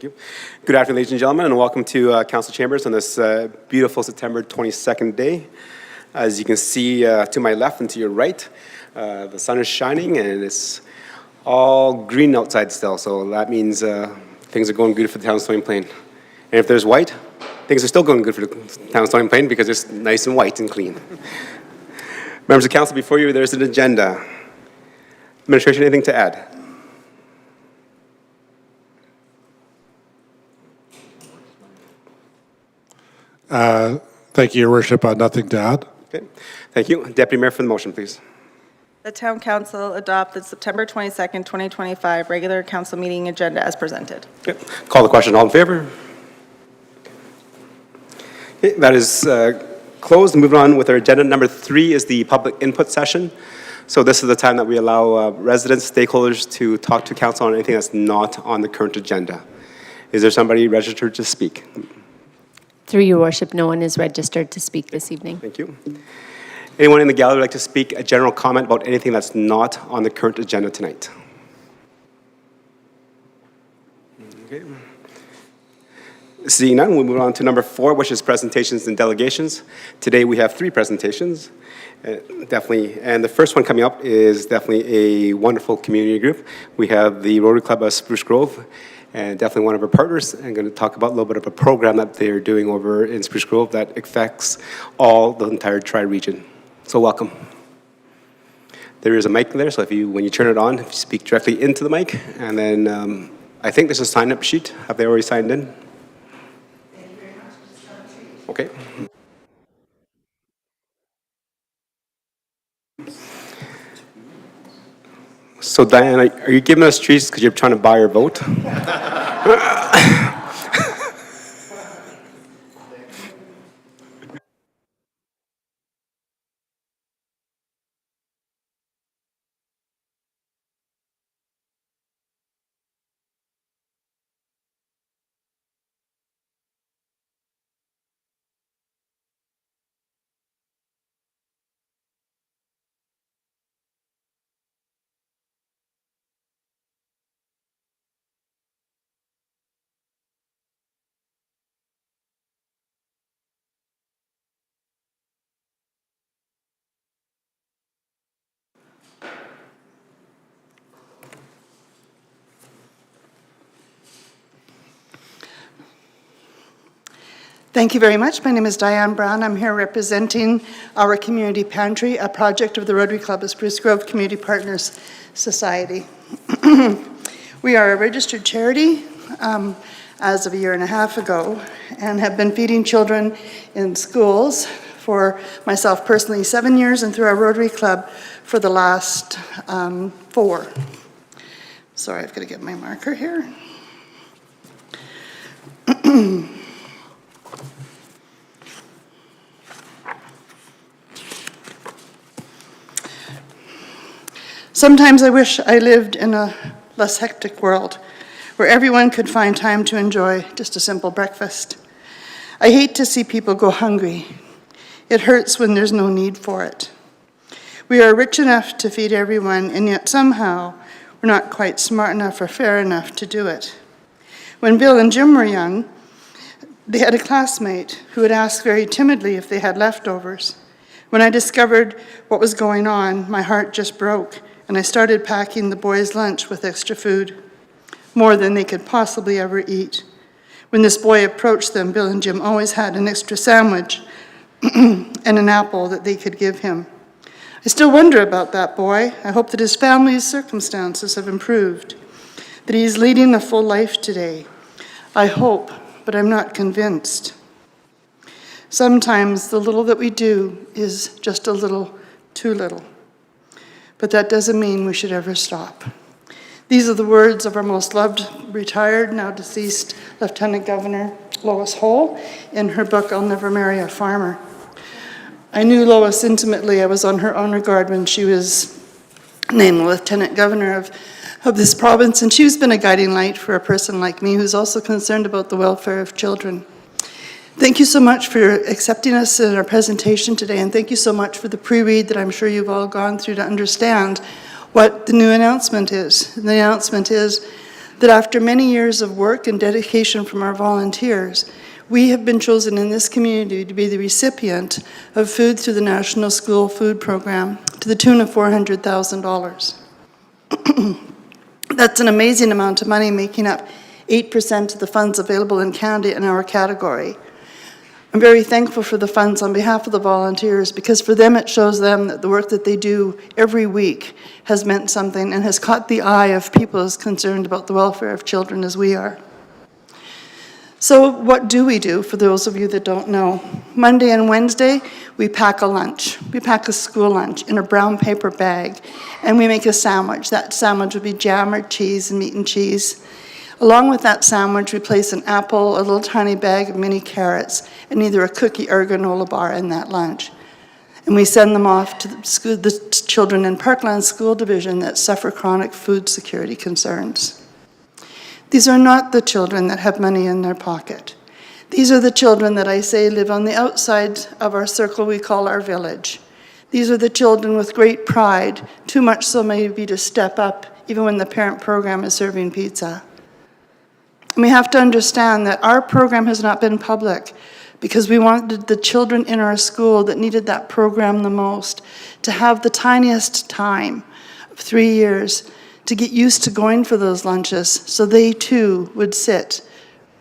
Thank you. Good afternoon, ladies and gentlemen, and welcome to Council Chambers on this beautiful September 22nd day. As you can see to my left and to your right, the sun is shining and it's all green outside still, so that means things are going good for the town of Stony Plain. And if there's white, things are still going good for the town of Stony Plain because it's nice and white and clean. Members of council, before you, there's an agenda. Administration, anything to add? Thank you, Your Worship. Nothing to add. Okay. Thank you. Deputy Mayor for the motion, please. The Town Council adopt the September 22nd, 2025 regular council meeting agenda as presented. Okay. Call the question. All in favor? Okay. That is closed. Moving on with our agenda. Number 3 is the public input session. So this is the time that we allow residents, stakeholders to talk to council on anything that's not on the current agenda. Is there somebody registered to speak? Through Your Worship, no one is registered to speak this evening. Thank you. Anyone in the gallery like to speak a general comment about anything that's not on the current agenda tonight? Okay. Seeing none, we'll move on to number 4, which is presentations and delegations. Today we have 3 presentations, definitely. And the first one coming up is definitely a wonderful community group. We have the Rotary Club of Spruce Grove, and definitely one of our partners. I'm going to talk about a little bit of a program that they're doing over in Spruce Grove that affects the entire tri-region. So welcome. There is a mic there, so when you turn it on, if you speak directly into the mic, and then I think there's a sign-up sheet. Have they already signed in? Thank you very much. Okay. So Diane, are you giving us treats because you're trying to buy your vote? Thank you very much. My name is Diane Brown. I'm here representing our Community Pantry, a project of the Rotary Club of Spruce Grove Community Partners Society. We are a registered charity as of a year and a half ago and have been feeding children in schools for myself personally 7 years and through our Rotary Club for the last 4. Sorry, I've got to get my marker here. Sometimes I wish I lived in a less hectic world where everyone could find time to enjoy just a simple breakfast. I hate to see people go hungry. It hurts when there's no need for it. We are rich enough to feed everyone, and yet somehow we're not quite smart enough or fair enough to do it. When Bill and Jim were young, they had a classmate who would ask very timidly if they had leftovers. When I discovered what was going on, my heart just broke, and I started packing the boys' lunch with extra food, more than they could possibly ever eat. When this boy approached them, Bill and Jim always had an extra sandwich and an apple that they could give him. I still wonder about that boy. I hope that his family's circumstances have improved, that he's leading a full life today. I hope, but I'm not convinced. Sometimes the little that we do is just a little too little. But that doesn't mean we should ever stop. These are the words of our most loved, retired, now deceased Lieutenant Governor Lois Hole in her book, I'll Never Marry a Farmer. I knew Lois intimately. I was on her honor guard when she was named Lieutenant Governor of this province, and she's been a guiding light for a person like me who's also concerned about the welfare of children. Thank you so much for accepting us in our presentation today, and thank you so much for the pre-read that I'm sure you've all gone through to understand what the new announcement is. And the announcement is that after many years of work and dedication from our volunteers, we have been chosen in this community to be the recipient of food through the National School Food Program to the tune of $400,000. That's an amazing amount of money, making up 8% of the funds available in Canada in our category. I'm very thankful for the funds on behalf of the volunteers, because for them it shows them that the work that they do every week has meant something and has caught the eye of people as concerned about the welfare of children as we are. So what do we do, for those of you that don't know? Monday and Wednesday, we pack a lunch. We pack a school lunch in a brown paper bag, and we make a sandwich. That sandwich would be jam or cheese and meat and cheese. Along with that sandwich, we place an apple, a little tiny bag of mini carrots, and either a cookie or a granola bar in that lunch. And we send them off to the children in Parkland School Division that suffer chronic food security concerns. These are not the children that have money in their pocket. These are the children that I say live on the outside of our circle we call our village. These are the children with great pride, too much so maybe to step up even when the parent program is serving pizza. And we have to understand that our program has not been public because we wanted the children in our school that needed that program the most to have the tiniest time of 3 years to get used to going for those lunches so they too would sit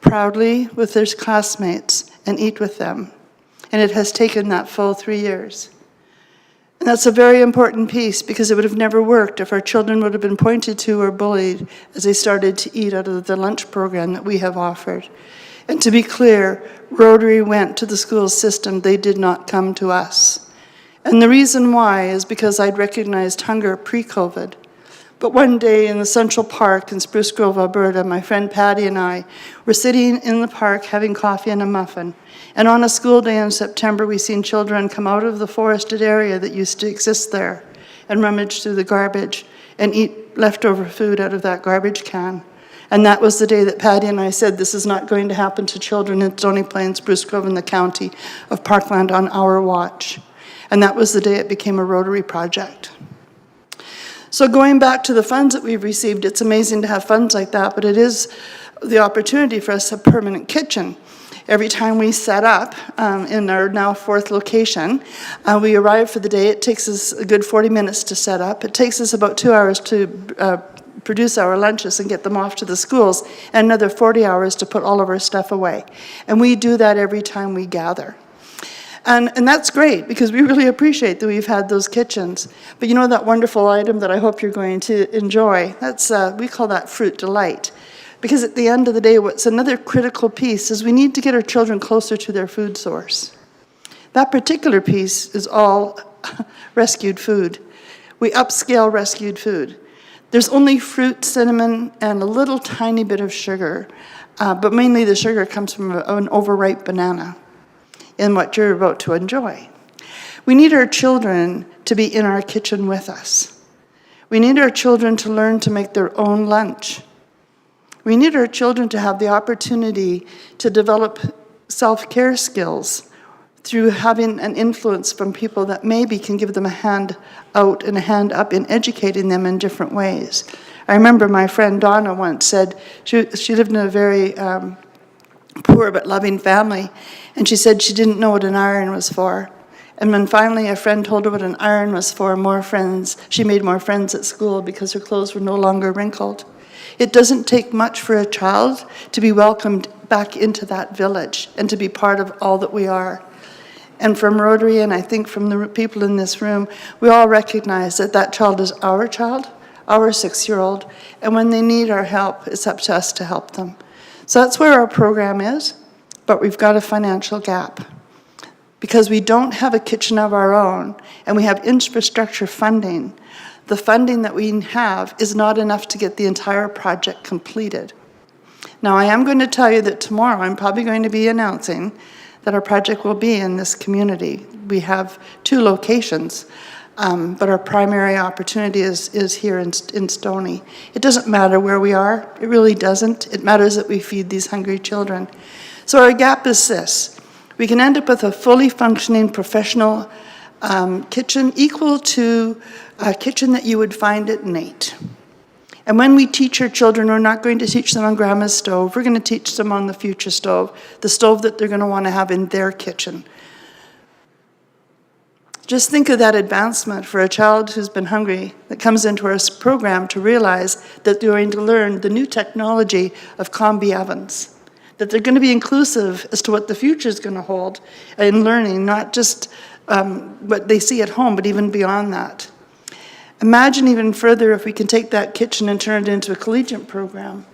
proudly with their classmates and eat with them. And it has taken that full 3 years. And that's a very important piece, because it would have never worked if our children would have been pointed to or bullied as they started to eat out of the lunch program that we have offered. And to be clear, Rotary went to the school system. They did not come to us. And the reason why is because I'd recognized hunger pre-COVID. But one day in the Central Park in Spruce Grove, Alberta, my friend Patty and I were sitting in the park having coffee and a muffin. And on a school day in September, we seen children come out of the forested area that used to exist there and rummage through the garbage and eat leftover food out of that garbage can. And that was the day that Patty and I said, this is not going to happen to children in Stony Plain, Spruce Grove, in the county of Parkland on our watch. And that was the day it became a Rotary project. So going back to the funds that we've received, it's amazing to have funds like that, but it is the opportunity for us to have a permanent kitchen. Every time we set up in our now 4th location, we arrive for the day. It takes us a good 40 minutes to set up. It takes us about 2 hours to produce our lunches and get them off to the schools, and another 40 hours to put all of our stuff away. And we do that every time we gather. And that's great, because we really appreciate that we've had those kitchens. But you know that wonderful item that I hope you're going to enjoy? That's we call that Fruit Delight. Because at the end of the day, what's another critical piece is we need to get our children closer to their food source. That particular piece is all rescued food. We upscale rescued food. There's only fruit, cinnamon, and a little tiny bit of sugar, but mainly the sugar comes from an overripe banana in what you're about to enjoy. We need our children to be in our kitchen with us. We need our children to learn to make their own lunch. We need our children to have the opportunity to develop self-care skills through having an influence from people that maybe can give them a hand out and a hand up in educating them in different ways. I remember my friend Donna once said, she lived in a very poor but loving family, and she said she didn't know what an iron was for. And when finally a friend told her what an iron was for, she made more friends at school because her clothes were no longer wrinkled. It doesn't take much for a child to be welcomed back into that village and to be part of all that we are. And from Rotary, and I think from the people in this room, we all recognize that that child is our child, our 6-year-old, and when they need our help, it's up to us to help them. So that's where our program is, but we've got a financial gap. Because we don't have a kitchen of our own, and we have infrastructure funding, the funding that we have is not enough to get the entire project completed. Now, I am going to tell you that tomorrow I'm probably going to be announcing that our project will be in this community. We have 2 locations, but our primary opportunity is here in Stony. It doesn't matter where we are. It really doesn't. It matters that we feed these hungry children. So our gap is this. We can end up with a fully functioning professional kitchen equal to a kitchen that you would find at Nate. And when we teach our children, we're not going to teach them on grandma's stove. We're going to teach them on the future stove, the stove that they're going to want to have in their kitchen. Just think of that advancement for a child who's been hungry that comes into our program to realize that they're going to learn the new technology of combi ovens, that they're going to be inclusive as to what the future is going to hold in learning, not just what they see at home, but even beyond that. Imagine even further if we can take that kitchen and turn it into a collegiate program.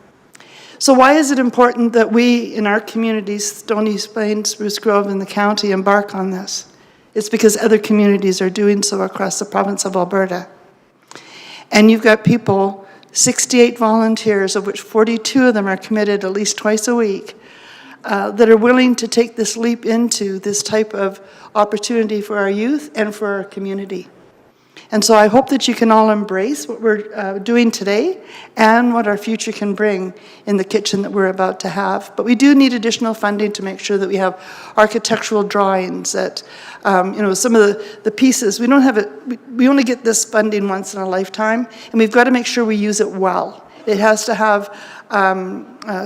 So why is it important that we in our communities, Stony Plain, Spruce Grove, and the county embark on this? It's because other communities are doing so across the province of Alberta. And you've got people, 68 volunteers, of which 42 of them are committed at least twice a week, that are willing to take this leap into this type of opportunity for our youth and for our community. And so I hope that you can all embrace what we're doing today and what our future can bring in the kitchen that we're about to have. But we do need additional funding to make sure that we have architectural drawings, that some of the pieces, we don't have it, we only get this funding once in a lifetime, and we've got to make sure we use it well. It has to have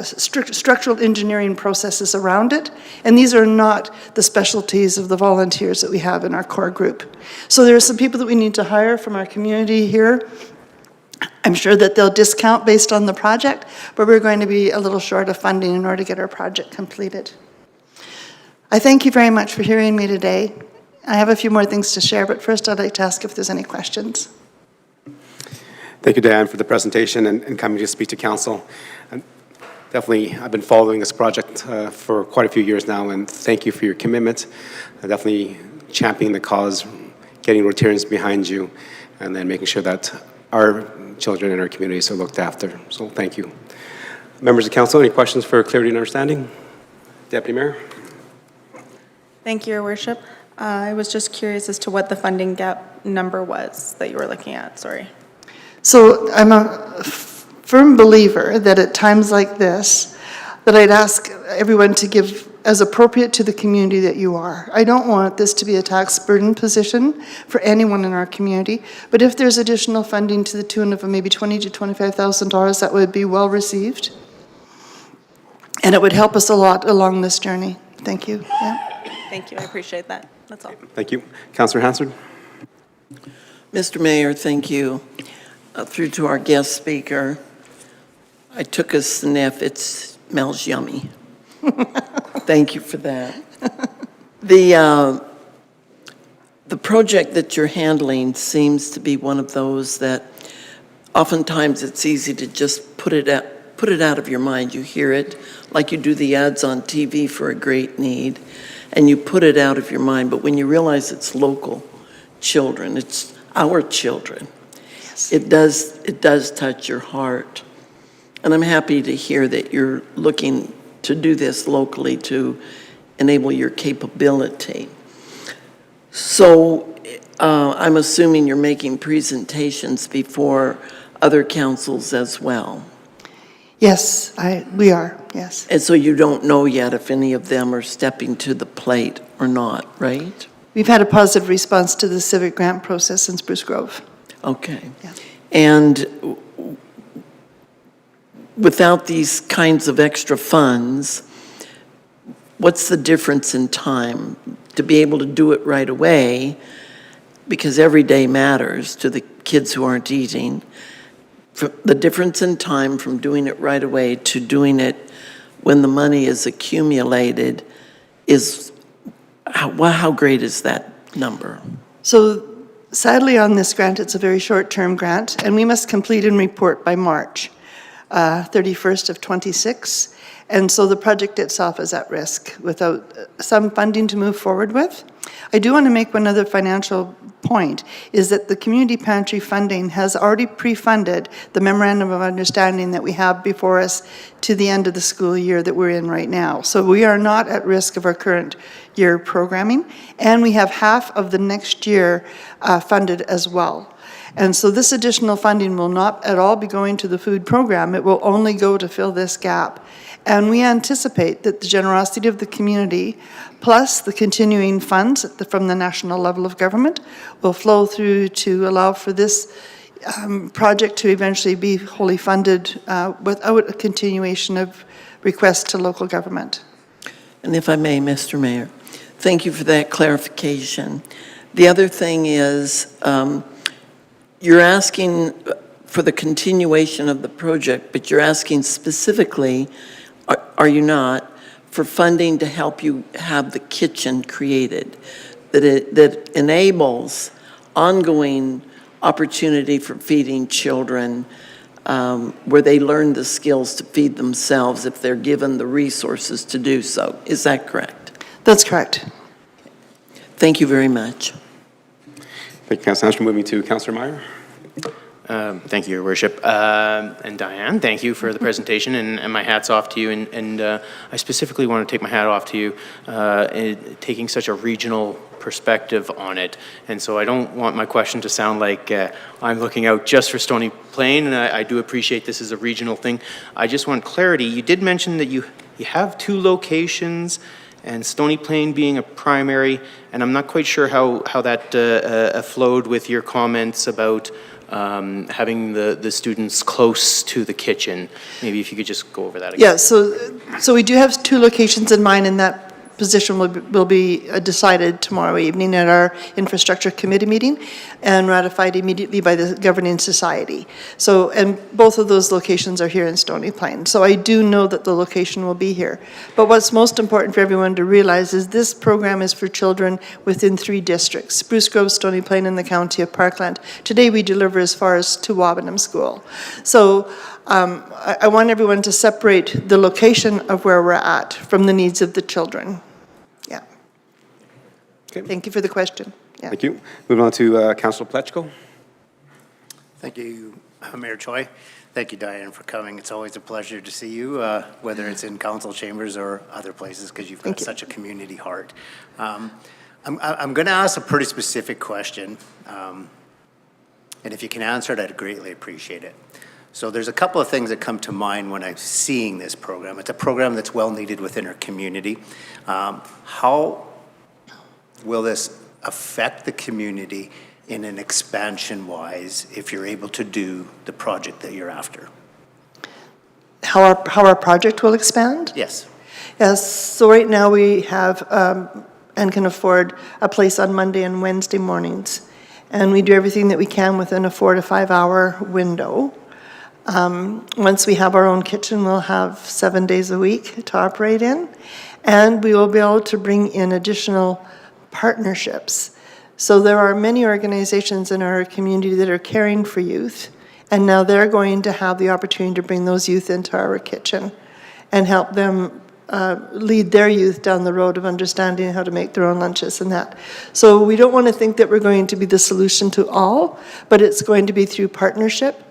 structural engineering processes around it, and these are not the specialties of the volunteers that we have in our core group. So there are some people that we need to hire from our community here. I'm sure that they'll discount based on the project, but we're going to be a little short of funding in order to get our project completed. I thank you very much for hearing me today. I have a few more things to share, but first I'd like to ask if there's any questions. Thank you, Diane, for the presentation and coming to speak to council. Definitely, I've been following this project for quite a few years now, and thank you for your commitment. Definitely championing the cause, getting Rotarians behind you, and then making sure that our children and our communities are looked after. So thank you. Members of council, any questions for clarity and understanding? Deputy Mayor? Thank you, Your Worship. I was just curious as to what the funding gap number was that you were looking at, sorry. So I'm a firm believer that at times like this, that I'd ask everyone to give as appropriate to the community that you are. I don't want this to be a tax burden position for anyone in our community, but if there's additional funding to the tune of maybe $20,000 to $25,000, that would be well received. And it would help us a lot along this journey. Thank you. Yeah. Thank you, I appreciate that. That's all. Thank you. Councillor Hansard? Mr. Mayor, thank you. Through to our guest speaker, I took a sniff. It smells yummy. Thank you for that. The project that you're handling seems to be one of those that oftentimes it's easy to just put it out of your mind. You hear it like you do the ads on TV for a great need, and you put it out of your mind. But when you realize it's local children, it's our children, it does touch your heart. And I'm happy to hear that you're looking to do this locally to enable your capability. So I'm assuming you're making presentations before other councils as well. Yes, we are, yes. And so you don't know yet if any of them are stepping to the plate or not, right? We've had a positive response to the civic grant process in Spruce Grove. Okay. Yeah. And without these kinds of extra funds, what's the difference in time to be able to do it right away? Because every day matters to the kids who aren't eating. The difference in time from doing it right away to doing it when the money is accumulated is, how great is that number? So sadly on this grant, it's a very short-term grant, and we must complete and report by March 31st of 26. And so the project itself is at risk without some funding to move forward with. I do want to make one other financial point, is that the community pantry funding has already pre-funded the memorandum of understanding that we have before us to the end of the school year that we're in right now. So we are not at risk of our current year programming, and we have half of the next year funded as well. And so this additional funding will not at all be going to the food program. It will only go to fill this gap. And we anticipate that the generosity of the community, plus the continuing funds from the national level of government, will flow through to allow for this project to eventually be wholly funded without a continuation of requests to local government. And if I may, Mr. Mayor, thank you for that clarification. The other thing is, you're asking for the continuation of the project, but you're asking specifically, are you not, for funding to help you have the kitchen created, that enables ongoing opportunity for feeding children, where they learn the skills to feed themselves if they're given the resources to do so. Is that correct? That's correct. Thank you very much. Thank you, Councilor Nash. Moving to Councilor Meyer. Thank you, Your Worship. And Diane, thank you for the presentation, and my hat's off to you. And I specifically want to take my hat off to you in taking such a regional perspective on it. And so I don't want my question to sound like I'm looking out just for Stony Plain, and I do appreciate this is a regional thing. I just want clarity. You did mention that you have 2 locations, and Stony Plain being a primary, and I'm not quite sure how that flowed with your comments about having the students close to the kitchen. Maybe if you could just go over that again. Yeah, so we do have 2 locations in mind, and that position will be decided tomorrow evening at our infrastructure committee meeting and ratified immediately by the governing society. So, and both of those locations are here in Stony Plain. So I do know that the location will be here. But what's most important for everyone to realize is this program is for children within 3 districts: Spruce Grove, Stony Plain, and the county of Parkland. Today we deliver as far as to Wabanham School. So I want everyone to separate the location of where we're at from the needs of the children. Yeah. Okay. Thank you for the question. Yeah. Thank you. Moving on to Councilor Pletchko. Thank you, Mayor Choi. Thank you, Diane, for coming. It's always a pleasure to see you, whether it's in council chambers or other places, because you've got such a community heart. I'm going to ask a pretty specific question, and if you can answer it, I'd greatly appreciate it. So there's a couple of things that come to mind when I'm seeing this program. It's a program that's well needed within our community. How will this affect the community in an expansion-wise if you're able to do the project that you're after? How our project will expand? Yes. Yes, so right now we have and can afford a place on Monday and Wednesday mornings. And we do everything that we can within a 4 to 5 hour window. Once we have our own kitchen, we'll have 7 days a week to operate in. And we will be able to bring in additional partnerships. So there are many organizations in our community that are caring for youth, and now they're going to have the opportunity to bring those youth into our kitchen and help them lead their youth down the road of understanding how to make their own lunches and that. So we don't want to think that we're going to be the solution to all, but it's going to be through partnership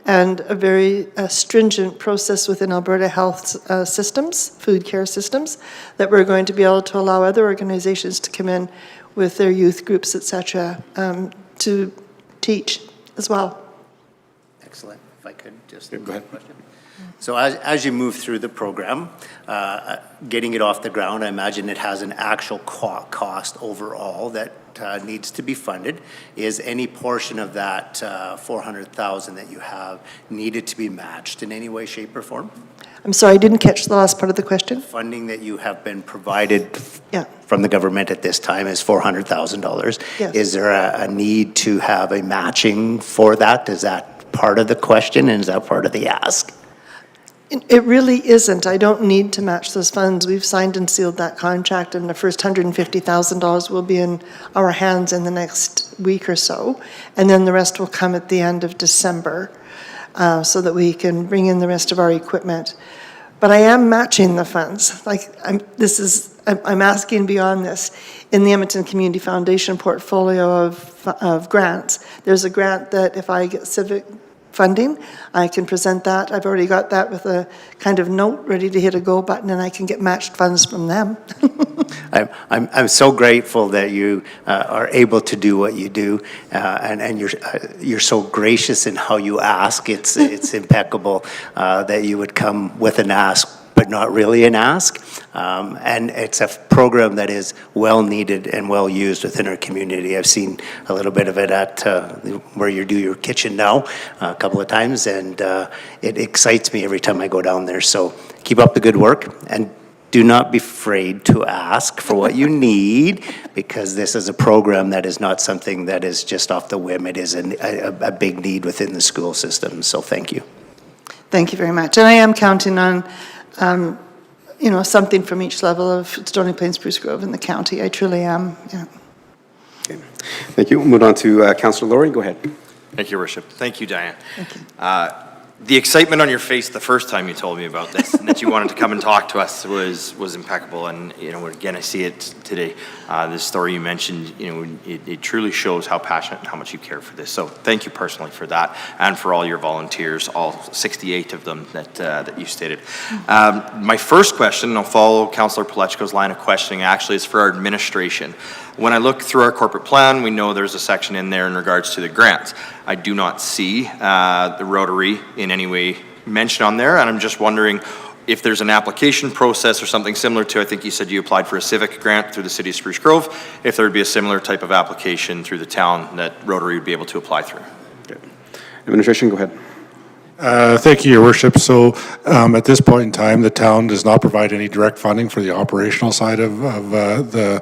and a very stringent process within Alberta Health systems, food care systems, that we're going to be able to allow other organizations to come in with their youth groups, et cetera, to teach as well. Excellent. If I could just... Yeah, go ahead. Question. So as you move through the program, getting it off the ground, I imagine it has an actual cost overall that needs to be funded. Is any portion of that $400,000 that you have needed to be matched in any way, shape, or form? I'm sorry, I didn't catch the last part of the question. Funding that you have been provided Yeah. from the government at this time is $400,000. Yes. Is there a need to have a matching for that? Is that part of the question, and is that part of the ask? It really isn't. I don't need to match those funds. We've signed and sealed that contract, and the first $150,000 will be in our hands in the next week or so, and then the rest will come at the end of December, so that we can bring in the rest of our equipment. But I am matching the funds. I'm asking beyond this. In the Edmonton Community Foundation portfolio of grants, there's a grant that if I get civic funding, I can present that. I've already got that with a kind of note ready to hit a go button, and I can get matched funds from them. I'm so grateful that you are able to do what you do, and you're so gracious in how you ask. It's impeccable that you would come with an ask but not really an ask. And it's a program that is well needed and well used within our community. I've seen a little bit of it at where you do your kitchen now a couple of times, and it excites me every time I go down there. So keep up the good work, and do not be afraid to ask for what you need, because this is a program that is not something that is just off the whim. It is a big need within the school system, so thank you. Thank you very much. And I am counting on, something from each level of Stony Plain Spruce Grove in the county. I truly am, yeah. Okay. Thank you. We'll move on to Councillor Laurie. Go ahead. Thank you, Your Worship. Thank you, Diane. Thank you. The excitement on your face the first time you told me about this and that you wanted to come and talk to us was impeccable. And, again, I see it today. This story you mentioned, it truly shows how passionate and how much you care for this. So thank you personally for that, and for all your volunteers, all 68 of them that you stated. My first question, and I'll follow Councillor Palechko's line of questioning, actually is for our administration. When I look through our corporate plan, we know there's a section in there in regards to the grants. I do not see the Rotary in any way mentioned on there, and I'm just wondering if there's an application process or something similar to, I think you said you applied for a civic grant through the City of Spruce Grove, if there would be a similar type of application through the town that Rotary would be able to apply through. Okay. Administration, go ahead. Thank you, Your Worship. So at this point in time, the town does not provide any direct funding for the operational side of the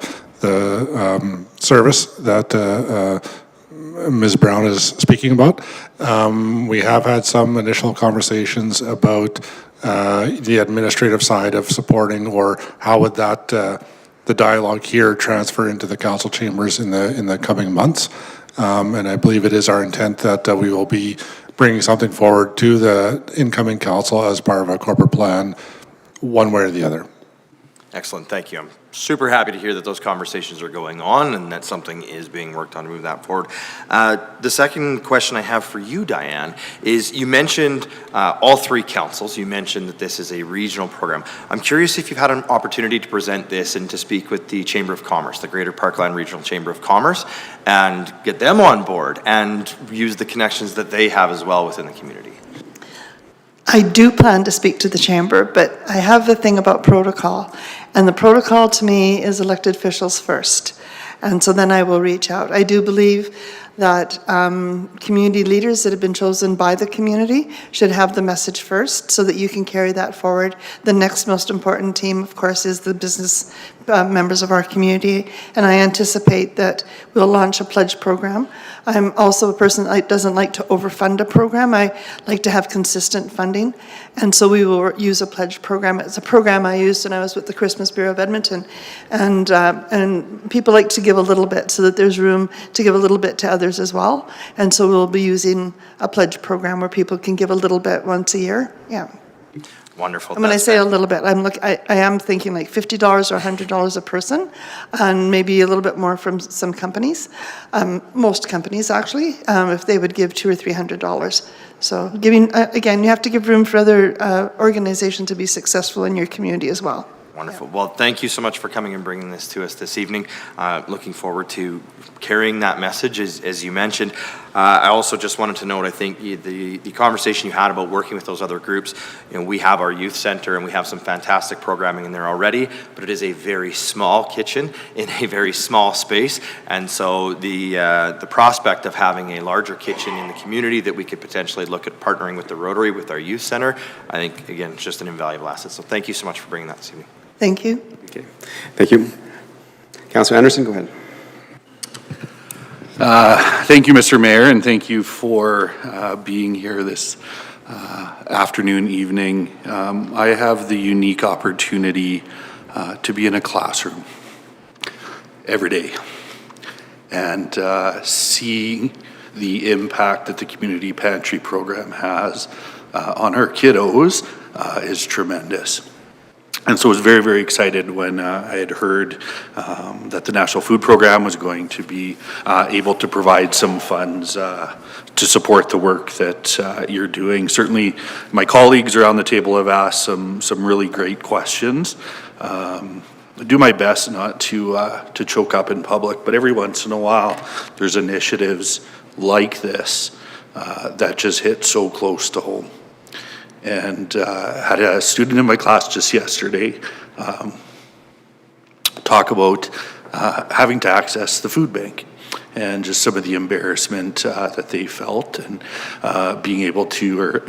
service that Ms. Brown is speaking about. We have had some initial conversations about the administrative side of supporting, or how would that the dialogue here transfer into the council chambers in the coming months. And I believe it is our intent that we will be bringing something forward to the incoming council as part of a corporate plan, one way or the other. Excellent, thank you. I'm super happy to hear that those conversations are going on and that something is being worked on to move that forward. The second question I have for you, Diane, is you mentioned all three councils. You mentioned that this is a regional program. I'm curious if you've had an opportunity to present this and to speak with the Chamber of Commerce, the Greater Parkland Regional Chamber of Commerce, and get them on board and use the connections that they have as well within the community. I do plan to speak to the chamber, but I have the thing about protocol. And the protocol to me is elected officials first. And so then I will reach out. I do believe that community leaders that have been chosen by the community should have the message first, so that you can carry that forward. The next most important team, of course, is the business members of our community, and I anticipate that we'll launch a pledge program. I'm also a person that doesn't like to overfund a program. I like to have consistent funding, and so we will use a pledge program. It's a program I used when I was with the Christmas Bureau of Edmonton, and people like to give a little bit so that there's room to give a little bit to others as well. And so we'll be using a pledge program where people can give a little bit once a year. Yeah. Wonderful. And when I say a little bit, I am thinking like $50 or $100 a person, and maybe a little bit more from some companies, most companies actually, if they would give $200 or $300. So giving, again, you have to give room for other organizations to be successful in your community as well. Wonderful. Well, thank you so much for coming and bringing this to us this evening. Looking forward to carrying that message, as you mentioned. I also just wanted to note, I think the conversation you had about working with those other groups, we have our youth center and we have some fantastic programming in there already, but it is a very small kitchen in a very small space. And so the prospect of having a larger kitchen in the community that we could potentially look at partnering with the Rotary, with our youth center, I think, again, it's just an invaluable asset. So thank you so much for bringing that this evening. Thank you. Okay. Thank you. Councillor Anderson, go ahead. Thank you, Mr. Mayor, and thank you for being here this afternoon, evening. I have the unique opportunity to be in a classroom every day and see the impact that the Community Pantry Program has on our kiddos is tremendous. And so I was very, very excited when I had heard that the National Food Program was going to be able to provide some funds to support the work that you're doing. Certainly, my colleagues around the table have asked some really great questions. I do my best not to choke up in public, but every once in a while, there's initiatives like this that just hit so close to home. And had a student in my class just yesterday talk about having to access the food bank and just some of the embarrassment that they felt, and being able to, or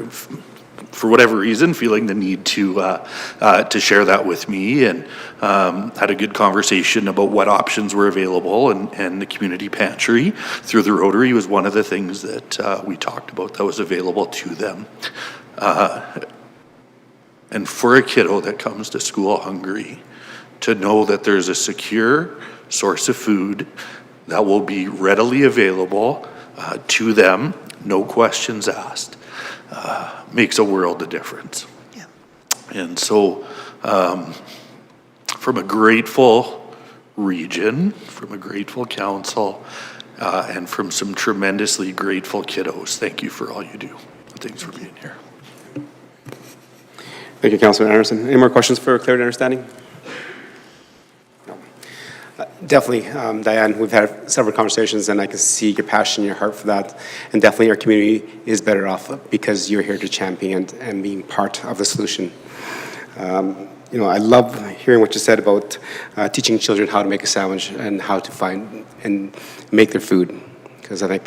for whatever reason, feeling the need to share that with me, and had a good conversation about what options were available, and the community pantry through the Rotary was one of the things that we talked about that was available to them. And for a kiddo that comes to school hungry, to know that there's a secure source of food that will be readily available to them, no questions asked, makes a world of difference. Yeah. And so, from a grateful region, from a grateful council, and from some tremendously grateful kiddos, thank you for all you do. Thanks for being here. Thank you, Councilor Anderson. Any more questions for clarity and understanding? No. Definitely, Diane, we've had several conversations, and I can see your passion, your heart for that. And definitely our community is better off because you're here to champion and being part of the solution. You know, I love hearing what you said about teaching children how to make a sandwich and how to find and make their food. Because I think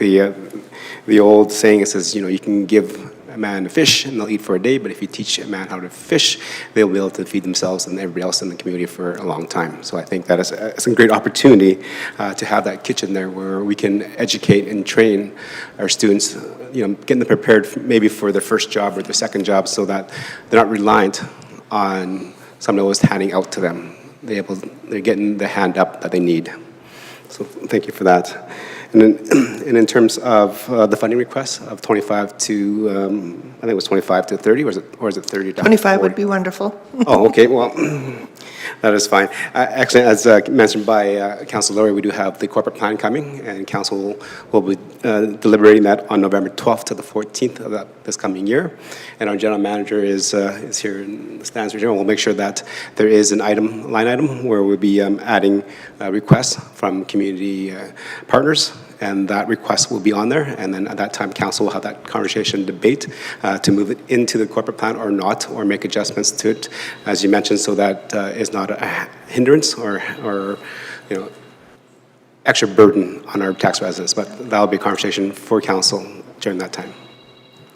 the old saying says, you know, you can give a man a fish and they'll eat for a day, but if you teach a man how to fish, they'll be able to feed themselves and everybody else in the community for a long time. So I think that is a great opportunity to have that kitchen there where we can educate and train our students, you know, getting them prepared maybe for their first job or their second job so that they're not reliant on someone else handing out to them. They're getting the hand up that they need. So thank you for that. And in terms of the funding request of 25 to, I think it was 25 to 30, or is it 30 to 25 would 40? be wonderful. Oh, okay, well, that is fine. Actually, as mentioned by Councilor Laurie, we do have the corporate plan coming, and Council will be deliberating that on November 12th to the 14th of this coming year. And our general manager is here in the stands here, and we'll make sure that there is an line item where we'll be adding requests from community partners, and that request will be on there, and then at that time, council will have that conversation, debate to move it into the corporate plan or not, or make adjustments to it, as you mentioned, so that it's not a hindrance or you know, extra burden on our tax residents. But that'll be a conversation for council during that time.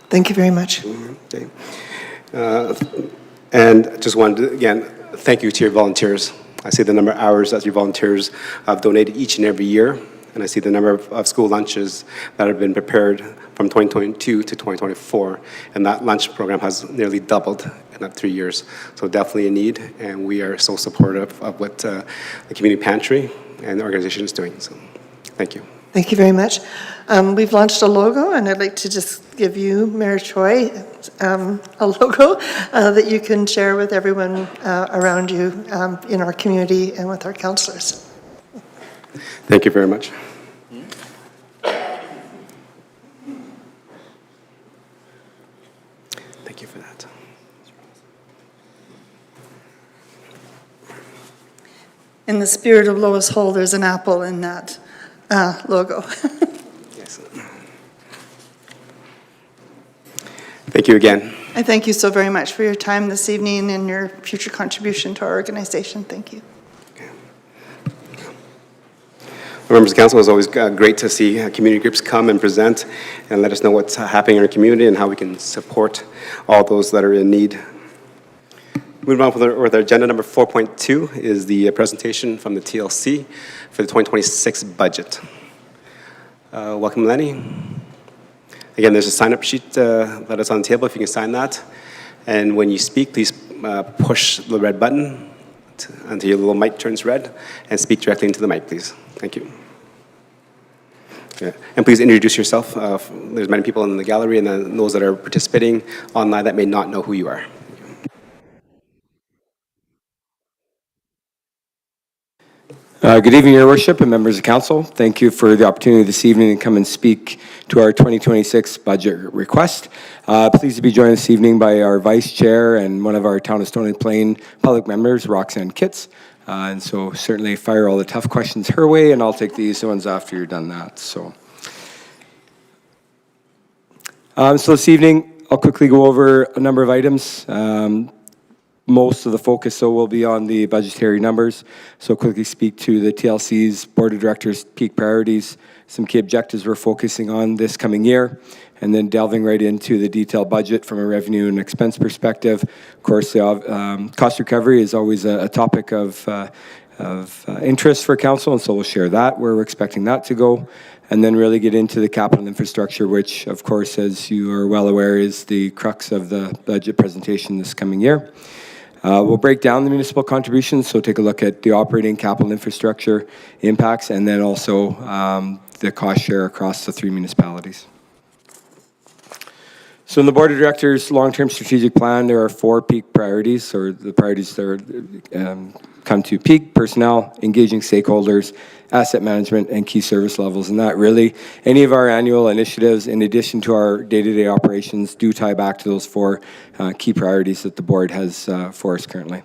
Thank you very much. Okay. And just wanted to, again, thank you to your volunteers. I see the number of hours that your volunteers have donated each and every year. And I see the number of school lunches that have been prepared from 2022 to 2024. And that lunch program has nearly doubled in that 3 years. So definitely a need, and we are so supportive of what the Community Pantry and the organization is doing. So thank you. Thank you very much. We've launched a logo, and I'd like to just give you, Mayor Choi, a logo that you can share with everyone around you in our community and with our councillors. Thank you very much. Thank you for that. In the spirit of Lois Hole, there's an apple in that logo. Yes. Thank you again. I thank you so very much for your time this evening and your future contribution to our organization. Thank you. Members of council, it's always great to see community groups come and present and let us know what's happening in our community and how we can support all those that are in need. Moving on with our agenda, number 4.2 is the presentation from the TLC for the 2026 budget. Welcome, Lenny. Again, there's a sign-up sheet that is on the table, if you can sign that. And when you speak, please push the red button until your little mic turns red and speak directly into the mic, please. Thank you. Yeah. And please introduce yourself. There's many people in the gallery and then those that are participating online that may not know who you are. Good evening, Your Worship and members of council. Thank you for the opportunity this evening to come and speak to our 2026 budget request. Pleased to be joined this evening by our Vice Chair and one of our Town of Stony Plain public members, Roxanne Kitts. And so certainly fire all the tough questions her way, and I'll take the easy ones after you're done that. So this evening, I'll quickly go over a number of items. Most of the focus, will be on the budgetary numbers. So quickly speak to the TLC's Board of Directors' peak priorities, some key objectives we're focusing on this coming year, and then delving right into the detailed budget from a revenue and expense perspective. Of course, the cost recovery is always a topic of interest for council, and so we'll share that, where we're expecting that to go, and then really get into the capital infrastructure, which, of course, as you are well aware, is the crux of the budget presentation this coming year. We'll break down the municipal contributions, so take a look at the operating capital infrastructure impacts, and then also the cost share across the 3 municipalities. So in the Board of Directors' long-term strategic plan, there are 4 peak priorities, or the priorities that are, come to peak: personnel, engaging stakeholders, asset management, and key service levels. And that really, any of our annual initiatives, in addition to our day-to-day operations, do tie back to those 4 key priorities that the board has for us currently.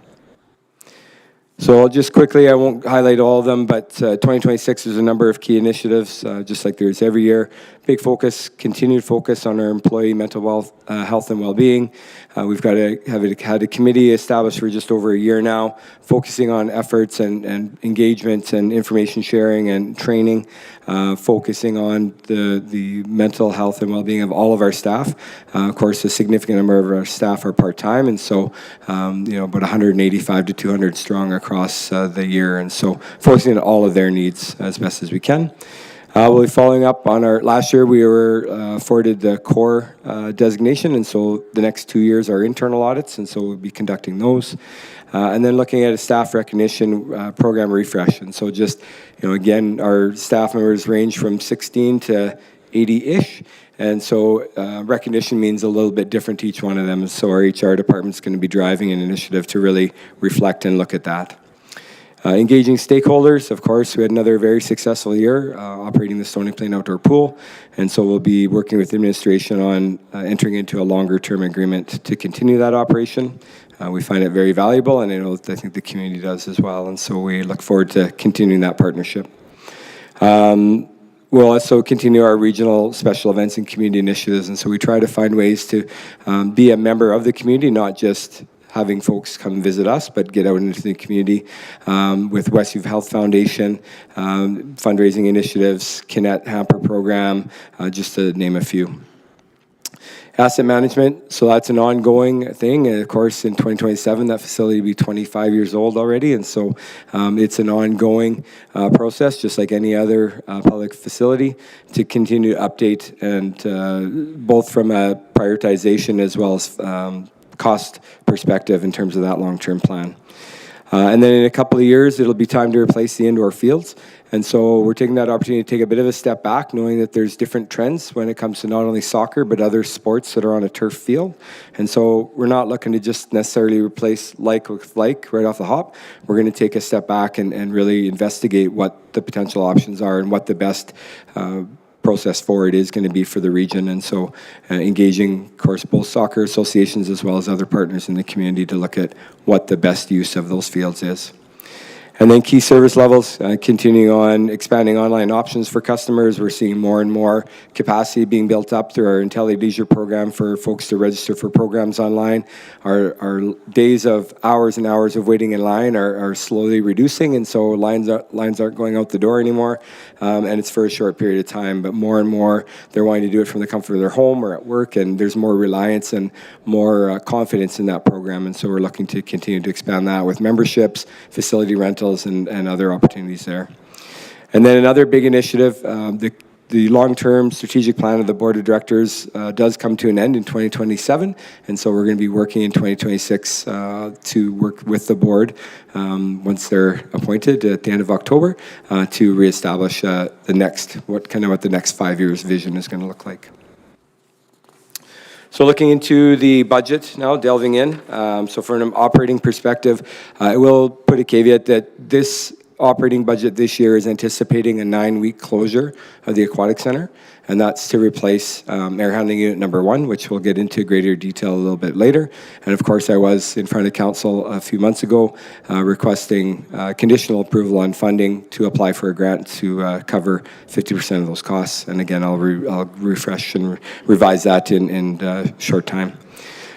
So I'll just quickly, I won't highlight all of them, but 2026 is a number of key initiatives, just like there is every year. Big focus, continued focus on our employee mental health and well-being. We've got had a committee established for just over a year now, focusing on efforts and engagement and information sharing and training, focusing on the mental health and well-being of all of our staff. Of course, a significant number of our staff are part-time, and so about 185 to 200 strong across the year, and so focusing on all of their needs as best as we can. We'll be following up on our, last year we were afforded the core designation, and so the next 2 years are internal audits, and so we'll be conducting those. And then looking at a staff recognition program refresh, and so just, again, our staff members range from 16 to 80-ish, and so recognition means a little bit different to each one of them, so our HR department's going to be driving an initiative to really reflect and look at that. Engaging stakeholders, of course, we had another very successful year operating the Stony Plain Outdoor Pool, and so we'll be working with the administration on entering into a longer-term agreement to continue that operation. We find it very valuable, and I think the community does as well, and so we look forward to continuing that partnership. We'll also continue our regional special events and community initiatives, and so we try to find ways to be a member of the community, not just having folks come visit us, but get out into the community with Westview Health Foundation, fundraising initiatives, Kinet Hamper program, just to name a few. Asset management, so that's an ongoing thing, and of course in 2027 that facility will be 25 years old already, and so it's an ongoing process, just like any other public facility, to continue to update, and both from a prioritization as well as cost perspective in terms of that long-term plan. And then in a couple of years, it'll be time to replace the indoor fields. And so we're taking that opportunity to take a bit of a step back, knowing that there's different trends when it comes to not only soccer, but other sports that are on a turf field. And so we're not looking to just necessarily replace like with like right off the hop. We're going to take a step back and really investigate what the potential options are and what the best process forward is going to be for the region, and so engaging, of course, both soccer associations as well as other partners in the community to look at what the best use of those fields is. And then key service levels, continuing on expanding online options for customers. We're seeing more and more capacity being built up through our IntelliLeisure program for folks to register for programs online. Our days of hours and hours of waiting in line are slowly reducing, and so lines aren't going out the door anymore, and it's for a short period of time, but more and more they're wanting to do it from the comfort of their home or at work, and there's more reliance and more confidence in that program, and so we're looking to continue to expand that with memberships, facility rentals, and other opportunities there. And then another big initiative, the long-term strategic plan of the Board of Directors does come to an end in 2027, and so we're going to be working in 2026 to work with the board once they're appointed at the end of October to reestablish what the next 5 years vision is going to look like. So looking into the budget now, delving in. So from an operating perspective, I will put a caveat that this operating budget this year is anticipating a 9-week closure of the Aquatic Center, and that's to replace air handling unit number 1, which we'll get into greater detail a little bit later. And of course, I was in front of council a few months ago requesting conditional approval on funding to apply for a grant to cover 50% of those costs. And again, I'll refresh and revise that in a short time.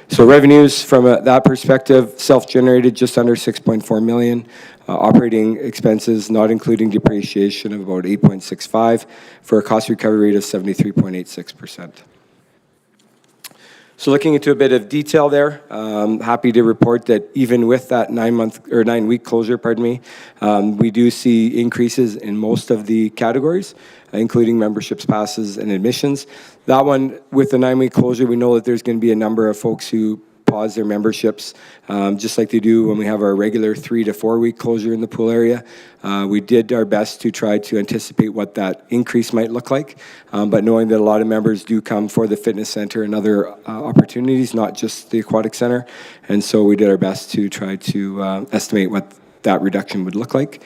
So revenues from that perspective, self-generated just under 6.4 million. Operating expenses, not including depreciation, of about 8.65 for a cost recovery rate of 73.86%. So looking into a bit of detail there, happy to report that even with that 9-week closure, we do see increases in most of the categories, including memberships, passes, and admissions. That one, with the 9-week closure, we know that there's going to be a number of folks who pause their memberships, just like they do when we have our regular 3 to 4 week closure in the pool area. We did our best to try to anticipate what that increase might look like, but knowing that a lot of members do come for the fitness center and other opportunities, not just the aquatic center, and so we did our best to try to estimate what that reduction would look like.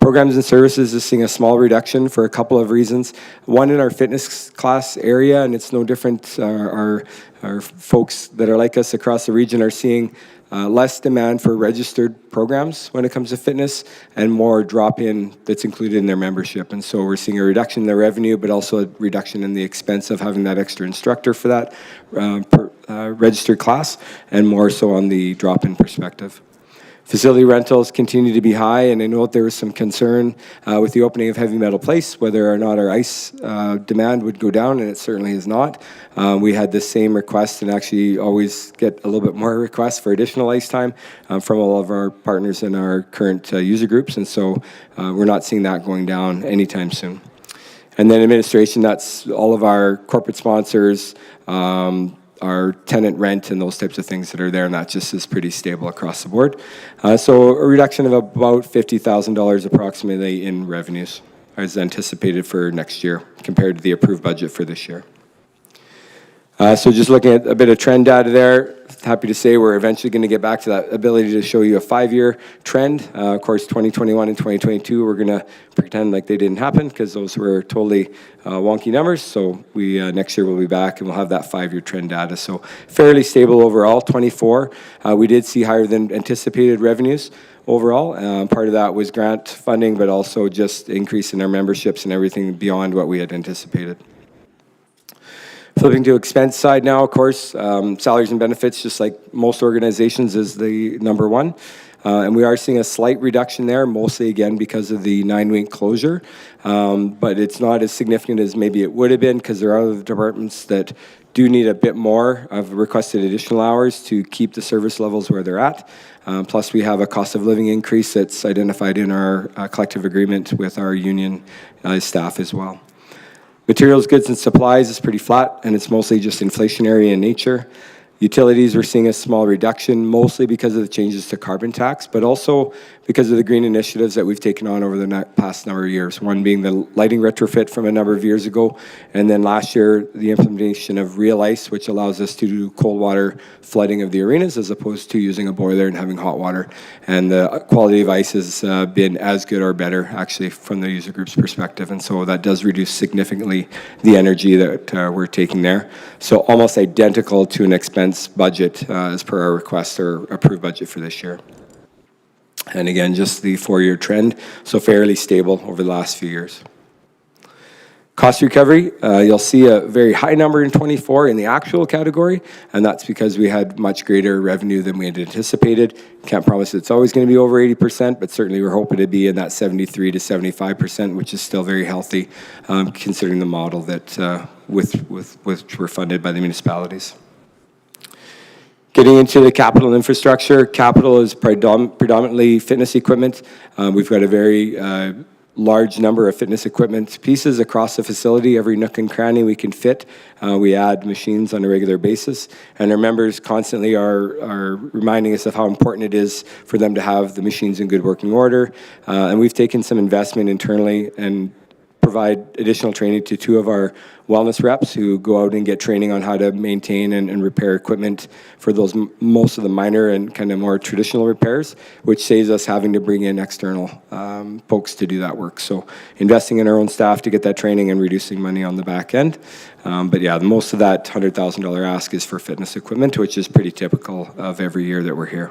Programs and services is seeing a small reduction for a couple of reasons. One, in our fitness class area, and it's no different, our folks that are like us across the region are seeing less demand for registered programs when it comes to fitness and more drop-in that's included in their membership. And so we're seeing a reduction in their revenue, but also a reduction in the expense of having that extra instructor for that registered class, and more so on the drop-in perspective. Facility rentals continue to be high, and I know that there was some concern with the opening of Heavy Metal Place, whether or not our ice demand would go down, and it certainly is not. We had the same request and actually always get a little bit more requests for additional ice time from all of our partners in our current user groups, and so we're not seeing that going down anytime soon. And then administration, that's all of our corporate sponsors, our tenant rent and those types of things that are there, and that just is pretty stable across the board. So a reduction of about $50,000 approximately in revenues is anticipated for next year compared to the approved budget for this year. So just looking at a bit of trend data there, happy to say we're eventually going to get back to that ability to show you a 5-year trend. Of course, 2021 and 2022, we're going to pretend like they didn't happen because those were totally wonky numbers. So we next year we'll be back and we'll have that 5-year trend data. So fairly stable overall. 24, we did see higher than anticipated revenues overall. Part of that was grant funding, but also just increase in our memberships and everything beyond what we had anticipated. Flipping to expense side now, of course, salaries and benefits, just like most organizations, is the number one. And we are seeing a slight reduction there, mostly again because of the 9-week closure. But it's not as significant as maybe it would have been because there are other departments that do need a bit more of requested additional hours to keep the service levels where they're at. Plus, we have a cost of living increase that's identified in our collective agreement with our union staff as well. Materials, goods, and supplies is pretty flat, and it's mostly just inflationary in nature. Utilities, we're seeing a small reduction, mostly because of the changes to carbon tax, but also because of the green initiatives that we've taken on over the past number of years. One being the lighting retrofit from a number of years ago, and then last year, the implementation of Real Ice, which allows us to do cold water flooding of the arenas as opposed to using a boiler and having hot water. And the quality of ice has been as good or better, actually, from the user group's perspective. And so that does reduce significantly the energy that we're taking there. So almost identical to an expense budget as per our request or approved budget for this year. And again, just the 4-year trend, so fairly stable over the last few years. Cost recovery, you'll see a very high number in 24 in the actual category, and that's because we had much greater revenue than we had anticipated. Can't promise it's always going to be over 80%, but certainly we're hoping to be in that 73 to 75%, which is still very healthy, considering the model that with which we're funded by the municipalities. Getting into the capital infrastructure, capital is predominantly fitness equipment. We've got a very large number of fitness equipment pieces across the facility. Every nook and cranny we can fit. We add machines on a regular basis, and our members constantly are reminding us of how important it is for them to have the machines in good working order. And we've taken some investment internally and provide additional training to 2 of our wellness reps who go out and get training on how to maintain and repair equipment for those most of the minor and kind of more traditional repairs, which saves us having to bring in external folks to do that work. So investing in our own staff to get that training and reducing money on the back end. But yeah, most of that $100,000 ask is for fitness equipment, which is pretty typical of every year that we're here.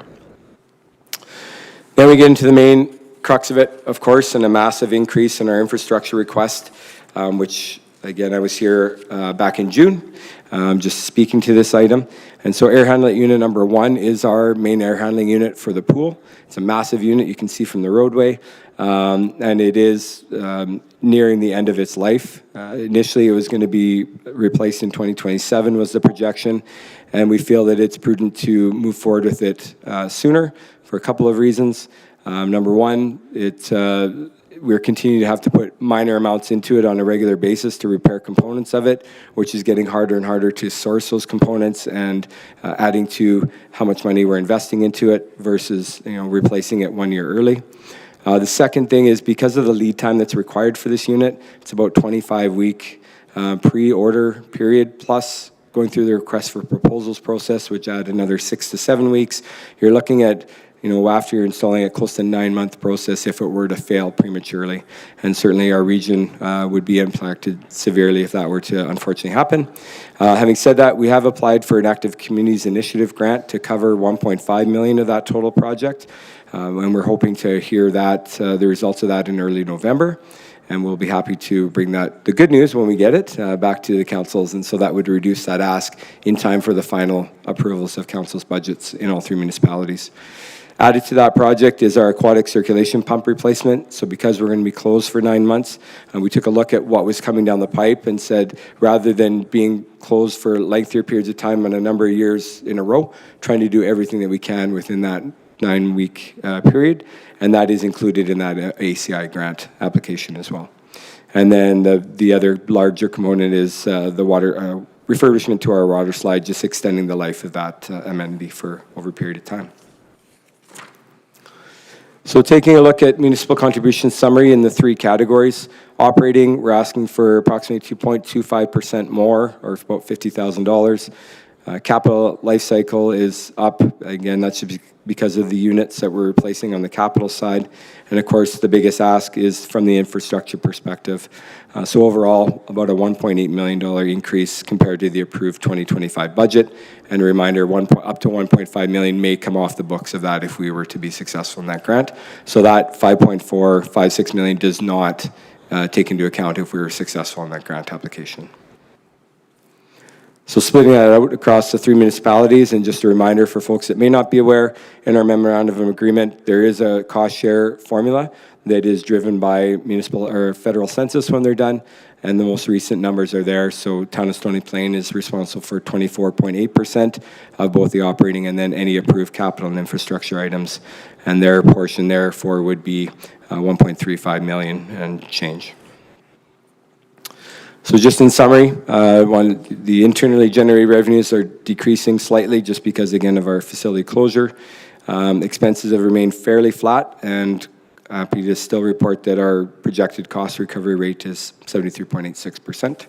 Then we get into the main crux of it, of course, and a massive increase in our infrastructure request, which, again, I was here back in June, just speaking to this item. And so air handling unit number 1 is our main air handling unit for the pool. It's a massive unit you can see from the roadway, and it is nearing the end of its life. Initially, it was going to be replaced in 2027 was the projection, and we feel that it's prudent to move forward with it sooner for a couple of reasons. Number 1, we're continuing to have to put minor amounts into it on a regular basis to repair components of it, which is getting harder and harder to source those components and adding to how much money we're investing into it versus replacing it 1 year early. The second thing is because of the lead time that's required for this unit, it's about 25-week pre-order period plus going through the request for proposals process, which add another 6 to 7 weeks. You're looking at after you're installing a close to 9-month process if it were to fail prematurely. And certainly our region would be impacted severely if that were to unfortunately happen. Having said that, we have applied for an Active Communities Initiative grant to cover $1.5 million of that total project. And we're hoping to hear the results of that in early November. And we'll be happy to bring the good news when we get it back to the councils. And so that would reduce that ask in time for the final approvals of council's budgets in all 3 municipalities. Added to that project is our aquatic circulation pump replacement. So because we're going to be closed for 9 months, we took a look at what was coming down the pipe and said, rather than being closed for lengthier periods of time and a number of years in a row, trying to do everything that we can within that 9-week period. And that is included in that ACI grant application as well. And then the other larger component is the water refurbishment to our water slide, just extending the life of that amenity for over a period of time. So taking a look at municipal contribution summary in the 3 categories. Operating, we're asking for approximately 2.25% more, or about $50,000. Capital life cycle is up. Again, that's because of the units that we're replacing on the capital side. And of course, the biggest ask is from the infrastructure perspective. So overall, about a $1.8 million increase compared to the approved 2025 budget. And a reminder, up to $1.5 million may come off the books of that if we were to be successful in that grant. So that $5.456 million does not take into account if we were successful in that grant application. So splitting that out across the 3 municipalities, and just a reminder for folks that may not be aware, in our memorandum of agreement, there is a cost share formula that is driven by municipal or federal census when they're done, and the most recent numbers are there. So Town of Stony Plain is responsible for 24.8% of both the operating and then any approved capital and infrastructure items, and their portion therefore would be 1.35 million and change. So just in summary, the internally generated revenues are decreasing slightly just because, again, of our facility closure. Expenses have remained fairly flat, and happy to still report that our projected cost recovery rate is 73.86%.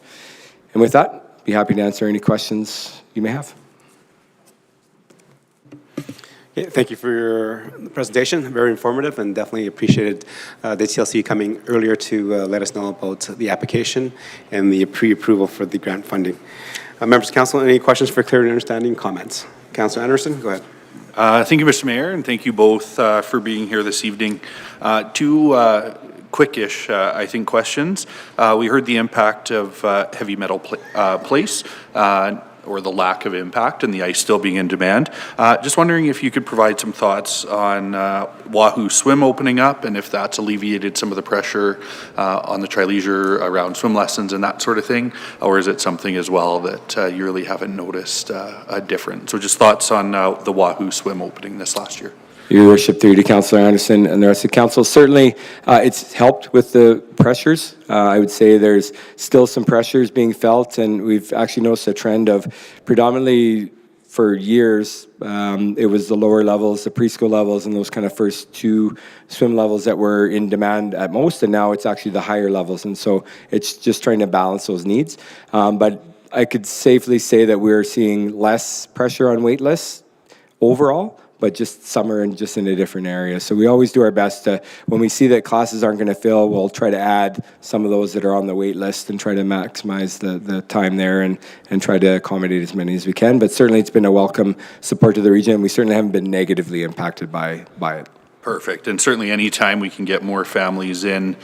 And with that, be happy to answer any questions you may have. Yeah, thank you for your presentation. Very informative, and definitely appreciated the TLC coming earlier to let us know about the application and the pre-approval for the grant funding. Members of council, any questions for clarity and understanding? Comments? Councilor Anderson, go ahead. Thank you, Mr. Mayor, and thank you both for being here this evening. 2 quickish, I think, questions. We heard the impact of heavy metal place, or the lack of impact, and the ice still being in demand. Just wondering if you could provide some thoughts on Wahoo Swim opening up, and if that's alleviated some of the pressure on the Tri-Leisure around swim lessons and that sort of thing, or is it something as well that you really haven't noticed a difference? So just thoughts on the Wahoo Swim opening this last year. Your Worship, through to Councillor Anderson and the rest of the council. Certainly, it's helped with the pressures. I would say there's still some pressures being felt, and we've actually noticed a trend of predominantly for years, it was the lower levels, the preschool levels, and those kind of first two swim levels that were in demand at most, and now it's actually the higher levels, and so it's just trying to balance those needs. But I could safely say that we're seeing less pressure on wait lists overall, but just some are just in a different area. So we always do our best to, when we see that classes aren't going to fill, we'll try to add some of those that are on the wait list and try to maximize the time there and try to accommodate as many as we can. But certainly it's been a welcome support to the region. We certainly haven't been negatively impacted by it. Perfect. And certainly anytime we can get more families in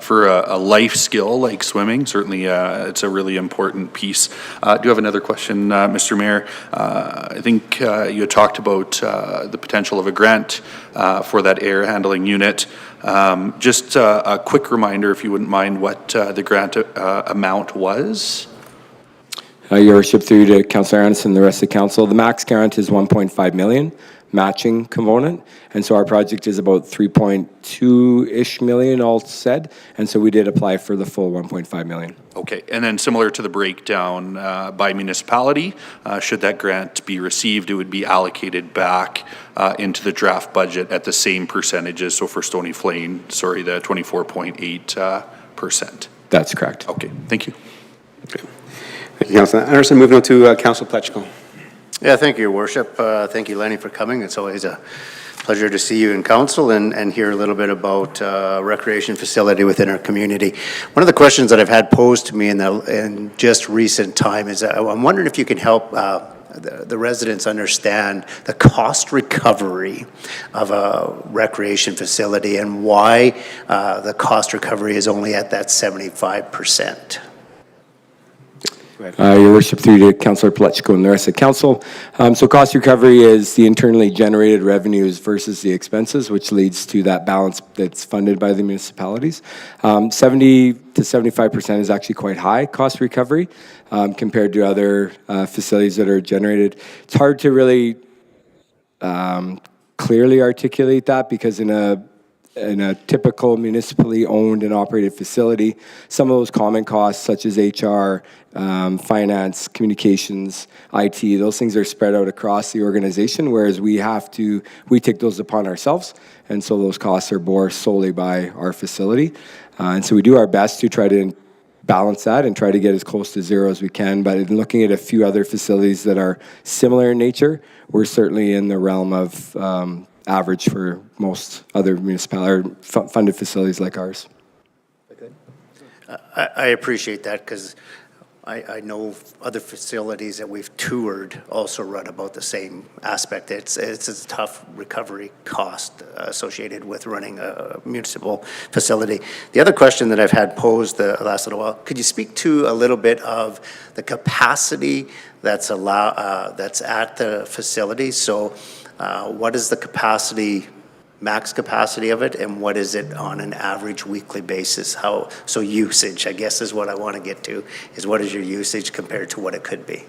for a life skill like swimming, certainly it's a really important piece. Do you have another question, Mr. Mayor? I think you had talked about the potential of a grant for that air handling unit. Just a quick reminder, if you wouldn't mind, what the grant amount was? Your Worship, through to Councillor Anderson and the rest of the council, the max grant is 1.5 million. Matching component, and so our project is about 3.2-ish million all said, and so we did apply for the full 1.5 million. Okay, and then similar to the breakdown by municipality, should that grant be received, it would be allocated back into the draft budget at the same percentages. So for Stony Plain, sorry, the 24.8%. That's correct. Okay, thank you. Okay. Thank you, Councillor Anderson. Moving on to Councillor Pletchko. Yeah, thank you, Your Worship. Thank you, Lenny, for coming. It's always a pleasure to see you in council and hear a little bit about recreation facility within our community. One of the questions that I've had posed to me in just recent time is I'm wondering if you can help the residents understand the cost recovery of a recreation facility and why the cost recovery is only at that 75%. Your Worship, through to Councillor Pletchko and the rest of the council. So cost recovery is the internally generated revenues versus the expenses, which leads to that balance that's funded by the municipalities. 70 to 75% is actually quite high cost recovery compared to other facilities that are generated. It's hard to really clearly articulate that because in a typical municipally owned and operated facility, some of those common costs such as HR, finance, communications, IT, those things are spread out across the organization, whereas we take those upon ourselves, and so those costs are borne solely by our facility. And so we do our best to try to balance that and try to get as close to zero as we can, but in looking at a few other facilities that are similar in nature, we're certainly in the realm of average for most other municipal funded facilities like ours. I appreciate that because I know other facilities that we've toured also run about the same aspect. It's a tough recovery cost associated with running a municipal facility. The other question that I've had posed the last little while, could you speak to a little bit of the capacity that's at the facility? So what is the capacity, max capacity of it, and what is it on an average weekly basis? So usage, I guess, is what I want to get to, is what is your usage compared to what it could be?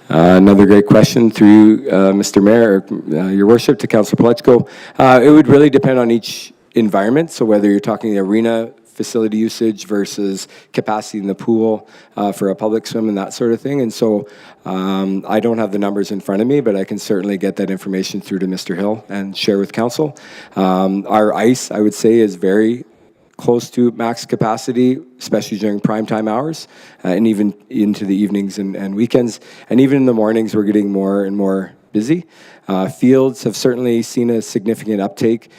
Another great question through Mr. Mayor, Your Worship, to Councillor Pletchko. It would really depend on each environment, so whether you're talking the arena facility usage versus capacity in the pool for a public swim and that sort of thing. And so I don't have the numbers in front of me, but I can certainly get that information through to Mr. Hill and share with council. Our ice, I would say, is very close to max capacity, especially during prime time hours, and even into the evenings and weekends. And even in the mornings, we're getting more and more busy. Fields have certainly seen a significant uptake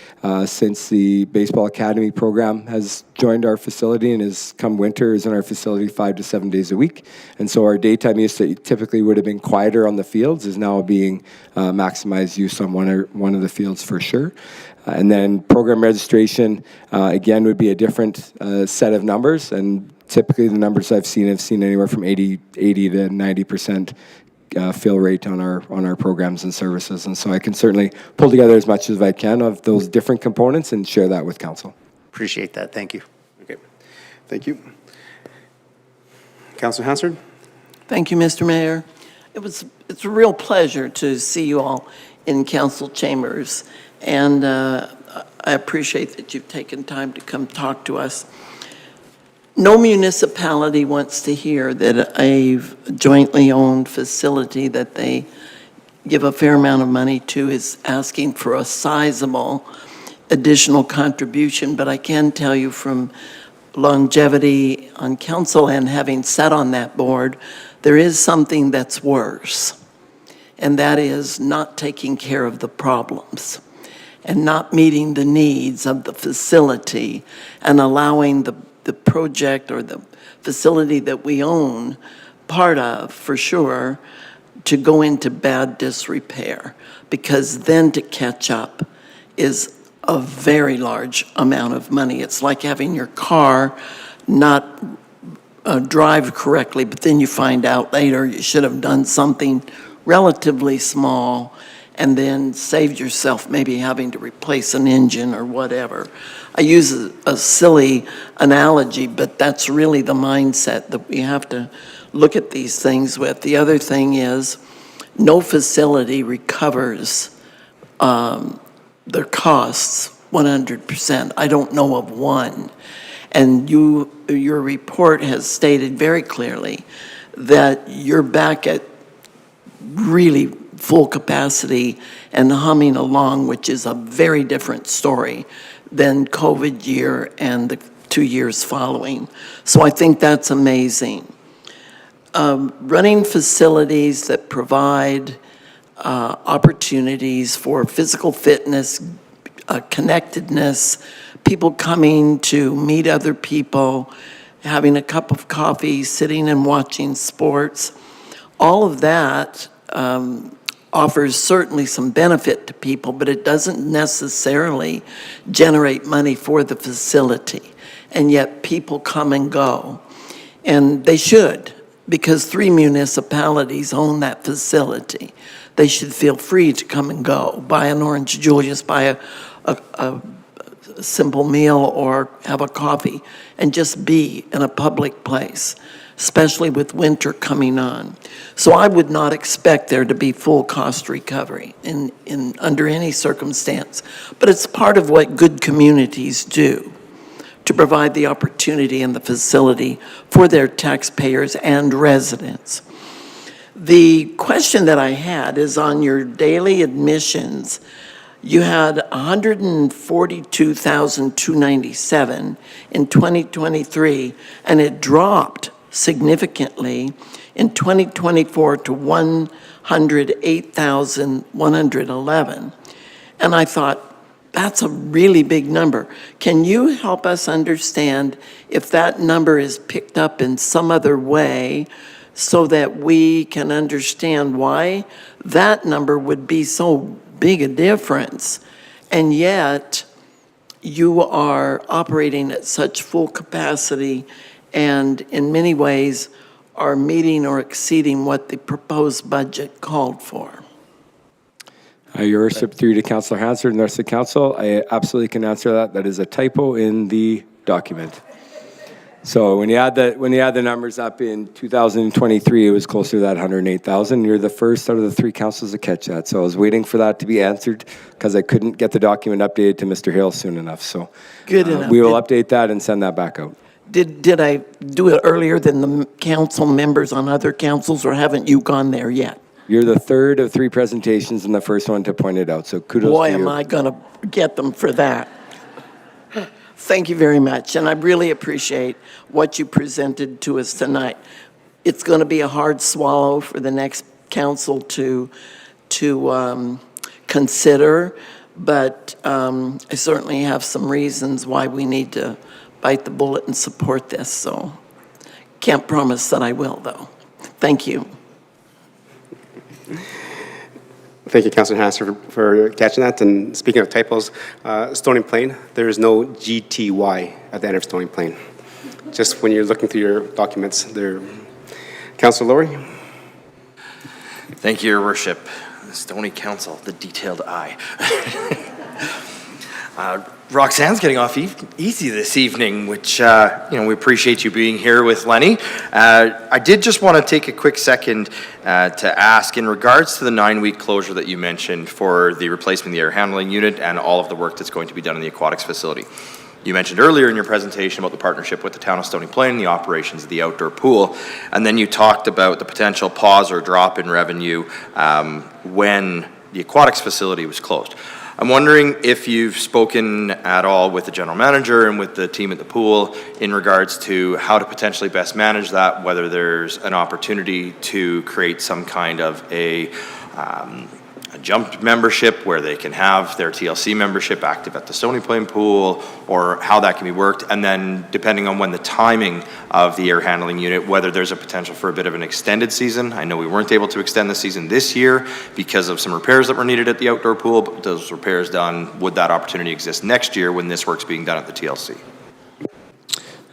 since the Baseball Academy program has joined our facility and has come winter is in our facility 5 to 7 days a week. And so our daytime use that typically would have been quieter on the fields is now being maximized use on one of the fields for sure. And then program registration, again, would be a different set of numbers. And typically the numbers I've seen anywhere from 80 to 90% fill rate on our programs and services. And so I can certainly pull together as much as I can of those different components and share that with council. Appreciate that. Thank you. Okay. Thank you. Councillor Hansard? Thank you, Mr. Mayor. It's a real pleasure to see you all in council chambers, and I appreciate that you've taken time to come talk to us. No municipality wants to hear that a jointly owned facility that they give a fair amount of money to is asking for a sizable additional contribution, but I can tell you from longevity on council and having sat on that board, there is something that's worse, and that is not taking care of the problems and not meeting the needs of the facility and allowing the project or the facility that we own, part of, for sure, to go into bad disrepair, because then to catch up is a very large amount of money. It's like having your car not drive correctly, but then you find out later you should have done something relatively small and then saved yourself maybe having to replace an engine or whatever. I use a silly analogy, but that's really the mindset that we have to look at these things with. The other thing is, no facility recovers their costs 100%. I don't know of one. And your report has stated very clearly that you're back at really full capacity and humming along, which is a very different story than COVID year and the 2 years following. So I think that's amazing. Running facilities that provide opportunities for physical fitness, connectedness, people coming to meet other people, having a cup of coffee, sitting and watching sports, all of that offers certainly some benefit to people, but it doesn't necessarily generate money for the facility. And yet people come and go. And they should, because 3 municipalities own that facility. They should feel free to come and go, buy an orange Julius, buy a simple meal or have a coffee and just be in a public place, especially with winter coming on. So I would not expect there to be full cost recovery in under any circumstance, but it's part of what good communities do, to provide the opportunity and the facility for their taxpayers and residents. The question that I had is on your daily admissions. You had 142,297 in 2023, and it dropped significantly in 2024 to 108,111. And I thought, that's a really big number. Can you help us understand if that number is picked up in some other way so that we can understand why that number would be so big a difference, and yet you are operating at such full capacity and in many ways are meeting or exceeding what the proposed budget called for? Your Worship, through to Councillor Hansard and the rest of the council, I absolutely can answer that. That is a typo in the document. So when you add the numbers up in 2023, it was closer to that 108,000. You're the first out of the 3 councils to catch that. So I was waiting for that to be answered because I couldn't get the document updated to Mr. Hale soon enough. So Good enough. we will update that and send that back out. Did I do it earlier than the council members on other councils, or haven't you gone there yet? You're the third of 3 presentations and the first one to point it out. So kudos Boy, to you. am I going to get them for that. Thank you very much, and I really appreciate what you presented to us tonight. It's going to be a hard swallow for the next council to consider, but I certainly have some reasons why we need to bite the bullet and support this, so can't promise that I will, though. Thank you. Thank you, Councillor Hansard, for catching that. And speaking of typos, Stony Plain, there is no GTY at the end of Stony Plain. Just when you're looking through your documents, there. Councillor Laurie? Thank you, Your Worship. The Stony Council, the detailed eye. Roxanne's getting off easy this evening, which, we appreciate you being here with Lenny. I did just want to take a quick second to ask, in regards to the 9-week closure that you mentioned for the replacement of the air handling unit and all of the work that's going to be done in the aquatics facility. you mentioned earlier in your presentation about the partnership with the town of Stony Plain, the operations of the outdoor pool, and then you talked about the potential pause or drop in revenue when the aquatics facility was closed. I'm wondering if you've spoken at all with the general manager and with the team at the pool in regards to how to potentially best manage that, whether there's an opportunity to create some kind of a jump membership where they can have their TLC membership active at the Stony Plain pool, or how that can be worked, and then depending on when the timing of the air handling unit, whether there's a potential for a bit of an extended season. I know we weren't able to extend the season this year because of some repairs that were needed at the outdoor pool, but with those repairs done, would that opportunity exist next year when this work's being done at the TLC?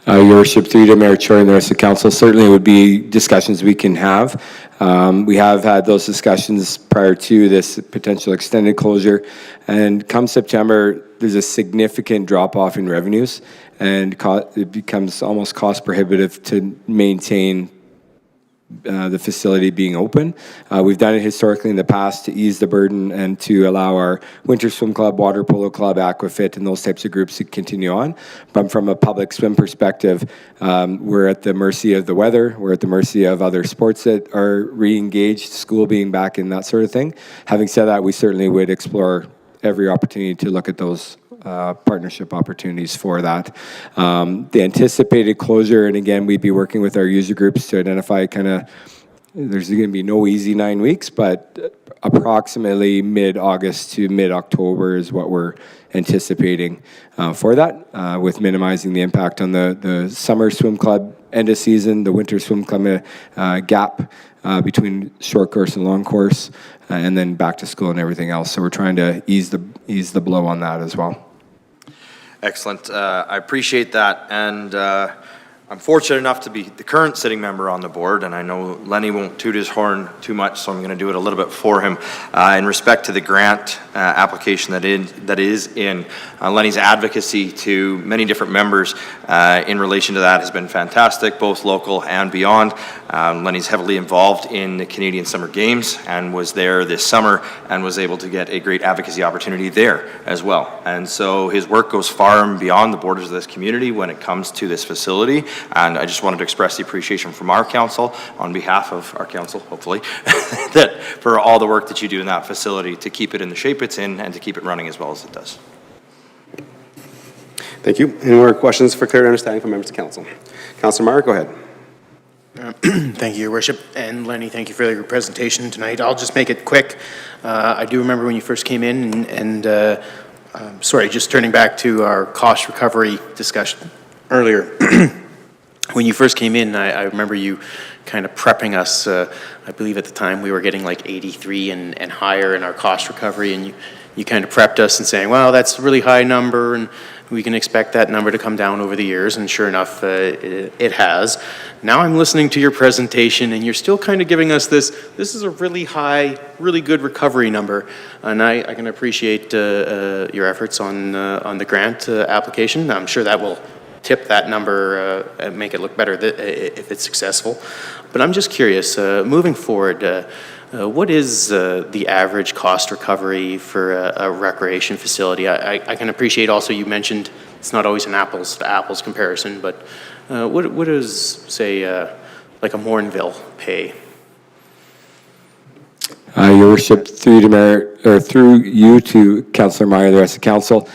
Your Worship, through you to Mayor Choi and the rest of the council, certainly would be discussions we can have. We have had those discussions prior to this potential extended closure, and come September, there's a significant drop-off in revenues, and it becomes almost cost prohibitive to maintain the facility being open. We've done it historically in the past to ease the burden and to allow our Winter Swim Club, Water Polo Club, Aquafit, and those types of groups to continue on. But from a public swim perspective, we're at the mercy of the weather. We're at the mercy of other sports that are re-engaged, school being back and that sort of thing. Having said that, we certainly would explore every opportunity to look at those partnership opportunities for that. The anticipated closure, and again, we'd be working with our user groups to identify there's going to be no easy 9 weeks, but approximately mid-August to mid-October is what we're anticipating for that, with minimizing the impact on the summer swim club end of season, the winter swim club gap between short course and long course, and then back to school and everything else. So we're trying to ease the blow on that as well. Excellent. I appreciate that. And I'm fortunate enough to be the current sitting member on the board, and I know Lenny won't toot his horn too much, so I'm going to do it a little bit for him. In respect to the grant application that is in, Lenny's advocacy to many different members in relation to that has been fantastic, both local and beyond. Lenny's heavily involved in the Canadian Summer Games and was there this summer and was able to get a great advocacy opportunity there as well. And so his work goes far and beyond the borders of this community when it comes to this facility. And I just wanted to express the appreciation from our council, on behalf of our council, hopefully, that for all the work that you do in that facility to keep it in the shape it's in and to keep it running as well as it does. Thank you. Any more questions for clear understanding from members of council? Councilor Meyer, go ahead. Thank you, Your Worship. And Lenny, thank you for your presentation tonight. I'll just make it quick. I do remember when you first came in, and sorry, just turning back to our cost recovery discussion earlier. When you first came in, I remember you kind of prepping us. I believe at the time we were getting like 83 and higher in our cost recovery, and you kind of prepped us and saying, well, that's a really high number, and we can expect that number to come down over the years, and sure enough, it has. Now I'm listening to your presentation, and you're still kind of giving us this is a really high, really good recovery number, and I can appreciate your efforts on the grant application. I'm sure that will tip that number and make it look better if it's successful. But I'm just curious, moving forward, what is the average cost recovery for a recreation facility? I can appreciate also you mentioned it's not always an apples to apples comparison, but what does, say, like a Morinville pay? Your Worship, through you to Councillor Meyer and the rest of council.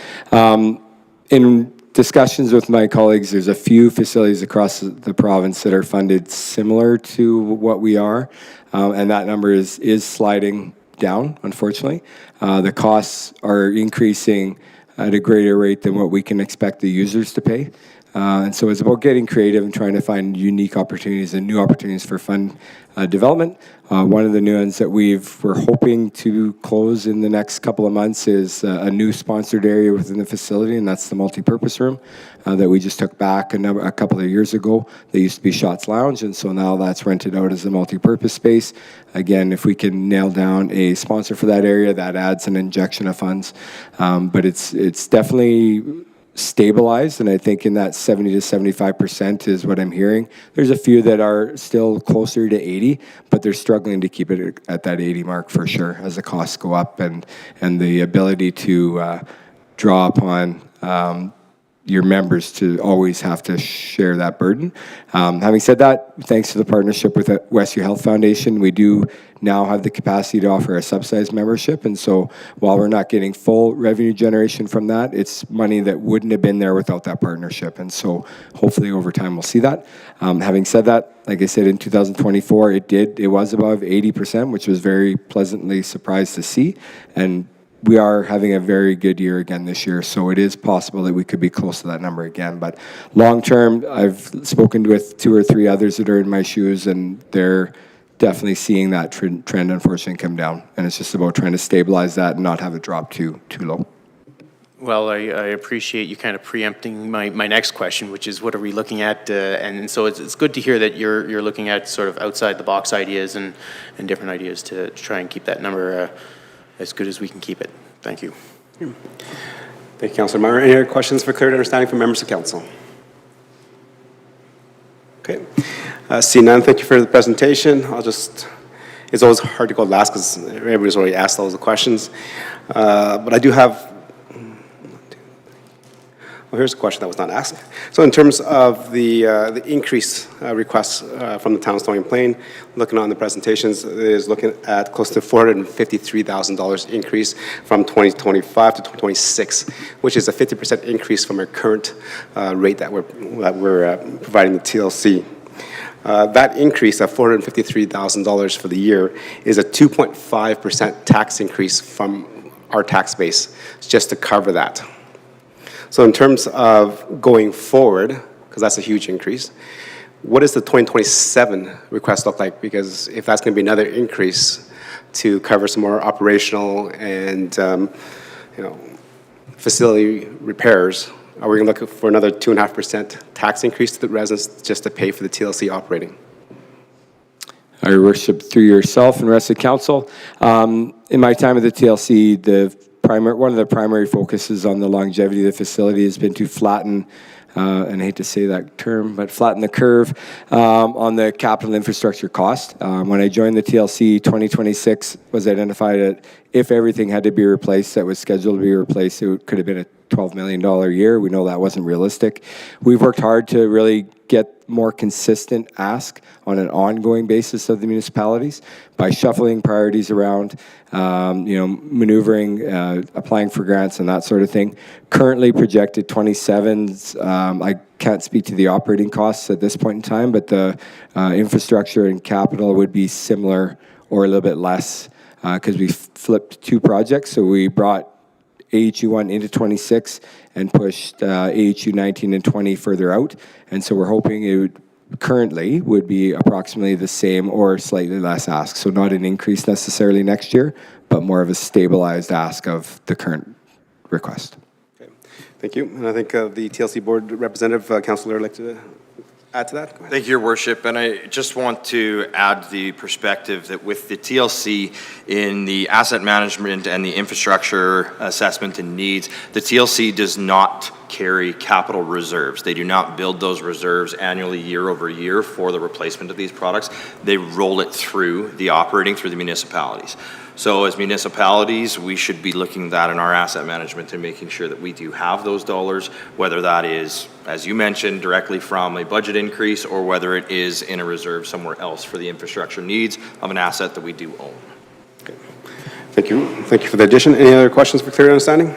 In discussions with my colleagues, there's a few facilities across the province that are funded similar to what we are, and that number is sliding down, unfortunately. The costs are increasing at a greater rate than what we can expect the users to pay. And so it's about getting creative and trying to find unique opportunities and new opportunities for fund development. One of the new ones that we're hoping to close in the next couple of months is a new sponsored area within the facility, and that's the multi-purpose room that we just took back a couple of years ago. They used to be Shots Lounge, and so now that's rented out as a multi-purpose space. Again, if we can nail down a sponsor for that area, that adds an injection of funds. But it's definitely stabilized, and I think in that 70 to 75% is what I'm hearing. There's a few that are still closer to 80, but they're struggling to keep it at that 80 mark for sure as the costs go up and the ability to draw upon your members to always have to share that burden. Having said that, thanks to the partnership with the Westview Health Foundation, we do now have the capacity to offer a subsidized membership. And so while we're not getting full revenue generation from that, it's money that wouldn't have been there without that partnership. And so hopefully over time we'll see that. Having said that, like I said, in 2024, it was above 80%, which was very pleasantly surprised to see. And we are having a very good year again this year, so it is possible that we could be close to that number again. But long term, I've spoken with 2 or 3 others that are in my shoes, and they're definitely seeing that trend unfortunately come down. And it's just about trying to stabilize that and not have it drop too low. Well, I appreciate you kind of preempting my next question, which is what are we looking at? And so it's good to hear that you're looking at sort of outside the box ideas and different ideas to try and keep that number as good as we can keep it. Thank you. Thank you, Councillor Meyer. Any other questions for clear understanding from members of council? Okay. Seeing none, thank you for the presentation. It's always hard to go last because everybody's already asked all the questions. But I do have, well, here's a question that was not asked. So in terms of the increase requests from the town of Stony Plain, looking on the presentations, is looking at close to $453,000 increase from 2025 to 2026, which is a 50% increase from our current rate that we're providing the TLC. That increase of $453,000 for the year is a 2.5% tax increase from our tax base, just to cover that. So in terms of going forward, because that's a huge increase, what does the 2027 request look like? Because if that's going to be another increase to cover some more operational and facility repairs, are we going to look for another 2.5% tax increase to the residents just to pay for the TLC operating? Your Worship, through yourself and the rest of the council, in my time at the TLC, one of the primary focuses on the longevity of the facility has been to flatten, and I hate to say that term, but flatten the curve on the capital infrastructure cost. When I joined the TLC, 2026 was identified at, if everything had to be replaced that was scheduled to be replaced, it could have been a $12 million year. We know that wasn't realistic. We've worked hard to really get more consistent ask on an ongoing basis of the municipalities by shuffling priorities around, maneuvering, applying for grants and that sort of thing. Currently projected 27s, I can't speak to the operating costs at this point in time, but the infrastructure and capital would be similar or a little bit less because we flipped 2 projects. So we brought AHU 1 into 26 and pushed AHU 19 and 20 further out. And so we're hoping it currently would be approximately the same or slightly less ask. So not an increase necessarily next year, but more of a stabilized ask of the current request. Okay. Thank you. And I think the TLC board representative, Councillor, would like to add to that. Go ahead. Thank you, Your Worship. And I just want to add the perspective that with the TLC in the asset management and the infrastructure assessment and needs, the TLC does not carry capital reserves. They do not build those reserves annually, year over year, for the replacement of these products. They roll it through the municipalities. So as municipalities, we should be looking at that in our asset management and making sure that we do have those dollars, whether that is, as you mentioned, directly from a budget increase or whether it is in a reserve somewhere else for the infrastructure needs of an asset that we do own. Okay. Thank you. Thank you for the addition. Any other questions for clear understanding?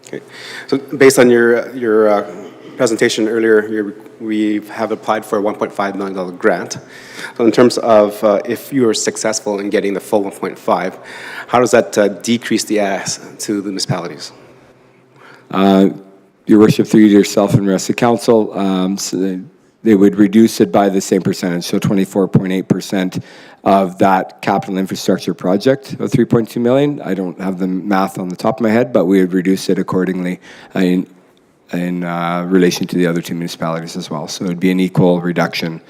Okay. So based on your presentation earlier, we have applied for a $1.5 million grant. So in terms of if you are successful in getting the full 1.5, how does that decrease the ask to the municipalities? Your Worship, through yourself and the rest of the council, so they would reduce it by the same percentage, so 24.8% of that capital infrastructure project of $3.2 million. I don't have the math on the top of my head, but we would reduce it accordingly in relation to the other 2 municipalities as well. So it would be an equal reduction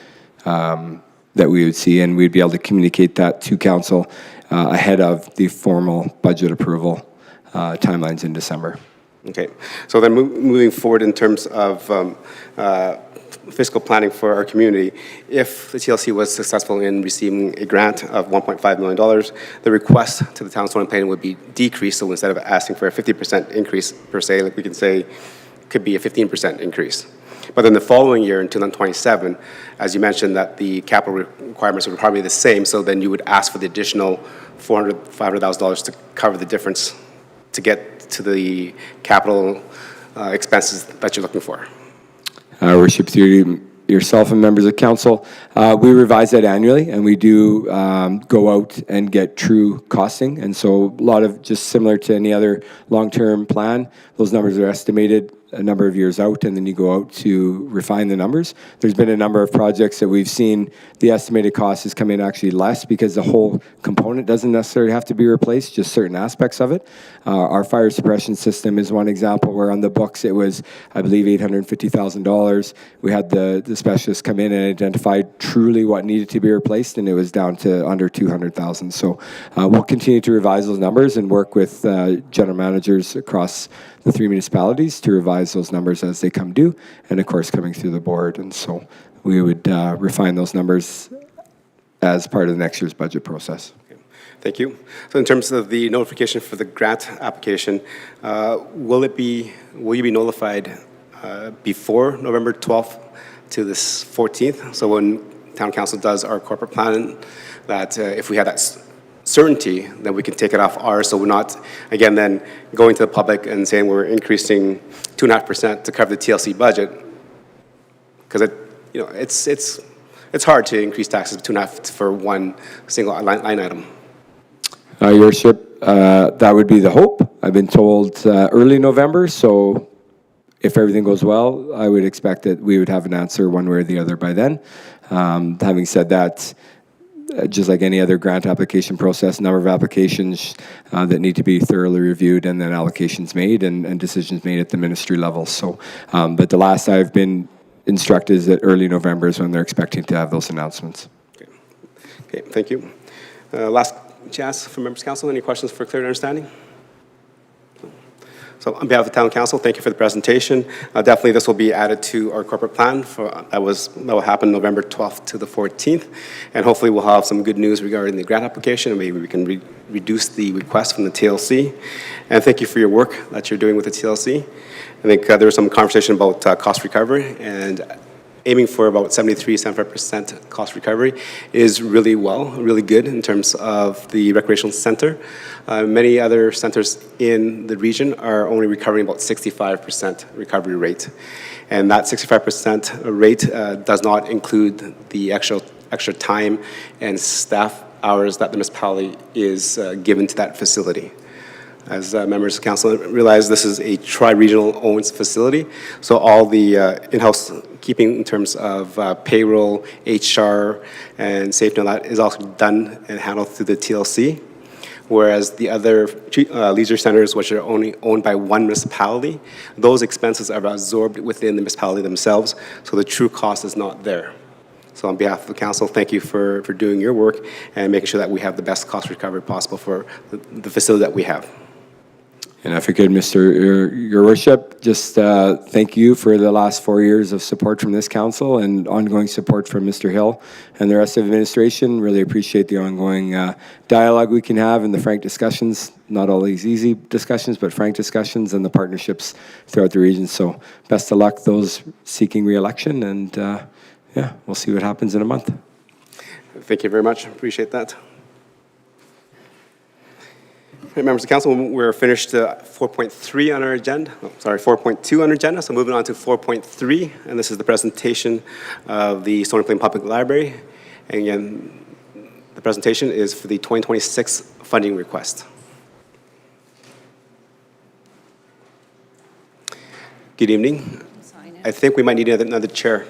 that we would see, and we'd be able to communicate that to council ahead of the formal budget approval timelines in December. Okay, so then moving forward in terms of fiscal planning for our community, if the TLC was successful in receiving a grant of $1.5 million, the request to the town zoning planning would be decreased. So instead of asking for a 50% increase per se, like we can say, could be a 15% increase. But then the following year, in 2027, as you mentioned, that the capital requirements would probably be the same, so then you would ask for the additional $500,000 to cover the difference to get to the capital expenses that you're looking for. Worship, through yourself and members of council, we revise that annually, and we do go out and get true costing. And so a lot of, just similar to any other long-term plan, those numbers are estimated a number of years out, and then you go out to refine the numbers. There's been a number of projects that we've seen the estimated cost has come in actually less because the whole component doesn't necessarily have to be replaced, just certain aspects of it. Our fire suppression system is one example where on the books it was, I believe, $850,000. We had the specialists come in and identify truly what needed to be replaced, and it was down to under $200,000. So we'll continue to revise those numbers and work with general managers across the 3 municipalities to revise those numbers as they come due, and of course coming through the board. And so we would refine those numbers as part of next year's budget process. Okay. Thank you. So in terms of the notification for the grant application, will you be notified before November 12th to the 14th? So when town council does our corporate plan, that if we have that certainty, then we can take it off ours, so we're not, again, then going to the public and saying we're increasing 2.5% to cover the TLC budget, because it's hard to increase taxes 2.5% for one single line item. Your Worship, that would be the hope. I've been told early November, so if everything goes well, I would expect that we would have an answer one way or the other by then. Having said that, just like any other grant application process, number of applications that need to be thoroughly reviewed, and then allocations made and decisions made at the ministry level. So, but the last I've been instructed is that early November is when they're expecting to have those announcements. Okay, thank you. Last chance for members of council. Any questions for clear understanding? So on behalf of the town council, thank you for the presentation. Definitely this will be added to our corporate plan that will happen November 12th to the 14th. And hopefully we'll have some good news regarding the grant application, and maybe we can reduce the request from the TLC. And thank you for your work that you're doing with the TLC. I think there was some conversation about cost recovery, and aiming for about 73-75% cost recovery is really good in terms of the recreational center. Many other centers in the region are only recovering about 65% recovery rate. And that 65% rate does not include the extra time and staff hours that the municipality is given to that facility. As members of council realize, this is a tri-regional owned facility, so all the in-house keeping in terms of payroll, HR, and safety and all that is also done and handled through the TLC, whereas the other leisure centers, which are only owned by one municipality, those expenses are absorbed within the municipality themselves, so the true cost is not there. So on behalf of the council, thank you for doing your work and making sure that we have the best cost recovery possible for the facility that we have. And if I could, Your Worship, just thank you for the last 4 years of support from this council and ongoing support from Mr. Hill and the rest of the administration. Really appreciate the ongoing dialogue we can have and the frank discussions, not always easy discussions, but frank discussions and the partnerships throughout the region. So best of luck those seeking re-election, and yeah, we'll see what happens in a month. Thank you very much. Appreciate that. Members of council, we're finished 4.3 on our agenda. 4.2 on our agenda. So moving on to 4.3, and this is the presentation of the Stony Plain Public Library. And again, the presentation is for the 2026 funding request. Good evening. I think we might need another chair.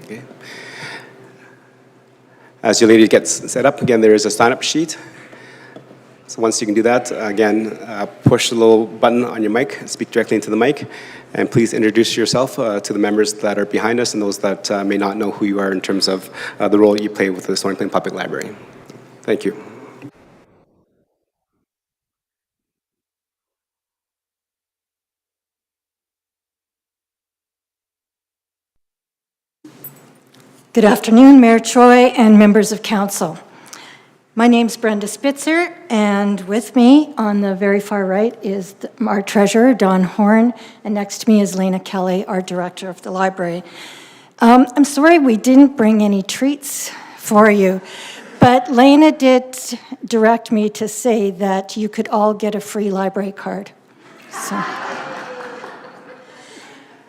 Okay. As your lady gets set up, again, there is a sign-up sheet. So once you can do that, again, push the little button on your mic, speak directly into the mic, and please introduce yourself to the members that are behind us and those that may not know who you are in terms of the role you play with the Stony Plain Public Library. Thank you. Good afternoon, Mayor Choi and members of council. My name's Brenda Spitzer, and with me on the very far right is our treasurer, Don Horn, and next to me is Lena Kelly, our director of the library. I'm sorry we didn't bring any treats for you, but Lena did direct me to say that you could all get a free library card. So,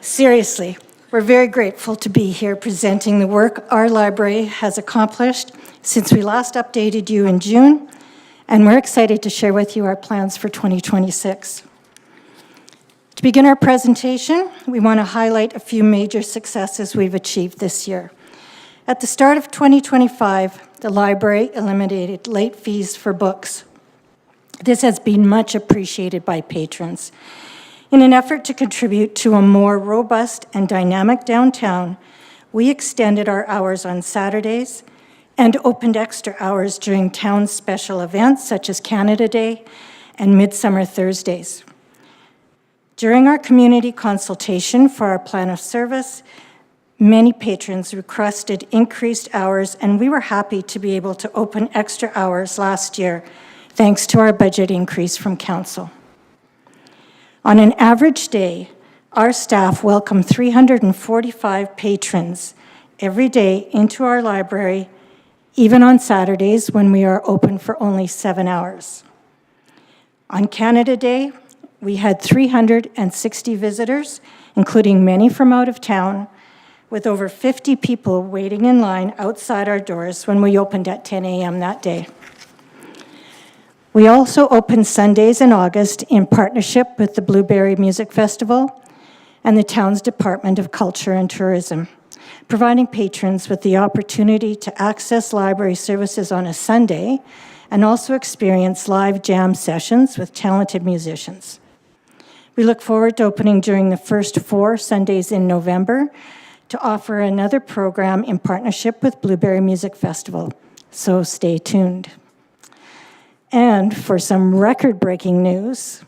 seriously, we're very grateful to be here presenting the work our library has accomplished since we last updated you in June, and we're excited to share with you our plans for 2026. To begin our presentation, we want to highlight a few major successes we've achieved this year. At the start of 2025, the library eliminated late fees for books. This has been much appreciated by patrons. In an effort to contribute to a more robust and dynamic downtown, we extended our hours on Saturdays and opened extra hours during town special events such as Canada Day and Midsummer Thursdays. During our community consultation for our plan of service, many patrons requested increased hours, and we were happy to be able to open extra hours last year, thanks to our budget increase from council. On an average day, our staff welcome 345 patrons every day into our library, even on Saturdays when we are open for only 7 hours. On Canada Day, we had 360 visitors, including many from out of town, with over 50 people waiting in line outside our doors when we opened at 10 a.m. that day. We also opened Sundays in August in partnership with the Blueberry Music Festival and the town's Department of Culture and Tourism, providing patrons with the opportunity to access library services on a Sunday and also experience live jam sessions with talented musicians. We look forward to opening during the first 4 Sundays in November to offer another program in partnership with Blueberry Music Festival, so stay tuned. And for some record-breaking news,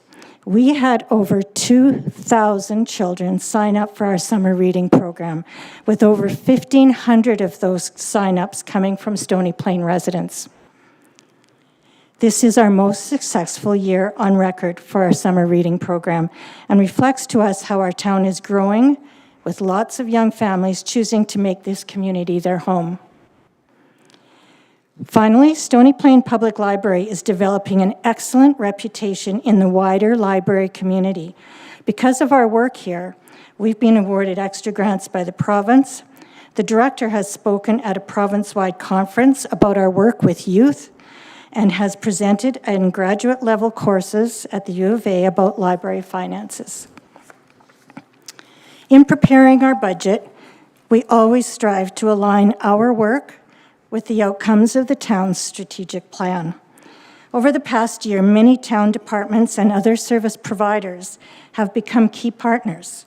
we had over 2,000 children sign up for our summer reading program, with over 1,500 of those sign-ups coming from Stony Plain residents. This is our most successful year on record for our summer reading program and reflects to us how our town is growing, with lots of young families choosing to make this community their home. Finally, Stony Plain Public Library is developing an excellent reputation in the wider library community. Because of our work here, we've been awarded extra grants by the province. The director has spoken at a province-wide conference about our work with youth and has presented in graduate-level courses at the U of A about library finances. In preparing our budget, we always strive to align our work with the outcomes of the town's strategic plan. Over the past year, many town departments and other service providers have become key partners,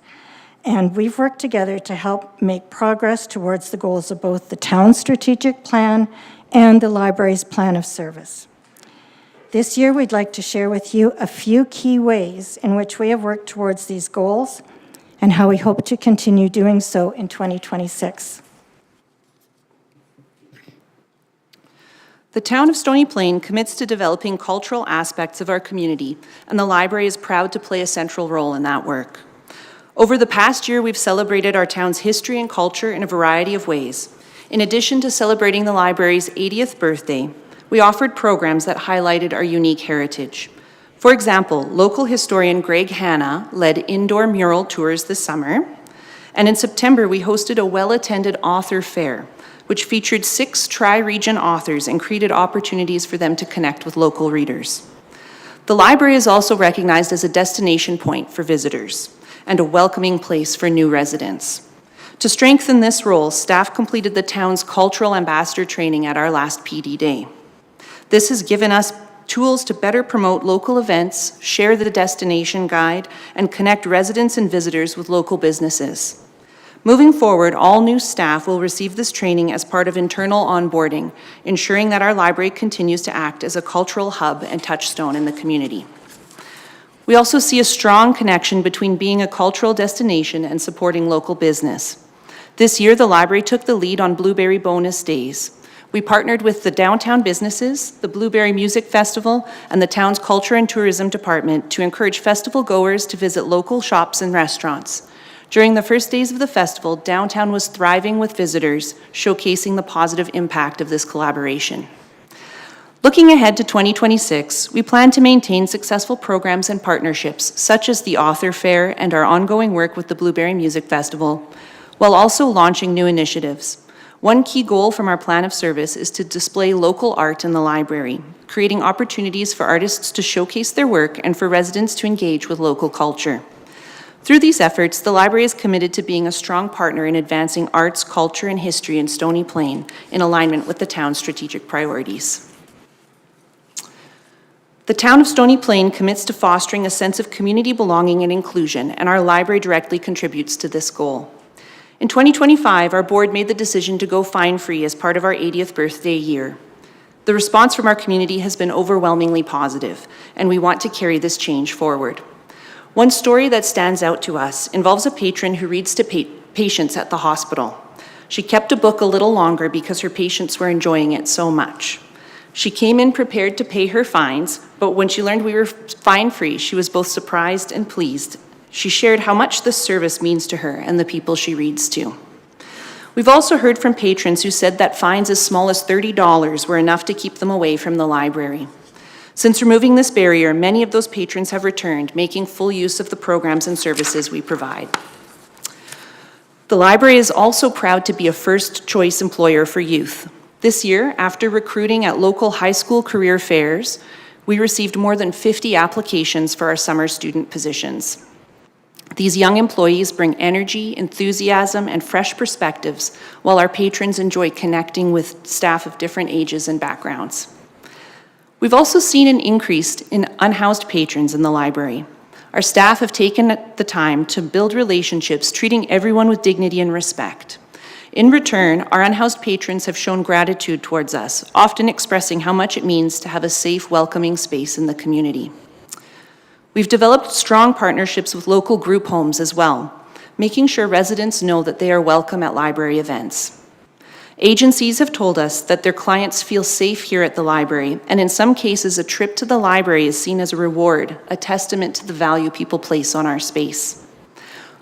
and we've worked together to help make progress towards the goals of both the town's strategic plan and the library's plan of service. This year, we'd like to share with you a few key ways in which we have worked towards these goals and how we hope to continue doing so in 2026. The town of Stony Plain commits to developing cultural aspects of our community, and the library is proud to play a central role in that work. Over the past year, we've celebrated our town's history and culture in a variety of ways. In addition to celebrating the library's 80th birthday, we offered programs that highlighted our unique heritage. For example, local historian Greg Hanna led indoor mural tours this summer, and in September, we hosted a well-attended author fair, which featured 6 tri-region authors and created opportunities for them to connect with local readers. The library is also recognized as a destination point for visitors and a welcoming place for new residents. To strengthen this role, staff completed the town's cultural ambassador training at our last PD Day. This has given us tools to better promote local events, share the destination guide, and connect residents and visitors with local businesses. Moving forward, all new staff will receive this training as part of internal onboarding, ensuring that our library continues to act as a cultural hub and touchstone in the community. We also see a strong connection between being a cultural destination and supporting local business. This year, the library took the lead on Blueberry Bonus Days. We partnered with the downtown businesses, the Blueberry Music Festival, and the town's Culture and Tourism Department to encourage festival goers to visit local shops and restaurants. During the first days of the festival, downtown was thriving with visitors, showcasing the positive impact of this collaboration. Looking ahead to 2026, we plan to maintain successful programs and partnerships, such as the Author Fair and our ongoing work with the Blueberry Music Festival, while also launching new initiatives. One key goal from our plan of service is to display local art in the library, creating opportunities for artists to showcase their work and for residents to engage with local culture. Through these efforts, the library is committed to being a strong partner in advancing arts, culture, and history in Stony Plain in alignment with the town's strategic priorities. The town of Stony Plain commits to fostering a sense of community belonging and inclusion, and our library directly contributes to this goal. In 2025, our board made the decision to go fine-free as part of our 80th birthday year. The response from our community has been overwhelmingly positive, and we want to carry this change forward. One story that stands out to us involves a patron who reads to patients at the hospital. She kept a book a little longer because her patients were enjoying it so much. She came in prepared to pay her fines, but when she learned we were fine-free, she was both surprised and pleased. She shared how much this service means to her and the people she reads to. We've also heard from patrons who said that fines as small as $30 were enough to keep them away from the library. Since removing this barrier, many of those patrons have returned, making full use of the programs and services we provide. The library is also proud to be a first-choice employer for youth. This year, after recruiting at local high school career fairs, we received more than 50 applications for our summer student positions. These young employees bring energy, enthusiasm, and fresh perspectives, while our patrons enjoy connecting with staff of different ages and backgrounds. We've also seen an increase in unhoused patrons in the library. Our staff have taken the time to build relationships, treating everyone with dignity and respect. In return, our unhoused patrons have shown gratitude towards us, often expressing how much it means to have a safe, welcoming space in the community. We've developed strong partnerships with local group homes as well, making sure residents know that they are welcome at library events. Agencies have told us that their clients feel safe here at the library, and in some cases, a trip to the library is seen as a reward, a testament to the value people place on our space.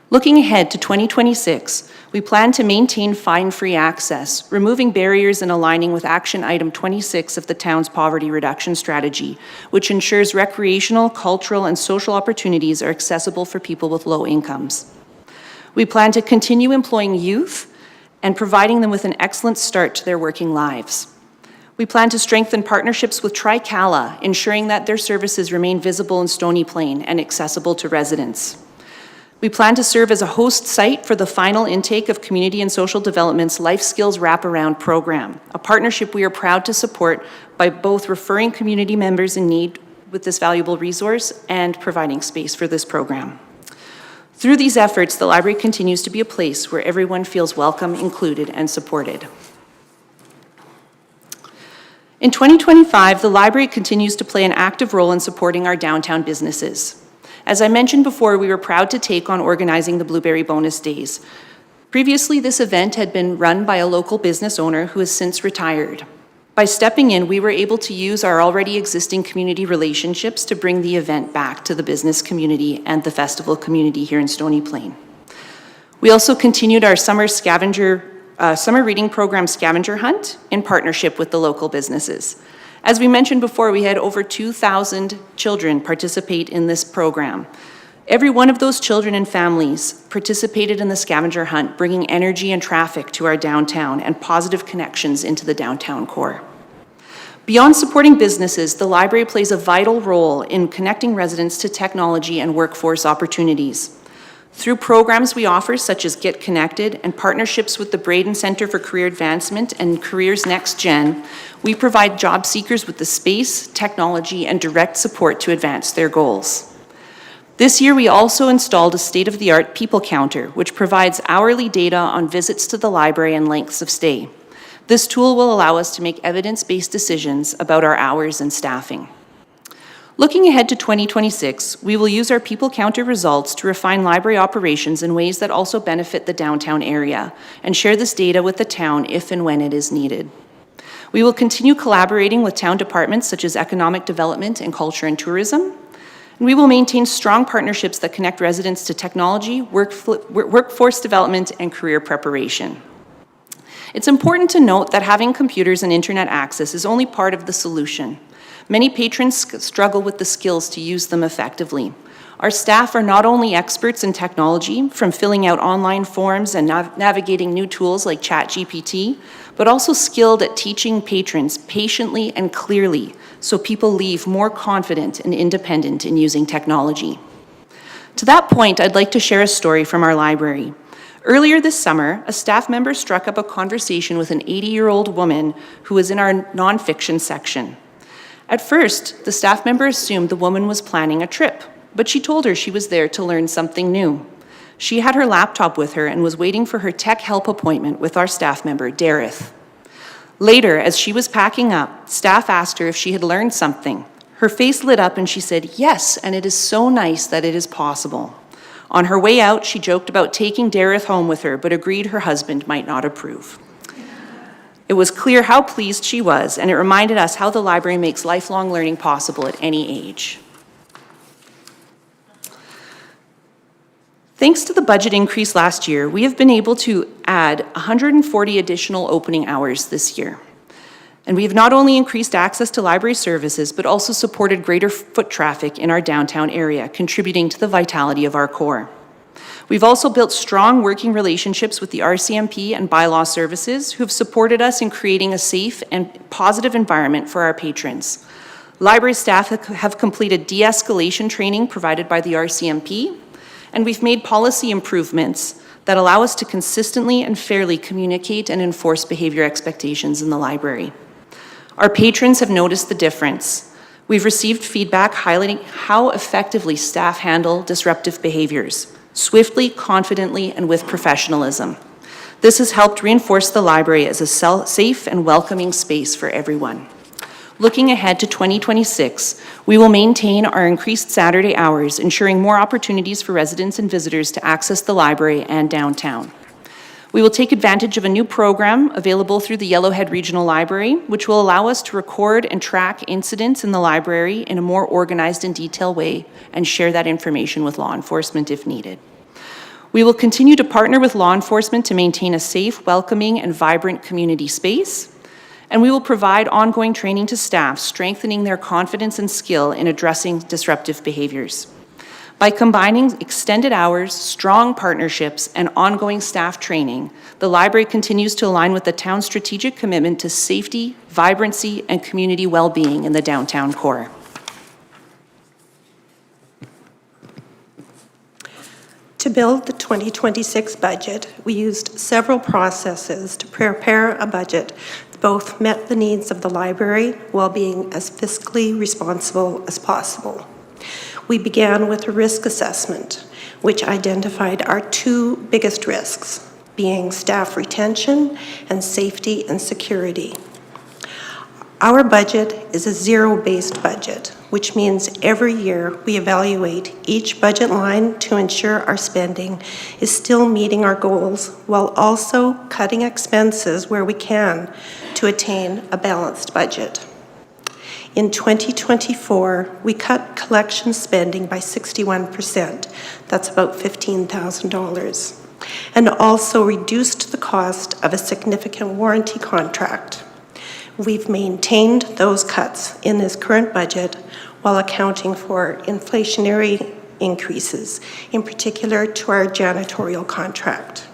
Looking ahead to 2026, we plan to maintain fine-free access, removing barriers and aligning with Action Item 26 of the town's poverty reduction strategy, which ensures recreational, cultural, and social opportunities are accessible for people with low incomes. We plan to continue employing youth and providing them with an excellent start to their working lives. We plan to strengthen partnerships with Tricala, ensuring that their services remain visible in Stony Plain and accessible to residents. We plan to serve as a host site for the final intake of Community and Social Development's Life Skills Wraparound program, a partnership we are proud to support by both referring community members in need with this valuable resource and providing space for this program. Through these efforts, the library continues to be a place where everyone feels welcome, included, and supported. In 2025, the library continues to play an active role in supporting our downtown businesses. As I mentioned before, we were proud to take on organizing the Blueberry Bonus Days. Previously, this event had been run by a local business owner who has since retired. By stepping in, we were able to use our already existing community relationships to bring the event back to the business community and the festival community here in Stony Plain. We also continued our summer reading program scavenger hunt in partnership with the local businesses. As we mentioned before, we had over 2,000 children participate in this program. Every one of those children and families participated in the scavenger hunt, bringing energy and traffic to our downtown and positive connections into the downtown core. Beyond supporting businesses, the library plays a vital role in connecting residents to technology and workforce opportunities. Through programs we offer, such as Get Connected and partnerships with the Braden Center for Career Advancement and Careers Next Gen, we provide job seekers with the space, technology, and direct support to advance their goals. This year, we also installed a state-of-the-art people counter, which provides hourly data on visits to the library and lengths of stay. This tool will allow us to make evidence-based decisions about our hours and staffing. Looking ahead to 2026, we will use our people counter results to refine library operations in ways that also benefit the downtown area and share this data with the town if and when it is needed. We will continue collaborating with town departments such as economic development and culture and tourism. And we will maintain strong partnerships that connect residents to technology, workforce development, and career preparation. It's important to note that having computers and internet access is only part of the solution. Many patrons struggle with the skills to use them effectively. Our staff are not only experts in technology, from filling out online forms and navigating new tools like ChatGPT, but also skilled at teaching patrons patiently and clearly so people leave more confident and independent in using technology. To that point, I'd like to share a story from our library. Earlier this summer, a staff member struck up a conversation with an 80-year-old woman who was in our nonfiction section. At first, the staff member assumed the woman was planning a trip, but she told her she was there to learn something new. She had her laptop with her and was waiting for her tech help appointment with our staff member, Dareth. Later, as she was packing up, staff asked her if she had learned something. Her face lit up and she said, "Yes, and it is so nice that it is possible." On her way out, she joked about taking Dareth home with her, but agreed her husband might not approve. It was clear how pleased she was, and it reminded us how the library makes lifelong learning possible at any age. Thanks to the budget increase last year, we have been able to add 140 additional opening hours this year. And we have not only increased access to library services, but also supported greater foot traffic in our downtown area, contributing to the vitality of our core. We've also built strong working relationships with the RCMP and bylaw services who have supported us in creating a safe and positive environment for our patrons. Library staff have completed de-escalation training provided by the RCMP, and we've made policy improvements that allow us to consistently and fairly communicate and enforce behavior expectations in the library. Our patrons have noticed the difference. We've received feedback highlighting how effectively staff handle disruptive behaviors, swiftly, confidently, and with professionalism. This has helped reinforce the library as a safe and welcoming space for everyone. Looking ahead to 2026, we will maintain our increased Saturday hours, ensuring more opportunities for residents and visitors to access the library and downtown. We will take advantage of a new program available through the Yellowhead Regional Library, which will allow us to record and track incidents in the library in a more organized and detailed way and share that information with law enforcement if needed. We will continue to partner with law enforcement to maintain a safe, welcoming, and vibrant community space. And we will provide ongoing training to staff, strengthening their confidence and skill in addressing disruptive behaviors. By combining extended hours, strong partnerships, and ongoing staff training, the library continues to align with the town's strategic commitment to safety, vibrancy, and community well-being in the downtown core. To build the 2026 budget, we used several processes to prepare a budget that both met the needs of the library while being as fiscally responsible as possible. We began with a risk assessment, which identified our two biggest risks, being staff retention and safety and security. Our budget is a zero-based budget, which means every year we evaluate each budget line to ensure our spending is still meeting our goals while also cutting expenses where we can to attain a balanced budget. In 2024, we cut collection spending by 61%, that's about $15,000, and also reduced the cost of a significant warranty contract. We've maintained those cuts in this current budget while accounting for inflationary increases, in particular to our janitorial contract.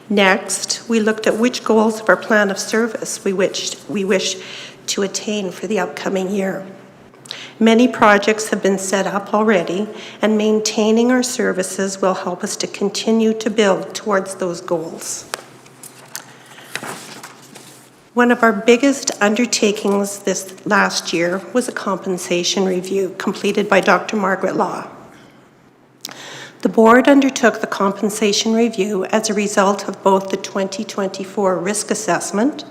Next, we looked at which goals of our plan of service we wish to attain for the upcoming year. Many projects have been set up already, and maintaining our services will help us to continue to build towards those goals. One of our biggest undertakings this last year was a compensation review completed by Dr. Margaret Law. The board undertook the compensation review as a result of both the 2024 risk assessment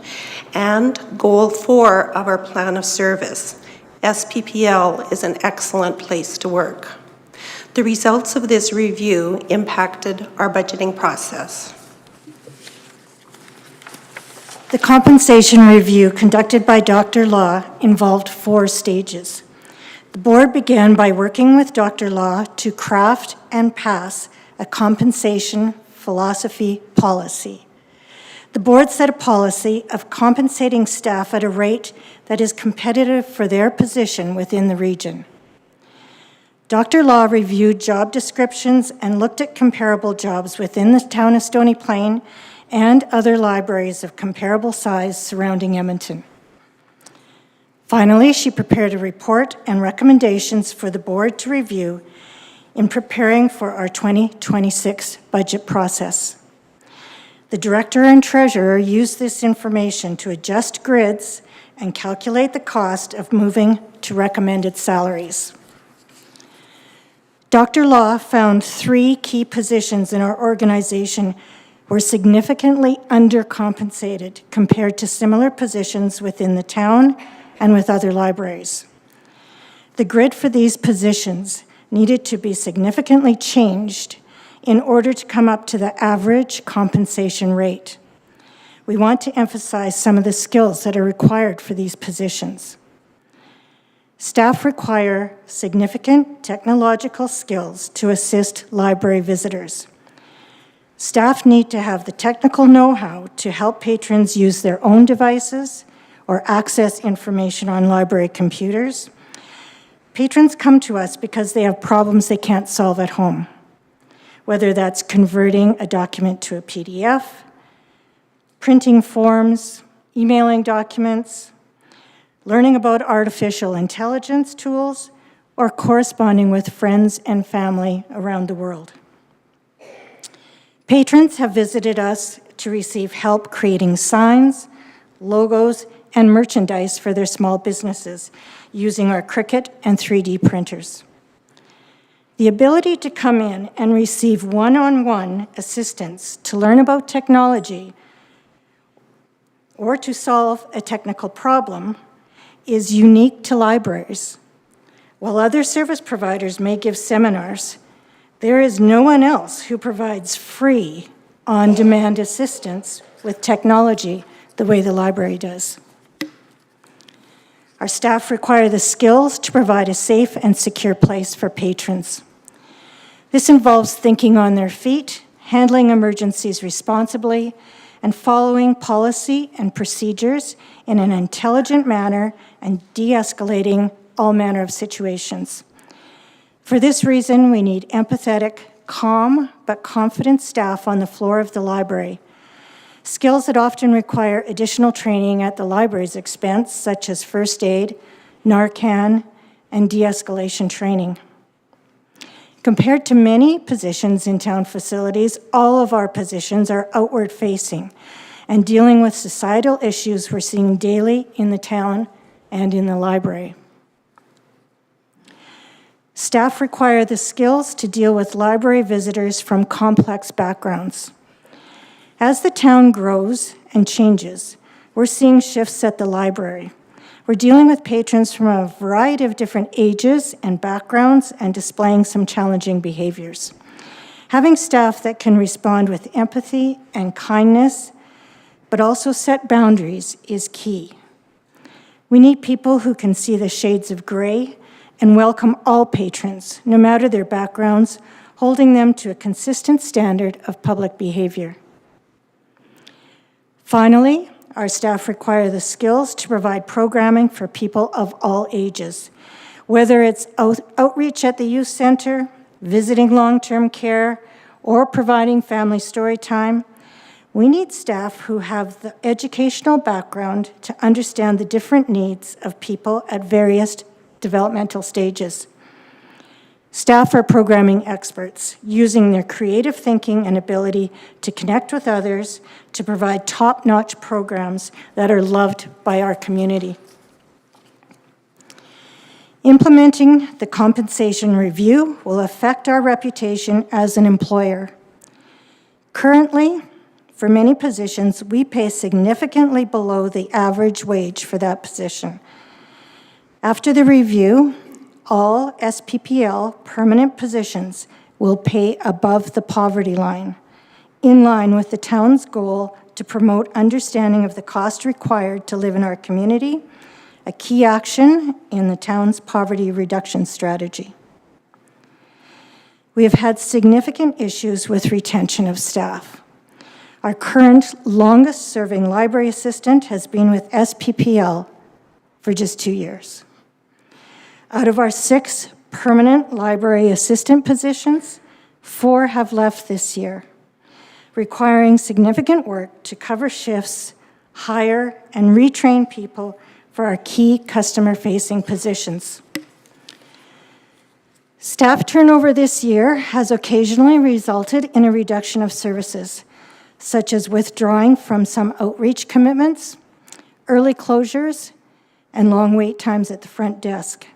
and Goal 4 of our plan of service, SPPL is an excellent place to work. The results of this review impacted our budgeting process. The compensation review conducted by Dr. Law involved 4 stages. The board began by working with Dr. Law to craft and pass a compensation philosophy policy. The board set a policy of compensating staff at a rate that is competitive for their position within the region. Dr. Law reviewed job descriptions and looked at comparable jobs within the town of Stony Plain and other libraries of comparable size surrounding Edmonton. Finally, she prepared a report and recommendations for the board to review in preparing for our 2026 budget process. The director and treasurer used this information to adjust grids and calculate the cost of moving to recommended salaries. Dr. Law found 3 key positions in our organization were significantly undercompensated compared to similar positions within the town and with other libraries. The grid for these positions needed to be significantly changed in order to come up to the average compensation rate. We want to emphasize some of the skills that are required for these positions. Staff require significant technological skills to assist library visitors. Staff need to have the technical know-how to help patrons use their own devices or access information on library computers. Patrons come to us because they have problems they can't solve at home, whether that's converting a document to a PDF, printing forms, emailing documents, learning about artificial intelligence tools, or corresponding with friends and family around the world. Patrons have visited us to receive help creating signs, logos, and merchandise for their small businesses using our Cricut and 3D printers. The ability to come in and receive one-on-one assistance to learn about technology or to solve a technical problem is unique to libraries. While other service providers may give seminars, there is no one else who provides free, on-demand assistance with technology the way the library does. Our staff require the skills to provide a safe and secure place for patrons. This involves thinking on their feet, handling emergencies responsibly, and following policy and procedures in an intelligent manner and de-escalating all manner of situations. For this reason, we need empathetic, calm, but confident staff on the floor of the library. Skills that often require additional training at the library's expense, such as first aid, Narcan, and de-escalation training. Compared to many positions in town facilities, all of our positions are outward-facing and dealing with societal issues we're seeing daily in the town and in the library. Staff require the skills to deal with library visitors from complex backgrounds. As the town grows and changes, we're seeing shifts at the library. We're dealing with patrons from a variety of different ages and backgrounds and displaying some challenging behaviors. Having staff that can respond with empathy and kindness, but also set boundaries, is key. We need people who can see the shades of gray and welcome all patrons, no matter their backgrounds, holding them to a consistent standard of public behavior. Finally, our staff require the skills to provide programming for people of all ages, whether it's outreach at the youth center, visiting long-term care, or providing family story time. We need staff who have the educational background to understand the different needs of people at various developmental stages. Staff are programming experts, using their creative thinking and ability to connect with others to provide top-notch programs that are loved by our community. Implementing the compensation review will affect our reputation as an employer. Currently, for many positions, we pay significantly below the average wage for that position. After the review, all SPPL permanent positions will pay above the poverty line, in line with the town's goal to promote understanding of the cost required to live in our community, a key action in the town's poverty reduction strategy. We have had significant issues with retention of staff. Our current longest-serving library assistant has been with SPPL for just 2 years. Out of our 6 permanent library assistant positions, 4 have left this year, requiring significant work to cover shifts, hire, and retrain people for our key customer-facing positions. Staff turnover this year has occasionally resulted in a reduction of services, such as withdrawing from some outreach commitments, early closures, and long wait times at the front desk.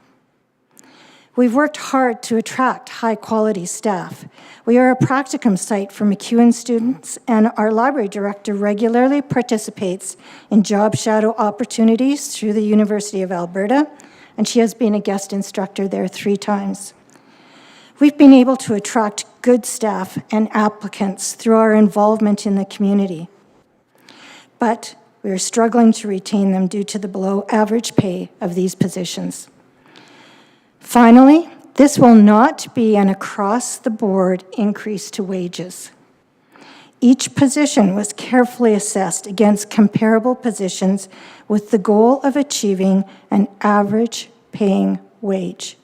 We've worked hard to attract high-quality staff. We are a practicum site for MacEwan students, and our library director regularly participates in job shadow opportunities through the University of Alberta, and she has been a guest instructor there 3 times. We've been able to attract good staff and applicants through our involvement in the community, but we are struggling to retain them due to the below-average pay of these positions. Finally, this will not be an across-the-board increase to wages. Each position was carefully assessed against comparable positions with the goal of achieving an average paying wage.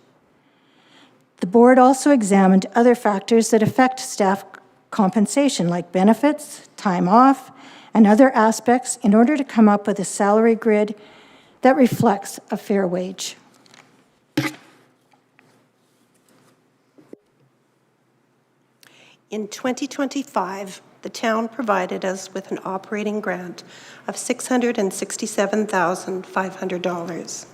The board also examined other factors that affect staff compensation, like benefits, time off, and other aspects in order to come up with a salary grid that reflects a fair wage. In 2025, the town provided us with an operating grant of $667,500.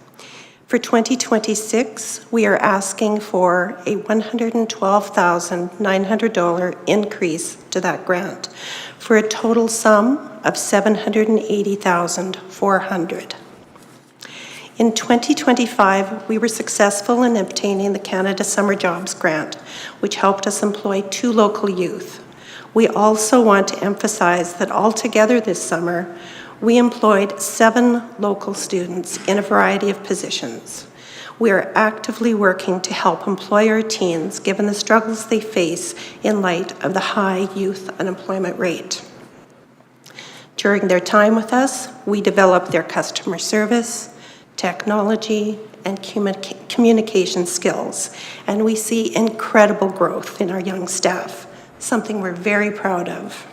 For 2026, we are asking for a $112,900 increase to that grant, for a total sum of $780,400. In 2025, we were successful in obtaining the Canada Summer Jobs Grant, which helped us employ 2 local youth. We also want to emphasize that altogether this summer, we employed 7 local students in a variety of positions. We are actively working to help employ our teens given the struggles they face in light of the high youth unemployment rate. During their time with us, we developed their customer service, technology, and communication skills, and we see incredible growth in our young staff, something we're very proud of.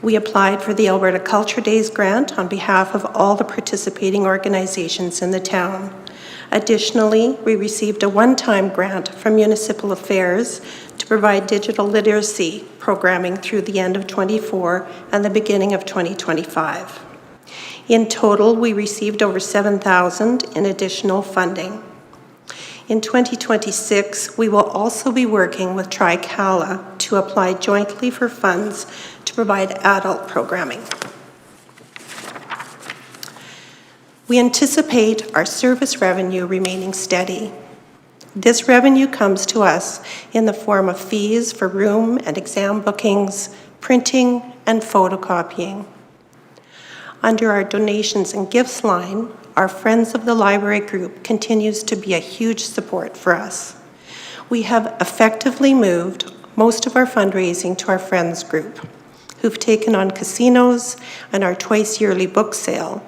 We applied for the Alberta Culture Days grant on behalf of all the participating organizations in the town. Additionally, we received a one-time grant from Municipal Affairs to provide digital literacy programming through the end of 24 and the beginning of 2025. In total, we received over $7,000 in additional funding. In 2026, we will also be working with Tricala to apply jointly for funds to provide adult programming. We anticipate our service revenue remaining steady. This revenue comes to us in the form of fees for room and exam bookings, printing, and photocopying. Under our donations and gifts line, our Friends of the Library group continues to be a huge support for us. We have effectively moved most of our fundraising to our Friends group, who've taken on casinos and our twice-yearly book sale.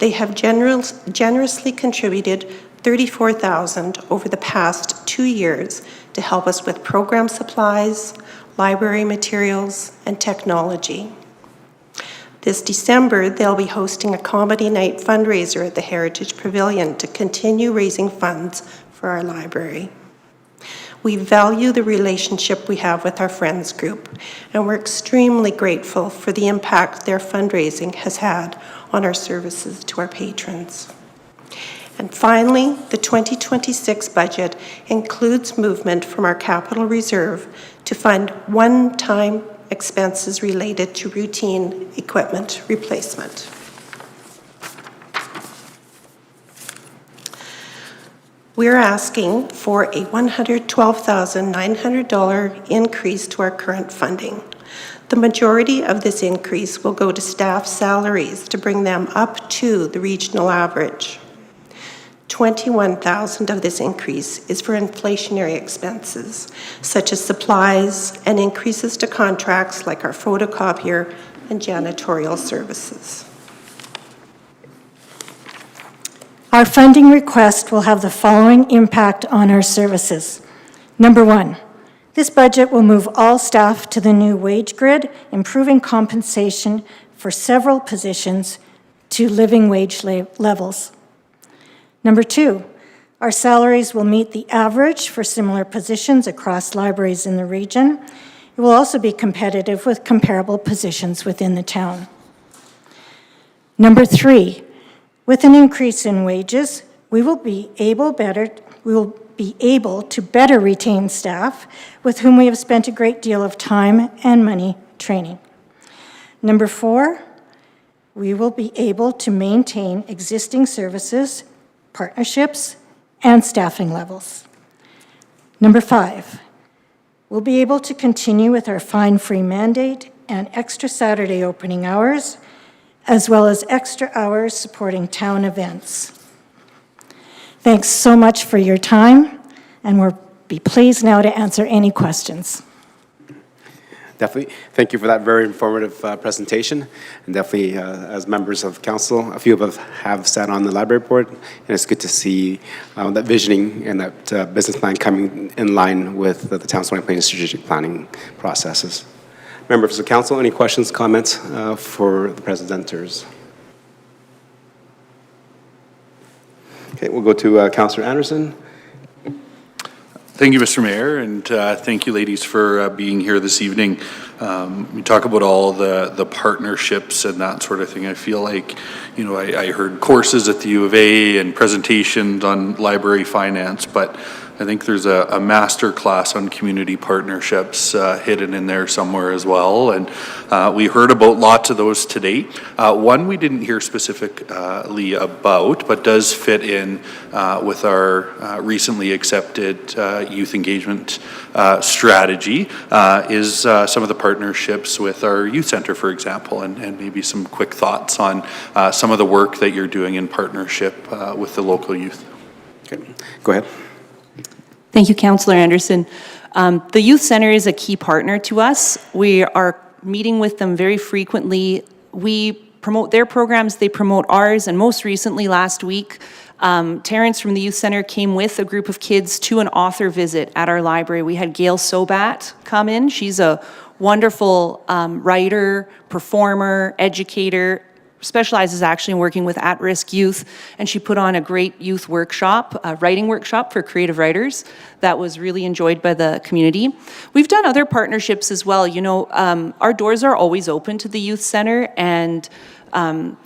They have generously contributed $34,000 over the past 2 years to help us with program supplies, library materials, and technology. This December, they'll be hosting a comedy night fundraiser at the Heritage Pavilion to continue raising funds for our library. We value the relationship we have with our Friends group, and we're extremely grateful for the impact their fundraising has had on our services to our patrons. And finally, the 2026 budget includes movement from our capital reserve to fund one-time expenses related to routine equipment replacement. We're asking for a $112,900 increase to our current funding. The majority of this increase will go to staff salaries to bring them up to the regional average. $21,000 of this increase is for inflationary expenses, such as supplies and increases to contracts like our photocopier and janitorial services. Our funding request will have the following impact on our services. Number one, this budget will move all staff to the new wage grid, improving compensation for several positions to living wage levels. Number two, our salaries will meet the average for similar positions across libraries in the region. It will also be competitive with comparable positions within the town. Number three, with an increase in wages, we will be able to better retain staff with whom we have spent a great deal of time and money training. Number four, we will be able to maintain existing services, partnerships, and staffing levels. Number five, we'll be able to continue with our fine-free mandate and extra Saturday opening hours, as well as extra hours supporting town events. Thanks so much for your time, and we'll be pleased now to answer any questions. Definitely. Thank you for that very informative presentation. And definitely, as members of council, a few of us have sat on the library board, and it's good to see that visioning and that business plan coming in line with the town's Stony Plain strategic planning processes. Members of council, any questions, comments for the presenters? Okay, we'll go to Councillor Anderson. Thank you, Mr. Mayor, and thank you, ladies, for being here this evening. We talk about all the partnerships and that sort of thing. I feel like, you know, I heard courses at the U of A and presentations on library finance, but I think there's a master class on community partnerships hidden in there somewhere as well. And we heard about lots of those today. One we didn't hear specifically about, but does fit in with our recently accepted youth engagement strategy, is some of the partnerships with our youth center, for example, and maybe some quick thoughts on some of the work that you're doing in partnership with the local youth. Okay, go ahead. Thank you, Councillor Anderson. The Youth Centre is a key partner to us. We are meeting with them very frequently. We promote their programs, they promote ours, and most recently last week, Terrence from the Youth Centre came with a group of kids to an author visit at our library. We had Gail Sobat come in. She's a wonderful writer, performer, educator, specializes actually in working with at-risk youth, and she put on a great youth workshop, a writing workshop for creative writers that was really enjoyed by the community. We've done other partnerships as well. You know, our doors are always open to the Youth Centre, and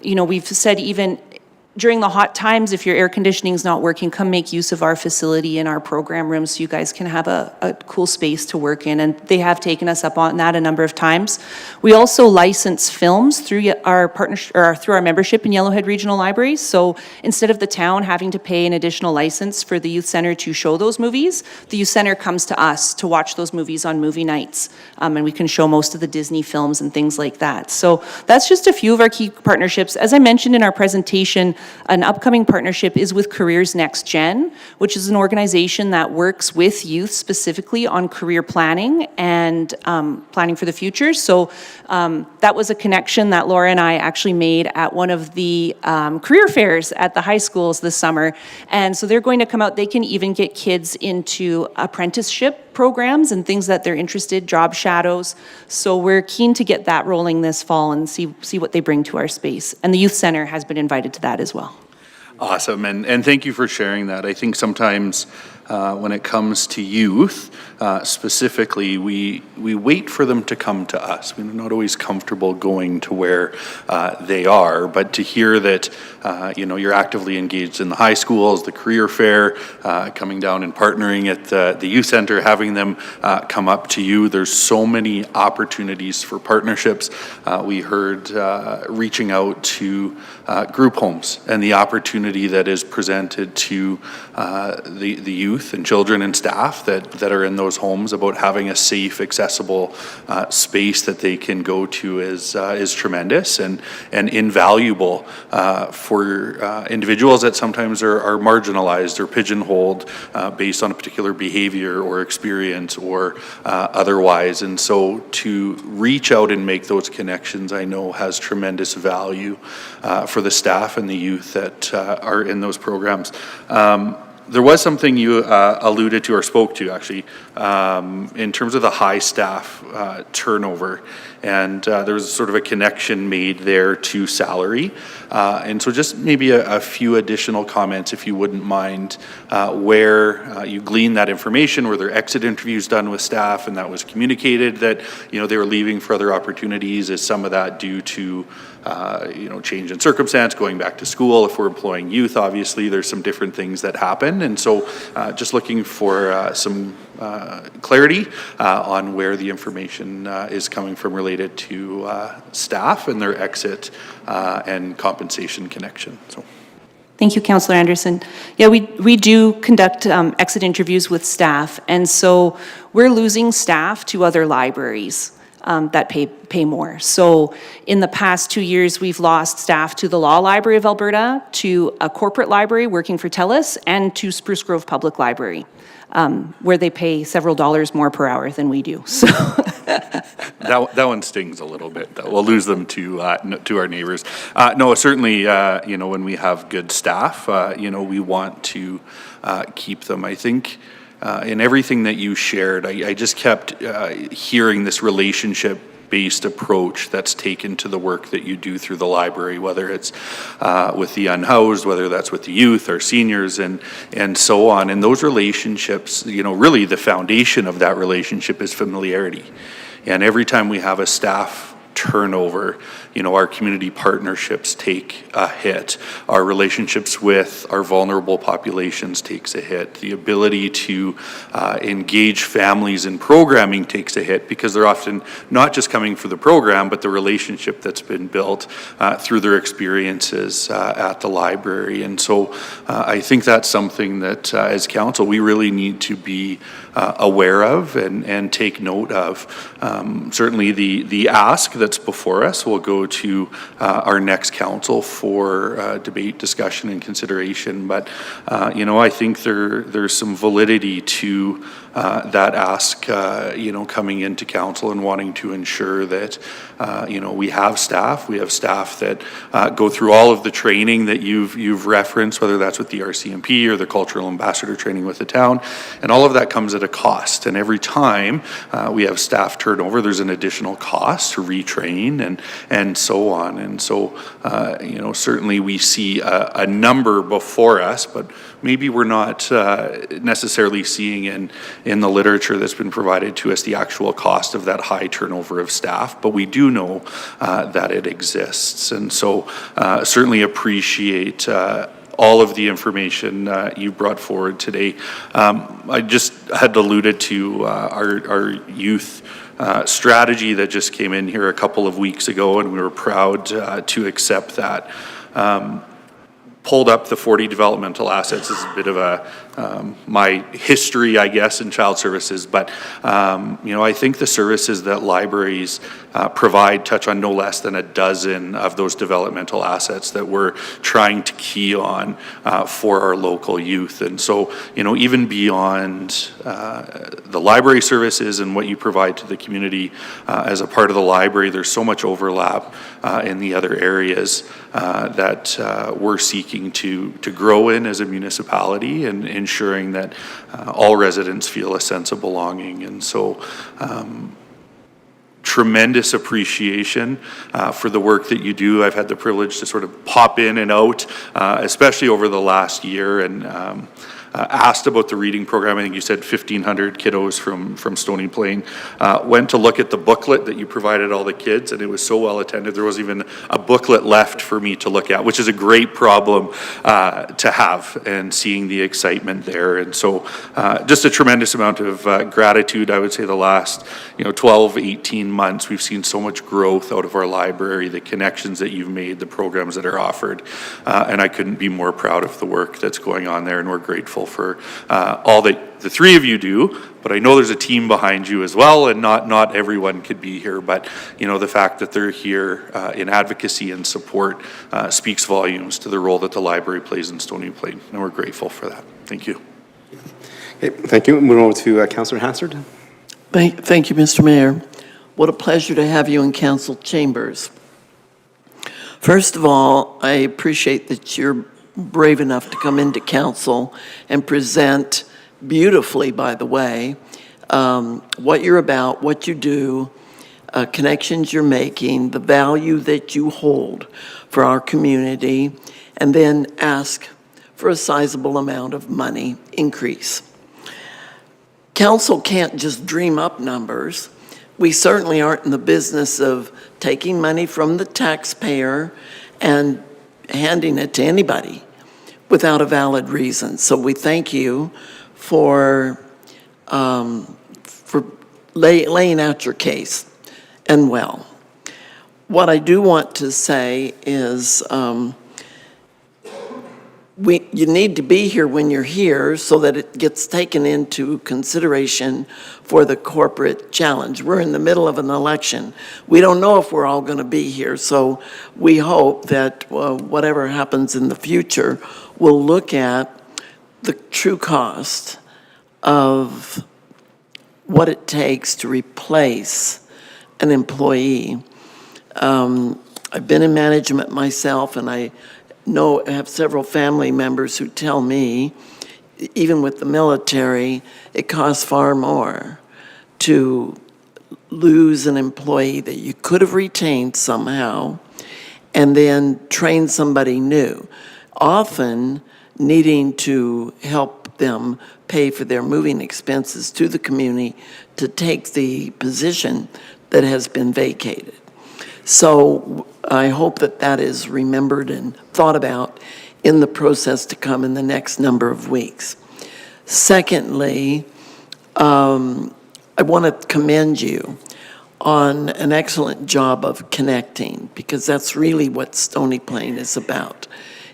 you know, we've said even during the hot times, if your air conditioning is not working, come make use of our facility in our program room so you guys can have a cool space to work in. And they have taken us up on that a number of times. We also license films through our partnership, or through our membership in Yellowhead Regional Library. So instead of the town having to pay an additional license for the Youth Centre to show those movies, the Youth Centre comes to us to watch those movies on movie nights. And we can show most of the Disney films and things like that. So that's just a few of our key partnerships. As I mentioned in our presentation, an upcoming partnership is with Careers Next Gen, which is an organization that works with youth specifically on career planning and planning for the future. So that was a connection that Laura and I actually made at one of the career fairs at the high schools this summer. And so they're going to come out. They can even get kids into apprenticeship programs and things that they're interested, job shadows. So we're keen to get that rolling this fall and see what they bring to our space. And the Youth Centre has been invited to that as well. Awesome, and thank you for sharing that. I think sometimes when it comes to youth, specifically, we wait for them to come to us. We're not always comfortable going to where they are, but to hear that you know, you're actively engaged in the high schools, the career fair, coming down and partnering at the youth center, having them come up to you. There's so many opportunities for partnerships. We heard reaching out to group homes and the opportunity opportunity that is presented to the youth and children and staff that are in those homes about having a safe, accessible space that they can go to is tremendous and invaluable for individuals that sometimes are marginalized or pigeonholed based on a particular behavior or experience or otherwise. And so to reach out and make those connections, I know has tremendous value for the staff and the youth that are in those programs. There was something you alluded to or spoke to, actually, in terms of the high staff turnover. And there was sort of a connection made there to salary. And so just maybe a few additional comments, if you wouldn't mind, where you gleaned that information. Were there exit interviews done with staff and that was communicated that, they were leaving for other opportunities? Is some of that due to change in circumstance, going back to school? If we're employing youth, obviously, there's some different things that happen. And so just looking for some clarity on where the information is coming from related to staff and their exit and compensation connection. So. Thank you, Councillor Anderson. Yeah, we do conduct exit interviews with staff, and so we're losing staff to other libraries that pay more. So in the past 2 years, we've lost staff to the Law Library of Alberta, to a corporate library working for TELUS, and to Spruce Grove Public Library, where they pay several dollars more per hour than we do. So that one stings a little bit, though. We'll lose them to our neighbors. No, certainly, when we have good staff, we want to keep them. I think in everything that you shared, I just kept hearing this relationship-based approach that's taken to the work that you do through the library, whether it's with the unhoused, whether that's with the youth or seniors and so on. And those relationships, really the foundation of that relationship is familiarity. And every time we have a staff turnover, our community partnerships take a hit. Our relationships with our vulnerable populations takes a hit. The ability to engage families in programming takes a hit because they're often not just coming for the program, but the relationship that's been built through their experiences at the library. And so I think that's something that as council, we really need to be aware of and take note of. Certainly the ask that's before us will go to our next council for debate, discussion, and consideration. But, I think there's some validity to that ask, coming into council and wanting to ensure that, we have staff that go through all of the training that you've referenced, whether that's with the RCMP or the cultural ambassador training with the town, and all of that comes at a cost. And every time we have staff turnover, there's an additional cost to retrain and so on. And so, certainly we see a number before us, but maybe we're not necessarily seeing in the literature that's been provided to us the actual cost of that high turnover of staff, but we do know that it exists. And so certainly appreciate all of the information you brought forward today. I just had alluded to our youth strategy that just came in here a couple of weeks ago, and we were proud to accept that. Pulled up the 40 developmental assets is a bit of my history, I guess, in child services. But, I think the services that libraries provide touch on no less than a dozen of those developmental assets that we're trying to key on for our local youth. And so, even beyond the library services and what you provide to the community as a part of the library, there's so much overlap in the other areas that we're seeking to grow in as a municipality and ensuring that all residents feel a sense of belonging. And so tremendous appreciation for the work that you do. I've had the privilege to sort of pop in and out, especially over the last year, and asked about the reading program. I think you said 1,500 kiddos from Stony Plain went to look at the booklet that you provided all the kids, and it was so well attended. There wasn't even a booklet left for me to look at, which is a great problem to have, and seeing the excitement there. And so just a tremendous amount of gratitude. I would say the last 12, 18 months, we've seen so much growth out of our library, the connections that you've made, the programs that are offered, and I couldn't be more proud of the work that's going on there, and we're grateful for all that the three of you do. But I know there's a team behind you as well, and not everyone could be here, but the fact that they're here in advocacy and support speaks volumes to the role that the library plays in Stony Plain, and we're grateful for that. Thank you. Okay, thank you. Moving over to Councillor Hansard. Thank you, Mr. Mayor. What a pleasure to have you in council chambers. First of all, I appreciate that you're brave enough to come into council and present beautifully, by the way, what you're about, what you do, connections you're making, the value that you hold for our community, and then ask for a sizable amount of money increase. Council can't just dream up numbers. We certainly aren't in the business of taking money from the taxpayer and handing it to anybody without a valid reason. So we thank you for laying out your case, and well. What I do want to say is you need to be here when you're here so that it gets taken into consideration for the corporate challenge. We're in the middle of an election. We don't know if we're all going to be here, so we hope that whatever happens in the future, we'll look at the true cost of what it takes to replace an employee. I've been in management myself, and I have several family members who tell me, even with the military, it costs far more to lose an employee that you could have retained somehow and then train somebody new, often needing to help them pay for their moving expenses to the community to take the position that has been vacated. So I hope that that is remembered and thought about in the process to come in the next number of weeks. Secondly, I want to commend you on an excellent job of connecting, because that's really what Stony Plain is about,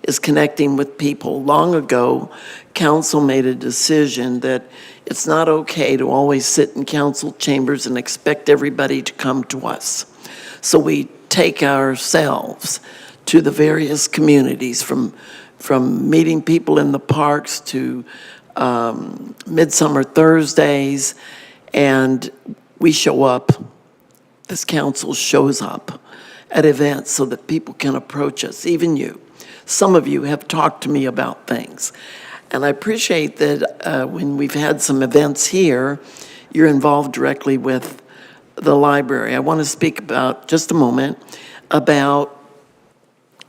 is connecting with people. Long ago, council made a decision that it's not okay to always sit in council chambers and expect everybody to come to us. So we take ourselves to the various communities, from meeting people in the parks to Midsummer Thursdays, and we show up. This council shows up at events so that people can approach us, even you. Some of you have talked to me about things. And I appreciate that when we've had some events here, you're involved directly with the library. I want to speak about, just a moment, about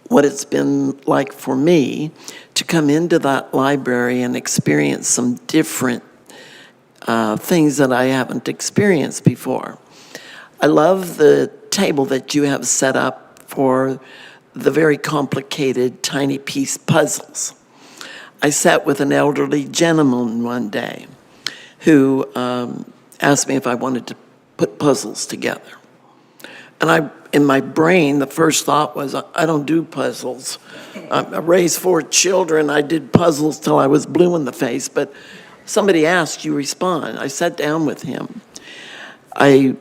what it's been like for me to come into that library and experience some different things that I haven't experienced before. I love the table that you have set up for the very complicated tiny piece puzzles. I sat with an elderly gentleman one day who asked me if I wanted to put puzzles together. And in my brain, the first thought was, I don't do puzzles. I raised 4 children. I did puzzles till I was blue in the face, but somebody asked, you respond. I sat down with him. I'm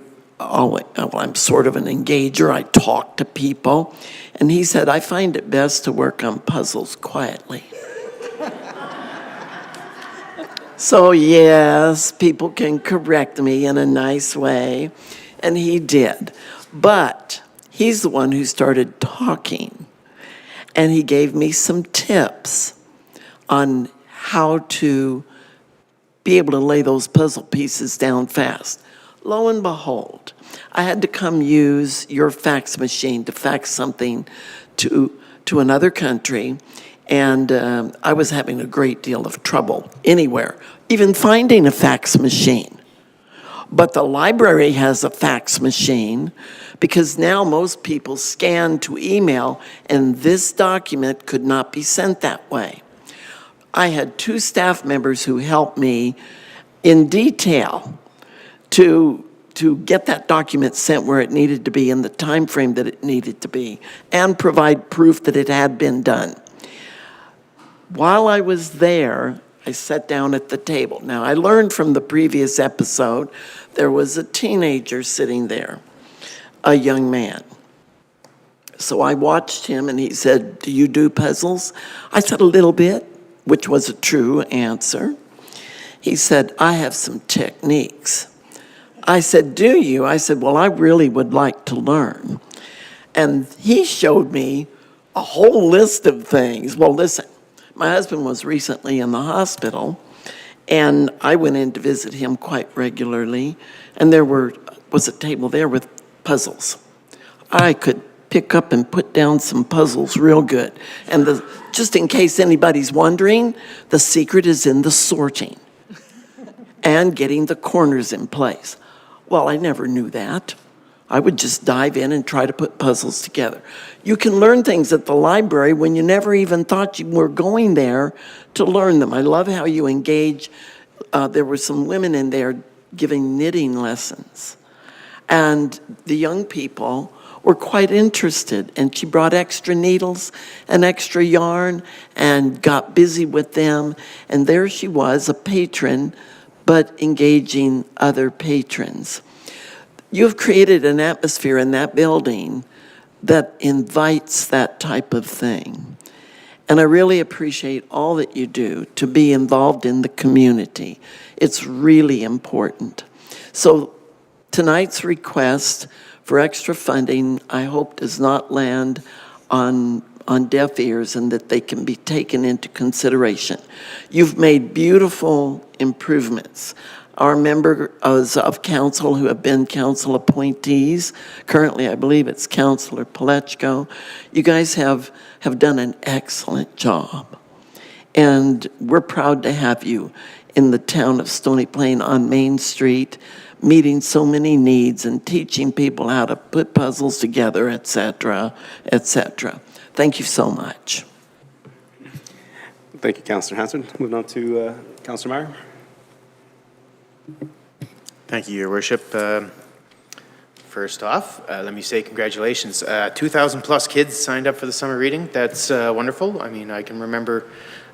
sort of an engager. I talk to people. And he said, I find it best to work on puzzles quietly. So yes, people can correct me in a nice way, and he did. But he's the one who started talking, and he gave me some tips on how to be able to lay those puzzle pieces down fast. Lo and behold, I had to come use your fax machine to fax something to another country, And I was having a great deal of trouble anywhere, even finding a fax machine. But the library has a fax machine because now most people scan to email, and this document could not be sent that way. I had 2 staff members who helped me in detail to get that document sent where it needed to be in the time frame that it needed to be, and provide proof that it had been done. While I was there, I sat down at the table. Now, I learned from the previous episode, there was a teenager sitting there, a young man. So I watched him and he said, "Do you do puzzles?" I said, "A little bit," which was a true answer. He said, "I have some techniques." I said, "Do you?" I said, "Well, I really would like to learn." And he showed me a whole list of things. Well, listen, my husband was recently in the hospital, and I went in to visit him quite regularly, and there was a table there with puzzles. I could pick up and put down some puzzles real good. And just in case anybody's wondering, the secret is in the sorting and getting the corners in place. Well, I never knew that. I would just dive in and try to put puzzles together. You can learn things at the library when you never even thought you were going there to learn them. I love how you engage. There were some women in there giving knitting lessons. And the young people were quite interested. And she brought extra needles and extra yarn and got busy with them. And there she was, a patron, but engaging other patrons. You've created an atmosphere in that building that invites that type of thing. And I really appreciate all that you do to be involved in the community. It's really important. So tonight's request for extra funding, I hope, does not land on deaf ears and that they can be taken into consideration. You've made beautiful improvements. Our members of council who have been council appointees, currently I believe it's Councillor Palechko, you guys have done an excellent job. And we're proud to have you in the town of Stony Plain on Main Street, meeting so many needs and teaching people how to put puzzles together, et cetera, et cetera. Thank you so much. Thank you, Councillor Hanson. Moving on to Councillor Meyer. Thank you, Your Worship. First off, let me say congratulations. 2,000 plus kids signed up for the summer reading. That's wonderful. I mean, I can remember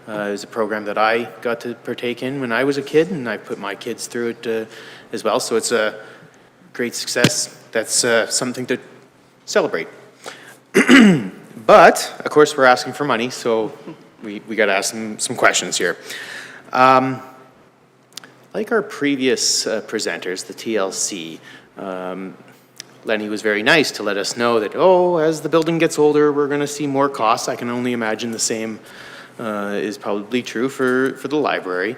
it was a program that I got to partake in when I was a kid, and I put my kids through it as well. So it's a great success. That's something to celebrate. But, of course, we're asking for money, so we got to ask some questions here. Like our previous presenters, the TLC, Lenny was very nice to let us know that, as the building gets older, we're going to see more costs. I can only imagine the same is probably true for the library.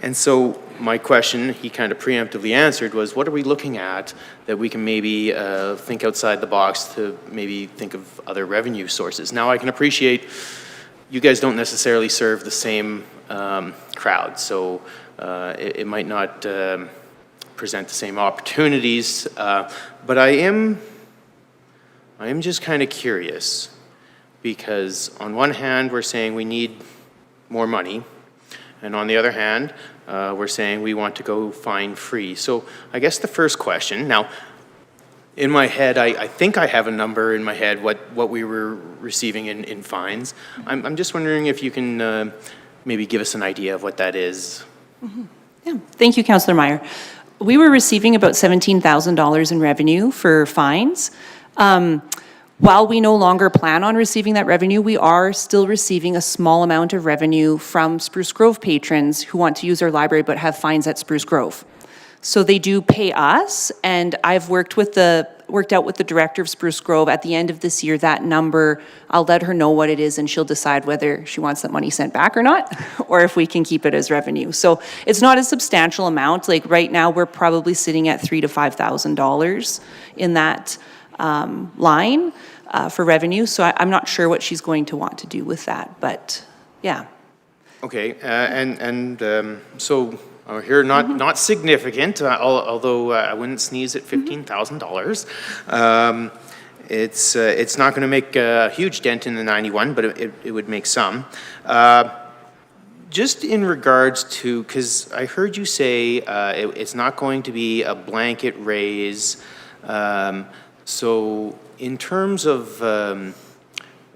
And so my question, he kind of preemptively answered, was what are we looking at that we can maybe think outside the box to maybe think of other revenue sources? Now, I can appreciate you guys don't necessarily serve the same crowd, so it might not present the same opportunities, but I am just kind of curious, because on one hand, we're saying we need more money, and on the other hand, we're saying we want to go fine free. So I guess the first question, now, in my head, I think I have a number in my head what we were receiving in fines. I'm just wondering if you can maybe give us an idea of what that is. Mm-hmm. Yeah, thank you, Councillor Meyer. We were receiving about $17,000 in revenue for fines. While we no longer plan on receiving that revenue, we are still receiving a small amount of revenue from Spruce Grove patrons who want to use our library but have fines at Spruce Grove. So they do pay us, and I've worked out with the director of Spruce Grove at the end of this year. That number, I'll let her know what it is, and she'll decide whether she wants that money sent back or not, or if we can keep it as revenue. So it's not a substantial amount. Like right now, we're probably sitting at $3,000 to $5,000 in that line for revenue. So I'm not sure what she's going to want to do with that, but Yeah. Okay, so here, not significant, although I wouldn't sneeze at $15,000. It's not going to make a huge dent in the 91, but it would make some. Just in regards to, because I heard you say it's not going to be a blanket raise. So in terms of,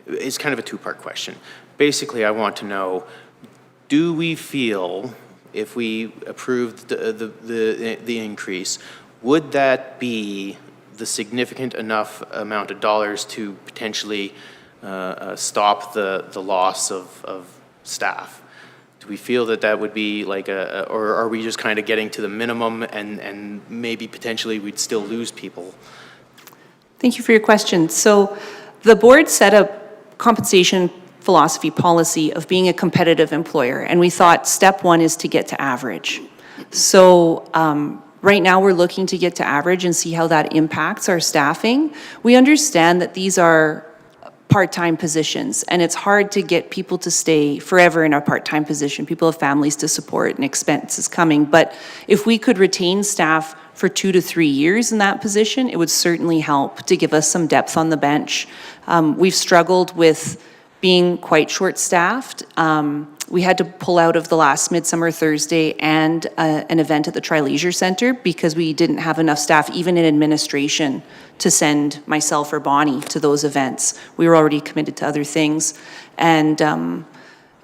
it's kind of a two-part question. Basically, I want to know, do we feel if we approved the increase, would that be the significant enough amount of dollars to potentially stop the loss of staff? Do we feel that would be like or are we just kind of getting to the minimum and maybe potentially we'd still lose people? Thank you for your question. So the board set a compensation philosophy policy of being a competitive employer, and we thought step one is to get to average. So right now we're looking to get to average and see how that impacts our staffing. We understand that these are part-time positions, and it's hard to get people to stay forever in a part-time position. People have families to support and expenses coming, but if we could retain staff for 2 to 3 years in that position, it would certainly help to give us some depth on the bench. We've struggled with being quite short-staffed. We had to pull out of the last Midsummer Thursday and an event at the Tri-Leisure Centre because we didn't have enough staff, even in administration, to send myself or Bonnie to those events. We were already committed to other things. And,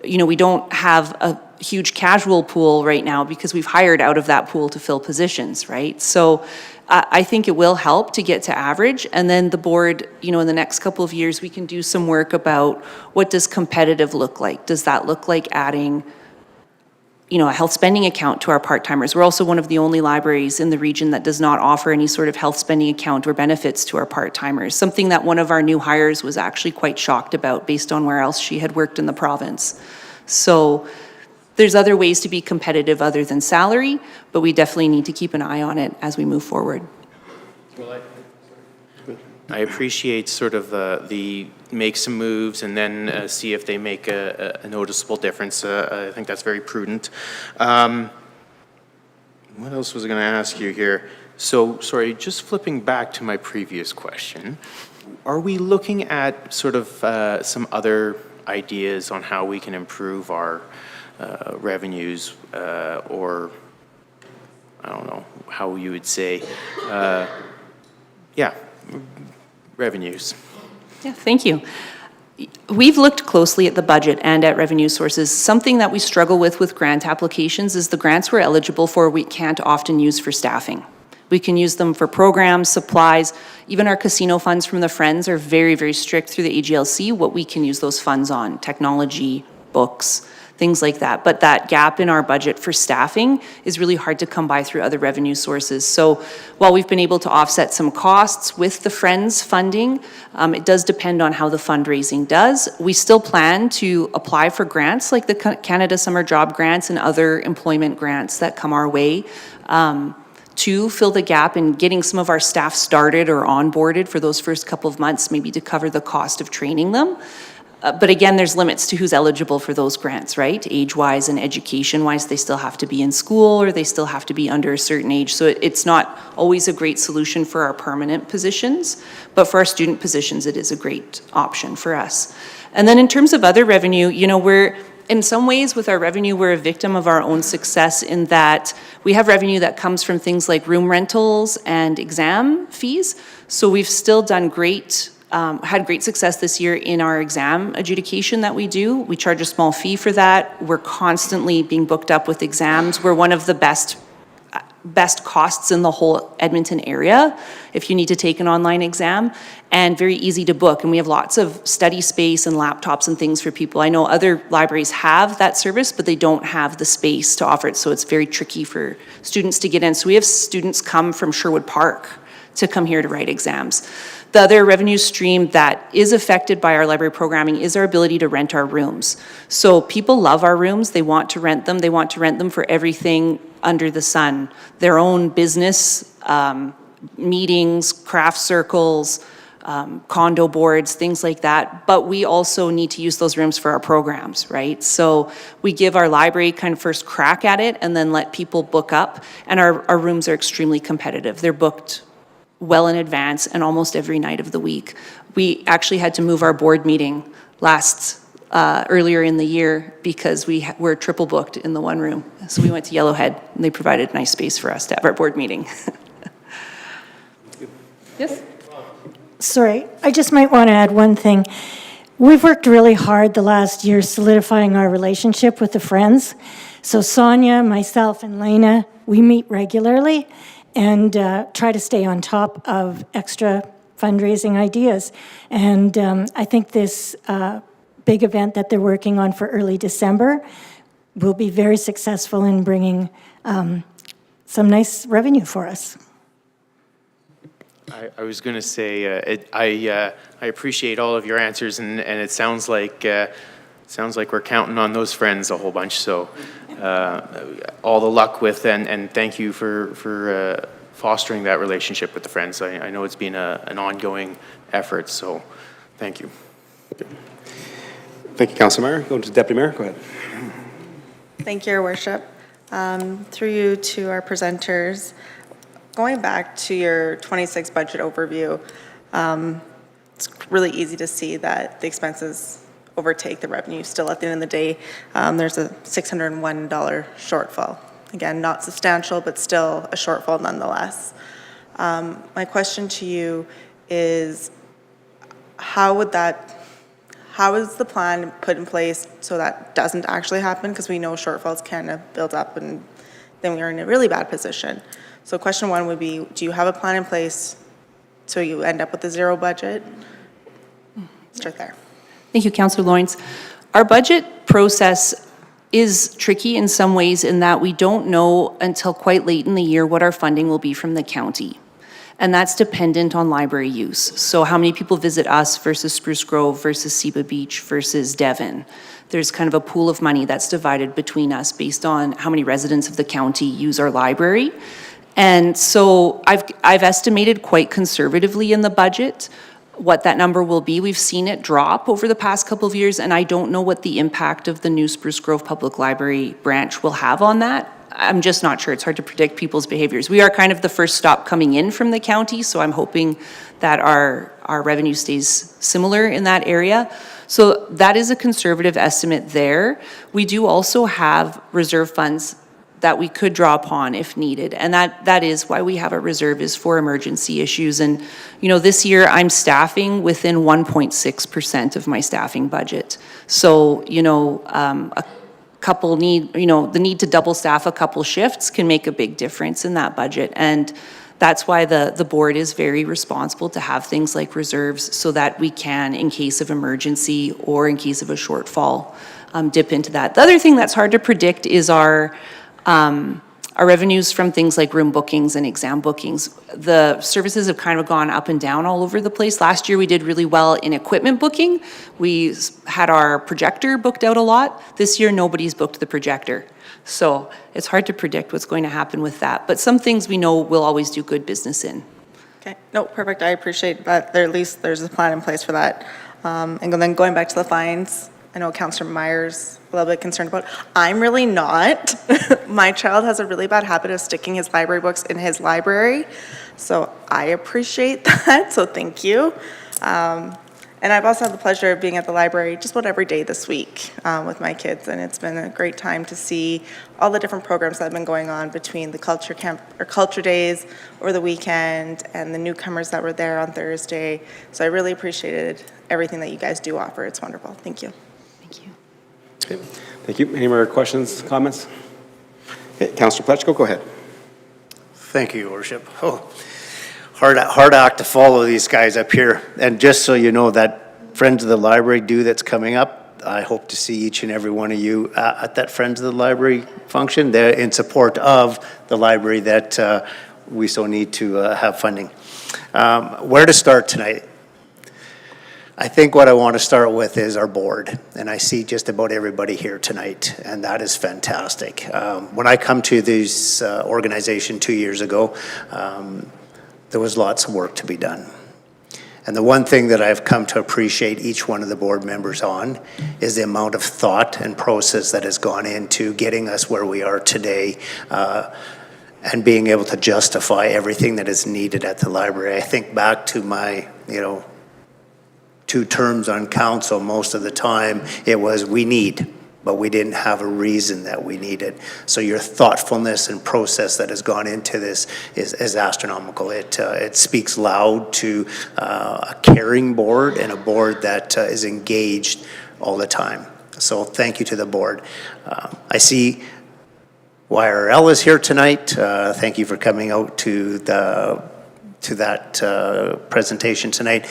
we don't have a huge casual pool right now because we've hired out of that pool to fill positions, right? So I think it will help to get to average, and then the board, in the next couple of years, we can do some work about what does competitive look like? Does that look like adding, a health spending account to our part-timers? We're also one of the only libraries in the region that does not offer any sort of health spending account or benefits to our part-timers, something that one of our new hires was actually quite shocked about based on where else she had worked in the province. So there's other ways to be competitive other than salary, but we definitely need to keep an eye on it as we move forward. I appreciate sort of the make some moves and then see if they make a noticeable difference. I think that's very prudent. What else was I going to ask you here? So, sorry, just flipping back to my previous question, are we looking at sort of some other ideas on how we can improve our revenues, or I don't know how you would say, revenues? Yeah, thank you. We've looked closely at the budget and at revenue sources. Something that we struggle with grant applications is the grants we're eligible for we can't often use for staffing. We can use them for programs, supplies, even our casino funds from the Friends are very, very strict through the AGLC, what we can use those funds on, technology, books, things like that. But that gap in our budget for staffing is really hard to come by through other revenue sources. So while we've been able to offset some costs with the Friends funding, it does depend on how the fundraising does. We still plan to apply for grants like the Canada Summer Job Grants and other employment grants that come our way to fill the gap in getting some of our staff started or onboarded for those first couple of months, maybe to cover the cost of training them. But again, there's limits to who's eligible for those grants, right? Age-wise and education-wise, they still have to be in school or they still have to be under a certain age. So it's not always a great solution for our permanent positions, but for our student positions, it is a great option for us. And then in terms of other revenue, we're, in some ways with our revenue, we're a victim of our own success in that we have revenue that comes from things like room rentals and exam fees. So we've still done great, had great success this year in our exam adjudication that we do. We charge a small fee for that. We're constantly being booked up with exams. We're one of the best costs in the whole Edmonton area if you need to take an online exam, and very easy to book. And we have lots of study space and laptops and things for people. I know other libraries have that service, but they don't have the space to offer it, so it's very tricky for students to get in. So we have students come from Sherwood Park to come here to write exams. The other revenue stream that is affected by our library programming is our ability to rent our rooms. So people love our rooms, they want to rent them. They want to rent them for everything under the sun. Their own business, meetings, craft circles, condo boards, things like that. But we also need to use those rooms for our programs, right? So we give our library kind of first crack at it and then let people book up. And our rooms are extremely competitive. They're booked well in advance and almost every night of the week. We actually had to move our board meeting earlier in the year because we were triple booked in the one room. So we went to Yellowhead and they provided nice space for us to have our board meeting. Yes? Sorry, I just might want to add one thing. We've worked really hard the last year solidifying our relationship with the Friends. So Sonia, myself, and Lena, we meet regularly and try to stay on top of extra fundraising ideas. And I think this big event that they're working on for early December will be very successful in bringing some nice revenue for us. I was going to say, I appreciate all of your answers, and it sounds like we're counting on those Friends a whole bunch. So all the luck with, and thank you for fostering that relationship with the Friends. I know it's been an ongoing effort, so thank you. Thank you, Councilor Meyer. Go to Deputy Mayor. Go ahead. Thank you, Your Worship. Through you to our presenters, going back to your 26 budget overview, it's really easy to see that the expenses overtake the revenue still at the end of the day. There's a $601 shortfall. Again, not substantial, but still a shortfall nonetheless. My question to you is, how is the plan put in place so that doesn't actually happen? Because we know shortfalls kind of build up and then we are in a really bad position. So question one would be, do you have a plan in place so you end up with a zero budget? Start there. Thank you, Councillor Lawrence. Our budget process is tricky in some ways in that we don't know until quite late in the year what our funding will be from the county. And that's dependent on library use. So how many people visit us versus Spruce Grove versus Seba Beach versus Devon. There's kind of a pool of money that's divided between us based on how many residents of the county use our library. And so I've estimated quite conservatively in the budget what that number will be. We've seen it drop over the past couple of years, and I don't know what the impact of the new Spruce Grove Public Library branch will have on that. I'm just not sure. It's hard to predict people's behaviors. We are kind of the first stop coming in from the county, so I'm hoping that our revenue stays similar in that area. So that is a conservative estimate there. We do also have reserve funds that we could draw upon if needed. And that is why we have a reserve, is for emergency issues. And, this year I'm staffing within 1.6% of my staffing budget. So, a couple the need to double staff a couple shifts can make a big difference in that budget. And that's why the board is very responsible to have things like reserves so that we can, in case of emergency or in case of a shortfall, dip into that. The other thing that's hard to predict is our revenues from things like room bookings and exam bookings. The services have kind of gone up and down all over the place. Last year we did really well in equipment booking. We had our projector booked out a lot. This year nobody's booked the projector. So it's hard to predict what's going to happen with that. But some things we know we'll always do good business in. Okay, no, perfect. I appreciate that. At least there's a plan in place for that. And then going back to the fines, I know Councillor Meyer's a little bit concerned about. I'm really not. My child has a really bad habit of sticking his library books in his library, so I appreciate that, so thank you. And I've also had the pleasure of being at the library just about every day this week with my kids, and it's been a great time to see all the different programs that have been going on between the culture camp or culture days over the weekend and the newcomers that were there on Thursday. So I really appreciated everything that you guys do offer. It's wonderful. Thank you. Okay. Thank you. Any more questions, comments? Okay, Councillor Pletchko, go ahead. Thank you, Your Worship. Oh, hard act to follow these guys up here. And just so you know, that Friends of the Library do that's coming up, I hope to see each and every one of you at that Friends of the Library function. They're in support of the library that we so need to have funding. Where to start tonight? I think what I want to start with is our board, and I see just about everybody here tonight, and that is fantastic. When I come to this organization 2 years ago, there was lots of work to be done. And the one thing that I've come to appreciate each one of the board members on is the amount of thought and process that has gone into getting us where we are today, and being able to justify everything that is needed at the library. I think back to my, 2 terms on council. Most of the time it was we need, but we didn't have a reason that we needed. So your thoughtfulness and process that has gone into this is astronomical. It speaks loud to a caring board and a board that is engaged all the time. So thank you to the board. I see YRL is here tonight. Thank you for coming out to that presentation tonight.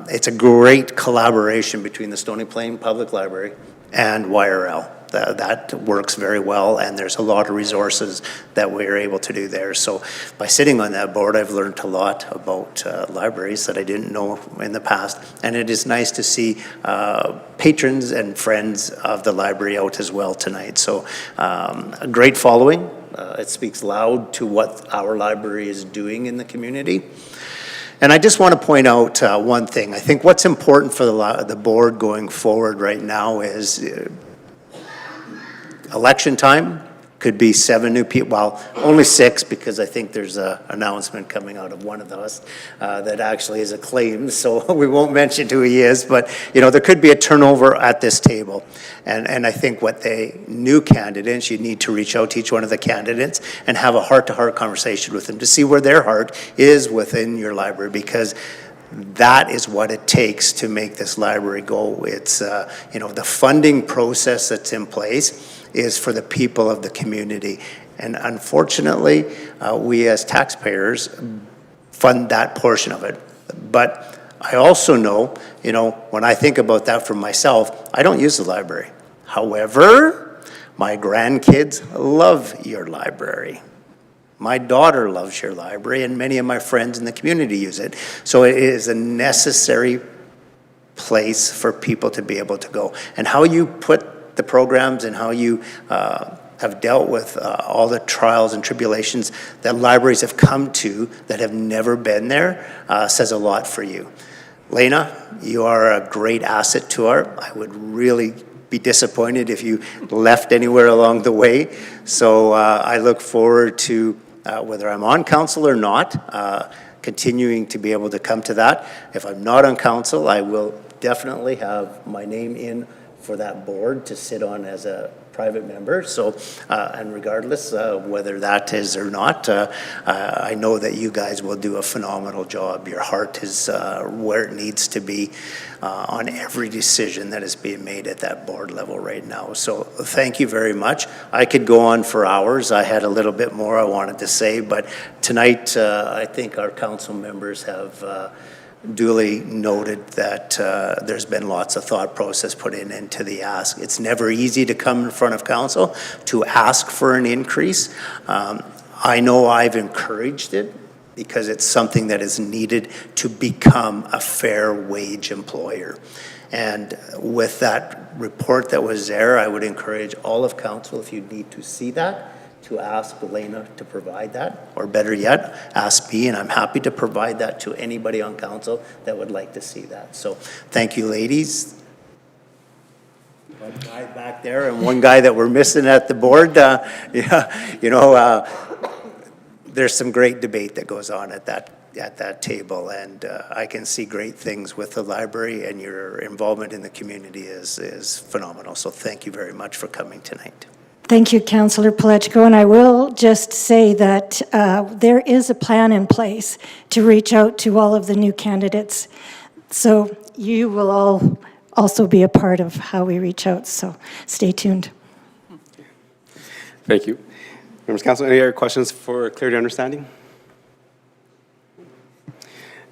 It's a great collaboration between the Stony Plain Public Library and YRL. That works very well, and there's a lot of resources that we're able to do there. So by sitting on that board, I've learned a lot about libraries that I didn't know in the past, and it is nice to see patrons and friends of the library out as well tonight. So a great following. It speaks loud to what our library is doing in the community. And I just want to point out one thing. I think what's important for the board going forward right now is election time. Could be 7 new people, well, only 6, because I think there's an announcement coming out of one of us that actually is acclaimed, so we won't mention who he is, but there could be a turnover at this table. And I think what the new candidates, you need to reach out to each one of the candidates and have a heart-to-heart conversation with them to see where their heart is within your library, because that is what it takes to make this library go. It's, the funding process that's in place is for the people of the community. And unfortunately, we as taxpayers fund that portion of it. But I also know, when I think about that for myself, I don't use the library. However, my grandkids love your library. My daughter loves your library, and many of my friends in the community use it. So it is a necessary place for people to be able to go. And how you put the programs and how you have dealt with all the trials and tribulations that libraries have come to that have never been there says a lot for you. Lena, you are a great asset to our. I would really be disappointed if you left anywhere along the way. So I look forward to, whether I'm on council or not, continuing to be able to come to that. If I'm not on council, I will definitely have my name in for that board to sit on as a private member. So, and regardless whether that is or not, I know that you guys will do a phenomenal job. Your heart is where it needs to be on every decision that is being made at that board level right now. So thank you very much. I could go on for hours. I had a little bit more I wanted to say, but tonight I think our council members have duly noted that there's been lots of thought process put into the ask. It's never easy to come in front of council to ask for an increase. I know I've encouraged it because it's something that is needed to become a fair wage employer. And with that report that was there, I would encourage all of council, if you need to see that, to ask Elena to provide that, or better yet, ask me, and I'm happy to provide that to anybody on council that would like to see that. So thank you, ladies. One guy back there and one guy that we're missing at the board. There's some great debate that goes on at that table, and I can see great things with the library, and your involvement in the community is phenomenal. So thank you very much for coming tonight. Thank you, Councillor Palechko, and I will just say that there is a plan in place to reach out to all of the new candidates. So you will all also be a part of how we reach out, so stay tuned. Thank you. Members of council, any other questions for clarity and understanding?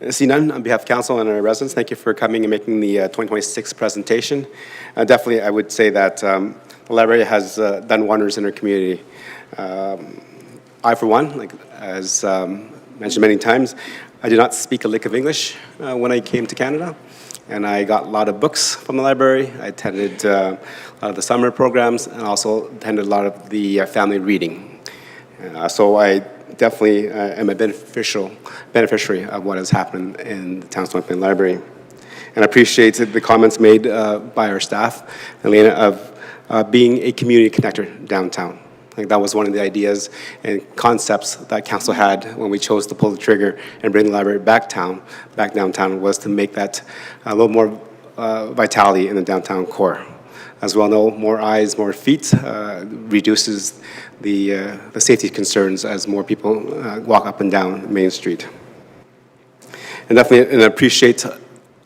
See none, on behalf of council and our residents, thank you for coming and making the 2026 presentation. Definitely, I would say that the library has done wonders in our community. I, for one, like as mentioned many times, I did not speak a lick of English when I came to Canada, and I got a lot of books from the library. I attended a lot of the summer programs and also attended a lot of the family reading. So I definitely am a beneficiary of what has happened in the Town Stony Plain Library. And I appreciate the comments made by our staff, Elena, of being a community connector downtown. I think that was one of the ideas and concepts that council had when we chose to pull the trigger and bring the library back downtown, was to make that a little more vitality in the downtown core. As we all know, more eyes, more feet reduces the safety concerns as more people walk up and down Main Street. And definitely, and I appreciate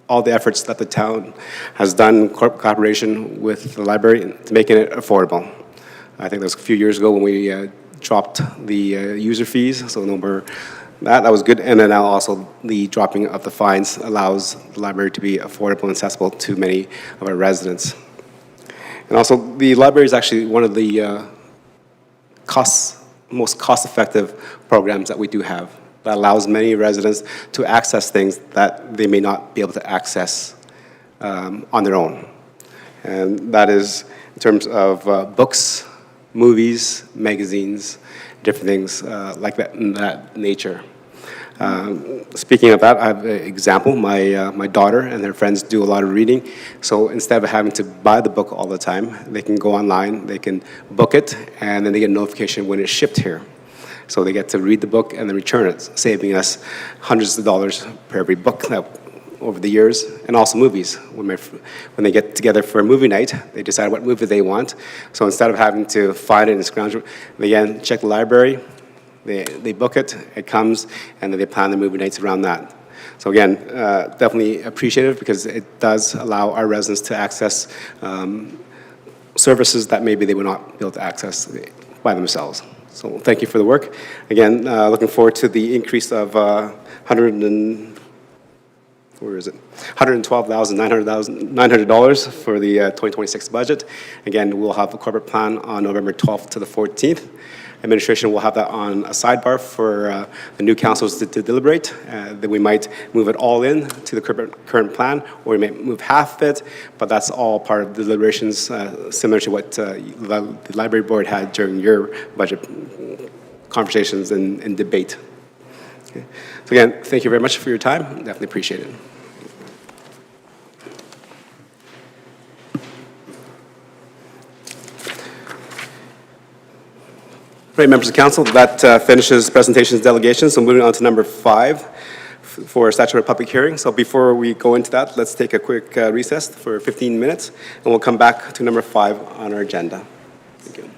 all the efforts that the town has done in cooperation with the library to making it affordable. I think that was a few years ago when we dropped the user fees, so no more that was good. And then now also the dropping of the fines allows the library to be affordable and accessible to many of our residents. And also, the library is actually one of the most cost-effective programs that we do have, that allows many residents to access things that they may not be able to access on their own. And that is in terms of books, movies, magazines, different things like that in that nature. Speaking of that, I have an example. My daughter and her friends do a lot of reading, so instead of having to buy the book all the time, they can go online, they can book it, and then they get a notification when it's shipped here. So they get to read the book and then return it, saving us hundreds of dollars per every book over the years. And also movies. When they get together for a movie night, they decide what movie they want. So instead of having to find it and scrounge it, they again check the library, they book it, it comes, and then they plan the movie nights around that. So again, definitely appreciative, because it does allow our residents to access services that maybe they would not be able to access by themselves. So thank you for the work. Again, looking forward to the increase of $112,900 for the 2026 budget. Again, we'll have a corporate plan on November 12th to the 14th. Administration will have that on a sidebar for the new councils to deliberate. Then we might move it all in to the current plan, or we may move half of it, but that's all part of the deliberations, similar to what the library board had during your budget conversations and debate. Okay. So again, thank you very much for your time. Definitely appreciate it. Right, members of council, that finishes presentations, delegations. So moving on to number 5 for statutory public hearing. So before we go into that, let's take a quick recess for 15 minutes, and we'll come back to number 5 on our agenda. Thank you.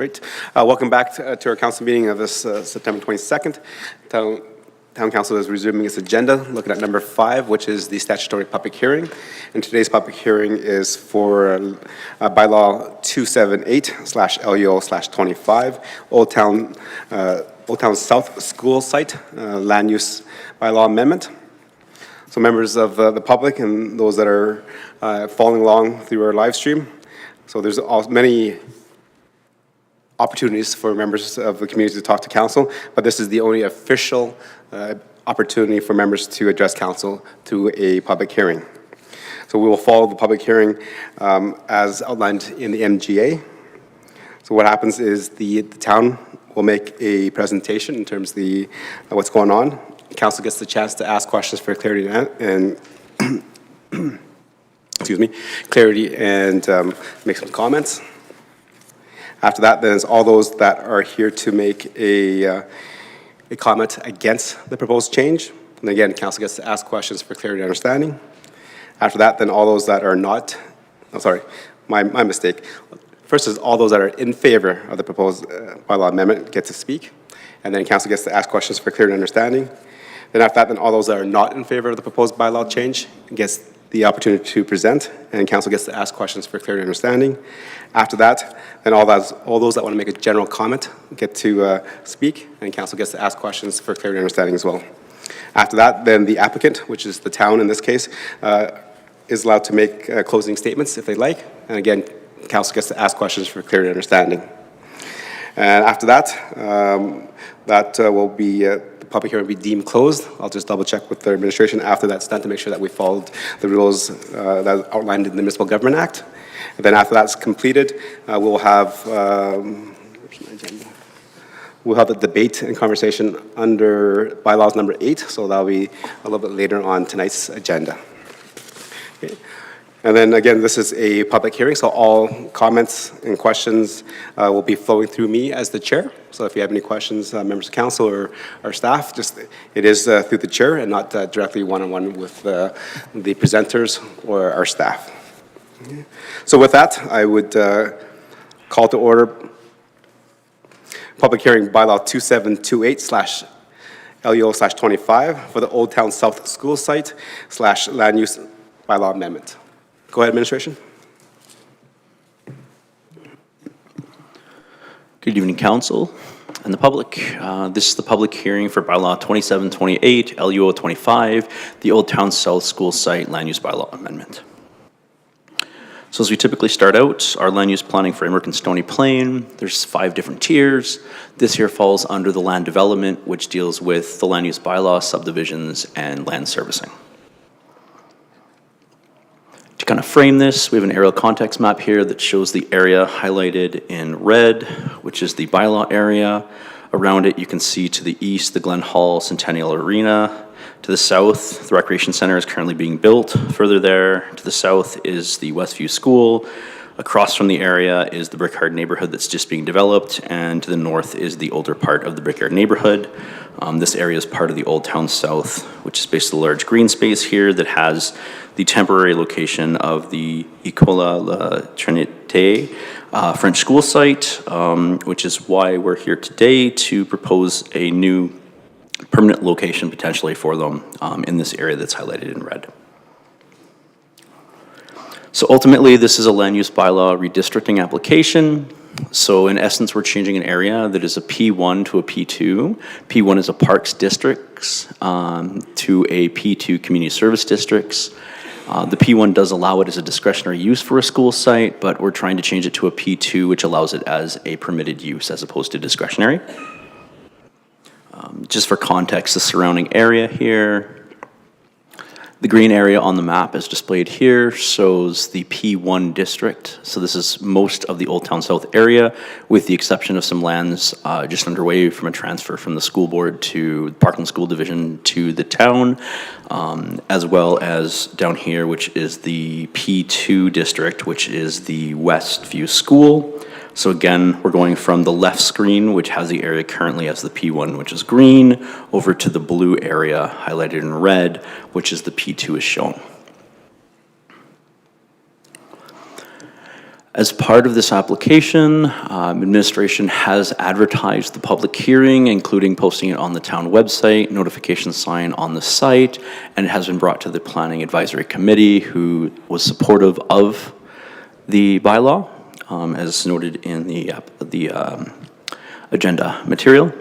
Great. Welcome back to our council meeting of this September 22nd. Town Council is resuming its agenda, looking at number 5, which is the statutory public hearing. And today's public hearing is for bylaw 278/LUO/25, Old Town South School Site Land Use Bylaw Amendment. So members of the public and those that are following along through our live stream. So there's many opportunities for members of the community to talk to council, but this is the only official opportunity for members to address council through a public hearing. So we will follow the public hearing as outlined in the MGA. So what happens is the town will make a presentation in terms of what's going on. Council gets the chance to ask questions for clarity and excuse me, clarity and make some comments. After that, then it's all those that are here to make a comment against the proposed change. And again, council gets to ask questions for clarity and understanding. After that, then all those that are not, my mistake. First is all those that are in favor of the proposed bylaw amendment get to speak. And then council gets to ask questions for clarity and understanding. Then after that, then all those that are not in favor of the proposed bylaw change gets the opportunity to present, and council gets to ask questions for clarity and understanding. After that, then all those that want to make a general comment get to speak, and council gets to ask questions for clarity and understanding as well. After that, then the applicant, which is the town in this case, is allowed to make closing statements if they like, and again, council gets to ask questions for clarity and understanding. And after that, will be the public hearing will be deemed closed. I'll just double check with the administration after that's done to make sure that we followed the rules that are outlined in the Municipal Government Act. And then after that's completed, we'll have the debate and conversation under bylaws number 8. So that'll be a little bit later on tonight's agenda. Okay. And then again, this is a public hearing, so all comments and questions will be flowing through me as the chair. So if you have any questions, members of council or our staff, it is through the chair and not directly one-on-one with the presenters or our staff. Okay. So with that, I would call to order public hearing bylaw 2728/LUO/25 for the Old Town South School Site / Land Use Bylaw Amendment. Go ahead, administration. Good evening, council and the public. This is the public hearing for bylaw 2728/LUO/25, the Old Town South School Site Land Use Bylaw Amendment. So as we typically start out, our land use planning framework in Stony Plain, there's 5 different tiers. This here falls under the land development, which deals with the land use bylaw, subdivisions, and land servicing. To kind of frame this, we have an aerial context map here that shows the area highlighted in red, which is the bylaw area. Around it, you can see to the east, the Glen Hall Centennial Arena. To the south, the Recreation Center is currently being built. Further there, to the south is the Westview School. Across from the area is the Brickyard neighborhood that's just being developed, and to the north is the older part of the Brickyard neighborhood. This area is part of the Old Town South, which is basically a large green space here that has the temporary location of the École La Trinité French school site, which is why we're here today to propose a new permanent location potentially for them in this area that's highlighted in red. So ultimately, this is a land use bylaw redistricting application. So in essence, we're changing an area that is a P1 to a P2. P1 is a parks districts to a P2 community service districts. The P1 does allow it as a discretionary use for a school site, but we're trying to change it to a P2, which allows it as a permitted use as opposed to discretionary. Just for context, the surrounding area here, the green area on the map is displayed here, shows the P1 district. So this is most of the Old Town South area, with the exception of some lands just underway from a transfer from the school board to the Parkland School Division to the town, as well as down here, which is the P2 district, which is the Westview School. So again, we're going from the left screen, which has the area currently as the P1, which is green, over to the blue area highlighted in red, which is the P2 is shown. As part of this application, administration has advertised the public hearing, including posting it on the town website, notification sign on the site, and it has been brought to the Planning Advisory Committee, who was supportive of the bylaw, as noted in the agenda material.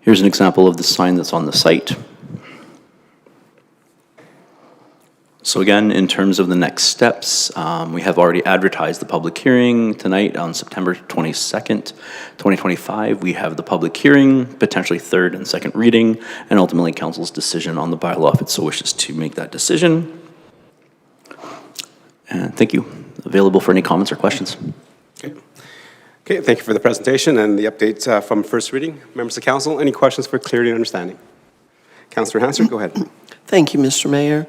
Here's an example of the sign that's on the site. So again, in terms of the next steps, we have already advertised the public hearing tonight on September 22nd, 2025. We have the public hearing, potentially third and second reading, and ultimately council's decision on the bylaw if it so wishes to make that decision. And thank you. Available for any comments or questions. Okay, thank you for the presentation and the updates from first reading. Members of council, any questions for clarity and understanding? Councillor Hansard, go ahead. Thank you, Mr. Mayor.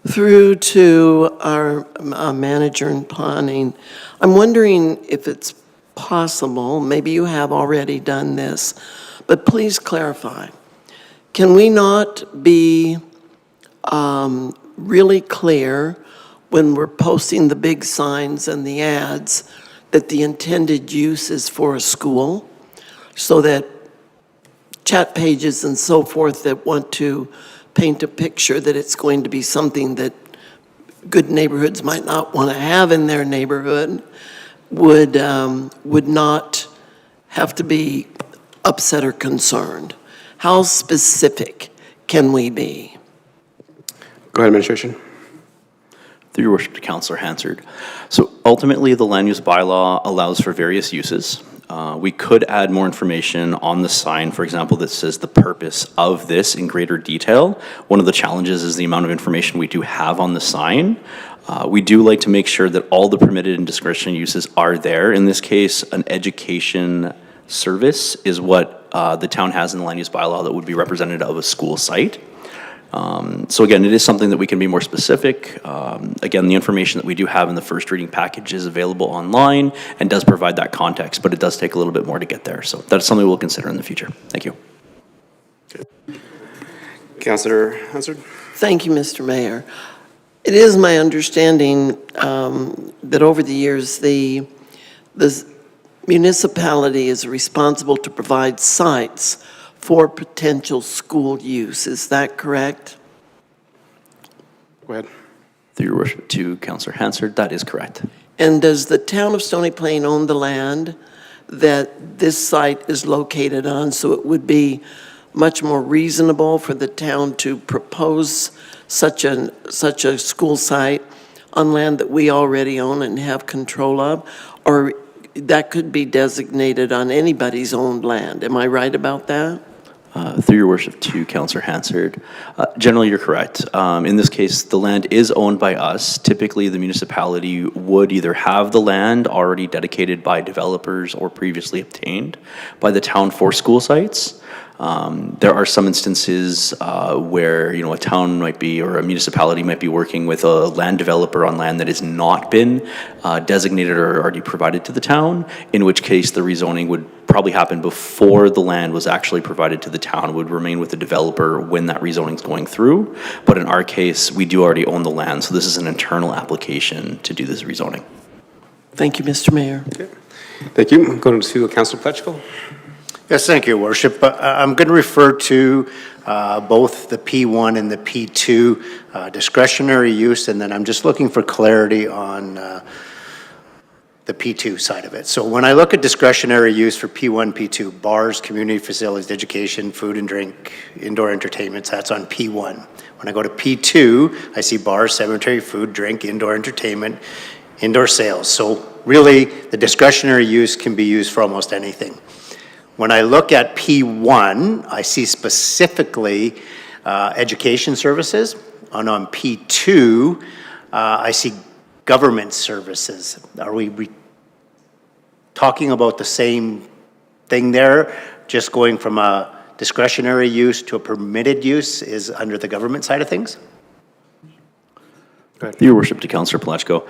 Through to our manager in planning, I'm wondering if it's possible, maybe you have already done this, but please clarify. Can we not be really clear when we're posting the big signs and the ads that the intended use is for a school, so that chat pages and so forth that want to paint a picture that it's going to be something that good neighborhoods might not want to have in their neighborhood would not have to be upset or concerned? How specific can we be? Go ahead, administration. Through your worship to Councillor Hansard. So ultimately, the land use bylaw allows for various uses. We could add more information on the sign, for example, that says the purpose of this in greater detail. One of the challenges is the amount of information we do have on the sign. We do like to make sure that all the permitted and discretionary uses are there. In this case, an education service is what the town has in the land use bylaw that would be representative of a school site. So again, it is something that we can be more specific. Again, the information that we do have in the first reading package is available online and does provide that context, but it does take a little bit more to get there. So that's something we'll consider in the future. Thank you. Councillor Hansard. Thank you, Mr. Mayor. It is my understanding that over the years, the municipality is responsible to provide sites for potential school use. Is that correct? Go ahead. Through your worship to Councillor Hansard, that is correct. And does the town of Stony Plain own the land that this site is located on, so it would be much more reasonable for the town to propose such a school site on land that we already own and have control of? Or that could be designated on anybody's owned land? Am I right about that? Through your worship to Councillor Hansard. Generally, you're correct. In this case, the land is owned by us. Typically, the municipality would either have the land already dedicated by developers or previously obtained by the town for school sites. There are some instances where, a town might be, or a municipality might be working with a land developer on land that has not been designated or already provided to the town, in which case the rezoning would probably happen before the land was actually provided to the town. It would remain with the developer when that rezoning is going through. But in our case, we do already own the land, so this is an internal application to do this rezoning. Thank you, Mr. Mayor. Okay. Thank you. Going to Councillor Pletchko. Yes, thank you, Worship. I'm going to refer to both the P1 and the P2 discretionary use, and then I'm just looking for clarity on the P2 side of it. So when I look at discretionary use for P1, P2, bars, community facilities, education, food and drink, indoor entertainments, that's on P1. When I go to P2, I see bars, cemetery, food, drink, indoor entertainment, indoor sales. So really, the discretionary use can be used for almost anything. When I look at P1, I see specifically education services. And on P2, I see government services. Are we talking about the same thing there? Just going from a discretionary use to a permitted use is under the government side of things? Your worship to Councillor Pletchko.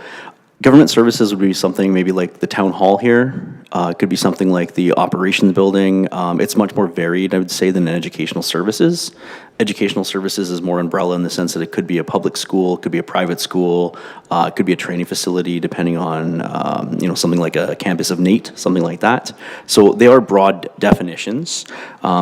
Government services would be something maybe like the town hall here. It could be something like the operations building. It's much more varied, I would say, than educational services. Educational services is more umbrella in the sense that it could be a public school, it could be a private school, it could be a training facility, depending on something like a campus of NATE, something like that. So they are broad definitions,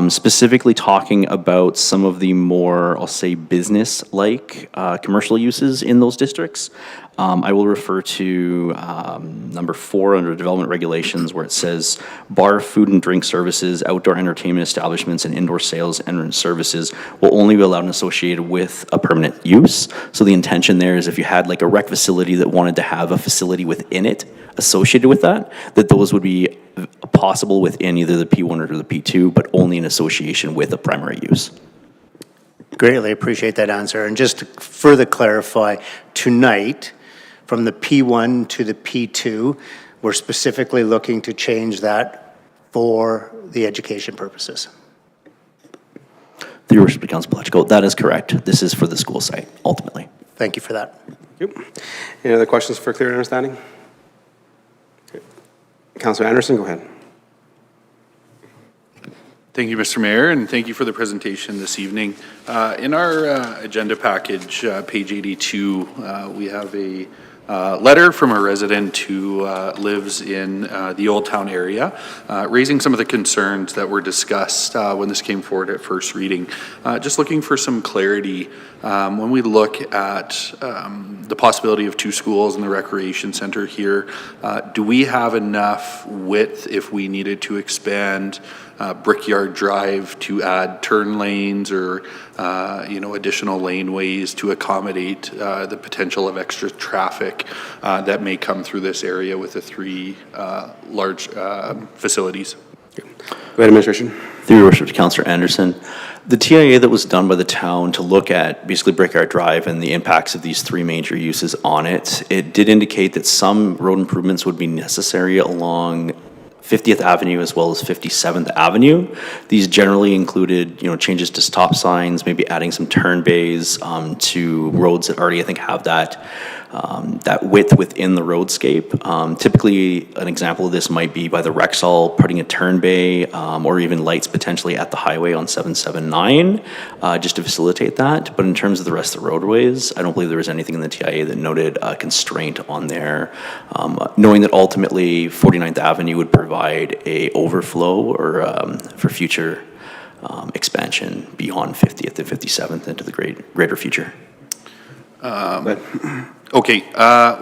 specifically talking about some of the more, I'll say, business-like commercial uses in those districts. I will refer to number 4 under development regulations, where it says bar, food and drink services, outdoor entertainment establishments, and indoor sales and services will only be allowed and associated with a permanent use. So the intention there is if you had like a rec facility that wanted to have a facility within it associated with that, that those would be possible within either the P1 or the P2, but only in association with a primary use. Greatly appreciate that answer. And just to further clarify, tonight, from the P1 to the P2, we're specifically looking to change that for the education purposes. Through your worship to Councilor Pacheco, that is correct. This is for the school site, ultimately. Thank you for that. Thank you. Any other questions for clear understanding? Okay. Councilor Anderson, go ahead. Thank you, Mr. Mayor, and thank you for the presentation this evening. In our agenda package, page 82, we have a letter from a resident who lives in the Old Town area, raising some of the concerns that were discussed when this came forward at first reading. Just looking for some clarity, when we look at the possibility of 2 schools in the recreation center here, do we have enough width if we needed to expand Brickyard Drive to add turn lanes or additional laneways to accommodate the potential of extra traffic that may come through this area with the 3 large facilities? Go ahead, Administration. Through your worship to Councilor Anderson, the TIA that was done by the town to look at basically Brickyard Drive and the impacts of these 3 major uses on it, it did indicate that some road improvements would be necessary along 50th Avenue as well as 57th Avenue. These generally included, changes to stop signs, maybe adding some turn bays to roads that already, I think, have that width within the roadscape. Typically, an example of this might be by the Rexall putting a turn bay or even lights potentially at the highway on 779 just to facilitate that. But in terms of the rest of the roadways, I don't believe there was anything in the TIA that noted a constraint on there. Knowing that ultimately 49th Avenue would provide a overflow or for future expansion beyond 50th and 57th into the greater future. Okay,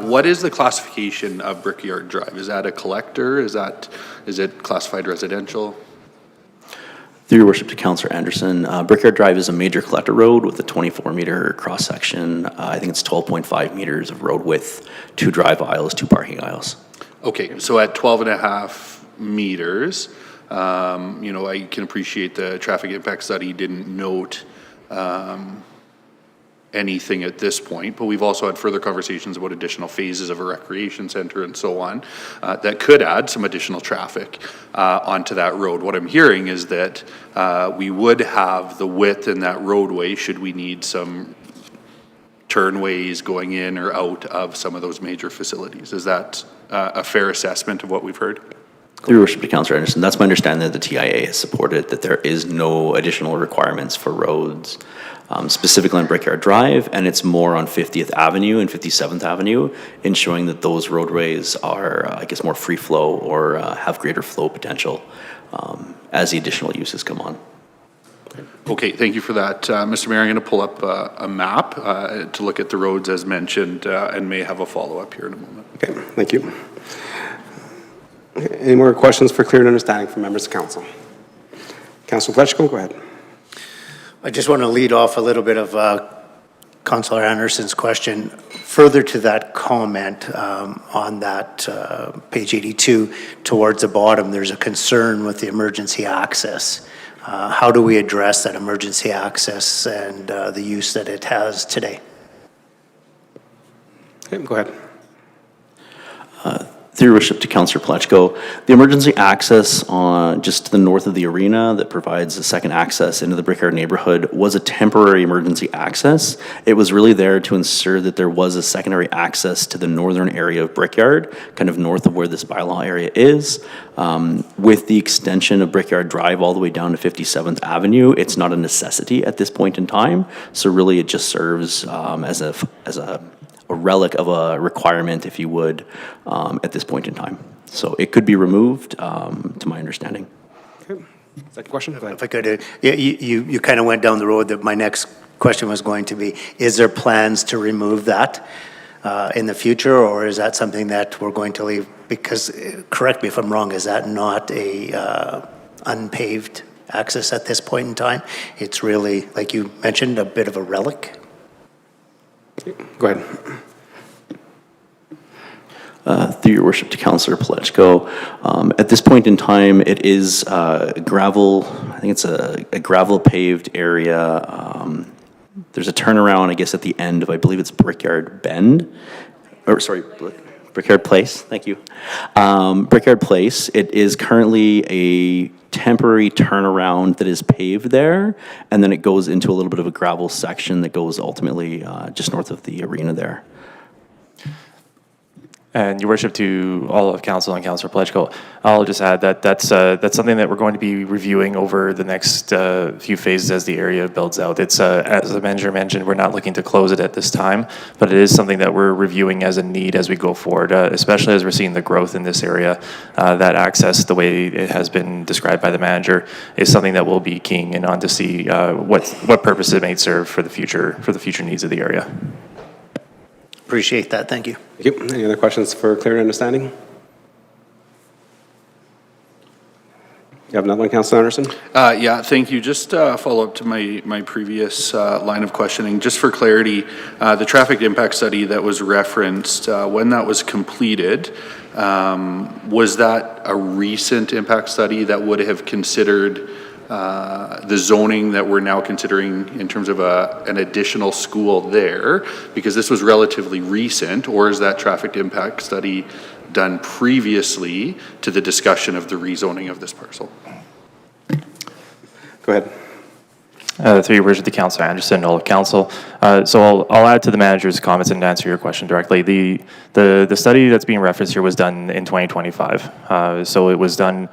what is the classification of Brickyard Drive? Is that a collector? Is it classified residential? Through your worship to Councilor Anderson, Brickyard Drive is a major collector road with a 24-meter cross-section. I think it's 12.5 meters of road width, 2 drive aisles, 2 parking aisles. Okay, so at 12.5 meters, I can appreciate the traffic impact study didn't note anything at this point, but we've also had further conversations about additional phases of a recreation center and so on that could add some additional traffic onto that road. What I'm hearing is that we would have the width in that roadway should we need some turnways going in or out of some of those major facilities. Is that a fair assessment of what we've heard? Through your worship to Councilor Anderson, that's my understanding that the TIA has supported that there is no additional requirements for roads, specifically on Brickyard Drive, and it's more on 50th Avenue and 57th Avenue, ensuring that those roadways are, more free flow or have greater flow potential as the additional uses come on. Okay, thank you for that. Mr. Mayor, I'm going to pull up a map to look at the roads as mentioned and may have a follow-up here in a moment. Okay, thank you. Okay, any more questions for clear understanding from members of council? Councilor Pacheco, go ahead. I just want to lead off a little bit of Councilor Anderson's question. Further to that comment on that page 82, towards the bottom, there's a concern with the emergency access. How do we address that emergency access and the use that it has today? Okay, go ahead. Through your worship to Councillor Plechko, the emergency access on just to the north of the arena that provides a second access into the Brickyard neighborhood was a temporary emergency access. It was really there to ensure that there was a secondary access to the northern area of Brickyard, kind of north of where this bylaw area is. With the extension of Brickyard Drive all the way down to 57th Avenue, it's not a necessity at this point in time. So really it just serves as a relic of a requirement, if you would, at this point in time. So it could be removed, to my understanding. Okay. Second question? Go ahead. If I could, you kind of went down the road that my next question was going to be, is there plans to remove that in the future, or is that something that we're going to leave? Because, correct me if I'm wrong, is that not a unpaved access at this point in time? It's really, like you mentioned, a bit of a relic? Go ahead. Through your worship to Councillor Plechko, at this point in time, it is gravel. I think it's a gravel paved area. There's a turnaround, I guess, at the end of, I believe it's Brickyard Bend, or sorry, Brickyard Place. Thank you. Brickyard Place. It is currently a temporary turnaround that is paved there, and then it goes into a little bit of a gravel section that goes ultimately just north of the arena there. And your worship to all of council and Councillor Plechko, I'll just add that that's something that we're going to be reviewing over the next few phases as the area builds out. It's as the manager mentioned, we're not looking to close it at this time, but it is something that we're reviewing as a need as we go forward, especially as we're seeing the growth in this area. That access, the way it has been described by the manager, is something that we'll be keying in on to see what purpose it may serve for the future needs of the area. Appreciate that. Thank you. Thank you. Any other questions for clear understanding? You have another one, Councillor Anderson? Yeah, thank you. Just follow up to my previous line of questioning. Just for clarity, the traffic impact study that was referenced, when that was completed, was that a recent impact study that would have considered the zoning that we're now considering in terms of an additional school there? Because this was relatively recent, or is that traffic impact study done previously to the discussion of the rezoning of this parcel? Go ahead. Through your worship to Councillor Anderson, all of council. So I'll add to the manager's comments and answer your question directly. The study that's being referenced here was done in 2025. So it was done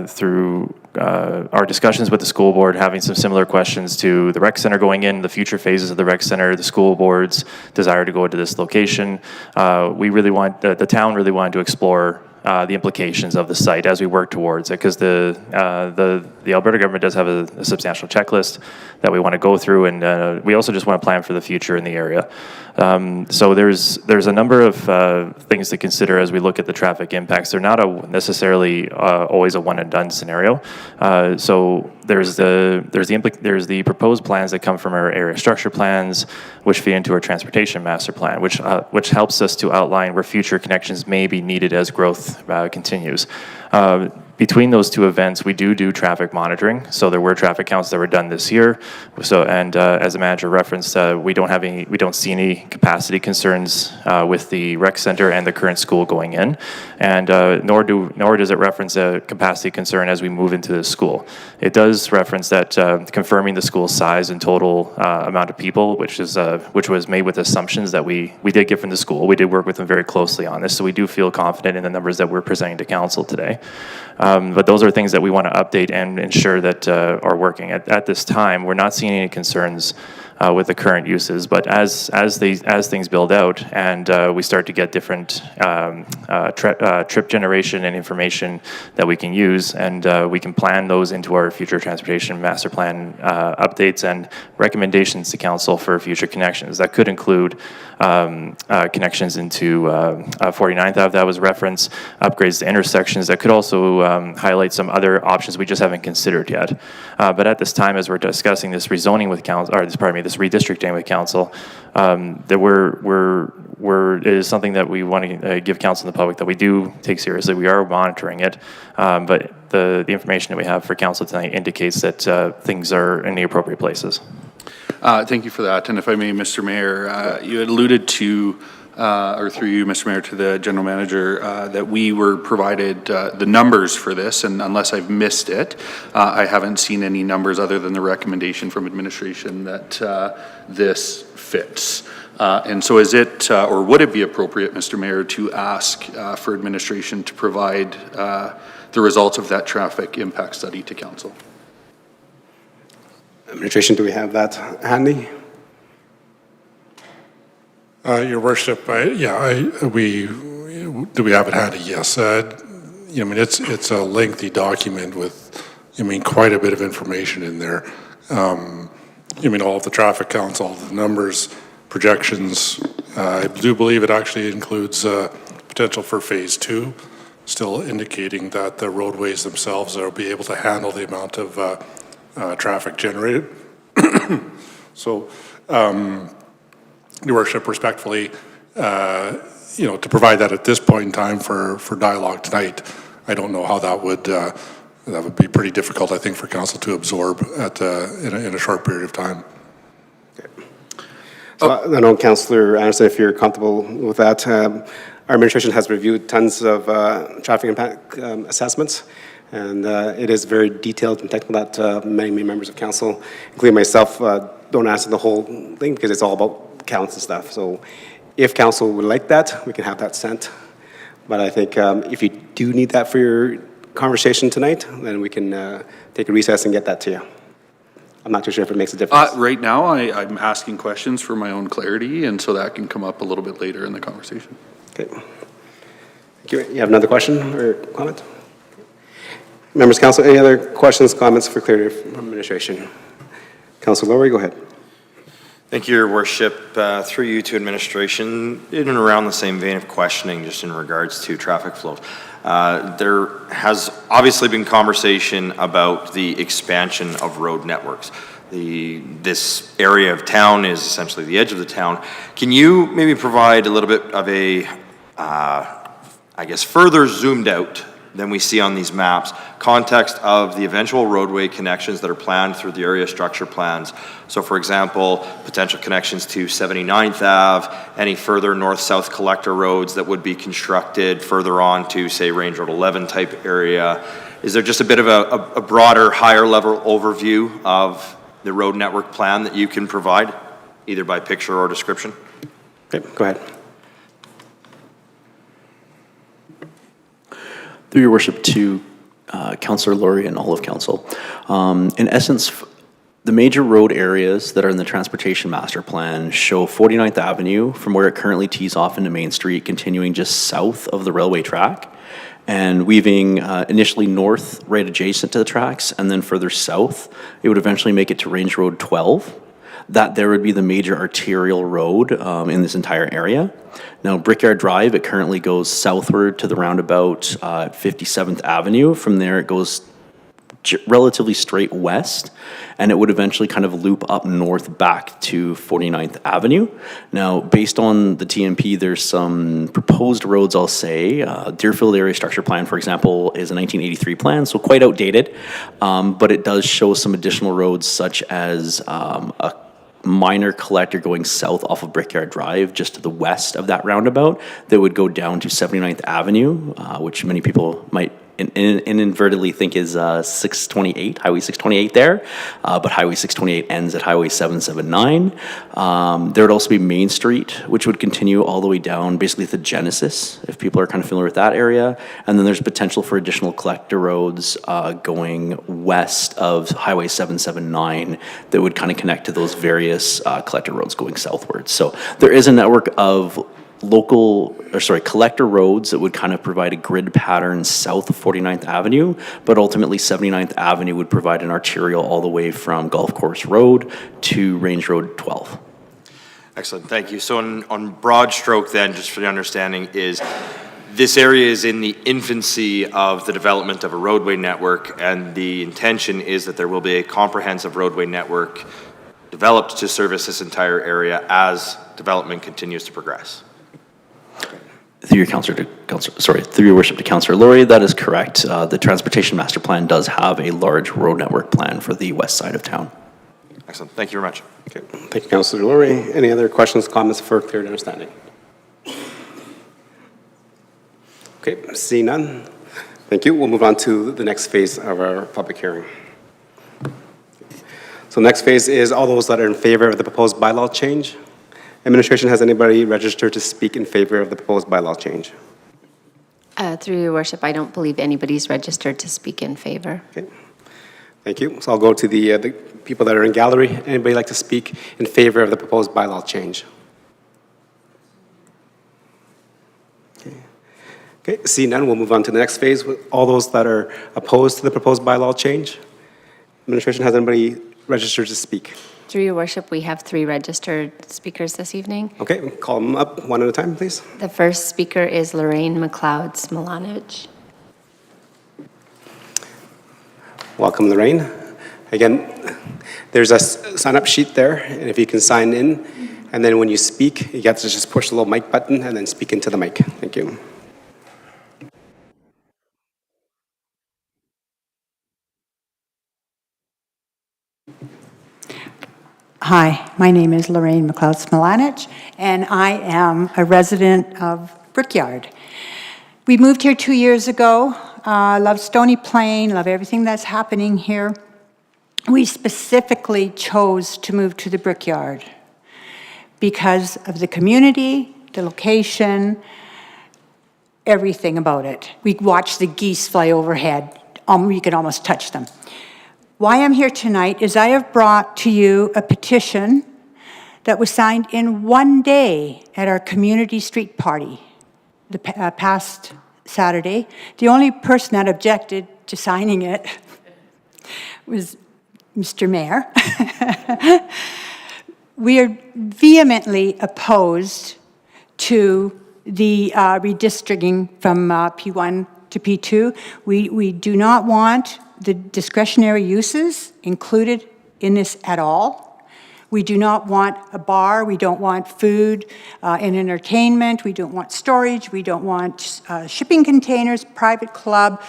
through our discussions with the school board, having some similar questions to the rec center going in, the future phases of the rec center, the school board's desire to go into this location. The town really wanted to explore the implications of the site as we work towards it, because the Alberta government does have a substantial checklist that we want to go through, and we also just want to plan for the future in the area. So there's a number of things to consider as we look at the traffic impacts. They're not necessarily always a one and done scenario. So there's the proposed plans that come from our area structure plans, which feed into our transportation master plan, which helps us to outline where future connections may be needed as growth continues. Between those two events, we do traffic monitoring. So there were traffic counts that were done this year. So, and as the manager referenced, we don't see any capacity concerns with the rec center and the current school going in, and nor does it reference a capacity concern as we move into the school. It does reference that confirming the school size and total amount of people, which was made with assumptions that we did get from the school. We did work with them very closely on this, so we do feel confident in the numbers that we're presenting to council today. But those are things that we want to update and ensure that are working. At this time, we're not seeing any concerns with the current uses, but as things build out and we start to get different trip generation and information that we can use, and we can plan those into our future transportation master plan updates and recommendations to council for future connections. That could include connections into 49th Ave that was referenced, upgrades to intersections. That could also highlight some other options we just haven't considered yet. But at this time, as we're discussing this rezoning with council, or this redistricting with council, it is something that we want to give council and the public that we do take seriously. We are monitoring it, but the information that we have for council tonight indicates that things are in the appropriate places. Thank you for that. And if I may, Mr. Mayor, you had alluded to or through you, Mr. Mayor, to the general manager, that we were provided the numbers for this, and unless I've missed it, I haven't seen any numbers other than the recommendation from administration that this fits. And so is it, or would it be appropriate, Mr. Mayor, to ask for administration to provide the results of that traffic impact study to council? Administration, do we have that handy? Your worship, do we have it handy? Yes. I mean, it's a lengthy document with, quite a bit of information in there. All of the traffic counts, all the numbers, projections. I do believe it actually includes potential for phase 2, still indicating that the roadways themselves will be able to handle the amount of traffic generated. So, Your worship, respectfully, to provide that at this point in time for dialogue tonight, I don't know how that would be pretty difficult, I think, for council to absorb in a short period of time. So I know, Councillor Anderson, if you're comfortable with that, our administration has reviewed tons of traffic impact assessments, and it is very detailed and technical that many members of council, including myself, don't answer the whole thing because it's all about counts and stuff. So if council would like that, we can have that sent. But I think if you do need that for your conversation tonight, then we can take a recess and get that to you. I'm not too sure if it makes a difference. Right now, I'm asking questions for my own clarity, and so that can come up a little bit later in the conversation. Okay. Thank you. You have another question or comment? Members of council, any other questions, comments for clarity from administration? Councillor Lowry, go ahead. Thank you, Your Worship. Through you to administration, in and around the same vein of questioning, just in regards to traffic flows. There has obviously been conversation about the expansion of road networks. This area of town is essentially the edge of the town. Can you maybe provide a little bit of a, I guess, further zoomed out than we see on these maps, context of the eventual roadway connections that are planned through the area structure plans? So for example, potential connections to 79th Ave, any further north-south collector roads that would be constructed further on to, say, Range Road 11 type area. Is there just a bit of a broader, higher level overview of the road network plan that you can provide, either by picture or description? Okay, go ahead. Through your worship to Councillor Lowry and all of council. In essence, the major road areas that are in the transportation master plan show 49th Avenue from where it currently tees off into Main Street, continuing just south of the railway track and weaving initially north right adjacent to the tracks, and then further south, it would eventually make it to Range Road 12. That there would be the major arterial road in this entire area. Now, Brickyard Drive, it currently goes southward to the roundabout 57th Avenue. From there, it goes relatively straight west, and it would eventually kind of loop up north back to 49th Avenue. Now, based on the TMP, there's some proposed roads, I'll say. Deerfield Area Structure Plan, for example, is a 1983 plan, so quite outdated, but it does show some additional roads such as a minor collector going south off of Brickyard Drive, just to the west of that roundabout, that would go down to 79th Avenue, which many people might inadvertently think is 628, Highway 628 there, but Highway 628 ends at Highway 779. There would also be Main Street, which would continue all the way down, basically to Genesis, if people are kind of familiar with that area. And then there's potential for additional collector roads going west of Highway 779 that would kind of connect to those various collector roads going southward. So there is a network of collector roads that would kind of provide a grid pattern south of 49th Avenue, but ultimately 79th Avenue would provide an arterial all the way from Golf Course Road to Range Road 12. Excellent, thank you. So on broad stroke then, just for the understanding, is this area is in the infancy of the development of a roadway network, and the intention is that there will be a comprehensive roadway network developed to service this entire area as development continues to progress. Through your worship to Councillor Lowry, that is correct. The Transportation Master Plan does have a large road network plan for the west side of town. Excellent, thank you very much. Okay. Thank you, Councillor Lowry. Any other questions, comments for clear understanding? Okay, seeing none. Thank you. We'll move on to the next phase of our public hearing. So next phase is all those that are in favor of the proposed bylaw change. Administration, has anybody registered to speak in favor of the proposed bylaw change? Through your worship, I don't believe anybody's registered to speak in favor. Okay. Thank you. So I'll go to the people that are in gallery. Anybody like to speak in favor of the proposed bylaw change? Okay, seeing none, we'll move on to the next phase. All those that are opposed to the proposed bylaw change. Administration, has anybody registered to speak? Through your worship, we have 3 registered speakers this evening. Okay, call them up one at a time, please. The first speaker is Lorraine McLeod Smilanovich. Welcome, Lorraine. Again, there's a sign-up sheet there, and if you can sign in, and then when you speak, you have to just push the little mic button and then speak into the mic. Thank you. Hi, my name is Lorraine McLeod Smilanich, and I am a resident of Brickyard. We moved here 2 years ago. Love Stony Plain, love everything that's happening here. We specifically chose to move to the Brickyard because of the community, the location, everything about it. We watched the geese fly overhead. You could almost touch them. Why I'm here tonight is I have brought to you a petition that was signed in one day at our community street party the past Saturday. The only person that objected to signing it was Mr. Mayor. We are vehemently opposed to the redistricting from P1 to P2. We do not want the discretionary uses included in this at all. We do not want a bar, we don't want food and entertainment, we don't want storage, we don't want shipping containers, private club,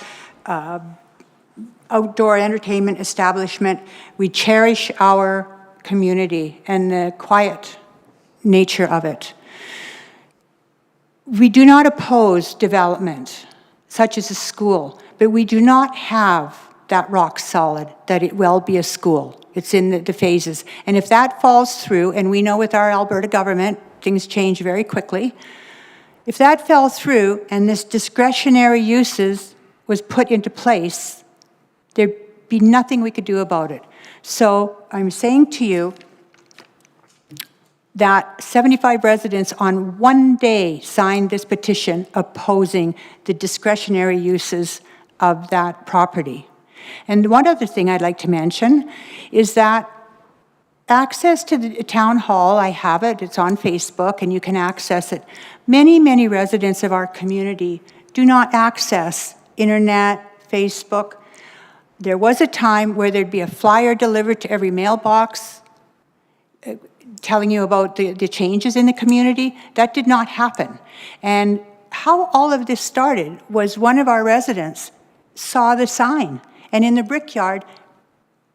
outdoor entertainment establishment. We cherish our community and the quiet nature of it. We do not oppose development, such as a school, but we do not have that rock solid, that it will be a school. It's in the phases. And if that falls through, and we know with our Alberta government, things change very quickly. If that fell through and this discretionary uses was put into place, there'd be nothing we could do about it. So I'm saying to you that 75 residents on one day signed this petition opposing the discretionary uses of that property. And one other thing I'd like to mention is that access to the town hall, I have it, it's on Facebook, and you can access it. Many, many residents of our community do not access internet, Facebook. There was a time where there'd be a flyer delivered to every mailbox telling you about the changes in the community. That did not happen. And how all of this started was one of our residents saw the sign. And in the Brickyard,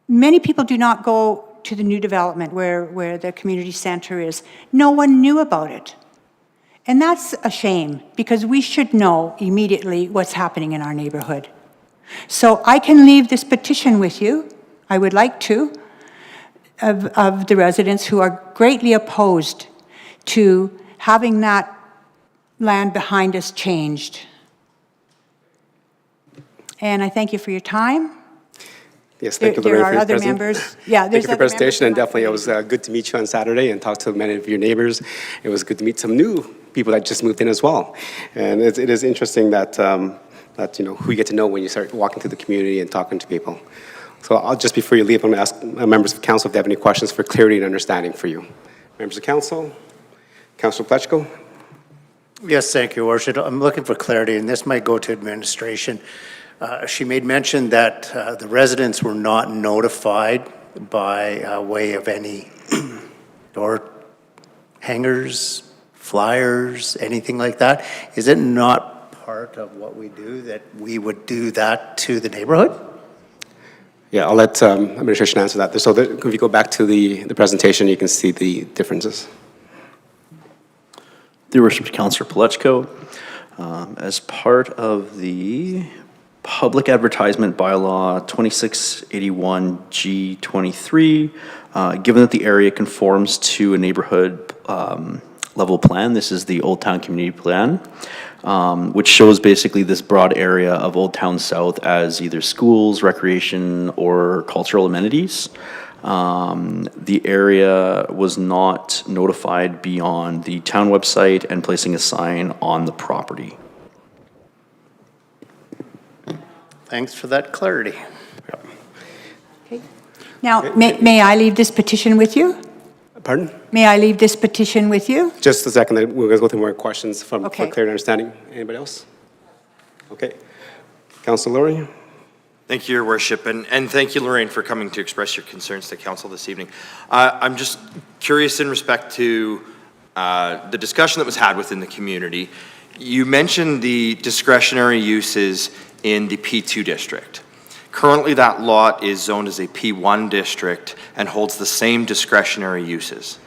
many people do not go to the new development where the community center is. No one knew about it. And that's a shame, because we should know immediately what's happening in our neighborhood. So I can leave this petition with you, I would like to, of the residents who are greatly opposed to having that land behind us changed. And I thank you for your time. Yes, thank you, Lorraine, there are other members. Yeah, thank you for the presentation, and definitely it was good to meet you on Saturday and talk to many of your neighbors. It was good to meet some new people that just moved in as well. And it is interesting that, that who you get to know when you start walking through the community and talking to people. So I'll just, before you leave, I'm going to ask members of council if they have any questions for clarity and understanding for you. Members of council, Councilor Plechko. Yes, thank you, Worship. I'm looking for clarity, and this might go to administration. She made mention that the residents were not notified by way of any door hangers, flyers, anything like that. Is it not part of what we do that we would do that to the neighborhood? Yeah, I'll let administration answer that. So if you go back to the presentation, you can see the differences. Your Worship, Councillor Plechko. As part of the Public Advertisement Bylaw 2681G23, given that the area conforms to a neighborhood level plan, this is the Old Town Community Plan, which shows basically this broad area of Old Town South as either schools, recreation, or cultural amenities. The area was not notified beyond the town website and placing a sign on the property. Thanks for that clarity. Now, may I leave this petition with you? Pardon? May I leave this petition with you? Just a second, we're going to go through more questions for Okay. clear understanding. Anybody else? Okay. Councilor Laurie? Thank you, Your Worship, and thank you, Lorraine, for coming to express your concerns to council this evening. I'm just curious in respect to the discussion that was had within the community. You mentioned the discretionary uses in the P2 district. Currently, that lot is zoned as a P1 district and holds the same discretionary uses.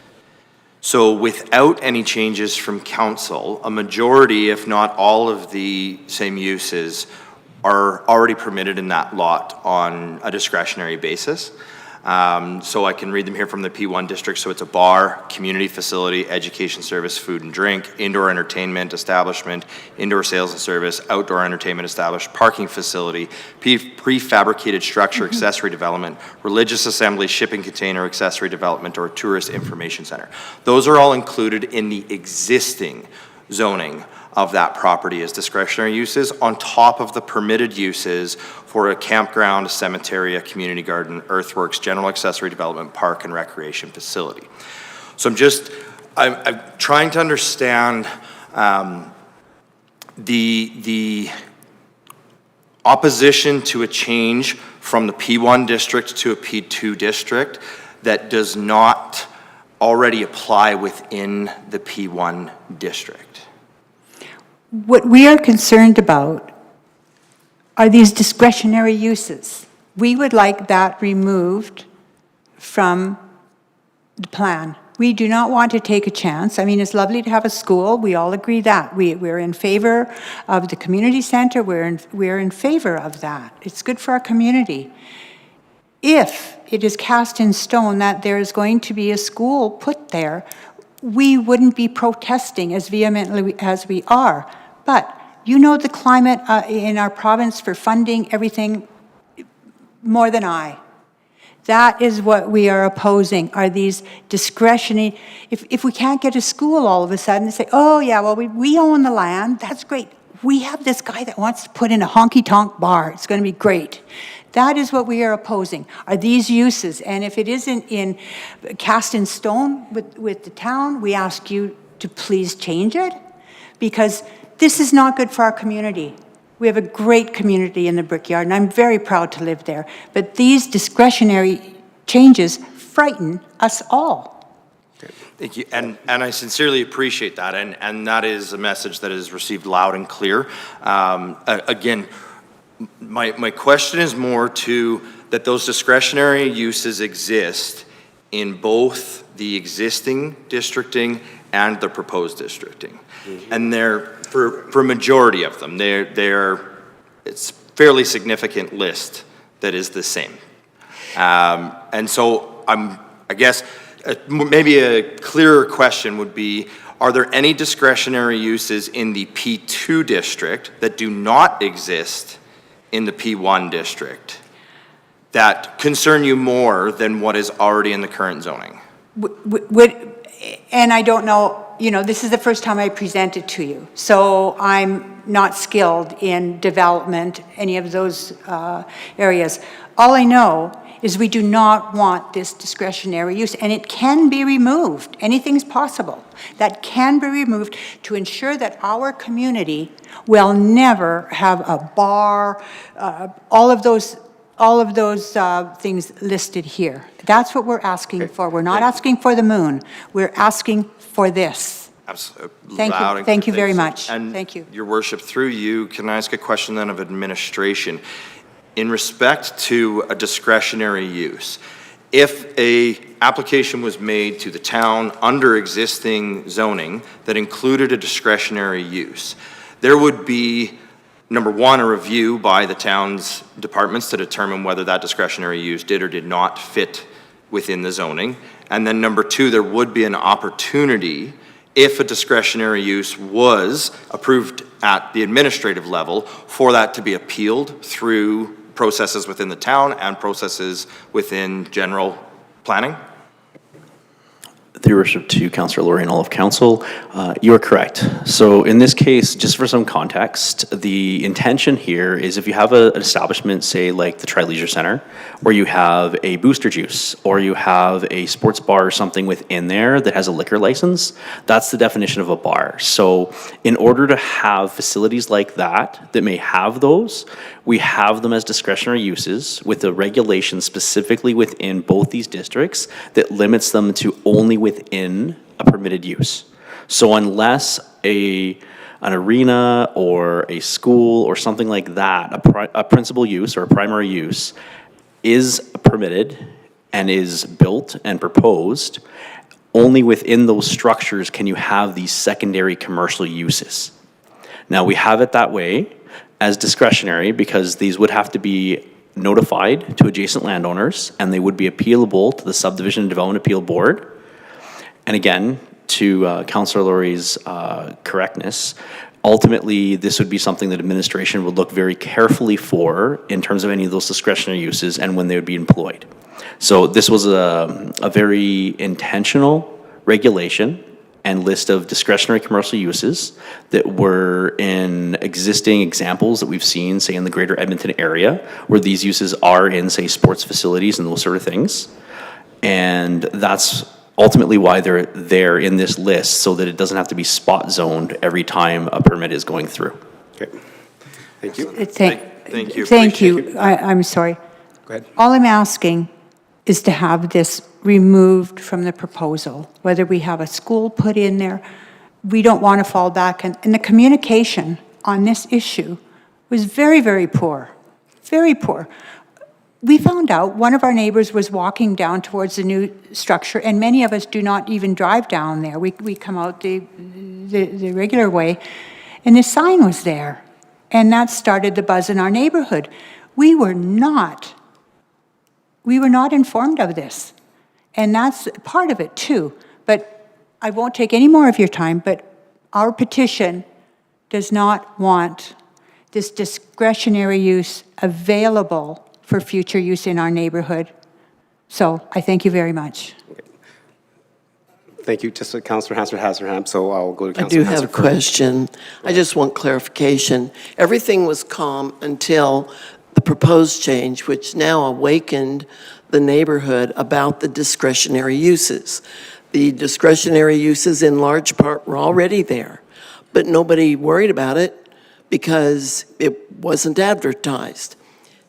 So without any changes from council, a majority, if not all of the same uses are already permitted in that lot on a discretionary basis. So I can read them here from the P1 district. So it's a bar, community facility, education service, food and drink, indoor entertainment establishment, indoor sales and service, outdoor entertainment establishment, parking facility, prefabricated structure, accessory development, religious assembly, shipping container, accessory development, or tourist information center. Those are all included in the existing zoning of that property as discretionary uses on top of the permitted uses for a campground, a cemetery, a community garden, earthworks, general accessory development, park and recreation facility. So I'm trying to understand the opposition to a change from the P1 district to a P2 district that does not already apply within the P1 district. What we are concerned about are these discretionary uses. We would like that removed from the plan. We do not want to take a chance. I mean, it's lovely to have a school. We all agree that. We're in favor of the community center. We're in favor of that. It's good for our community. If it is cast in stone that there is going to be a school put there, we wouldn't be protesting as vehemently as we are. But you know the climate in our province for funding everything more than I. That is what we are opposing, are these discretionary, if we can't get a school all of a sudden, say, oh yeah, well, we own the land, that's great. We have this guy that wants to put in a honky-tonk bar, it's going to be great. That is what we are opposing, are these uses. And if it isn't cast in stone with the town, we ask you to please change it, because this is not good for our community. We have a great community in the Brickyard, and I'm very proud to live there. But these discretionary changes frighten us all. Thank you, and I sincerely appreciate that, and that is a message that is received loud and clear. Again, my question is more to that those discretionary uses exist in both the existing districting and the proposed districting. And they're, for a majority of them, it's a fairly significant list that is the same. And so I guess maybe a clearer question would be, are there any discretionary uses in the P2 district that do not exist in the P1 district that concern you more than what is already in the current zoning? And I don't know, this is the first time I present it to you, so I'm not skilled in development, any of those areas. All I know is we do not want this discretionary use, and it can be removed. Anything's possible. That can be removed to ensure that our community will never have a bar, all of those things listed here. That's what we're asking for. We're not asking for the moon. We're asking for this. Absolutely. Thank you very much. And thank you. Your Worship, through you, can I ask a question then of administration? In respect to a discretionary use, if a application was made to the town under existing zoning that included a discretionary use, there would be, number one, a review by the town's departments to determine whether that discretionary use did or did not fit within the zoning. And then number two, there would be an opportunity, if a discretionary use was approved at the administrative level, for that to be appealed through processes within the town and processes within general planning. Through your worship to Councillor Laurie and all of council, you are correct. So in this case, just for some context, the intention here is if you have an establishment, say like the Tri-Leisure Center, or you have a Booster Juice, or you have a sports bar or something within there that has a liquor license, that's the definition of a bar. So in order to have facilities like that may have those, we have them as discretionary uses with a regulation specifically within both these districts that limits them to only within a permitted use. So unless an arena or a school or something like that, a principal use or a primary use is permitted and is built and proposed, only within those structures can you have these secondary commercial uses. Now we have it that way as discretionary because these would have to be notified to adjacent landowners and they would be appealable to the Subdivision and Development Appeal Board. And again, to Councillor Laurie's correctness, ultimately this would be something that administration would look very carefully for in terms of any of those discretionary uses and when they would be employed. So this was a very intentional regulation and list of discretionary commercial uses that were in existing examples that we've seen, say in the greater Edmonton area, where these uses are in, say, sports facilities and those sort of things. And that's ultimately why they're there in this list, so that it doesn't have to be spot zoned every time a permit is going through. Okay, thank you. Thank you. Thank you. I'm sorry. Go ahead. All I'm asking is to have this removed from the proposal, whether we have a school put in there. We don't want to fall back. And the communication on this issue was very, very poor, very poor. We found out one of our neighbors was walking down towards the new structure, and many of us do not even drive down there. We come out the regular way, and the sign was there. And that started the buzz in our neighborhood. We were not informed of this. And that's part of it too. But I won't take any more of your time, but our petition does not want this discretionary use available for future use in our neighborhood. So I thank you very much. Thank you. Just Councillor Hasserham, so I'll go to I Councillor do have a question. I just want clarification. Everything was calm until the proposed change, which now awakened the neighborhood about the discretionary uses. The discretionary uses in large part were already there, but nobody worried about it because it wasn't advertised.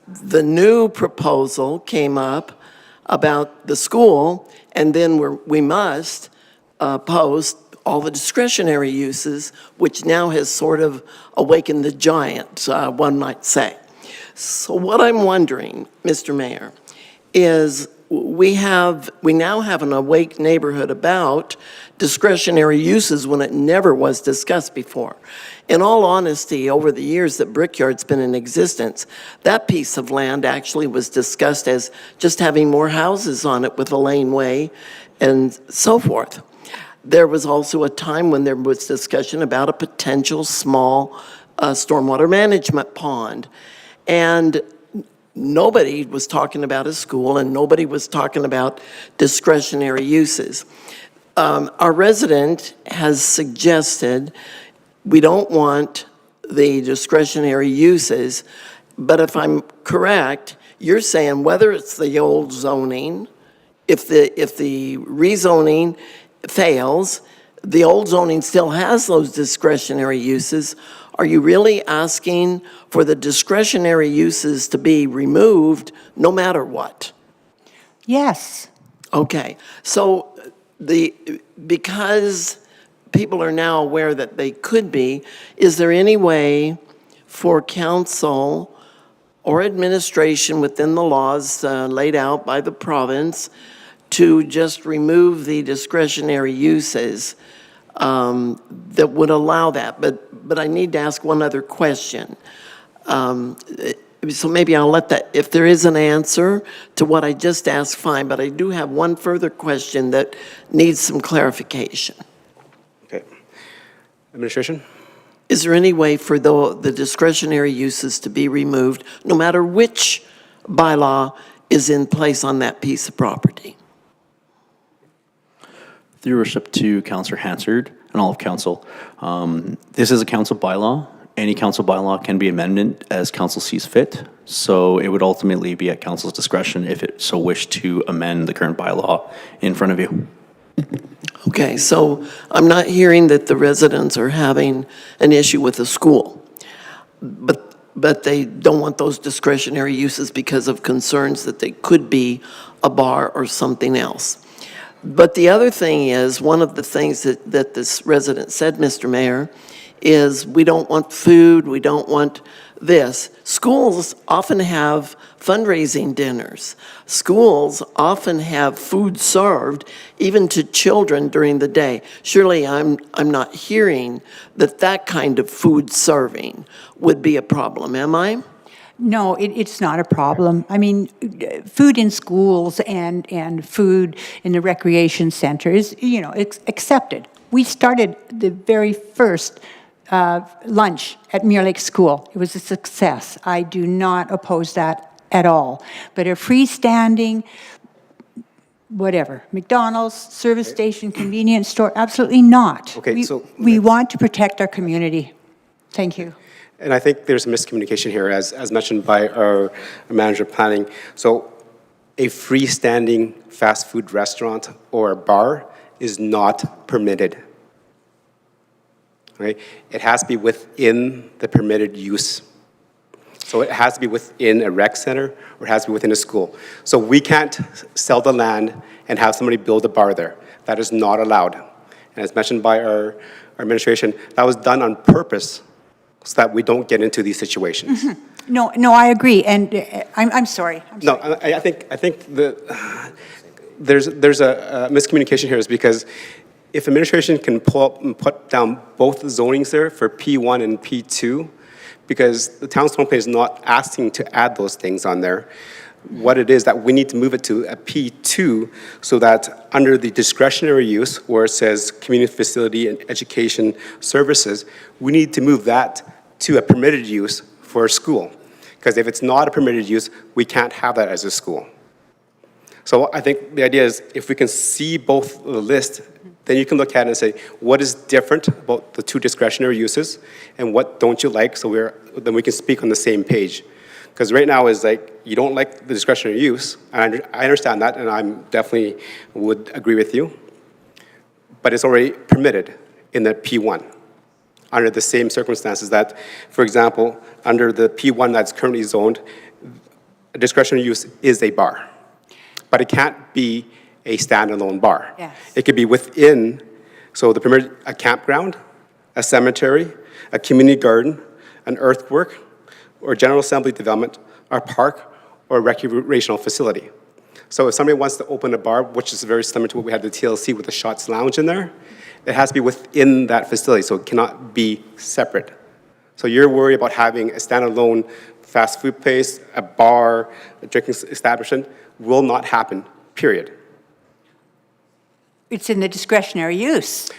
The new proposal came up about the school, and then we must post all the discretionary uses, which now has sort of awakened the giant, one might say. So what I'm wondering, Mr. Mayor, is we now have an awake neighborhood about discretionary uses when it never was discussed before. In all honesty, over the years that Brickyard's been in existence, that piece of land actually was discussed as just having more houses on it with a laneway and so forth. There was also a time when there was discussion about a potential small stormwater management pond. And nobody was talking about a school and nobody was talking about discretionary uses. Our resident has suggested we don't want the discretionary uses, but if I'm correct, you're saying whether it's the old zoning, if the rezoning fails, the old zoning still has those discretionary uses. Are you really asking for the discretionary uses to be removed no matter what? Yes. Okay, so because people are now aware that they could be, is there any way for council or administration within the laws laid out by the province to just remove the discretionary uses that would allow that, but I need to ask one other question. So maybe I'll let that, if there is an answer to what I just asked, fine, but I do have one further question that needs some clarification. Okay. Administration? Is there any way for the discretionary uses to be removed, no matter which bylaw is in place on that piece of property? Through your worship to Councillor Hansard and all of council, this is a council bylaw. Any council bylaw can be amended as council sees fit. So it would ultimately be at council's discretion if it so wished to amend the current bylaw in front of you. Okay, so I'm not hearing that the residents are having an issue with the school, but they don't want those discretionary uses because of concerns that they could be a bar or something else. But the other thing is, one of the things that this resident said, Mr. Mayor, is we don't want food, we don't want this. Schools often have fundraising dinners. Schools often have food served even to children during the day. Surely I'm not hearing that kind of food serving would be a problem, am I? No, it's not a problem. I mean, food in schools and food in the recreation center is, accepted. We started the very first lunch at Muir Lake School. It was a success. I do not oppose that at all. But a freestanding, whatever, McDonald's, service station, convenience store, absolutely not. Okay, we want to protect our community. Thank you. And I think there's a miscommunication here, as mentioned by our manager of planning. So a freestanding fast food restaurant or a bar is not permitted. Right? It has to be within the permitted use. So it has to be within a rec center or it has to be within a school. So we can't sell the land and have somebody build a bar there. That is not allowed. And as mentioned by our administration, that was done on purpose so that we don't get into these situations. Mm-hmm. No, I agree, and I'm sorry. No, I think there's a miscommunication here is because if administration can pull up and put down both the zonings there for P1 and P2, because the town's plan is not asking to add those things on there, what it is that we need to move it to a P2 so that under the discretionary use where it says community facility and education services, we need to move that to a permitted use for a school. Because if it's not a permitted use, we can't have that as a school. So I think the idea is if we can see both the list, then you can look at it and say, what is different about the two discretionary uses and what don't you like, so then we can speak on the same page. Because right now is like, you don't like the discretionary use, and I understand that, and I definitely would agree with you, but it's already permitted in the P1 under the same circumstances that, for example, under the P1 that's currently zoned, a discretionary use is a bar, but it can't be a standalone bar. Yes. It could be within, so the permitted, a campground, a cemetery, a community garden, an earthwork, or general assembly development, or park, or recreational facility. So if somebody wants to open a bar, which is very similar to what we had the TLC with the Shots Lounge in there, it has to be within that facility, so it cannot be separate. So you're worried about having a standalone fast food place, a bar, a drinking establishment, will not happen, period. It's in the discretionary use.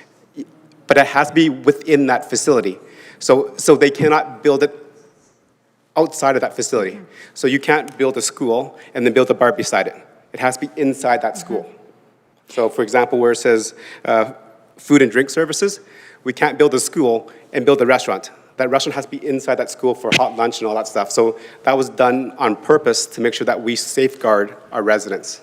But it has to be within that facility. So they cannot build it outside of that facility. Mm-hmm. So you can't build a school and then build a bar beside it. It has to be inside that school. Mm-hmm. So for example, where it says food and drink services, we can't build a school and build a restaurant. That restaurant has to be inside that school for hot lunch and all that stuff. So that was done on purpose to make sure that we safeguard our residents.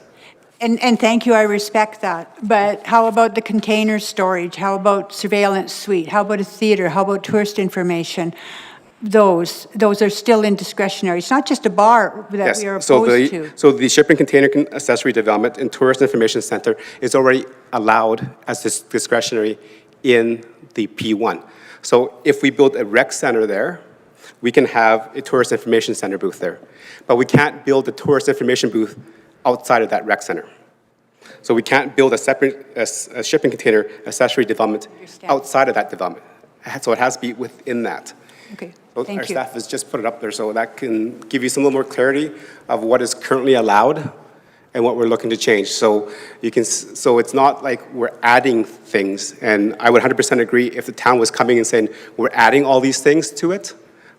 And thank you, I respect that. But how about the container storage? How about surveillance suite? How about a theater? How about tourist information? Those are still in discretionary. It's not just a bar that we are opposed to. So the shipping container accessory development and tourist information center is already allowed as discretionary in the P1. So if we build a rec center there, we can have a tourist information center booth there. But we can't build a tourist information booth outside of that rec center. So we can't build a separate a shipping container accessory development outside of that development. So it has to be within that. Okay, So thank our you. staff has just put it up there, so that can give you some little more clarity of what is currently allowed and what we're looking to change. So you can, so it's not like we're adding things. And I would 100% agree if the town was coming and saying, we're adding all these things to it,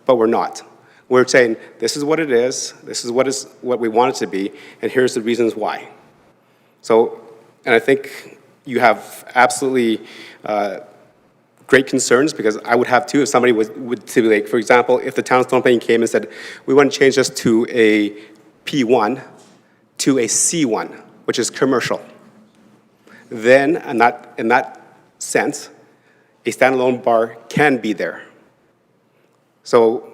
but we're not. We're saying, this is what it is what we want it to be, and here's the reasons why. So, and I think you have absolutely great concerns, because I would have too if somebody would to like, for example, if the town of Stony Plain came and said, we want to change this to a P1 to a C1, which is commercial. Then, in that sense, a standalone bar can be there. So,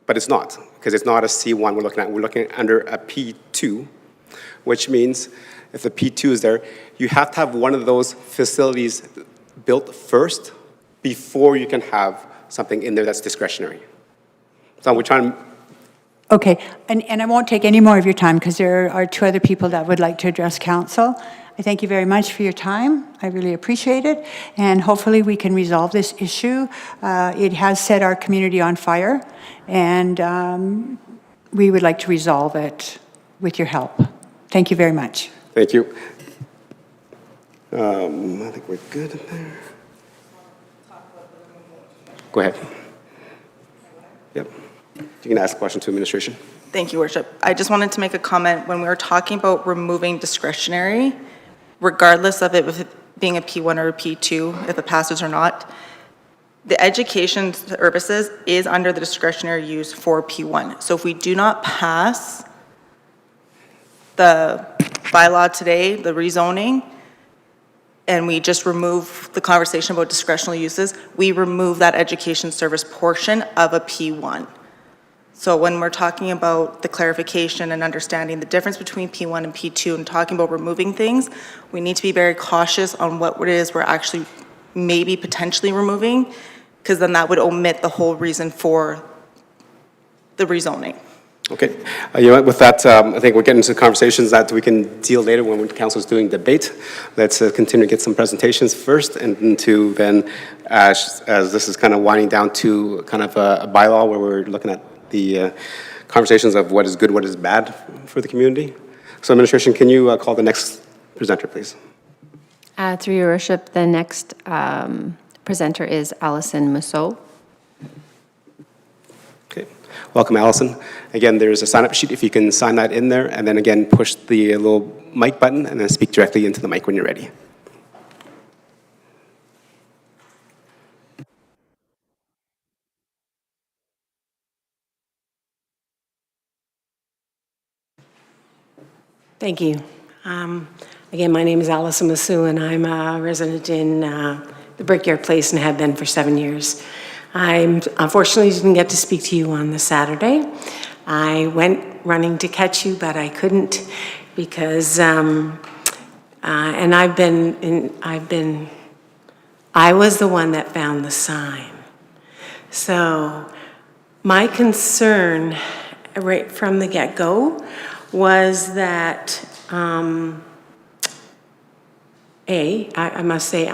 but it's not, because it's not a C1 we're looking at. We're looking at under a P2, which means if the P2 is there, you have to have one of those facilities built first before you can have something in there that's discretionary. So we're trying to... Okay, and I won't take any more of your time because there are two other people that would like to address council. I thank you very much for your time. I really appreciate it, and hopefully we can resolve this issue. It has set our community on fire, and we would like to resolve it with your help. Thank you very much. Thank you. I think we're good in there. Go ahead. Yep. You can ask a question to administration. Thank you, Worship. I just wanted to make a comment. When we were talking about removing discretionary, regardless of it being a P1 or a P2, if it passes or not, the education services is under the discretionary use for P1. So if we do not pass the bylaw today, the rezoning, and we just remove the conversation about discretionary uses, we remove that education service portion of a P1. So when we're talking about the clarification and understanding the difference between P1 and P2 and talking about removing things, we need to be very cautious on what it is we're actually maybe potentially removing, because then that would omit the whole reason for the rezoning. Okay. You know, with that, I think we're getting into conversations that we can deal later when council is doing debate. Let's continue to get some presentations first, and to then, as this is kind of winding down to kind of a bylaw where we're looking at the conversations of what is good, what is bad for the community. So administration, can you call the next presenter, please? Through your worship, the next presenter is Allison Mousseau. Okay. Welcome, Allison. Again, there's a sign-up sheet if you can sign that in there, and then again, push the little mic button and then speak directly into the mic when you're ready. Thank you. Again, my name is Allison Mousseau, and I'm a resident in the Brickyard Place and have been for 7 years. I unfortunately didn't get to speak to you on the Saturday. I went running to catch you, but I couldn't because, and I was the one that found the sign. So my concern right from the get-go was that, I must say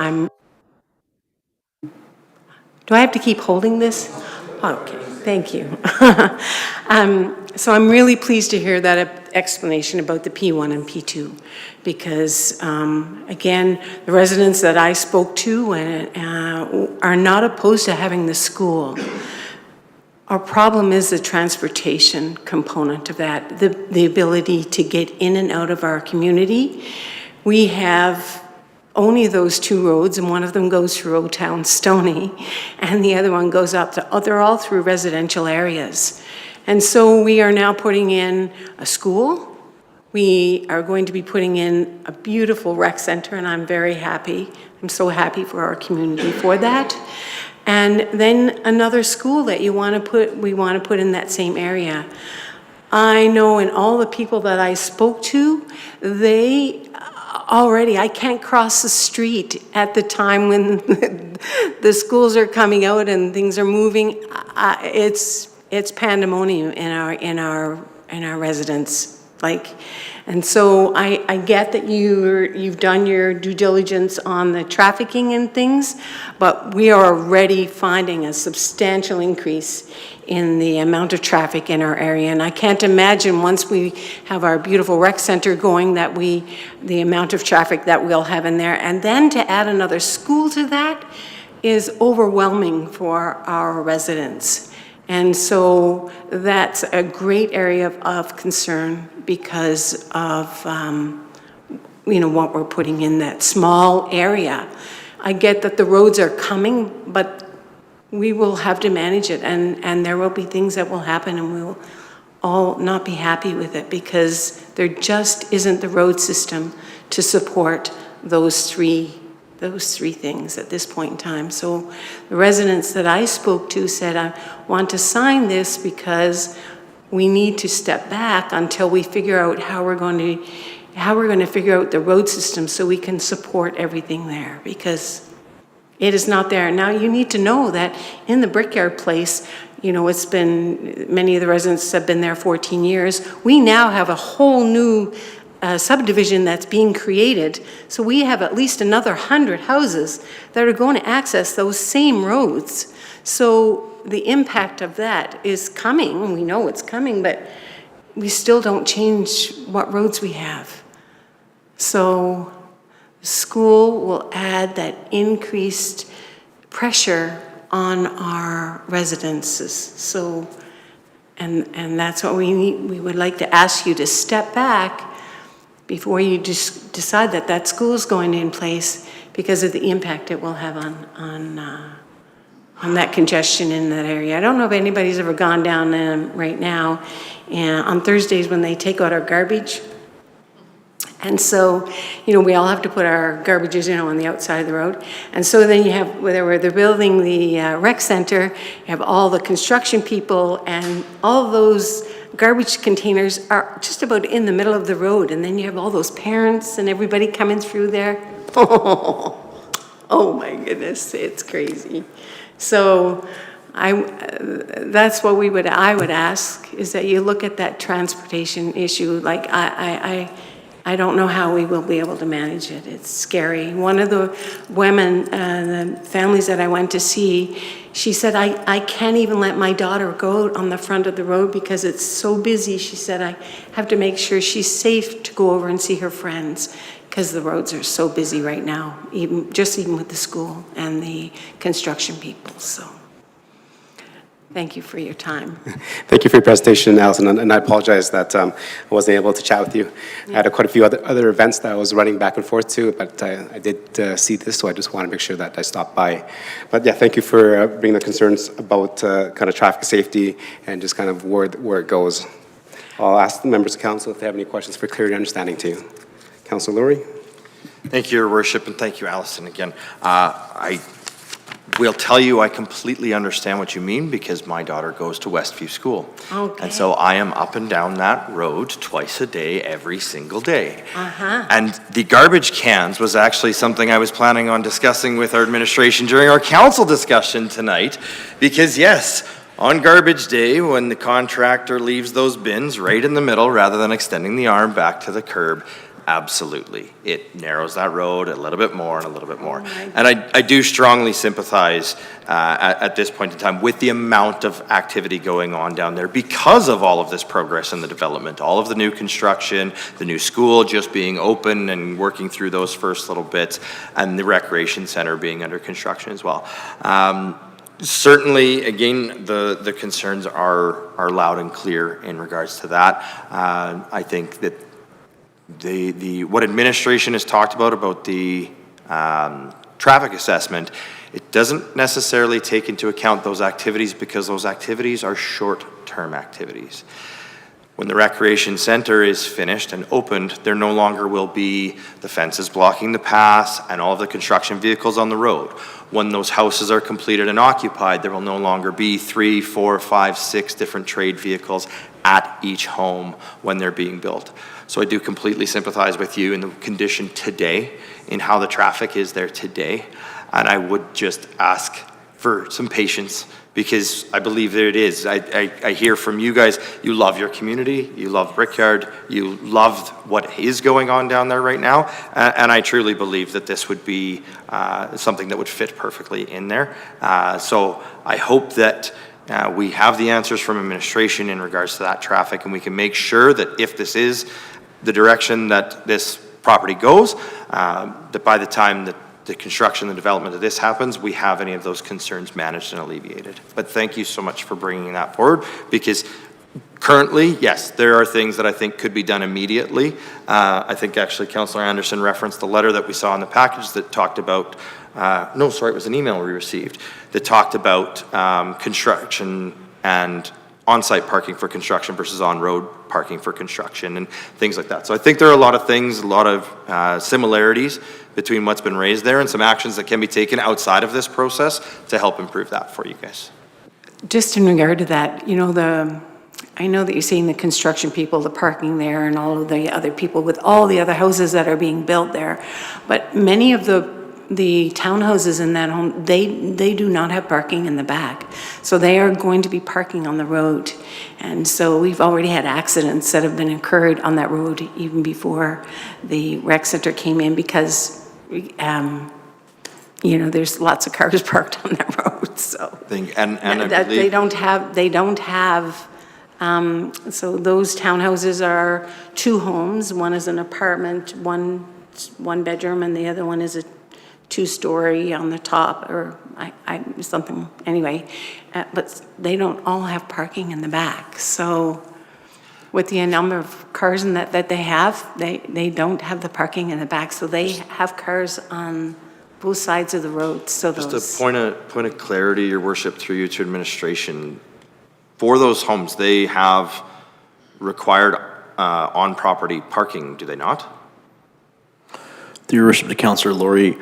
do I have to keep holding this? Okay, thank you. So I'm really pleased to hear that explanation about the P1 and P2, because again, the residents that I spoke to are not opposed to having the school. Our problem is the transportation component of that, the ability to get in and out of our community. We have only those two roads, and one of them goes through Old Town Stony, and the other one goes up to, they're all through residential areas. And so we are now putting in a school. We are going to be putting in a beautiful rec center, and I'm very happy. I'm so happy for our community for that. And then another school that we want to put in that same area. I know in all the people that I spoke to, I can't cross the street at the time when the schools are coming out and things are moving. It's pandemonium in our residents. Like, And so I get that you've done your due diligence on the trafficking and things, but we are already finding a substantial increase in the amount of traffic in our area. And I can't imagine once we have our beautiful rec center going that the amount of traffic that we'll have in there. And then to add another school to that is overwhelming for our residents. And so that's a great area of concern because of, what we're putting in that small area. I get that the roads are coming, but we will have to manage it, and there will be things that will happen, and we will all not be happy with it because there just isn't the road system to support those three things at this point in time. So the residents that I spoke to said, I want to sign this because we need to step back until we figure out how we're going to figure out the road system so we can support everything there, because it is not there. Now, you need to know that in the Brickyard Place, it's been, many of the residents have been there 14 years. We now have a whole new subdivision that's being created. So we have at least another 100 houses that are going to access those same roads. So the impact of that is coming. We know it's coming, but we still don't change what roads we have. So school will add that increased pressure on our residences. So, and that's what we need. We would like to ask you to step back before you just decide that school is going in place because of the impact it will have on that congestion in that area. I don't know if anybody's ever gone down right now, and on Thursdays when they take out our garbage. And so, we all have to put our garbages, on the outside of the road. And so then you have, where they're building the rec center, you have all the construction people, and all those garbage containers are just about in the middle of the road. And then you have all those parents and everybody coming through there. Oh my goodness, it's crazy. So that's what I would ask, is that you look at that transportation issue. Like I don't know how we will be able to manage it. It's scary. One of the women, the families that I went to see, she said, I can't even let my daughter go out on the front of the road because it's so busy. She said, I have to make sure she's safe to go over and see her friends because the roads are so busy right now, even with the school and the construction people. So thank you for your time. Thank you for your presentation, Allison, and I apologize that I wasn't able to chat with you. I had quite a few other events that I was running back and forth to, but I did see this, so I just want to make sure that I stopped by. But yeah, thank you for bringing the concerns about kind of traffic safety and just kind of where it goes. I'll ask the members of council if they have any questions for clarity and understanding too. Councilor Lowry. Thank you, Your Worship, and thank you, Allison, again. I will tell you I completely understand what you mean because my daughter goes to Westview School. Okay. And so I am up and down that road twice a day, every single day. And the garbage cans was actually something I was planning on discussing with our administration during our council discussion tonight. Because yes, on garbage day, when the contractor leaves those bins right in the middle rather than extending the arm back to the curb, absolutely. It narrows that road a little bit more and a little bit more. And I do strongly sympathize at this point in time with the amount of activity going on down there because of all of this progress and the development, all of the new construction, the new school just being open and working through those first little bits, and the recreation center being under construction as well. Certainly, again, the concerns are loud and clear in regards to that. I think that what administration has talked about the traffic assessment, it doesn't necessarily take into account those activities because those activities are short-term activities. When the recreation center is finished and opened, there no longer will be the fences blocking the paths and all of the construction vehicles on the road. When those houses are completed and occupied, there will no longer be 3, 4, 5, 6 different trade vehicles at each home when they're being built. So I do completely sympathize with you in the condition today, in how the traffic is there today. And I would just ask for some patience, because I believe that it is. I hear from you guys, you love your community, you love Brickyard, you love what is going on down there right now, and I truly believe that this would be something that would fit perfectly in there. So I hope that we have the answers from administration in regards to that traffic, and we can make sure that if this is the direction that this property goes, that by the time that the construction and development of this happens, we have any of those concerns managed and alleviated. But thank you so much for bringing that forward, because currently, yes, there are things that I think could be done immediately. I think actually Councillor Anderson referenced the letter that we saw in the package that talked about, no, sorry, it was an email we received that talked about construction and on-site parking for construction versus on-road parking for construction and things like that. So I think there are a lot of things, a lot of similarities between what's been raised there and some actions that can be taken outside of this process to help improve that for you guys. Just in regard to that, you know, I know that you're seeing the construction people, the parking there, and all of the other people with all the other houses that are being built there, but many of the townhouses in that home, they do not have parking in the back. So they are going to be parking on the road. And so we've already had accidents that have been incurred on that road even before the rec center came in, because, you know, there's lots of cars parked on that road, so. And I That believe they don't have, so those townhouses are two homes. One is an apartment, one bedroom, and the other one is a two-story on the top, or something, anyway. But they don't all have parking in the back. So with the number of cars in that they have, they don't have the parking in the back. So they have cars on both sides of the road. So just those, a point of clarity, Your Worship, through you to administration. For those homes, they have required on-property parking, do they not? Through Your Worship to Councillor Laurie,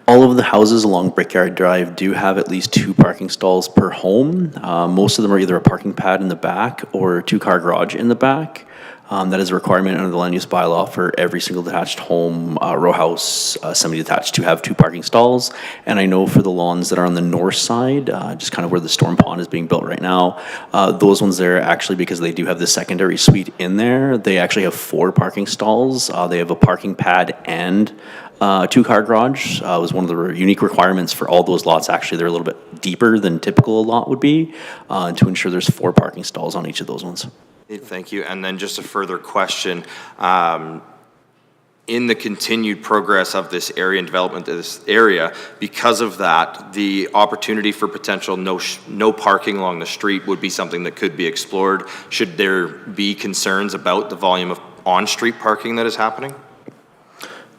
all of the houses along Brickyard Drive do have at least 2 parking stalls per home. Most of them are either a parking pad in the back or a 2-car garage in the back. That is a requirement under the land use bylaw for every single detached home, row house, semi-detached, to have 2 parking stalls. And I know for the lawns that are on the north side, just kind of where the storm pond is being built right now, those ones there, actually, because they do have the secondary suite in there, they actually have 4 parking stalls. They have a parking pad and 2-car garage. Was one of the unique requirements for all those lots. Actually, they're a little bit deeper than typical a lot would be, to ensure there's 4 parking stalls on each of those ones. Thank you. And then just a further question. In the continued progress of this area and development of this area, because of that, the opportunity for potential no parking along the street would be something that could be explored. Should there be concerns about the volume of on-street parking that is happening?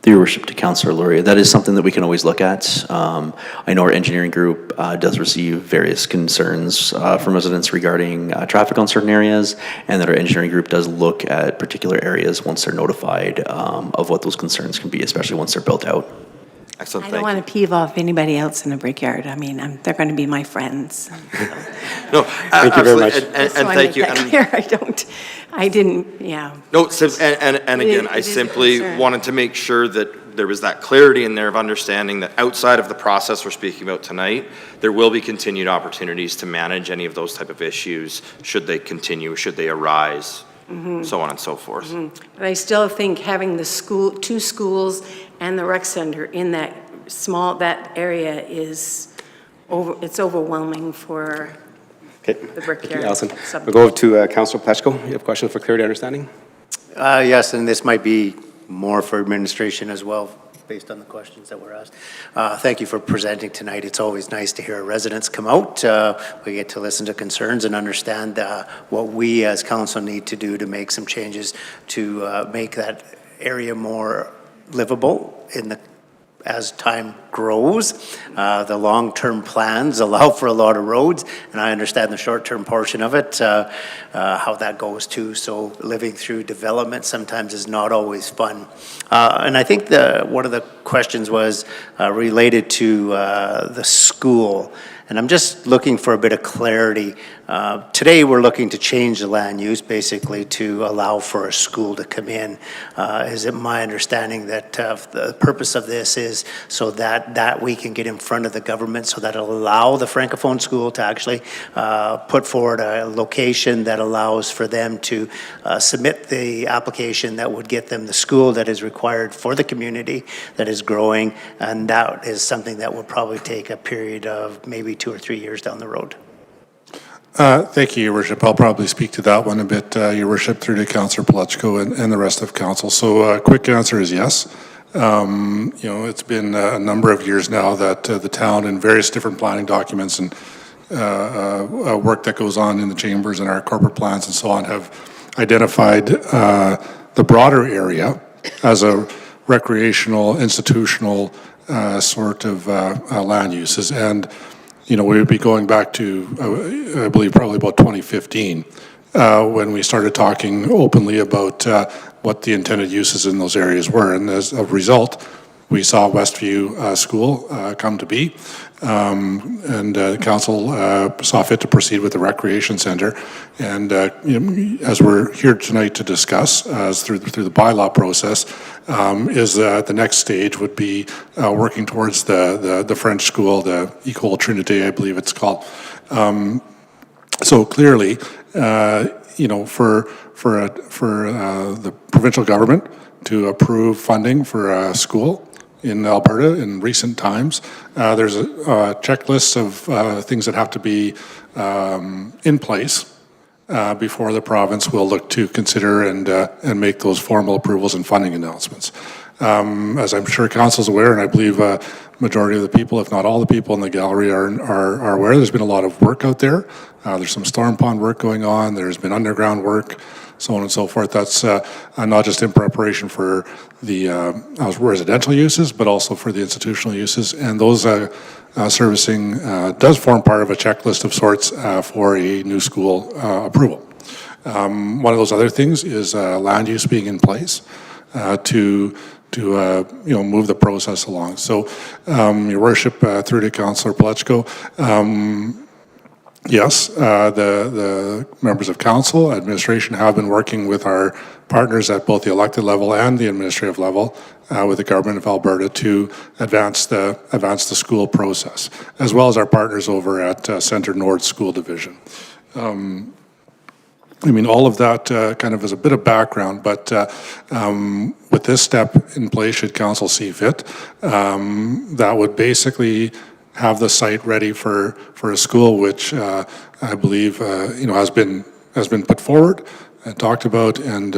Through Your Worship to Councillor Laurie, that is something that we can always look at. I know our engineering group does receive various concerns from residents regarding traffic on certain areas, and that our engineering group does look at particular areas once they're notified of what those concerns can be, especially once they're built out. Excellent. I don't want to peeve off anybody else in the Brickyard. I mean, they're going to be my friends. No, thank you very much. And thank you. I didn't, yeah. No, and again, I simply wanted to make sure that there was that clarity in there of understanding that outside of the process we're speaking about tonight, there will be continued opportunities to manage any of those type of issues should they continue, should they arise, so on and so forth. But I still think having the school, 2 schools and the rec center in that area is it's overwhelming for the Brickyard. Thank you, Allison. We'll go over to Councillor Pletchko. You have a question for clarity understanding? Yes, and this might be more for administration as well, based on the questions that were asked. Thank you for presenting tonight. It's always nice to hear residents come out. We get to listen to concerns and understand what we as council need to do to make some changes to make that area more livable as time grows. The long-term plans allow for a lot of roads, and I understand the short-term portion of it, how that goes too. So living through development sometimes is not always fun. And I think one of the questions was related to the school. And I'm just looking for a bit of clarity. Today, we're looking to change the land use basically to allow for a school to come in. Is it my understanding that the purpose of this is so that we can get in front of the government so that it'll allow the Francophone school to actually put forward a location that allows for them to submit the application that would get them the school that is required for the community that is growing, and that is something that will probably take a period of maybe 2 or 3 years down the road. Thank you, Your Worship. I'll probably speak to that one a bit, Your Worship, through to Councillor Palechko and the rest of Council. So quick answer is yes. It's been a number of years now that the town in various different planning documents and work that goes on in the chambers and our corporate plans and so on have identified the broader area as a recreational, institutional sort of land uses. And we would be going back to, I believe, probably about 2015, when we started talking openly about what the intended uses in those areas were. And as a result, we saw Westview School come to be, and the council saw fit to proceed with the recreation center. And as we're here tonight to discuss, through the bylaw process, is the next stage would be working towards the French school, the École Trinité, I believe it's called. So clearly, for the provincial government to approve funding for a school in Alberta in recent times, there's a checklist of things that have to be in place before the province will look to consider and make those formal approvals and funding announcements. As I'm sure Council's aware, and I believe a majority of the people, if not all the people in the gallery are aware, there's been a lot of work out there. There's some storm pond work going on. There's been underground work, so on and so forth. That's not just in preparation for the residential uses, but also for the institutional uses. And those servicing does form part of a checklist of sorts for a new school approval. One of those other things is land use being in place to move the process along. So, Your Worship, through to Councillor Palechko, yes, the members of council, administration have been working with our partners at both the elected level and the administrative level with the government of Alberta to advance the school process, as well as our partners over at Centre Nord School Division. All of that kind of as a bit of background, but with this step in place, should council see fit, that would basically have the site ready for a school, which I believe has been put forward and talked about, and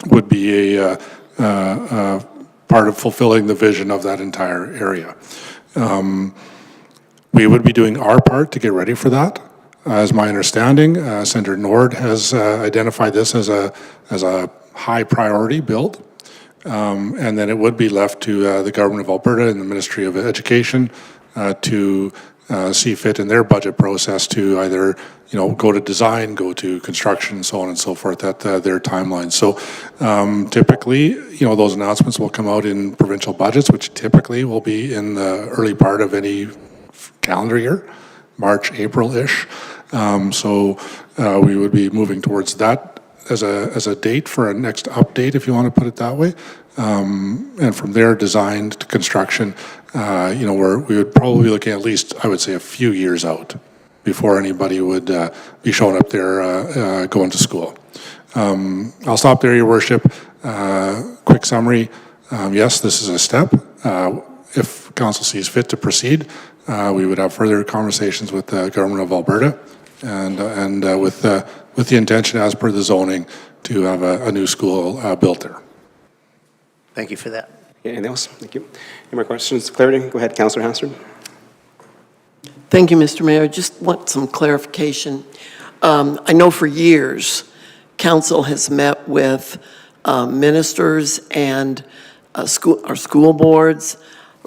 would be a part of fulfilling the vision of that entire area. We would be doing our part to get ready for that. As my understanding, Centre Nord has identified this as a high priority build. And then it would be left to the Government of Alberta and the Ministry of Education to see fit in their budget process to either, go to design, go to construction, so on and so forth, at their timeline. So typically, those announcements will come out in provincial budgets, which typically will be in the early part of any calendar year, March, April-ish. So we would be moving towards that as a date for a next update, if you want to put it that way. And from there, design to construction, we would probably be looking at least, I would say, a few years out before anybody would be showing up there going to school. I'll stop there, Your Worship. Quick summary. Yes, this is a step. If council sees fit to proceed, we would have further conversations with the Government of Alberta and with the intention, as per the zoning, to have a new school built there. Thank you for that. Anything else? Thank you. Any more questions? Clarity? Go ahead, Councillor Hansard. Thank you, Mr. Mayor. Just want some clarification. I know for years, council has met with ministers and our school boards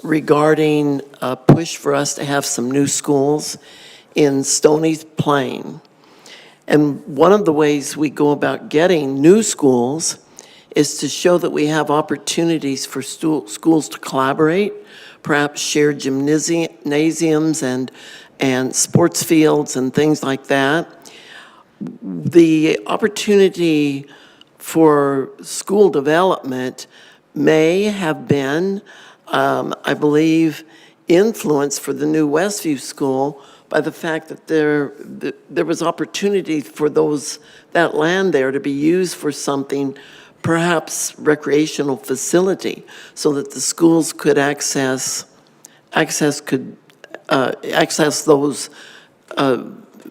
regarding a push for us to have some new schools in Stony Plain. And one of the ways we go about getting new schools is to show that we have opportunities for schools to collaborate, perhaps shared gymnasiums and sports fields and things like that. The opportunity for school development may have been, I believe, influenced for the new Westview School by the fact that there was opportunity for that land there to be used for something, perhaps recreational facility, so that the schools could access those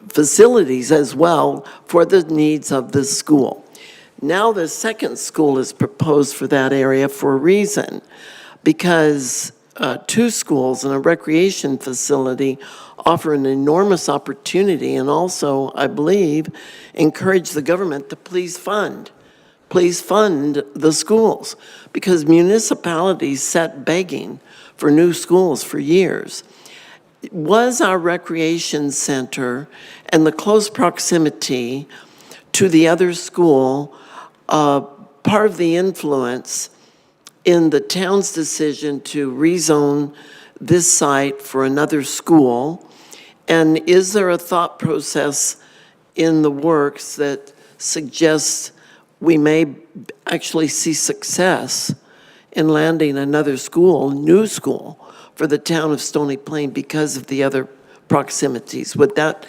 facilities as well for the needs of the school. Now the second school is proposed for that area for a reason, because two schools and a recreation facility offer an enormous opportunity and also, I believe, encourage the government to please fund the schools, because municipalities sat begging for new schools for years. Was our recreation center and the close proximity to the other school part of the influence in the town's decision to rezone this site for another school? And is there a thought process in the works that suggests we may actually see success in landing another school, new school, for the town of Stony Plain because of the other proximities? Would that,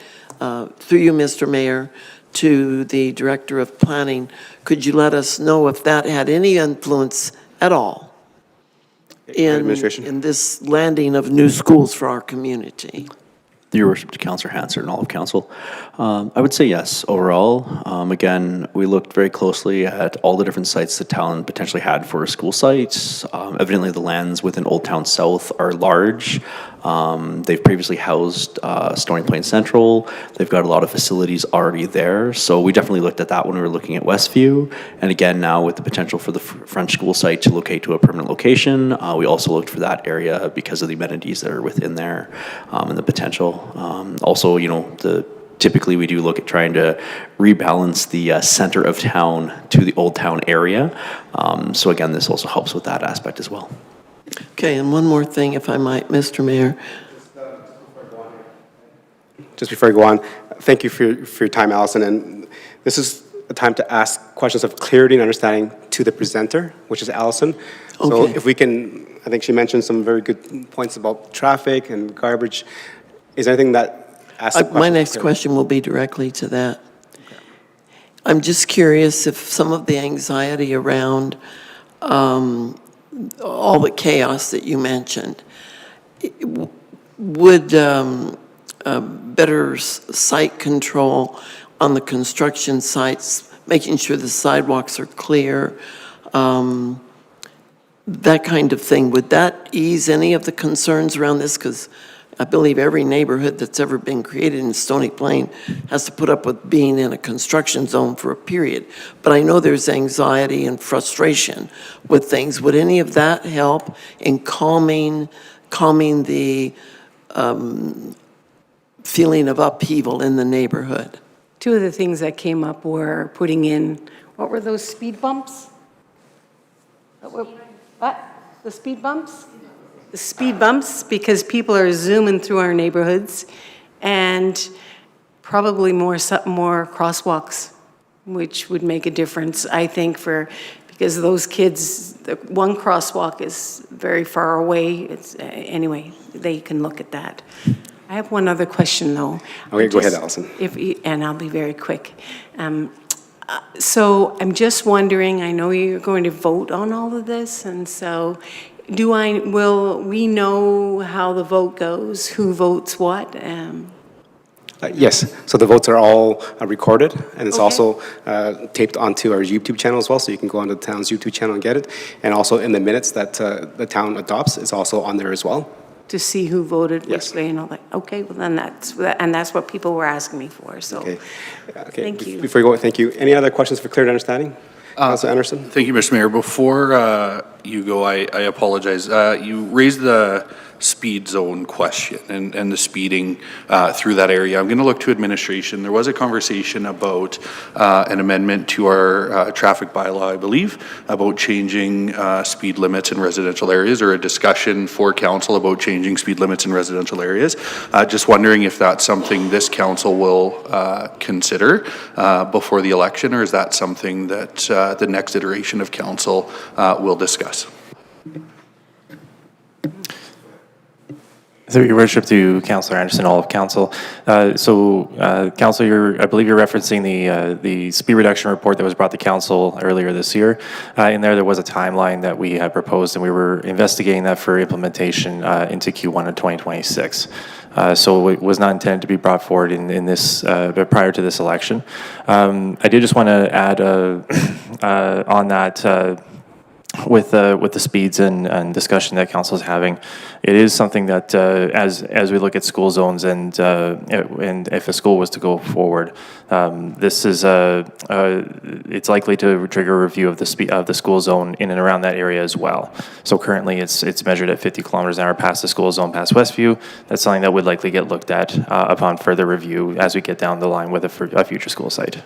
through you, Mr. Mayor, to the Director of Planning, could you let us know if that had any influence at all in this landing of new schools for our community? Your Worship, to Councillor Hanser and all of Council. I would say yes, overall. Again, we looked very closely at all the different sites the town potentially had for school sites. Evidently, the lands within Old Town South are large. They've previously housed Stony Plain Central. They've got a lot of facilities already there. So we definitely looked at that when we were looking at Westview. And again, now with the potential for the French school site to locate to a permanent location, we also looked for that area because of the amenities that are within there and the potential. Also, you know, typically we do look at trying to rebalance the center of town to the Old Town area. So again, this also helps with that aspect as well. Okay, and one more thing, if I might, Mr. Mayor. Just before I go on, thank you for your time, Allison. And this is a time to ask questions of clarity and understanding to the presenter, which is Allison. So Okay. if we can, I think she mentioned some very good points about traffic and garbage. Is there anything that asks the question? My next question will be directly to that. I'm just curious if some of the anxiety around all the chaos that you mentioned, would better site control on the construction sites, making sure the sidewalks are clear, that kind of thing, would that ease any of the concerns around this? Because I believe every neighborhood that's ever been created in Stony Plain has to put up with being in a construction zone for a period. But I know there's anxiety and frustration with things. Would any of that help in calming the feeling of upheaval in the neighborhood? Two of the things that came up were putting in, what were those speed bumps? What? The speed bumps? The speed bumps, because people are zooming through our neighborhoods, and probably more crosswalks, which would make a difference, I think, because those kids, the one crosswalk is very far away. Anyway, they can look at that. I have one other question, though. Okay, go ahead, Allison. And I'll be very quick. So I'm just wondering, I know you're going to vote on all of this, and so will we know how the vote goes, who votes what? Yes, so the votes are all recorded, and it's Okay. also taped onto our YouTube channel as well, so you can go onto the town's YouTube channel and get it. And also in the minutes that the town adopts, it's also on there as well. To see who voted Yes. which way and all that? Okay, well then that's what people were asking me for, so. Okay. Thank you. Before you go, thank you. Any other questions for clear understanding? Councilor Anderson? Thank you, Mr. Mayor. Before you go, I apologize. You raised the speed zone question and the speeding through that area. I'm going to look to administration. There was a conversation about an amendment to our traffic bylaw, I believe, about changing speed limits in residential areas, or a discussion for council about changing speed limits in residential areas. Just wondering if that's something this council will consider before the election, or is that something that the next iteration of council will discuss? Through your worship, to Councillor Anderson, all of council. Council, I believe you're referencing the speed reduction report that was brought to council earlier this year. In there was a timeline that we had proposed, and we were investigating that for implementation into Q1 of 2026. So it was not intended to be brought forward in this prior to this election. I did just want to add on that. With the speeds and discussion that council is having, it is something that as we look at school zones and if a school was to go forward, this is it's likely to trigger a review of the speed of the school zone in and around that area as well. So currently it's measured at 50 kilometers an hour past the school zone past Westview. That's something that would likely get looked at upon further review as we get down the line with a future school site.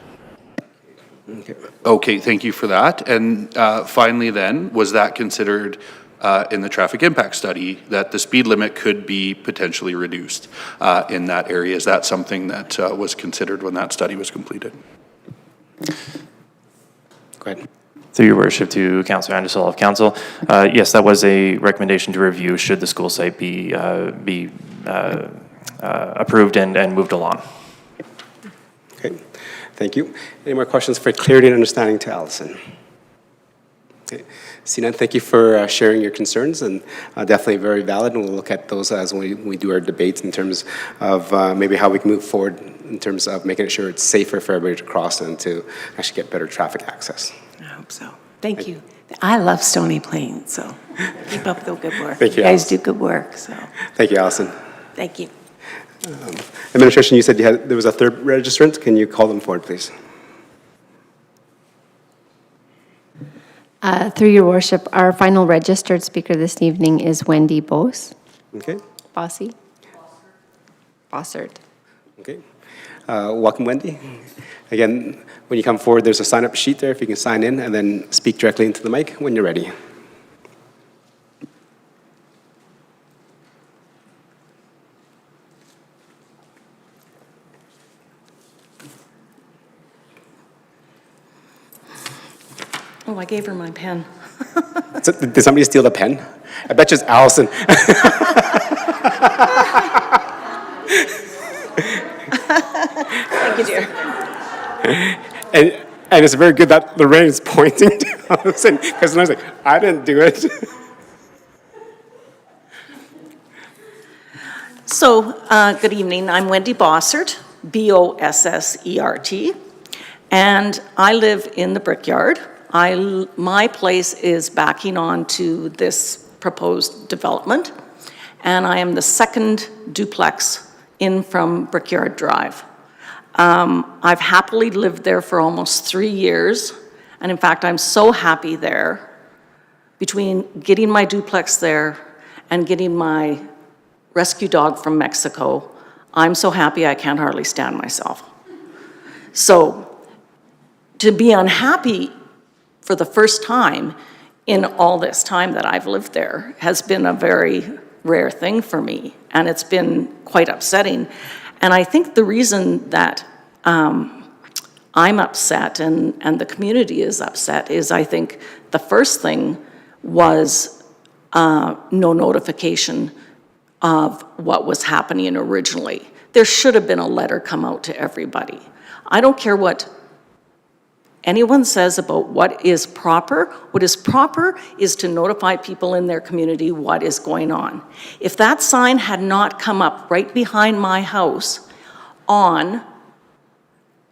Okay, thank you for that. And finally then, was that considered in the traffic impact study that the speed limit could be potentially reduced in that area? Is that something that was considered when that study was completed? Go ahead. Through your worship, to Councillor Anderson, all of council. Yes, that was a recommendation to review should the school site be approved and moved along. Okay, thank you. Any more questions for clarity and understanding to Allison? Okay, Sinan, thank you for sharing your concerns, and definitely very valid, and we'll look at those as we do our debates in terms of maybe how we can move forward in terms of making sure it's safer for everybody to cross and to actually get better traffic access. I hope so. Thank you. I love Stony Plain, so keep up the good work. Thank you, You guys Allison. do good work, so Thank you, Allison. thank you. Administration, you said there was a third registrant. Can you call them forward, please? Through your worship, our final registered speaker this evening is Wendy Bose. Okay. Bossy? Bossert. Okay. Welcome, Wendy. Again, when you come forward, there's a sign-up sheet there. If you can sign in and then speak directly into the mic when you're ready. Oh, I gave her my pen. So, did somebody steal the pen? I bet you it's Allison. Thank you, dear. And it's very good that Lorraine's pointing to Allison, because I was like, I didn't do it. So, good evening. I'm Wendy Bossert, B-O-S-S-E-R-T, and I live in the Brickyard. My place is backing onto this proposed development, and I am the second duplex in from Brickyard Drive. I've happily lived there for almost 3 years, and in fact, I'm so happy there. Between getting my duplex there and getting my rescue dog from Mexico, I'm so happy I can't hardly stand myself. So, to be unhappy for the first time in all this time that I've lived there has been a very rare thing for me, and it's been quite upsetting. And I think the reason that I'm upset and the community is upset is I think the first thing was no notification of what was happening originally. There should have been a letter come out to everybody. I don't care what anyone says about what is proper. What is proper is to notify people in their community what is going on. If that sign had not come up right behind my house on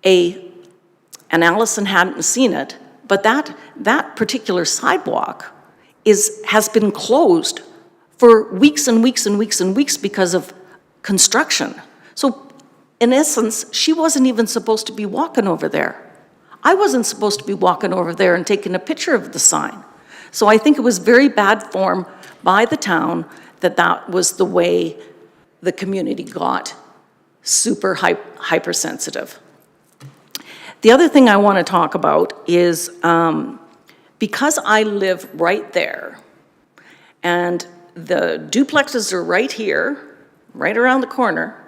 and Allison hadn't seen it, but that particular sidewalk has been closed for weeks and weeks and weeks and weeks because of construction. So in essence, she wasn't even supposed to be walking over there. I wasn't supposed to be walking over there and taking a picture of the sign. So I think it was very bad form by the town that was the way the community got super hypersensitive. The other thing I want to talk about is because I live right there and the duplexes are right here, right around the corner,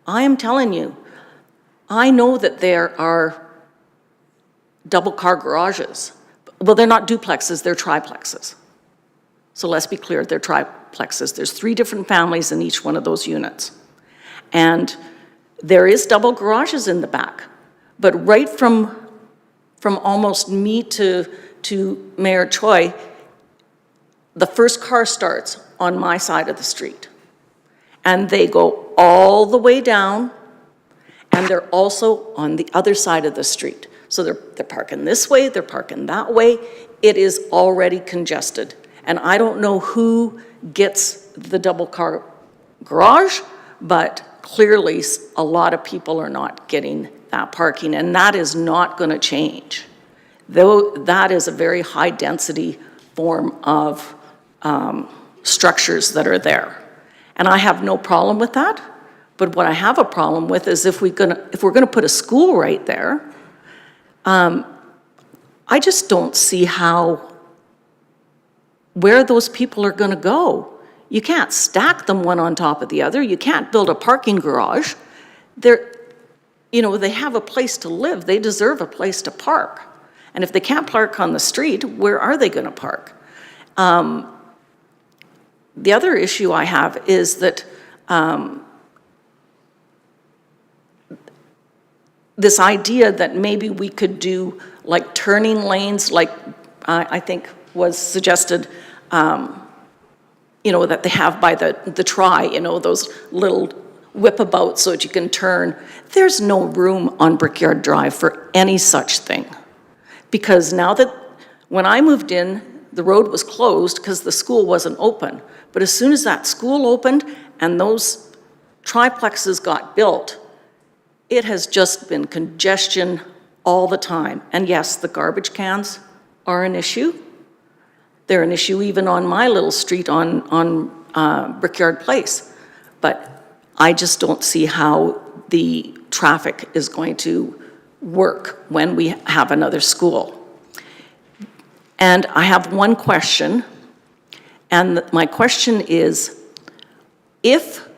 I am telling you, I know that there are double-car garages. Well, they're not duplexes, they're triplexes. So let's be clear, they're triplexes. There's 3 different families in each one of those units. And there is double garages in the back. But right from almost me to Mayor Choi, the first car starts on my side of the street. And they go all the way down, and they're also on the other side of the street. So they're parking this way, they're parking that way. It is already congested. And I don't know who gets the double car garage, but clearly a lot of people are not getting that parking, and that is not going to change. Though that is a very high density form of structures that are there. And I have no problem with that, but what I have a problem with is if we're gonna put a school right there, I just don't see where those people are gonna go. You can't stack them one on top of the other. You can't build a parking garage. They have a place to live. They deserve a place to park. And if they can't park on the street, where are they gonna park? The other issue I have is that this idea that maybe we could do like turning lanes, like I think was suggested, that they have by the Tri, those little whip-abouts so that you can turn. There's no room on Brickyard Drive for any such thing. Because now that, when I moved in, the road was closed because the school wasn't open. But as soon as that school opened and those triplexes got built, it has just been congestion all the time. And yes, the garbage cans are an issue. They're an issue even on my little street on Brickyard Place. But I just don't see how the traffic is going to work when we have another school. And I have one question, and my question is, if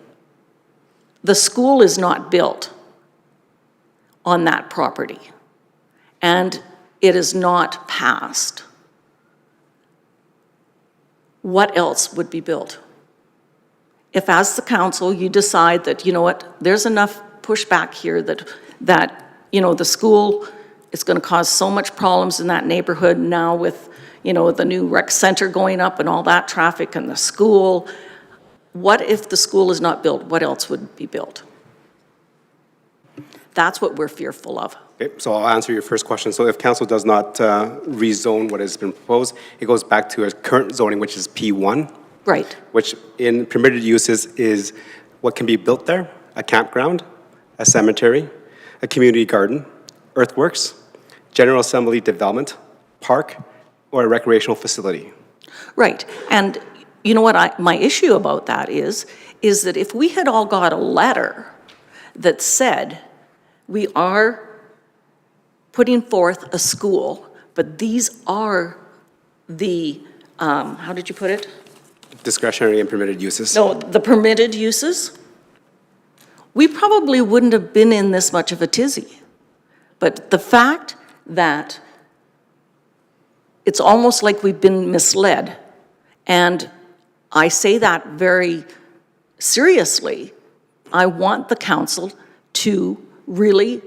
the school is not built on that property and it is not passed, what else would be built? If as the council you decide that, you know what, there's enough pushback here that the school is going to cause so much problems in that neighborhood now with, the new rec center going up and all that traffic and the school. What if the school is not built? What else would be built? That's what we're fearful of. Okay, so I'll answer your first question. So if council does not rezone what has been proposed, it goes back to a current zoning, which is P1. Right. Which in permitted uses is what can be built there: a campground, a cemetery, a community garden, earthworks, general assembly development, park, or a recreational facility. Right. And you know what my issue about that is that if we had all got a letter that said, we are putting forth a school, but these are the, how did you put it? Discretionary and permitted uses. No, the permitted uses, we probably wouldn't have been in this much of a tizzy. But the fact that it's almost like we've been misled, and I say that very seriously, I want the council to really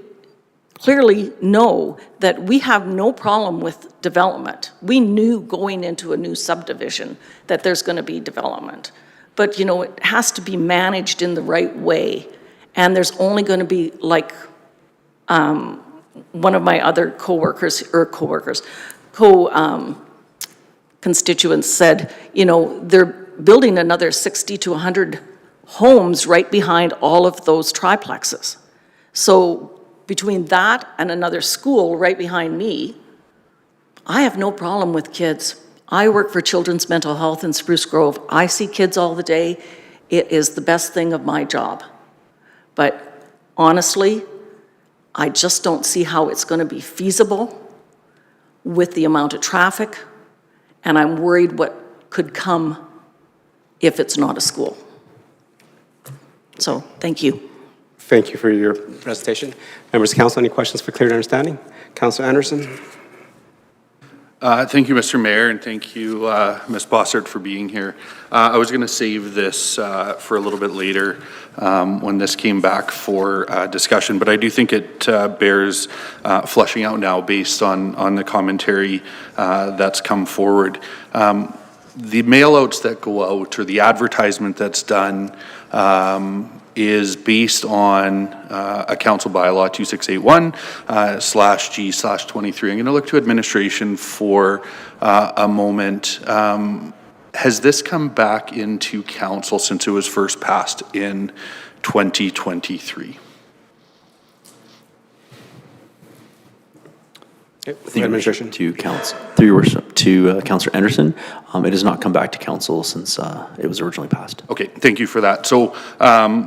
clearly know that we have no problem with development. We knew going into a new subdivision that there's going to be development. But, it has to be managed in the right way. And there's only going to be, like one of my other constituents said, they're building another 60 to 100 homes right behind all of those triplexes. So between that and another school right behind me, I have no problem with kids. I work for Children's Mental Health in Spruce Grove. I see kids all the day. It is the best thing of my job. But honestly, I just don't see how it's going to be feasible with the amount of traffic, and I'm worried what could come if it's not a school. So, thank you. Thank you for your presentation. Members of council, any questions for clear understanding? Councilor Anderson? Thank you, Mr. Mayor, and thank you, Ms. Bossert, for being here. I was going to save this for a little bit later when this came back for discussion, but I do think it bears fleshing out now based on the commentary that's come forward. The mail-outs that go out or the advertisement that's done is based on a council bylaw 2681/G/23. I'm going to look to administration for a moment. Has this come back into council since it was first passed in 2023? Administration. To council, through your worship, to Councillor Anderson. It has not come back to council since it was originally passed. Okay, thank you for that. So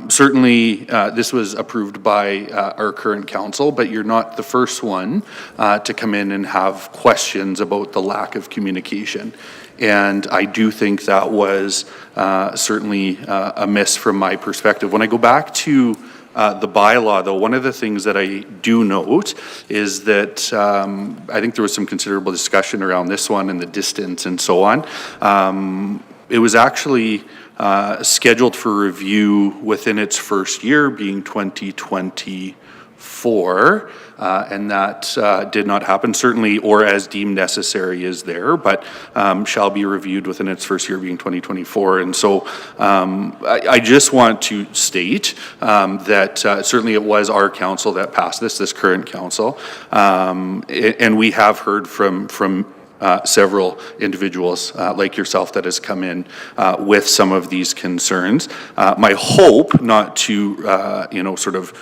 certainly this was approved by our current council, but you're not the first one to come in and have questions about the lack of communication. And I do think that was certainly a miss from my perspective. When I go back to the bylaw, though, one of the things that I do note is that I think there was some considerable discussion around this one and the distance and so on. It was actually scheduled for review within its first year, being 2024, and that did not happen, certainly, or as deemed necessary is there, but shall be reviewed within its first year, being 2024. And so I just want to state that certainly it was our council that passed this current council, and we have heard from several individuals like yourself that has come in with some of these concerns. My hope, not to sort of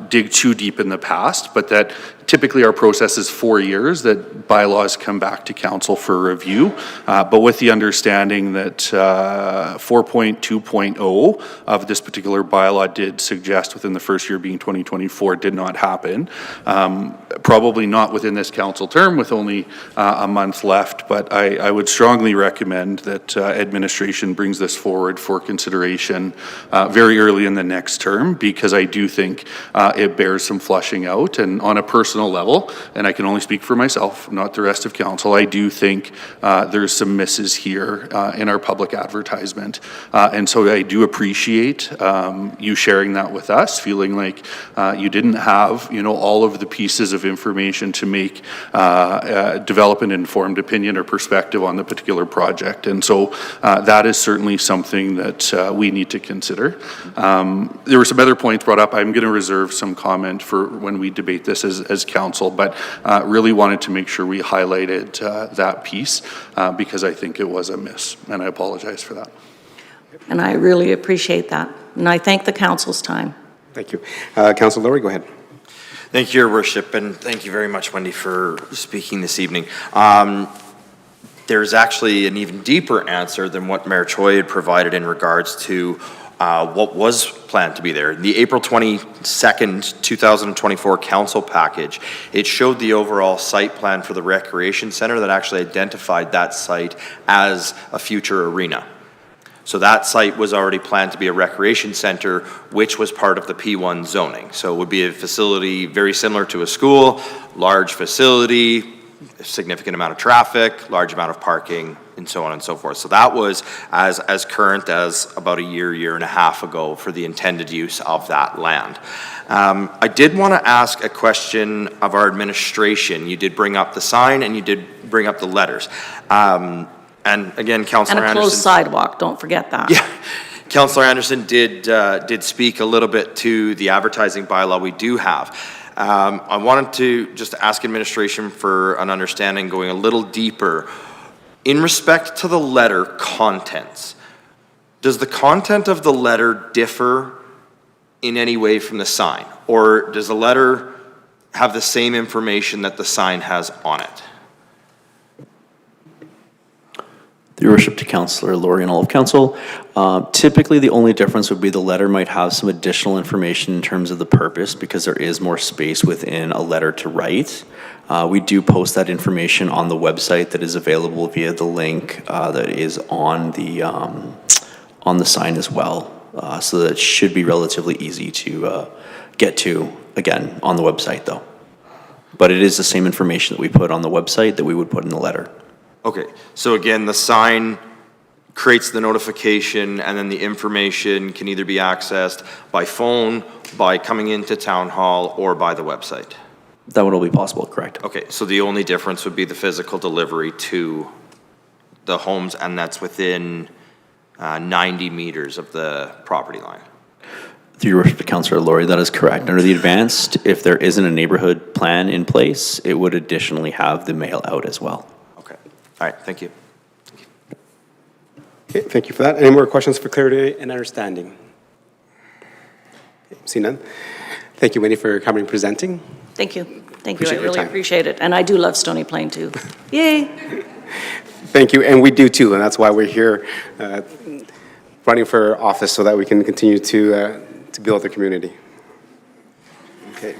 dig too deep in the past, but that typically our process is 4 years that bylaws come back to council for review, but with the understanding that 4.2.0 of this particular bylaw did suggest within the first year, being 2024, did not happen. Probably not within this council term with only a month left, but I would strongly recommend that administration brings this forward for consideration very early in the next term, because I do think it bears some flushing out. And on a personal level, and I can only speak for myself, not the rest of council, I do think there's some misses here in our public advertisement. And so I do appreciate you sharing that with us, feeling like you didn't have, all of the pieces of information to make, develop an informed opinion or perspective on the particular project. And so that is certainly something that we need to consider. There were some other points brought up. I'm going to reserve some comment for when we debate this as council, but really wanted to make sure we highlighted that piece because I think it was a miss, and I apologize for that. And I really appreciate that. And I thank the council's time. Thank you. Councilor Lowry, go ahead. Thank you, Your Worship, and thank you very much, Wendy, for speaking this evening. There's actually an even deeper answer than what Mayor Choi had provided in regards to what was planned to be there. The April 22nd, 2024 council package, it showed the overall site plan for the recreation center that actually identified that site as a future arena. So that site was already planned to be a recreation center, which was part of the P1 zoning. So it would be a facility very similar to a school, large facility, a significant amount of traffic, large amount of parking, and so on and so forth. So that was as current as about a year and a half ago for the intended use of that land. I did want to ask a question of our administration. You did bring up the sign and you did bring up the letters. And again, Councillor Anderson. And a closed sidewalk, don't forget that. Yeah. Councillor Anderson did speak a little bit to the advertising bylaw we do have. I wanted to just ask administration for an understanding going a little deeper. In respect to the letter contents, does the content of the letter differ in any way from the sign? Or does the letter have the same information that the sign has on it? Your worship, to Councillor Laurie and all of council, typically the only difference would be the letter might have some additional information in terms of the purpose because there is more space within a letter to write. We do post that information on the website that is available via the link that is on the sign as well. So that should be relatively easy to get to, again, on the website though. But it is the same information that we put on the website that we would put in the letter. Okay, so again, the sign creates the notification, and then the information can either be accessed by phone, by coming into town hall, or by the website? That would all be possible, correct? Okay, so the only difference would be the physical delivery to the homes, and that's within 90 meters of the property line? Through your worship to Councillor Laurie, that is correct. Under the advanced, if there isn't a neighborhood plan in place, it would additionally have the mail out as well. Okay, all right, thank you. Okay, thank you for that. Any more questions for clarity and understanding? Okay, see none. Thank you, Wendy, for coming and presenting. Thank you. Thank you. Appreciate I your really time. appreciate it. And I do love Stony Plain too. Yay. Thank you, and we do too, and that's why we're here running for office so that we can continue to build the community. Okay.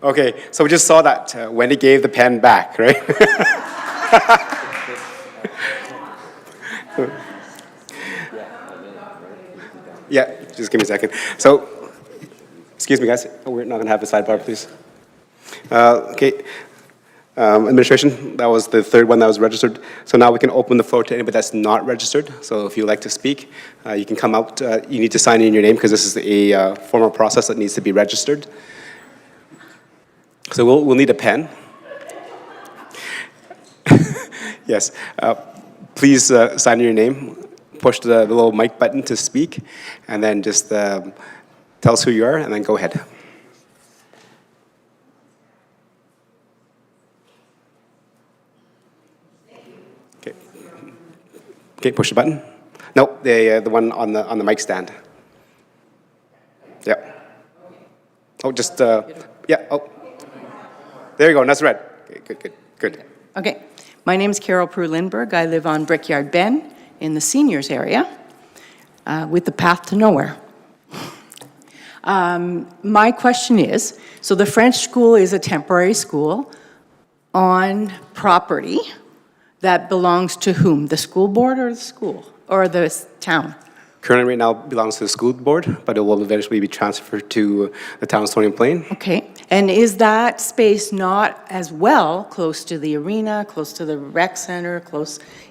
Okay, so we just saw that Wendy gave the pen back, right? Yeah, just give me a second. So, excuse me, guys. We're not going to have a sidebar, please. Okay. Administration, that was the third one that was registered. So now we can open the floor to anybody that's not registered. So if you'd like to speak, you can come out. You need to sign in your name because this is a formal process that needs to be registered. So we'll need a pen. Yes. Please sign your name. Push the little mic button to speak, and then just tell us who you are, and then go ahead. Okay. Okay, push the button. No, the one on the mic stand. Yeah. Oh, just yeah. Oh, there you go. That's red. Okay, good. Okay. My name is Carol Prue-Lindberg. I live on Brickyard Bend in the seniors area with the path to nowhere. My question is, so the French school is a temporary school on property that belongs to whom? The school board or the school or the town? Currently, right now, belongs to the school board, but it will eventually be transferred to the town of Stony Plain. Okay, and is that space not as well close to the arena, close to the rec center,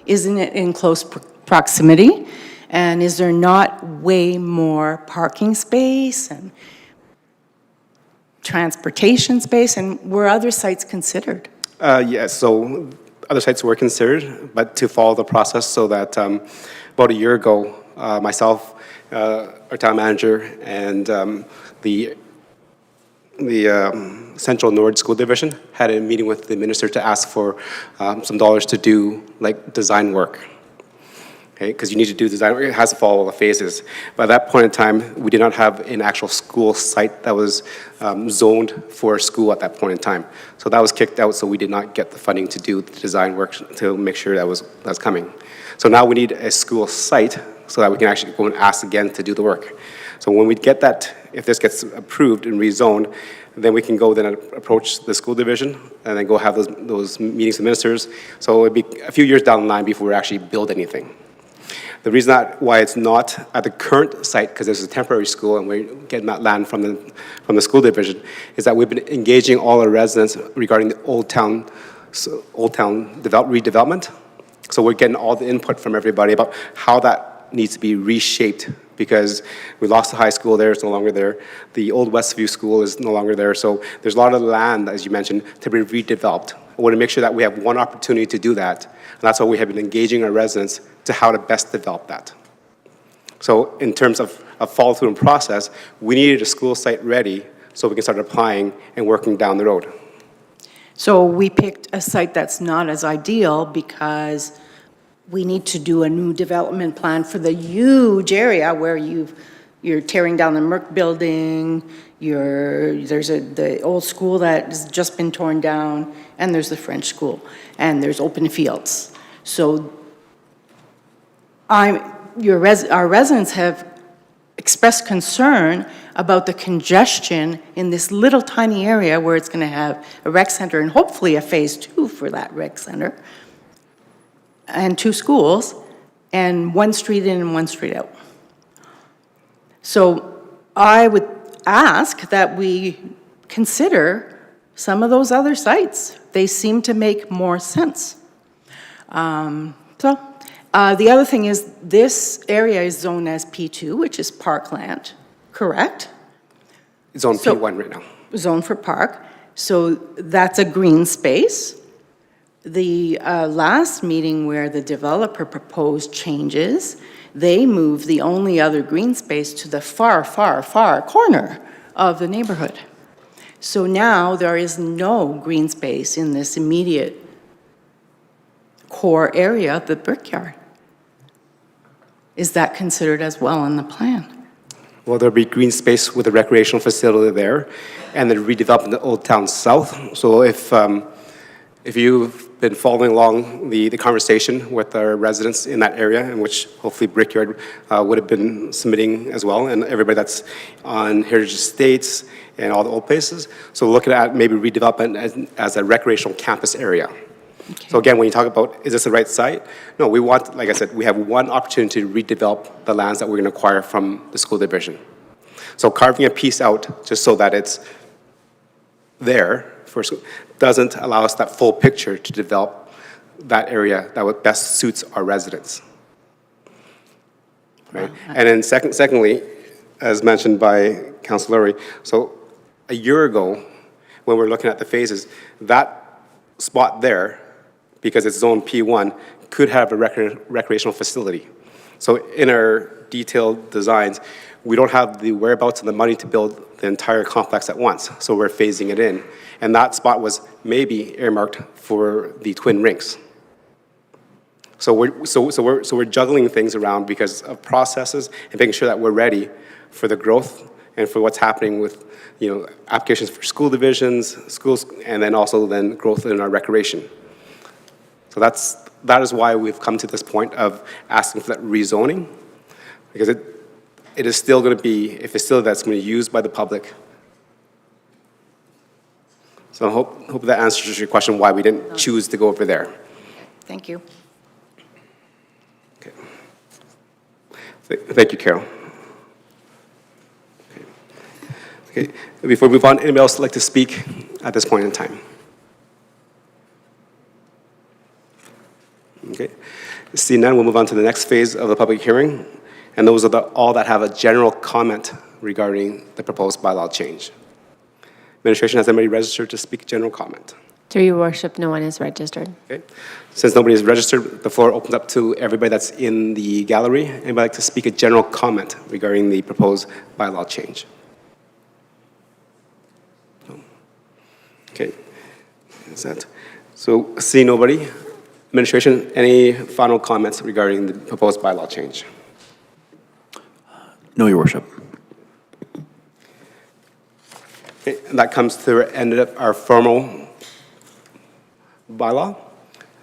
isn't it in close proximity? And is there not way more parking space and transportation space, and were other sites considered? Yes, so other sites were considered, but to follow the process so that about a year ago, myself, our town manager, and the Central Nord School Division had a meeting with the minister to ask for some dollars to do like design work. Okay, because you need to do design work, it has to follow all the phases. But at that point in time, we did not have an actual school site that was zoned for a school at that point in time. So that was kicked out, so we did not get the funding to do the design work to make sure that was coming. So now we need a school site so that we can actually go and ask again to do the work. So when we get that, if this gets approved and rezoned, then we can go then approach the school division and then go have those meetings with ministers. So it'd be a few years down the line before we actually build anything. The reason why it's not at the current site, because this is a temporary school and we're getting that land from the school division, is that we've been engaging all our residents regarding the Old Town redevelopment. So we're getting all the input from everybody about how that needs to be reshaped, because we lost the high school there, it's no longer there. The old Westview School is no longer there. So there's a lot of land, as you mentioned, to be redeveloped. I want to make sure that we have one opportunity to do that. And that's why we have been engaging our residents to how to best develop that. So in terms of a follow through and process, we needed a school site ready so we can start applying and working down the road. So we picked a site that's not as ideal because we need to do a new development plan for the huge area where you've You're tearing down the Merck building, there's the old school that has just been torn down, and there's the French school, and there's open fields. So our residents have expressed concern about the congestion in this little tiny area where it's going to have a rec center and hopefully a phase 2 for that rec center, and 2 schools, and 1 street in and 1 street out. So I would ask that we consider some of those other sites. They seem to make more sense. The other thing is this area is zoned as P2, which is parkland, correct? It's on P1 right now. Zone for park. So that's a green space. The last meeting where the developer proposed changes, they moved the only other green space to the far, far, far corner of the neighborhood. So now there is no green space in this immediate core area of the Brickyard. Is that considered as well in the plan? Well, there'll be green space with a recreational facility there, and then redeveloping the Old Town South. So if you've been following along the conversation with our residents in that area, in which hopefully Brickyard would have been submitting as well, and everybody that's on Heritage Estates and all the old places. So looking at maybe redevelopment as a recreational campus area. Okay. So again, when you talk about, is this the right site? No, we want, like I said, we have one opportunity to redevelop the lands that we're going to acquire from the school division. So carving a piece out just so that it's there doesn't allow us that full picture to develop that area that would best suits our residents. Right? And then secondly, as mentioned by Councilor Lurie, so a year ago, when we're looking at the phases, that spot there, because it's zone P1, could have a recreational facility. So in our detailed designs, we don't have the whereabouts and the money to build the entire complex at once, so we're phasing it in. And that spot was maybe earmarked for the twin rinks. So we're juggling things around because of processes and making sure that we're ready for the growth and for what's happening with, applications for school divisions, schools, and then also growth in our recreation. So that is why we've come to this point of asking for that rezoning, because it is still going to be a facility that's going to be used by the public. So I hope that answers your question why we didn't choose to go over there. Thank you. Okay. Thank you, Carol. Okay. Before we move on, anybody else like to speak at this point in time? Okay. Seeing none, we'll move on to the next phase of the public hearing, and those are all that have a general comment regarding the proposed bylaw change. Administration, has anybody registered to speak general comment? Through your worship, no one is registered. Okay. Since nobody is registered, the floor opens up to everybody that's in the gallery. Anybody like to speak a general comment regarding the proposed bylaw change? No. Okay. Is that? So, seeing nobody, administration, any final comments regarding the proposed bylaw change? No, Your Worship. Okay, and that comes to the end of our formal bylaw.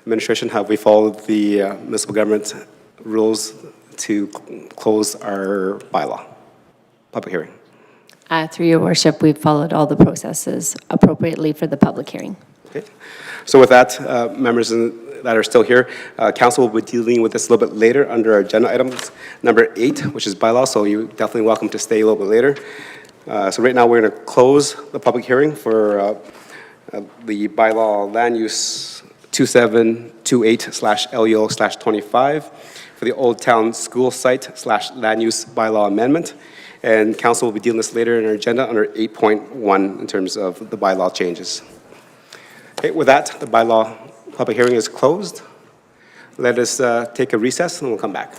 Administration, have we followed the municipal government rules to close our bylaw public hearing? Through your worship, we've followed all the processes appropriately for the public hearing. Okay. So with that, members that are still here, council will be dealing with this a little bit later under our agenda items, number 8, which is bylaw, so you're definitely welcome to stay a little bit later. So right now, we're going to close the public hearing for the bylaw land use 2728/LEO/25 for the Old Town School Site / land use bylaw amendment. And council will be dealing this later in our agenda under 8.1 in terms of the bylaw changes. Okay, with that, the bylaw public hearing is closed. Let us take a recess and we'll come back.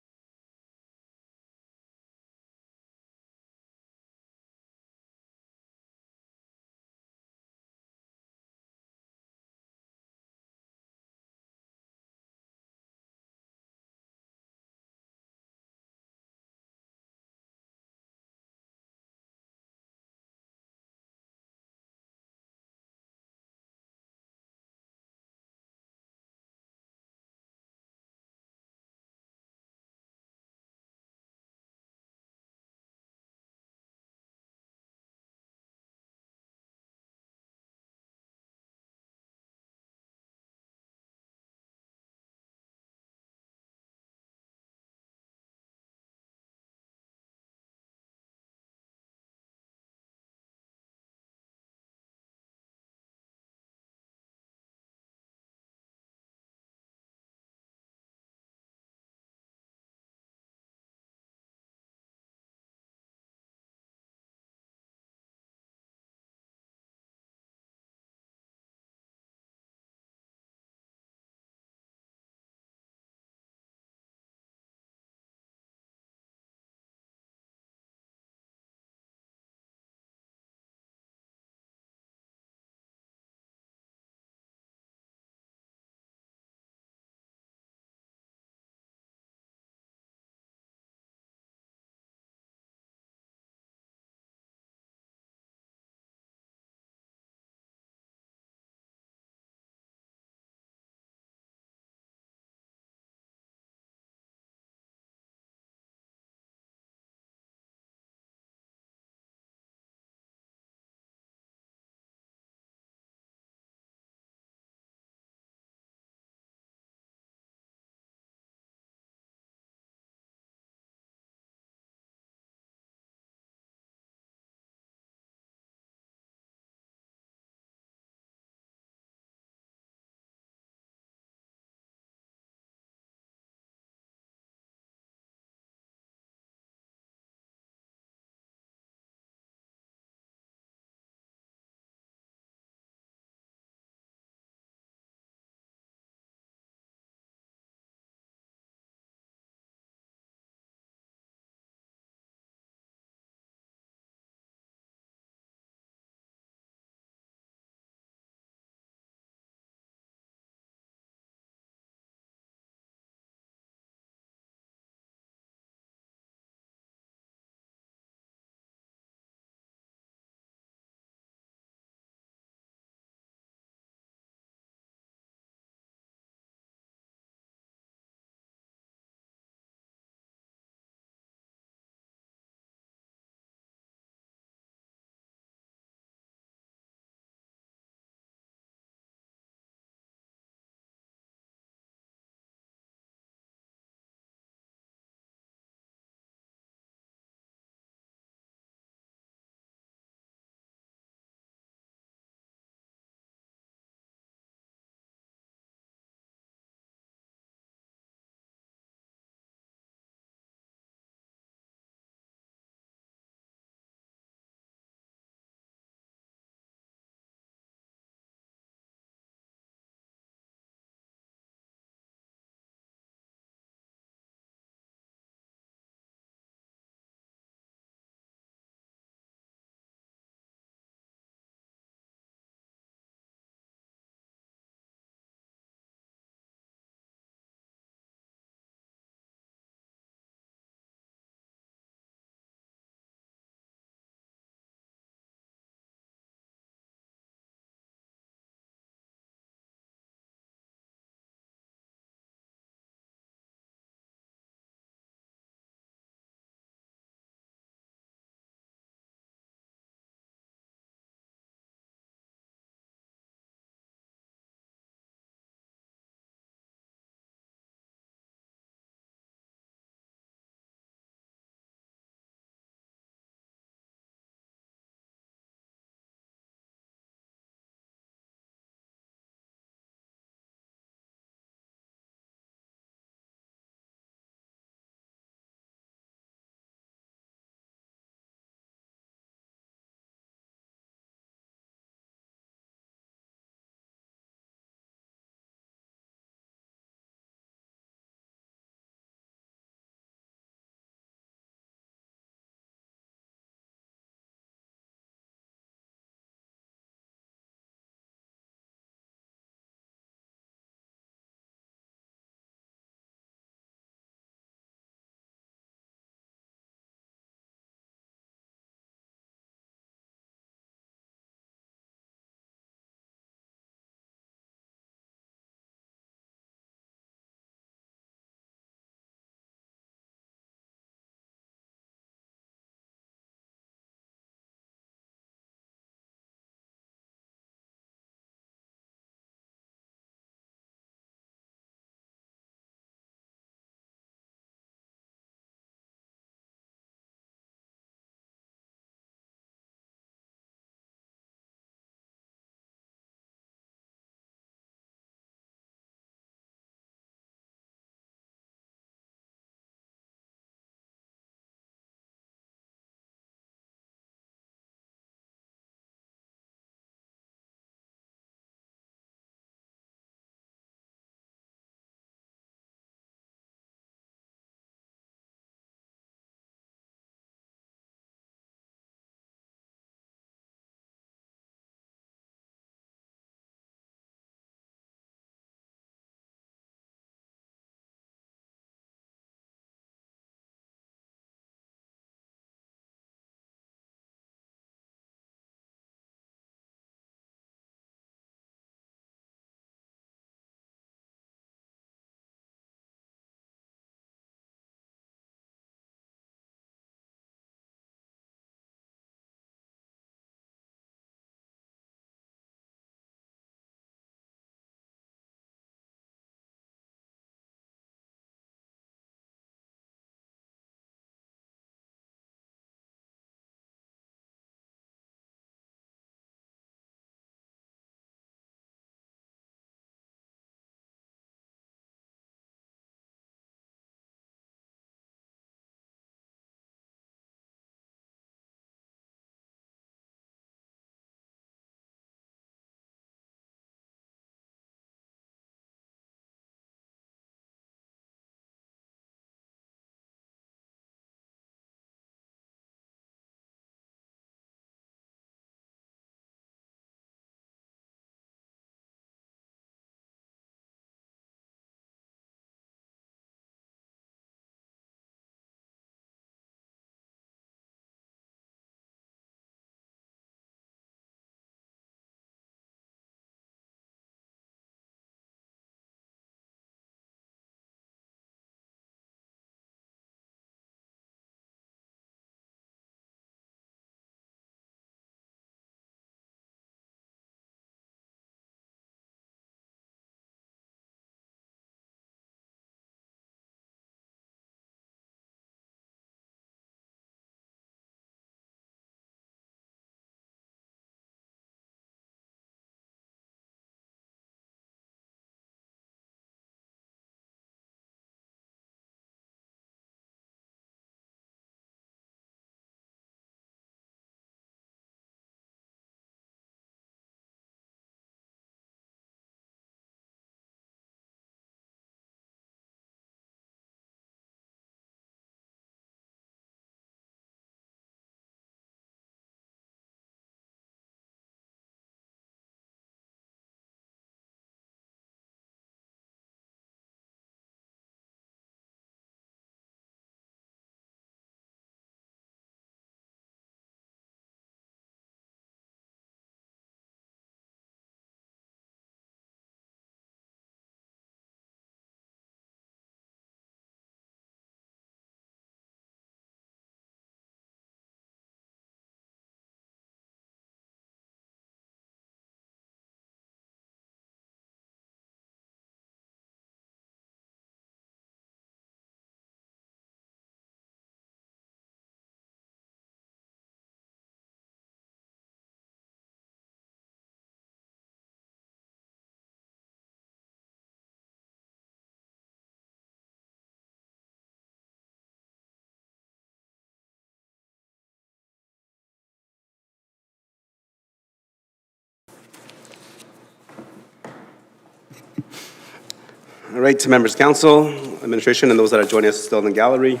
All right, to members, council, administration, and those that are joining us still in the gallery,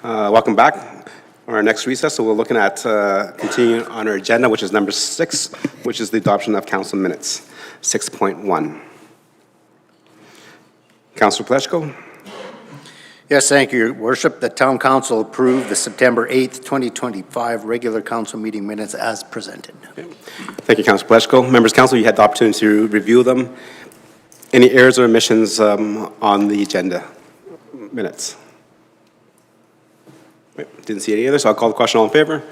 welcome back on our next recess. So we're looking at continuing on our agenda, which is number 6, which is the adoption of council minutes, 6.1. Councilor Pleshko. Yes, thank you, Your Worship. The Town Council approved the September 8th, 2025 regular council meeting minutes as presented. Thank you, Councilor Pleshko. Members, council, you had the opportunity to review them. Any errors or omissions on the agenda minutes? Right, didn't see any other, so I'll call the question. All in favor?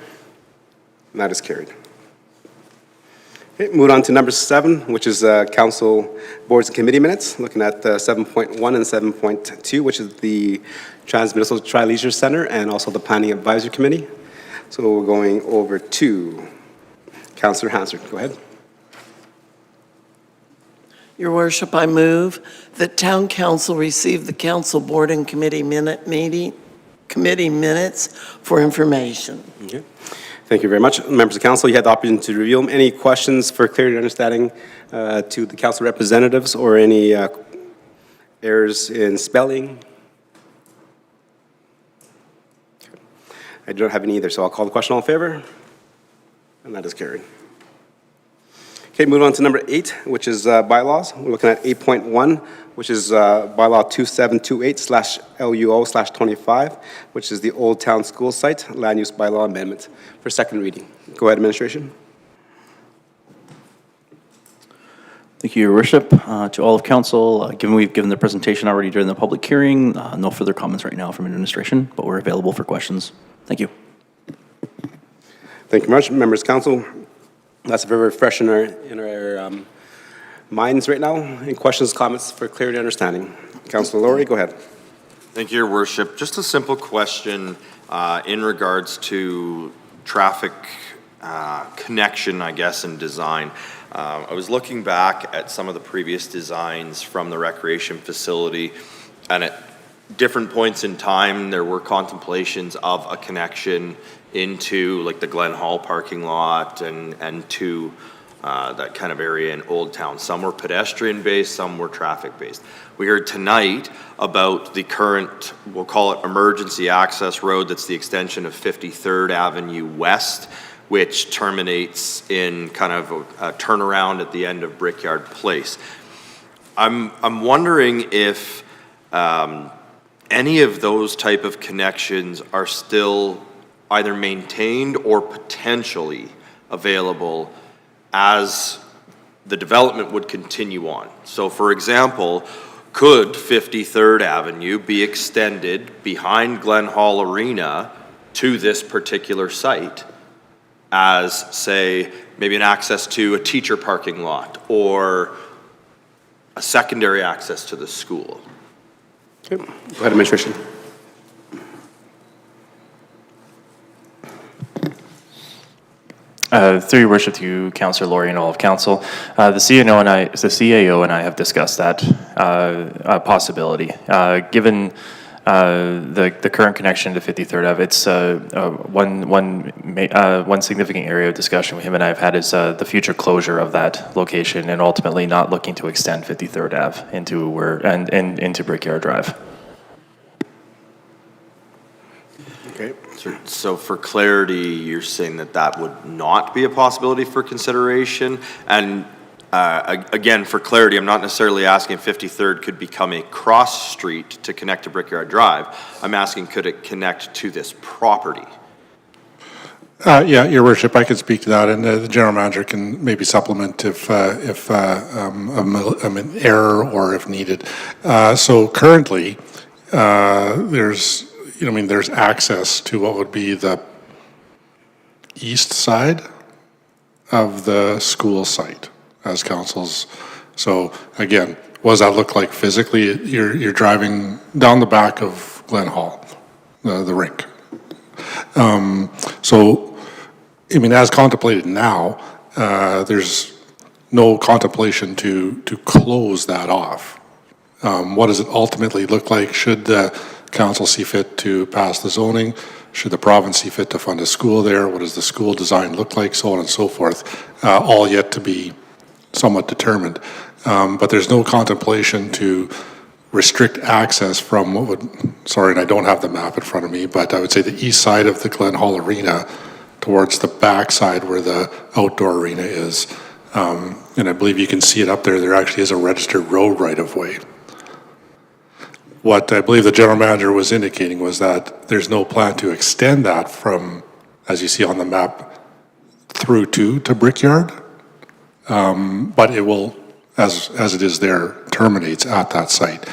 And that is carried. Okay, move on to number 7, which is council boards and committee minutes, looking at 7.1 and 7.2, which is the Trans-Municipal Tri-Leisure Center and also the Planning Advisory Committee. So we're going over to Councilor Hansard. Go ahead. Your Worship, I move that Town Council receive the council board and committee committee minutes for information. Okay. Thank you very much. Members of council, you had the opportunity to review them. Any questions for clarity and understanding to the council representatives or any errors in spelling? I don't have any either, so I'll call the question. All in favor? And that is carried. Okay, move on to number 8, which is bylaws. We're looking at 8.1, which is bylaw 2728/LUO/25, which is the Old Town School Site Land Use Bylaw Amendment for second reading. Go ahead, administration. Thank you, Your Worship. To all of council, given we've given the presentation already during the public hearing, no further comments right now from administration, but we're available for questions. Thank you. Thank you very much, members of council. That's very fresh in our minds right now. Any questions, comments for clarity and understanding? Councilor Laurie, go ahead. Thank you, Your Worship. Just a simple question in regards to traffic connection, I guess, and design. I was looking back at some of the previous designs from the recreation facility, and at different points in time, there were contemplations of a connection into like the Glen Hall parking lot and to that kind of area in Old Town. Some were pedestrian-based, some were traffic-based. We heard tonight about the current, we'll call it emergency access road, that's the extension of 53rd Avenue West, which terminates in kind of a turnaround at the end of Brickyard Place. I'm wondering if any of those type of connections are still either maintained or potentially available as the development would continue on. So for example, could 53rd Avenue be extended behind Glen Hall Arena to this particular site as, say, maybe an access to a teacher parking lot or a secondary access to the school? Okay. Go ahead, administration. Through your worship, to you, Councillor Laurie, and all of council, the CAO and I have discussed that possibility. Given the current connection to 53rd Ave, it's one significant area of discussion him and I have had is the future closure of that location, and ultimately not looking to extend 53rd Ave into Brickyard Drive. Okay. So for clarity, you're saying that that would not be a possibility for consideration? And again, for clarity, I'm not necessarily asking if 53rd could become a cross street to connect to Brickyard Drive. I'm asking, could it connect to this property? Yeah, Your Worship, I could speak to that, and the General Manager can maybe supplement if I'm an error or if needed. So currently, there's access to what would be the east side of the school site as councils. So again, what does that look like physically? You're driving down the back of Glen Hall, the rink. So, as contemplated now, there's no contemplation to close that off. What does it ultimately look like? Should the council see fit to pass the zoning? Should the province see fit to fund a school there? What does the school design look like? So on and so forth, all yet to be somewhat determined. but there's no contemplation to restrict access from what would, sorry, and I don't have the map in front of me, but I would say the east side of the Glen Hall Arena towards the back side where the outdoor arena is. And I believe you can see it up there. There actually is a registered road right of way. What I believe the general manager was indicating was that there's no plan to extend that from, as you see on the map, through to Brickyard. But it will, as it is there, terminates at that site.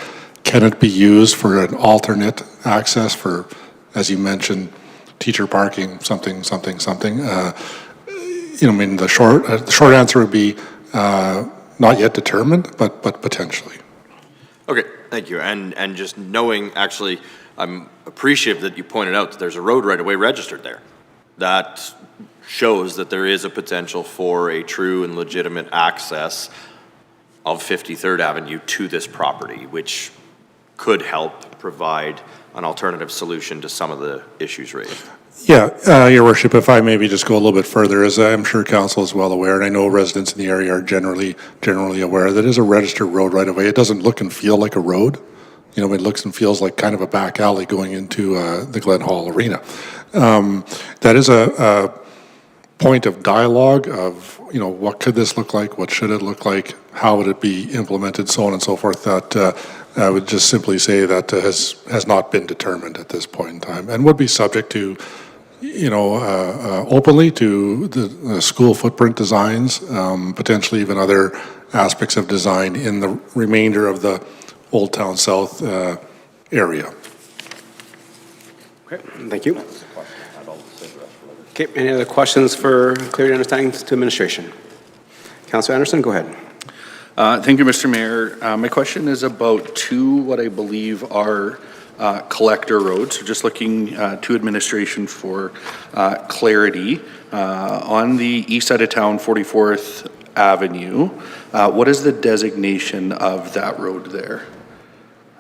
Can it be used for an alternate access for, as you mentioned, teacher parking, something? I mean, the short answer would be not yet determined, but potentially. Okay, thank you. And just knowing, actually, I'm appreciative that you pointed out that there's a road right-of-way registered there. That shows that there is a potential for a true and legitimate access of 53rd Avenue to this property, which could help provide an alternative solution to some of the issues raised. Yeah, Your Worship, if I maybe just go a little bit further, as I'm sure Council is well aware, and I know residents in the area are generally aware, that is a registered road right away. It doesn't look and feel like a road. It looks and feels like kind of a back alley going into the Glen Hall Arena. That is a point of dialogue of, what could this look like? What should it look like? How would it be implemented? So on and so forth. That I would just simply say that has not been determined at this point in time and would be subject to, openly to the school footprint designs, potentially even other aspects of design in the remainder of the Old Town South area. Okay, thank you. Okay, any other questions for clarity and understanding to administration? Councilor Anderson, go ahead. Thank you, Mr. Mayor. My question is about what I believe are collector roads. So just looking to administration for clarity. On the east side of town, 44th Avenue, what is the designation of that road there?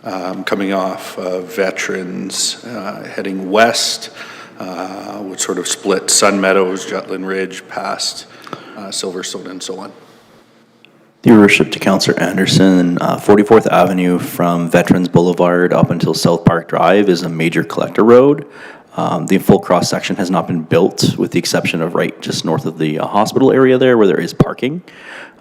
Coming off Veterans, heading west, would sort of split Sun Meadows, Jutland Ridge, past Silverstone and so on. Your Worship, to Councillor Anderson, 44th Avenue from Veterans Boulevard up until South Park Drive is a major collector road. The full cross-section has not been built, with the exception of right just north of the hospital area there, where there is parking.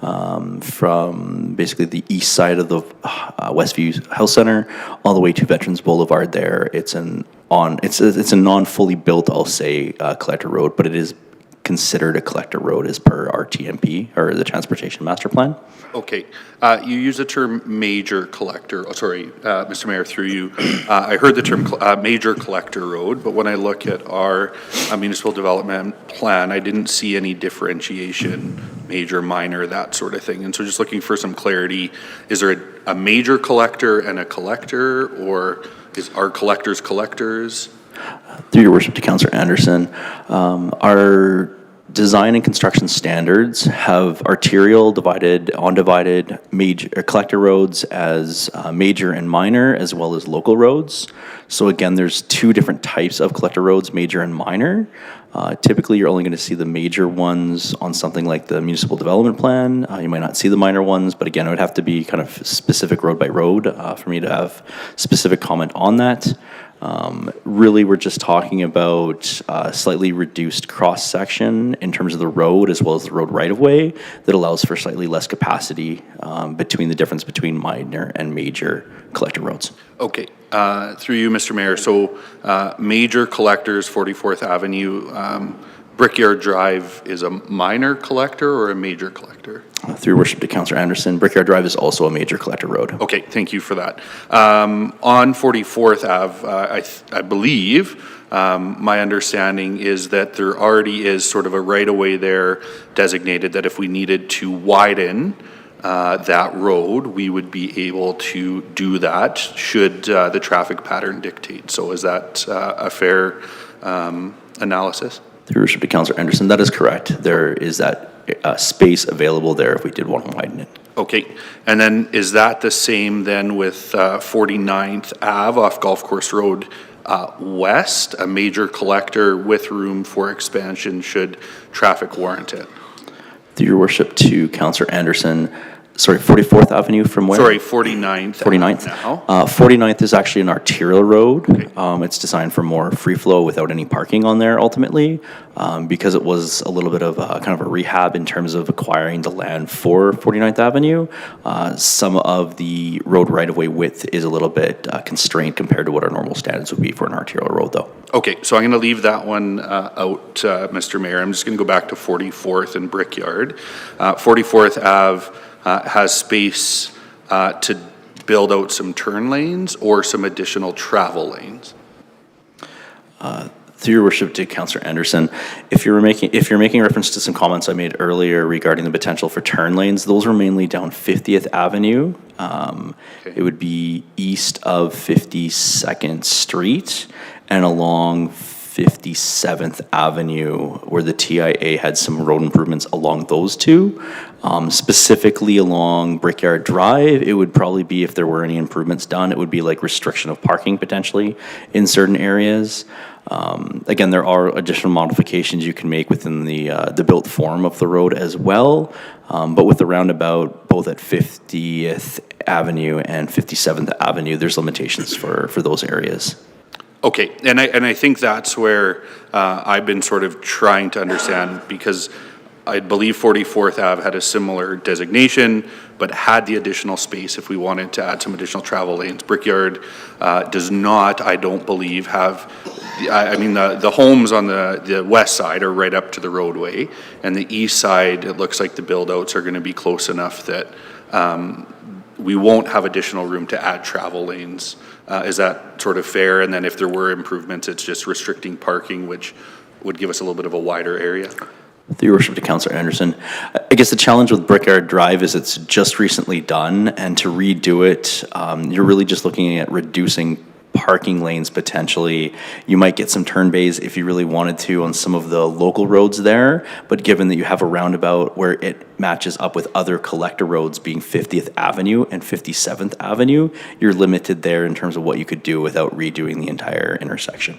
From basically the east side of the Westview Health Center all the way to Veterans Boulevard there, it's a non-fully built, I'll say, collector road, but it is considered a collector road as per our TMP, or the Transportation Master Plan. Okay. You use the term major collector. Oh, sorry, Mr. Mayor, through you. I heard the term major collector road, but when I look at our municipal development plan, I didn't see any differentiation, major, minor, that sort of thing. And so just looking for some clarity, is there a major collector and a collector, or are collectors collectors? Through your worship to Councillor Anderson, our design and construction standards have arterial, divided, undivided, major collector roads as major and minor, as well as local roads. So again, there's two different types of collector roads, major and minor. Typically, you're only going to see the major ones on something like the municipal development plan. You might not see the minor ones, but again, it would have to be kind of specific road by road for me to have specific comment on that. Really, we're just talking about slightly reduced cross-section in terms of the road as well as the road right-of-way that allows for slightly less capacity between the difference between minor and major collector roads. Okay. Through you, Mr. Mayor. So major collectors, 44th Avenue, Brickyard Drive is a minor collector or a major collector? Through your worship to Councillor Anderson, Brickyard Drive is also a major collector road. Okay, thank you for that. On 44th Ave, I believe, my understanding is that there already is sort of a right-of-way there designated that if we needed to widen that road, we would be able to do that should the traffic pattern dictate. So is that a fair analysis? Through your worship to Councillor Anderson, that is correct. There is that space available there if we did want to widen it. Okay, and then is that the same then with 49th Ave off Golf Course Road west, a major collector with room for expansion should traffic warrant it? Through your worship to Councillor Anderson, Sorry, 44th Avenue from where? Sorry, 49th. 49th. Now. 49th is actually an arterial road. It's designed for more free flow without any parking on there ultimately, because it was a little bit of kind of a rehab in terms of acquiring the land for 49th Avenue. Some of the road right-of-way width is a little bit constrained compared to what our normal standards would be for an arterial road, though. Okay, so I'm going to leave that one out, Mr. Mayor. I'm just going to go back to 44th and Brickyard. 44th Ave has space to build out some turn lanes or some additional travel lanes. Through your worship to Councillor Anderson, if you're making reference to some comments I made earlier regarding the potential for turn lanes, those were mainly down 50th Avenue. It would be east of 52nd Street and along 57th Avenue, where the TIA had some road improvements along those two. Specifically along Brickyard Drive, it would probably be, if there were any improvements done, it would be like restriction of parking potentially in certain areas. Again, there are additional modifications you can make within the built form of the road as well. But with the roundabout, both at 50th Avenue and 57th Avenue, there's limitations for those areas. Okay, and I think that's where I've been sort of trying to understand, because I believe 44th Ave had a similar designation, but had the additional space if we wanted to add some additional travel lanes. Brickyard does not, I don't believe, have, I mean, the homes on the west side are right up to the roadway, and the east side, it looks like the build-outs are going to be close enough that we won't have additional room to add travel lanes. Is that sort of fair? And then if there were improvements, it's just restricting parking, which would give us a little bit of a wider area. Through your worship to Councillor Anderson, I guess the challenge with Brickyard Drive is it's just recently done, and to redo it, you're really just looking at reducing parking lanes potentially. You might get some turn bays if you really wanted to on some of the local roads there, but given that you have a roundabout where it matches up with other collector roads being 50th Avenue and 57th Avenue, you're limited there in terms of what you could do without redoing the entire intersection.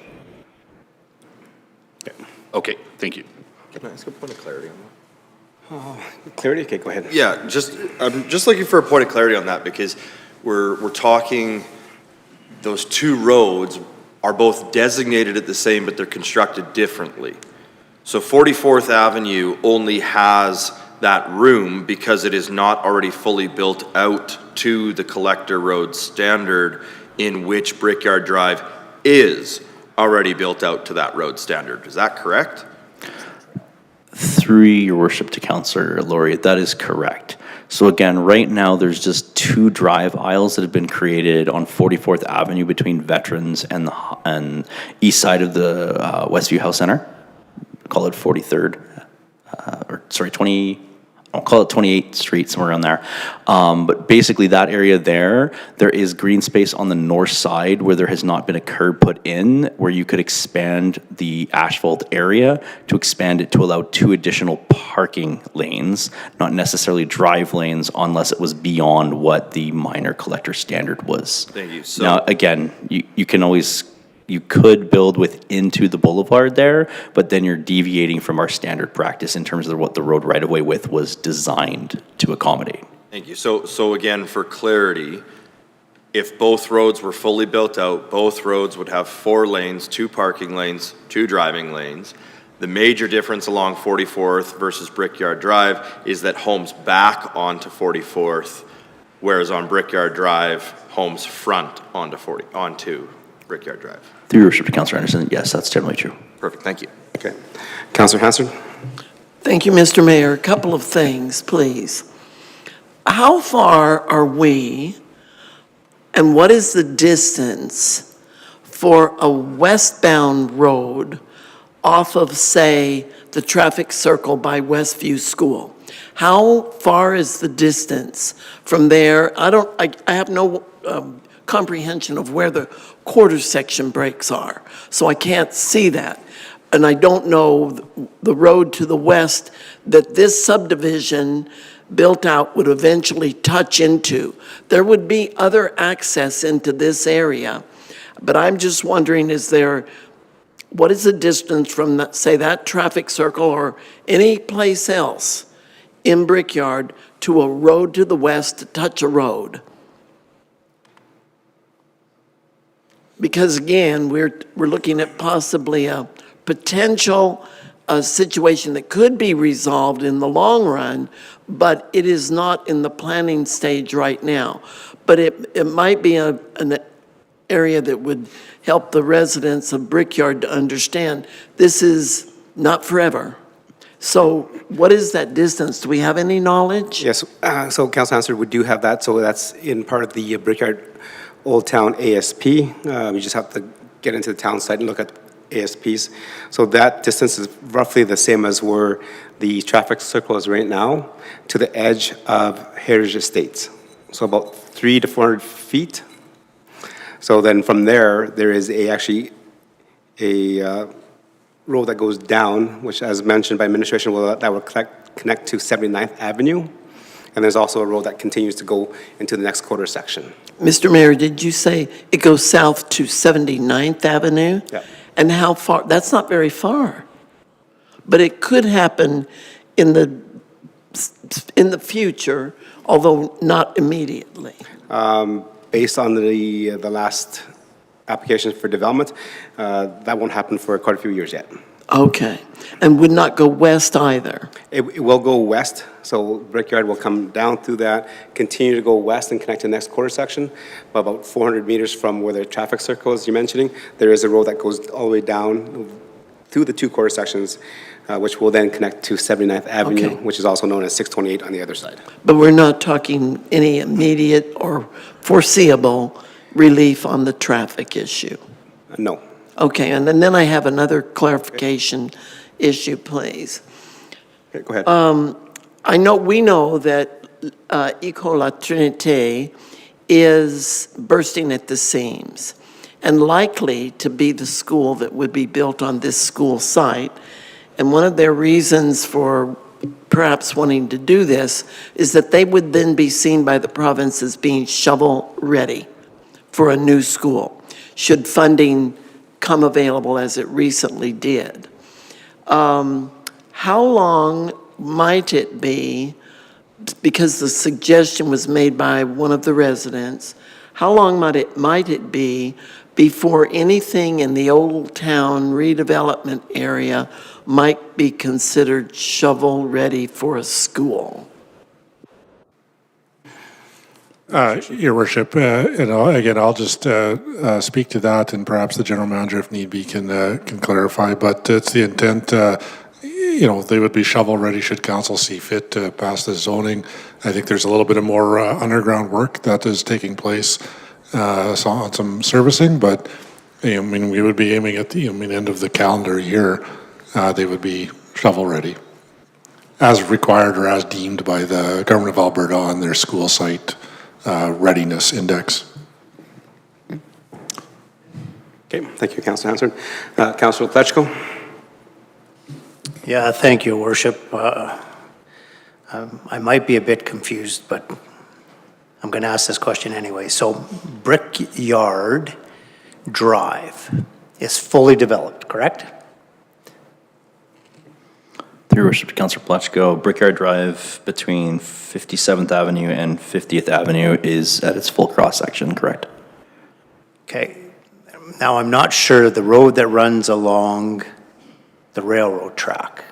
Okay, thank you. Can I ask a point of clarity on that? Clarity? Okay, go ahead. Yeah, I'm just looking for a point of clarity on that, because we're talking, those two roads are both designated at the same, but they're constructed differently. So 44th Avenue only has that room because it is not already fully built out to the collector road standard, in which Brickyard Drive is already built out to that road standard. Is that correct? Through your worship to Councillor Laurie, that is correct. So again, right now there's just two drive aisles that have been created on 44th Avenue between Veterans and the east side of the Westview House Center. Call it 43rd, or sorry, 20. I'll call it 28th Street, somewhere around there. But basically that area there is green space on the north side where there has not been a curb put in, where you could expand the asphalt area to expand it to allow 2 additional parking lanes, not necessarily drive lanes, unless it was beyond what the minor collector standard was. Thank you. So now, again, you could build into the boulevard there, but then you're deviating from our standard practice in terms of what the road right-of-way width was designed to accommodate. Thank you. So again, for clarity, if both roads were fully built out, both roads would have 4 lanes, 2 parking lanes, 2 driving lanes. The major difference along 44th versus Brickyard Drive is that homes back onto 44th, whereas on Brickyard Drive, homes front onto Brickyard Drive. Through your worship to Councillor Anderson, yes, that's generally true. Perfect, thank you. Okay. Councillor Hanson? Thank you, Mr. Mayor. A couple of things, please. How far are we, and what is the distance for a westbound road off of, say, the traffic circle by Westview School? How far is the distance from there? I have no comprehension of where the quarter section breaks are, so I can't see that. And I don't know the road to the west that this subdivision built out would eventually touch into. There would be other access into this area, but I'm just wondering, what is the distance from, say, that traffic circle or any place else in Brickyard to a road to the west to touch a road? Because again, we're looking at possibly a potential situation that could be resolved in the long run, but it is not in the planning stage right now. But it might be an area that would help the residents of Brickyard to understand this is not forever. So what is that distance? Do we have any knowledge? Yes, so Council Answer, we do have that. So that's in part of the Brickyard Old Town ASP. You just have to get into the town site and look at ASPs. So that distance is roughly the same as where the traffic circle is right now to the edge of Heritage Estates. So about 300 to 400 feet. So then from there, there is actually a road that goes down, which as mentioned by administration, that will connect to 79th Avenue. And there's also a road that continues to go into the next quarter section. Mr. Mayor, did you say it goes south to 79th Avenue? Yeah. And how far? That's not very far. But it could happen in the future, although not immediately. Based on the last application for development, that won't happen for quite a few years yet. Okay. And would not go west either? It will go west, so Brickyard will come down through that, continue to go west and connect to the next quarter section. But about 400 meters from where the traffic circle is you're mentioning, there is a road that goes all the way down through the two quarter sections, which will then connect to 79th Avenue, Okay. which is also known as 628 on the other side. But we're not talking any immediate or foreseeable relief on the traffic issue? No. Okay, and then I have another clarification issue, please. Okay, go ahead. We know that École La Trinité is bursting at the seams and likely to be the school that would be built on this school site. And one of their reasons for perhaps wanting to do this is that they would then be seen by the province as being shovel-ready for a new school, should funding come available as it recently did. How long might it be, because the suggestion was made by one of the residents, how long might it be before anything in the Old Town redevelopment area might be considered shovel-ready for a school? Your Worship, again, I'll just speak to that, and perhaps the general manager, if need be, can clarify. But it's the intent, they would be shovel-ready should council see fit to pass the zoning. I think there's a little bit of more underground work that is taking place on some servicing, but we would be aiming at the end of the calendar year. They would be shovel-ready, as required or as deemed by the Government of Alberta on their school site readiness index. Okay, thank you, Councilor Hanson. Councilor Pletchko. Yeah, thank you, Worship. I might be a bit confused, but I'm going to ask this question anyway. So Brickyard Drive is fully developed, correct? Through your worship to Councillor Pletchko, Brickyard Drive between 57th Avenue and 50th Avenue is at its full cross-section, correct? Okay. Now, I'm not sure the road that runs along the railroad track.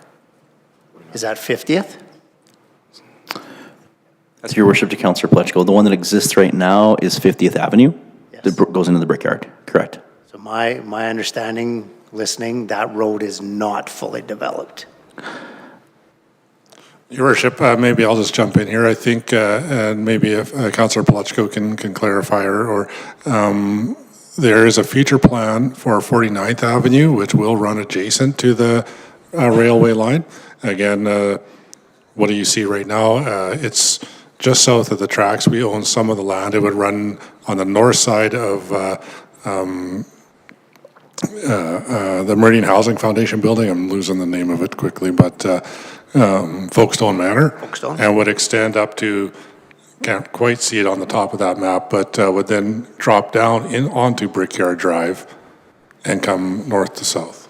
Is that 50th? Through your worship to Councillor Pletchko, the one that exists right now is 50th Avenue. That goes into the Brickyard, correct? So my understanding, listening, that road is not fully developed. Your Worship, maybe I'll just jump in here. I think, and maybe if Councillor Pletchko can clarify, or there is a future plan for 49th Avenue, which will run adjacent to the railway line. Again, what do you see right now? It's just south of the tracks. We own some of the land. It would run on the north side of the Meridian Housing Foundation building. I'm losing the name of it quickly, but Folkestone Manor. Folkestone. And would extend up to, can't quite see it on the top of that map, but would then drop down onto Brickyard Drive and come north to south.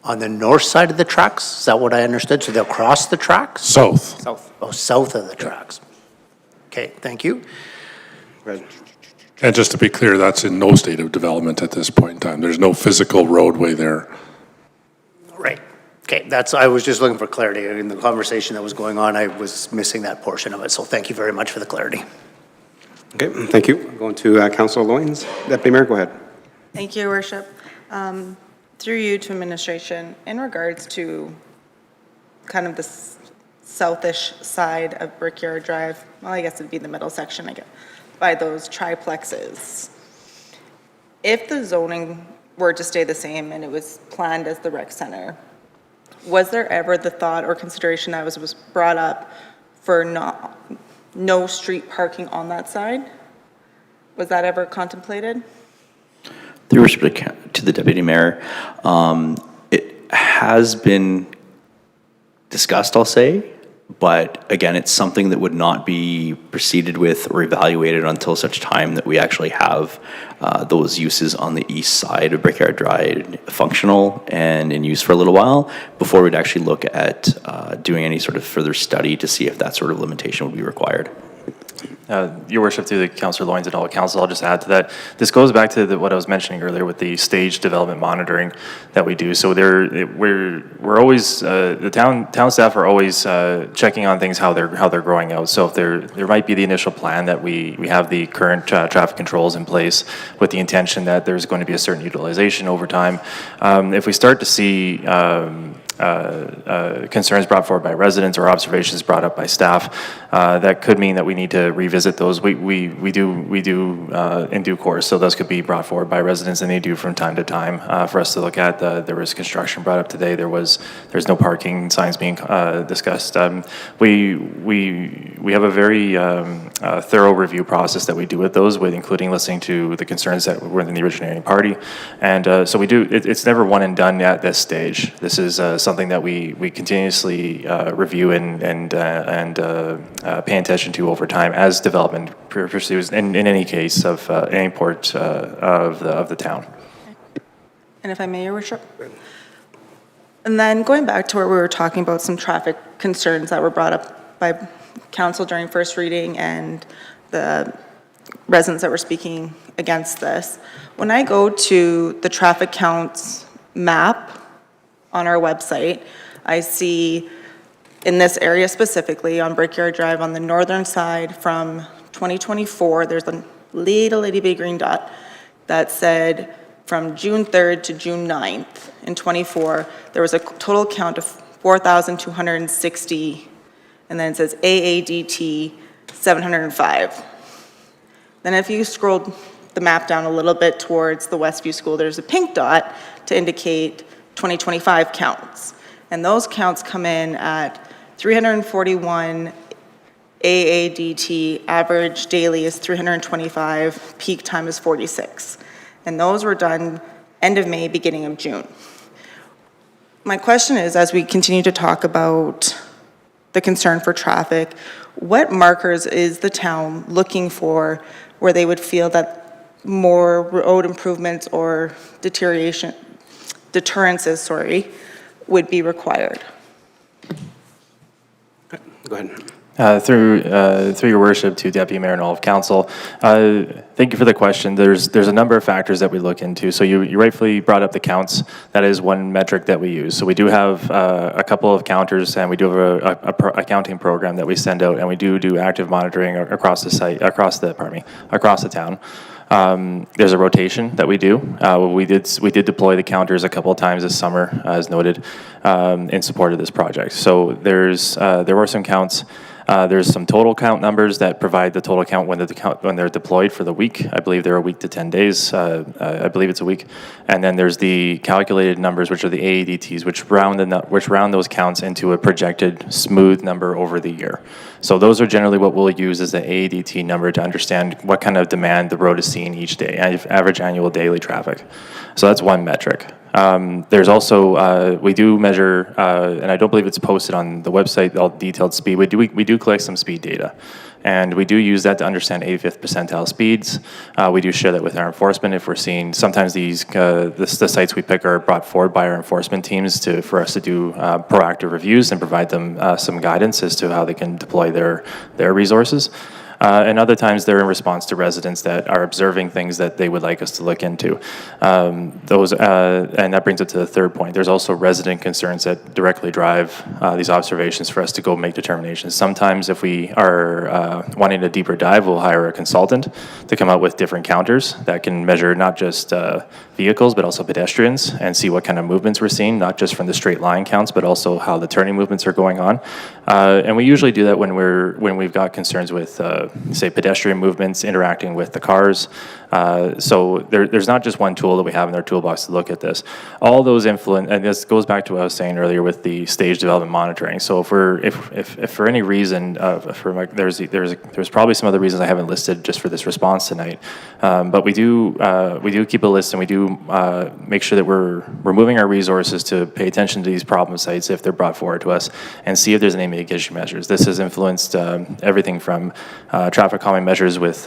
On the north side of the tracks? Is that what I understood? So they'll cross the tracks? South. South. Oh, south of the tracks. Okay, thank you. Right. And just to be clear, that's in no state of development at this point in time. There's no physical roadway there. Right. Okay, I was just looking for clarity. In the conversation that was going on, I was missing that portion of it. So thank you very much for the clarity. Okay, thank you. Going to Councilor Loyens. Deputy Mayor, go ahead. Thank you, Your Worship. Through you to administration, in regards to kind of the southish side of Brickyard Drive, well, I guess it'd be the middle section, I guess, by those triplexes. If the zoning were to stay the same and it was planned as the rec center, was there ever the thought or consideration that was brought up for no street parking on that side? Was that ever contemplated? Through respect to the Deputy Mayor, it has been discussed, I'll say, but again, it's something that would not be proceeded with or evaluated until such time that we actually have those uses on the east side of Brickyard Drive functional and in use for a little while before we'd actually look at doing any sort of further study to see if that sort of limitation would be required. Your Worship, through the Councillor Loyens and all council, I'll just add to that. This goes back to what I was mentioning earlier with the stage development monitoring that we do. So we're always the town staff are always checking on things how they're growing out. So if there might be the initial plan that we have the current traffic controls in place with the intention that there's going to be a certain utilization over time. If we start to see concerns brought forward by residents or observations brought up by staff, that could mean that we need to revisit those. We do in due course. So those could be brought forward by residents, and they do from time to time for us to look at. There was construction brought up today. There's no parking signs being discussed. We have a very thorough review process that we do with those, with including listening to the concerns that were in the originating party, and so we do. It's never one and done at this stage. This is something that we continuously review and pay attention to over time as development pursues in any case of any part of the town. And if I may, Your Worship? And then going back to where we were talking about some traffic concerns that were brought up by council during first reading and the residents that were speaking against this. When I go to the traffic counts map on our website, I see in this area specifically on Brickyard Drive on the northern side from 2024, there's a little itty bitty green dot that said from June 3rd to June 9th in 24, there was a total count of 4,260, and then it says AADT 705. Then if you scroll the map down a little bit towards the Westview School, there's a pink dot to indicate 2025 counts. And those counts come in at 341 AADT, average daily is 325, peak time is 46. And those were done end of May, beginning of June. My question is, as we continue to talk about the concern for traffic, what markers is the town looking for where they would feel that more road improvements or deterrences, would be required? Go ahead. Through your worship to Deputy Mayor and all of council, thank you for the question. There's a number of factors that we look into. So you rightfully brought up the counts. That is one metric that we use. So we do have a couple of counters, and we do have a counting program that we send out, and we do active monitoring across the site, across the town. There's a rotation that we do. We did deploy the counters a couple of times this summer, as noted, in support of this project. So there were some counts. There's some total count numbers that provide the total count when they're deployed for the week. I believe they're a week to 10 days. I believe it's a week. And then there's the calculated numbers, which are the AADTs, which round those counts into a projected smooth number over the year. So those are generally what we'll use as the AADT number to understand what kind of demand the road is seeing each day, average annual daily traffic. So that's one metric. There's also, we do measure, and I don't believe it's posted on the website, all detailed speed. We do collect some speed data. And we do use that to understand 85th percentile speeds. We do share that with our enforcement if we're seeing, sometimes these, the sites we pick are brought forward by our enforcement teams for us to do proactive reviews and provide them some guidance as to how they can deploy their resources. And other times they're in response to residents that are observing things that they would like us to look into. And that brings it to the third point. There's also resident concerns that directly drive these observations for us to go make determinations. Sometimes if we are wanting a deeper dive, we'll hire a consultant to come out with different counters that can measure not just vehicles, but also pedestrians, and see what kind of movements we're seeing, not just from the straight line counts, but also how the turning movements are going on. And we usually do that when we've got concerns with say pedestrian movements interacting with the cars. So there's not just one tool that we have in our toolbox to look at this. All those influence, and this goes back to what I was saying earlier with the stage development monitoring. So if for any reason, there's probably some other reasons I haven't listed just for this response tonight, but we do keep a list, and we do make sure that we're moving our resources to pay attention to these problem sites if they're brought forward to us, and see if there's any mitigation measures. This has influenced everything from traffic calming measures with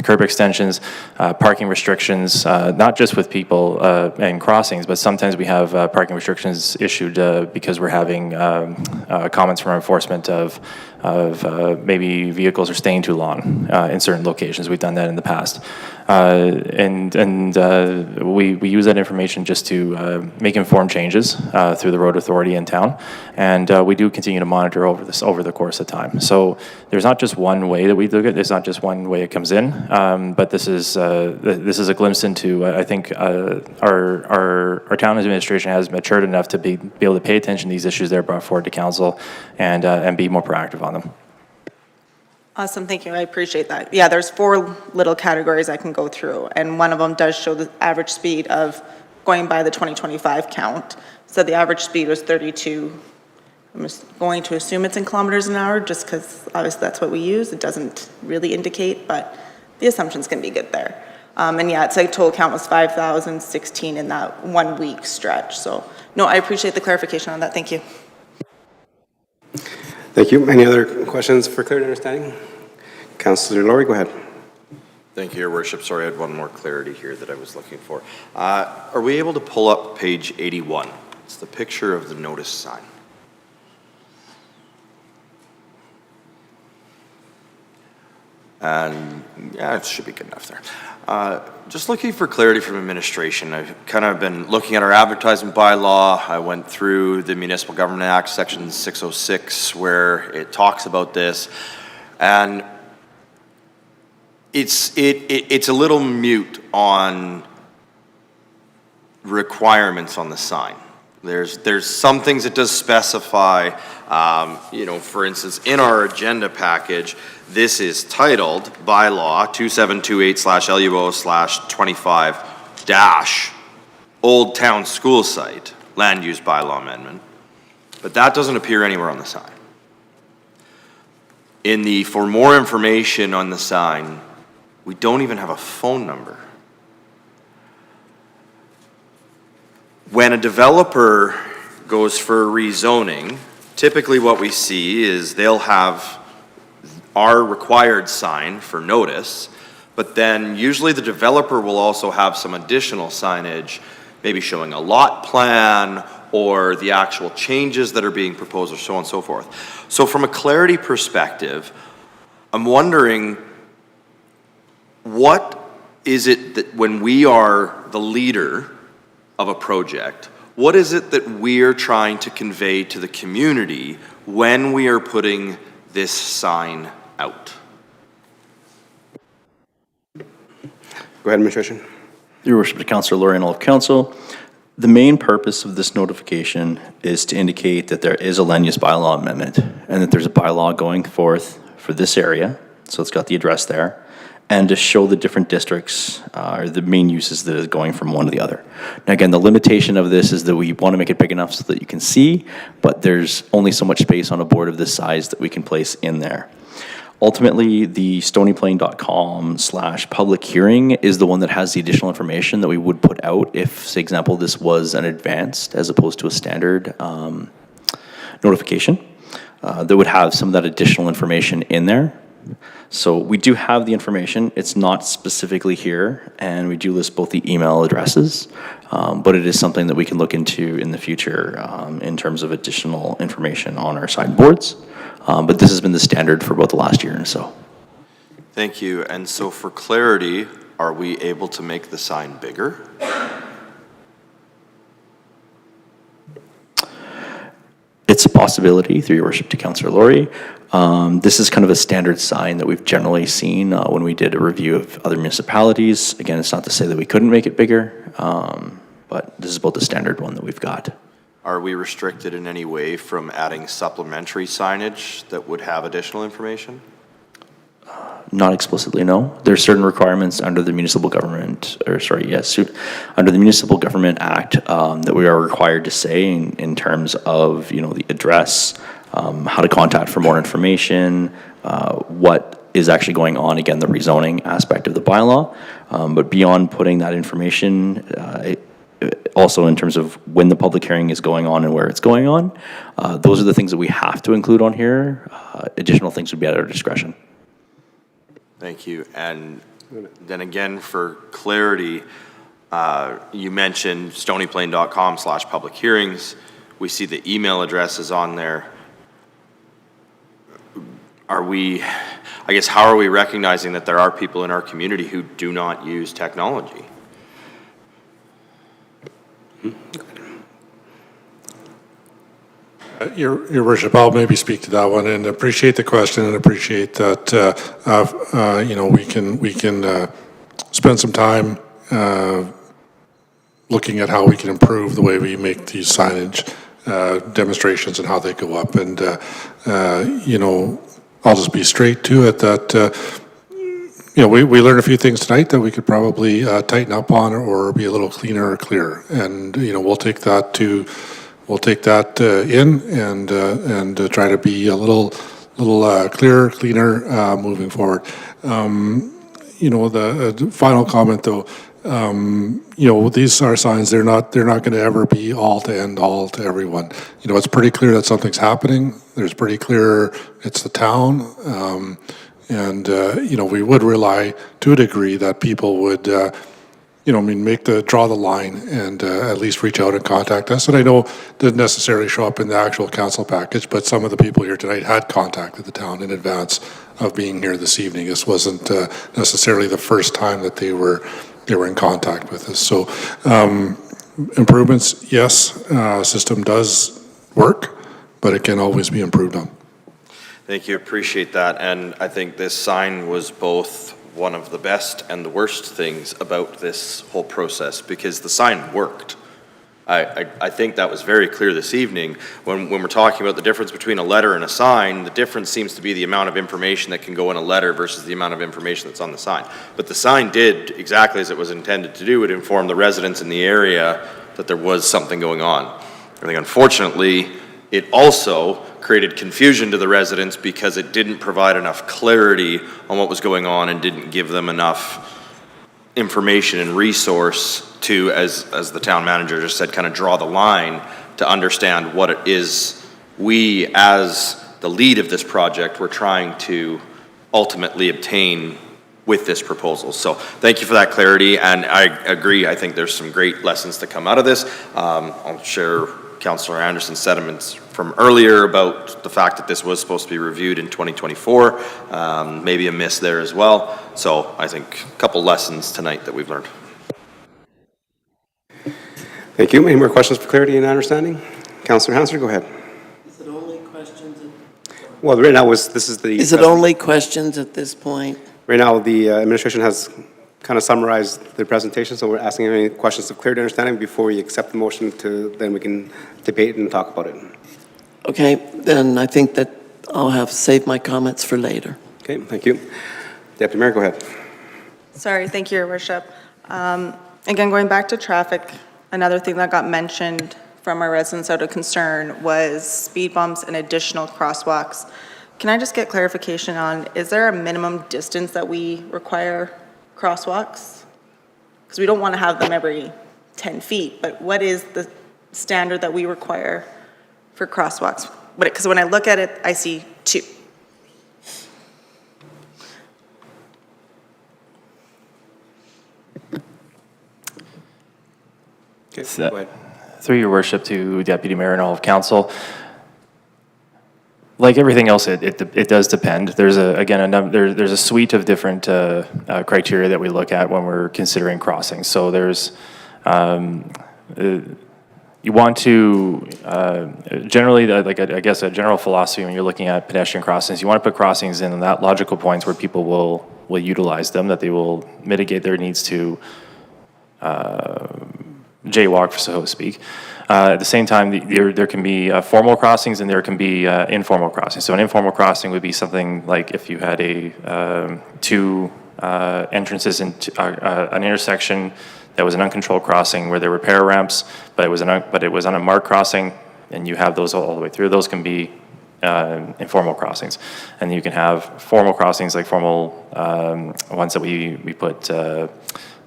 curb extensions, parking restrictions, not just with people and crossings, but sometimes we have parking restrictions issued because we're having comments from our enforcement of maybe vehicles are staying too long in certain locations. We've done that in the past. We use that information just to make informed changes through the road authority in town, and we do continue to monitor over the course of time. So there's not just one way that we look at it. There's not just one way it comes in, but this is a glimpse into I think our town administration has matured enough to be able to pay attention to these issues that are brought forward to council and be more proactive on them. Awesome, thank you, I appreciate that. Yeah, there's 4 little categories I can go through, and one of them does show the average speed of going by the 2025 count. So the average speed was 32. I'm just going to assume it's in kilometers an hour, just because obviously that's what we use. It doesn't really indicate, but the assumptions can be good there. And yeah, it's like total count was 5,016 in that 1 week stretch. So no, I appreciate the clarification on that, thank you. Thank you. Any other questions for clear understanding? Councillor Laurie, go ahead. Thank you, Your Worship. Sorry, I had one more clarity here that I was looking for. Are we able to pull up page 81? It's the picture of the notice sign. And yeah, it should be good enough there. Just looking for clarity from administration. I've kind of been looking at our advertising bylaw. I went through the Municipal Government Act, section 606, where it talks about this. And it's a little mute on requirements on the sign. There's some things it does specify, for instance, in our agenda package, this is titled bylaw 2728/LUO/25- Old Town School Site, Land Use Bylaw Amendment, but that doesn't appear anywhere on the sign. For more information on the sign, we don't even have a phone number. When a developer goes for rezoning, typically what we see is they'll have our required sign for notice, but then usually the developer will also have some additional signage, maybe showing a lot plan or the actual changes that are being proposed or so on and so forth. So from a clarity perspective, I'm wondering, what is it that when we are the leader of a project, what is it that we're trying to convey to the community when we are putting this sign out? Go ahead, Administration. Your Worship, to Councillor Laurie and all of Council, the main purpose of this notification is to indicate that there is a land use bylaw amendment and that there's a bylaw going forth for this area, so it's got the address there, and to show the different districts or the main uses that is going from one to the other. Now again, the limitation of this is that we want to make it big enough so that you can see, but there's only so much space on a board of this size that we can place in there. Ultimately, the stonyplain.com/public hearing is the one that has the additional information that we would put out if, say, example, this was an advanced as opposed to a standard notification that would have some of that additional information in there. So we do have the information. It's not specifically here, and we do list both the email addresses, but it is something that we can look into in the future in terms of additional information on our signboards. But this has been the standard for about the last year or so. Thank you. And so for clarity, are we able to make the sign bigger? It's a possibility, through your worship, to Councillor Laurie. This is kind of a standard sign that we've generally seen when we did a review of other municipalities. Again, it's not to say that we couldn't make it bigger, but this is about the standard one that we've got. Are we restricted in any way from adding supplementary signage that would have additional information? Not explicitly, no. There are certain requirements under the Municipal Government, under the Municipal Government Act that we are required to say in terms of, the address, how to contact for more information, what is actually going on, again, the rezoning aspect of the bylaw. But beyond putting that information, also in terms of when the public hearing is going on and where it's going on, those are the things that we have to include on here. Additional things would be at our discretion. Thank you. And then again, for clarity, you mentioned stonyplain.com/public hearings. We see the email address is on there. How are we recognizing that there are people in our community who do not use technology? Your Worship, I'll maybe speak to that one and appreciate the question and appreciate that, we can spend some time looking at how we can improve the way we make these signage demonstrations and how they go up. And, I'll just be straight to it that, we learned a few things tonight that we could probably tighten up on or be a little cleaner or clearer. And, we'll take that in and try to be a little clearer, cleaner moving forward. The final comment though, these are signs. They're not going to ever be all to end all to everyone. It's pretty clear that something's happening. There's pretty clear it's the town, we would rely to a degree that people would. Draw the line and at least reach out and contact us. And I know it didn't necessarily show up in the actual council package, but some of the people here tonight had contacted the town in advance of being here this evening. This wasn't necessarily the first time that they were in contact with us. So improvements, yes, system does work, but it can always be improved on. Thank you, appreciate that. And I think this sign was both one of the best and the worst things about this whole process, because the sign worked. I think that was very clear this evening. When we're talking about the difference between a letter and a sign, the difference seems to be the amount of information that can go in a letter versus the amount of information that's on the sign. But the sign did exactly as it was intended to do. It informed the residents in the area that there was something going on. I think unfortunately, it also created confusion to the residents because it didn't provide enough clarity on what was going on and didn't give them enough information and resource to, as the town manager just said, kind of draw the line to understand what it is we, as the lead of this project, we're trying to ultimately obtain with this proposal. So thank you for that clarity, and I agree. I think there's some great lessons to come out of this. I'll share Councillor Anderson's sentiments from earlier about the fact that this was supposed to be reviewed in 2024. Maybe a miss there as well. So I think a couple lessons tonight that we've learned. Thank you. Any more questions for clarity and understanding? Councillor Hanser, go ahead. Is it only questions? Well, right now this is the. Is it only questions at this point? Right now, the administration has kind of summarized the presentation, so we're asking any questions of clarity and understanding before we accept the motion then we can debate and talk about it. Okay, then I think that I'll save my comments for later. Okay, thank you. Deputy Mayor, go ahead. Sorry, thank you, Your Worship. Again, going back to traffic, another thing that got mentioned from our residents out of concern was speed bumps and additional crosswalks. Can I just get clarification on, is there a minimum distance that we require crosswalks? Because we don't want to have them every 10 feet, but what is the standard that we require for crosswalks? Because when I look at it, I see 2. Through your worship to Deputy Mayor and all of council, like everything else, it does depend. There's there's a suite of different criteria that we look at when we're considering crossings. So there's you want to generally, I guess a general philosophy when you're looking at pedestrian crossings, you want to put crossings in that logical points where people will utilize them, that they will mitigate their needs to jaywalk, so to speak. At the same time, there can be formal crossings and there can be informal crossings. So an informal crossing would be something like if you had two entrances into an intersection that was an uncontrolled crossing where there were para ramps, but it was on a marked crossing, and you have those all the way through. Those can be informal crossings, and you can have formal crossings like formal ones that we put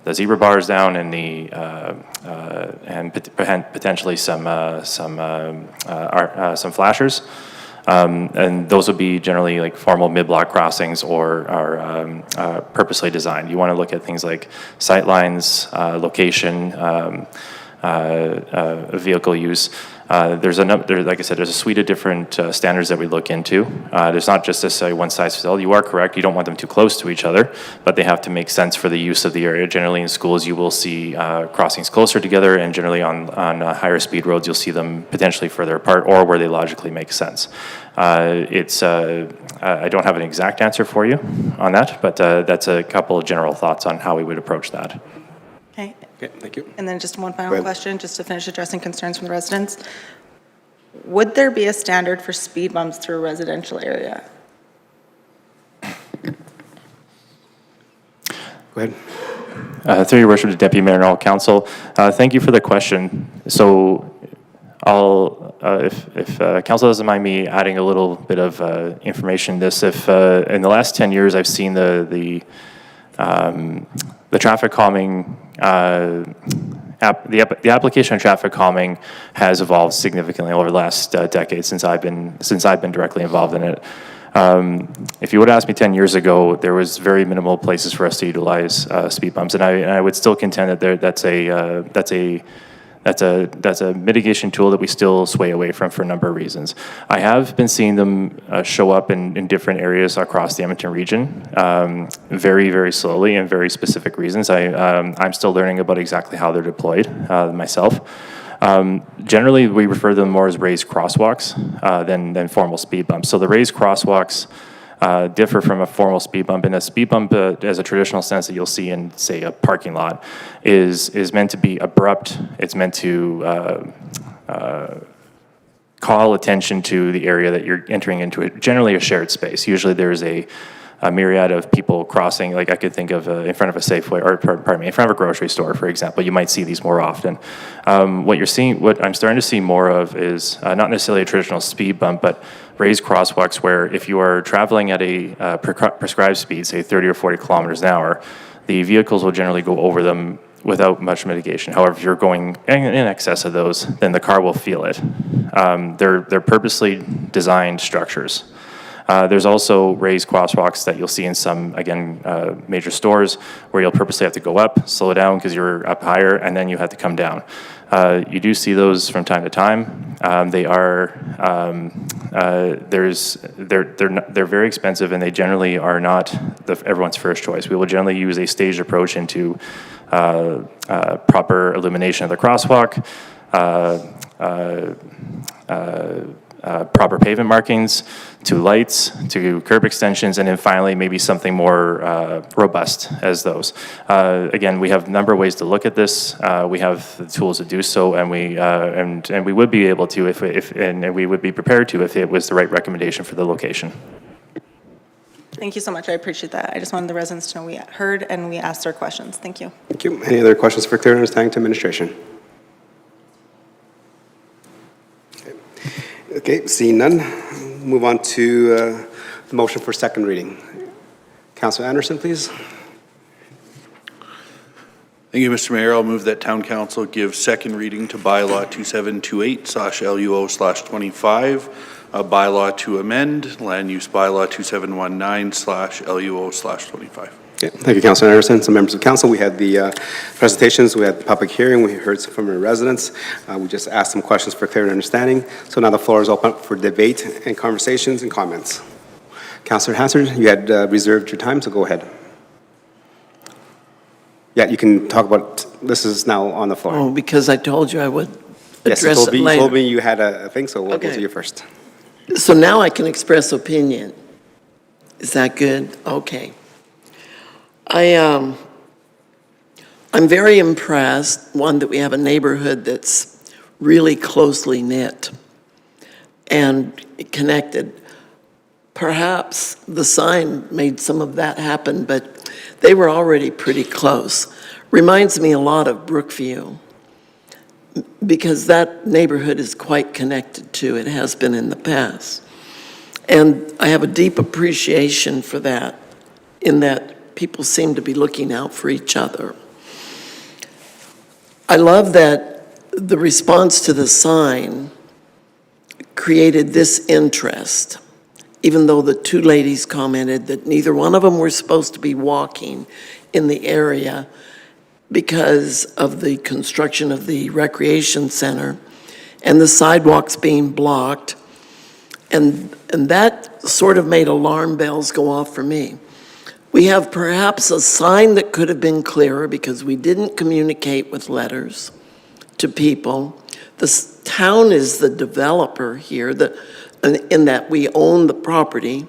the zebra bars down and potentially some flashers. And those would be generally like formal mid-block crossings or are purposely designed. You want to look at things like sight lines, location, vehicle use. Like I said, there's a suite of different standards that we look into. There's not just this one size fits all. You are correct. You don't want them too close to each other, but they have to make sense for the use of the area. Generally in schools, you will see crossings closer together, and generally on higher speed roads, you'll see them potentially further apart or where they logically make sense. I don't have an exact answer for you on that, but that's a couple of general thoughts on how we would approach that. Okay. Okay, thank you. And then just one final question, just to finish addressing concerns from the residents. Would there be a standard for speed bumps through a residential area? Go ahead. Through your worship to Deputy Mayor and all council, thank you for the question. So I'll, if council doesn't mind me adding a little bit of information in this, if in the last 10 years I've seen the traffic calming, the application of traffic calming has evolved significantly over the last decade since I've been directly involved in it. If you would ask me 10 years ago, there was very minimal places for us to utilize speed bumps, and I would still contend that that's a mitigation tool that we still sway away from for a number of reasons. I have been seeing them show up in different areas across the Edmonton region, very, very slowly and very specific reasons. I'm still learning about exactly how they're deployed myself. Generally, we refer to them more as raised crosswalks than formal speed bumps. So the raised crosswalks differ from a formal speed bump. And a speed bump, as a traditional sense that you'll see in, say, a parking lot, is meant to be abrupt. It's meant to call attention to the area that you're entering into, generally a shared space. Usually there's a myriad of people crossing, like I could think of in front of a Safeway, or pardon me, in front of a grocery store, for example. You might see these more often. What I'm starting to see more of is not necessarily a traditional speed bump, but raised crosswalks where if you are traveling at a prescribed speed, say 30 or 40 kilometers an hour, the vehicles will generally go over them without much mitigation. However, if you're going in excess of those, then the car will feel it. They're purposely designed structures. There's also raised crosswalks that you'll see in some, again, major stores where you'll purposely have to go up, slow down because you're up higher, and then you have to come down. You do see those from time to time. They're very expensive, and they generally are not everyone's first choice. We will generally use a staged approach into proper illumination of the crosswalk, proper pavement markings, to lights, to curb extensions, and then finally maybe something more robust as those. Again, we have a number of ways to look at this. We have the tools to do so, and we would be able to and we would be prepared to if it was the right recommendation for the location. Thank you so much. I appreciate that. I just wanted the residents to know we heard and we asked their questions. Thank you. Thank you. Any other questions for clear understanding to administration? Okay, seeing none, move on to the motion for second reading. Councilor Anderson, please. Thank you, Mr. Mayor. I'll move that Town Council give second reading to bylaw 2728/LUO/25, a bylaw to amend land use bylaw 2719/LUO/25. Okay, thank you, Councilor Anderson. Some members of council, we had the presentations, we had the public hearing, we heard some from our residents. We just asked some questions for clear understanding. So now the floor is open for debate and conversations and comments. Councilor Hassard, you had reserved your time, so go ahead. Yeah, you can talk about, this is now on the floor. Oh, because I told you I would Yes, address it you later. told me you had a thing, so we'll go Okay. to you first. So now I can express opinion. Is that good? Okay. I'm very impressed, one, that we have a neighborhood that's really closely knit and connected. Perhaps the sign made some of that happen, but they were already pretty close. Reminds me a lot of Brookview, because that neighborhood is quite connected to, it has been in the past. And I have a deep appreciation for that, in that people seem to be looking out for each other. I love that the response to the sign created this interest, even though the two ladies commented that neither one of them were supposed to be walking in the area because of the construction of the recreation center and the sidewalks being blocked. And that sort of made alarm bells go off for me. We have perhaps a sign that could have been clearer because we didn't communicate with letters to people. The town is the developer here, in that we own the property.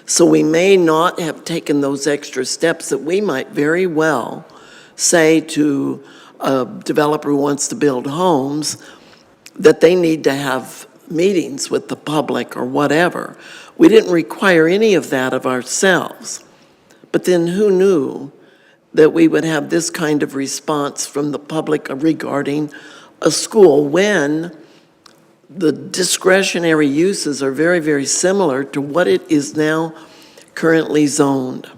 So we may not have taken those extra steps that we might very well say to a developer who wants to build homes, that they need to have meetings with the public or whatever. We didn't require any of that of ourselves. But then who knew that we would have this kind of response from the public regarding a school when the discretionary uses are very, very similar to what it is now currently zoned.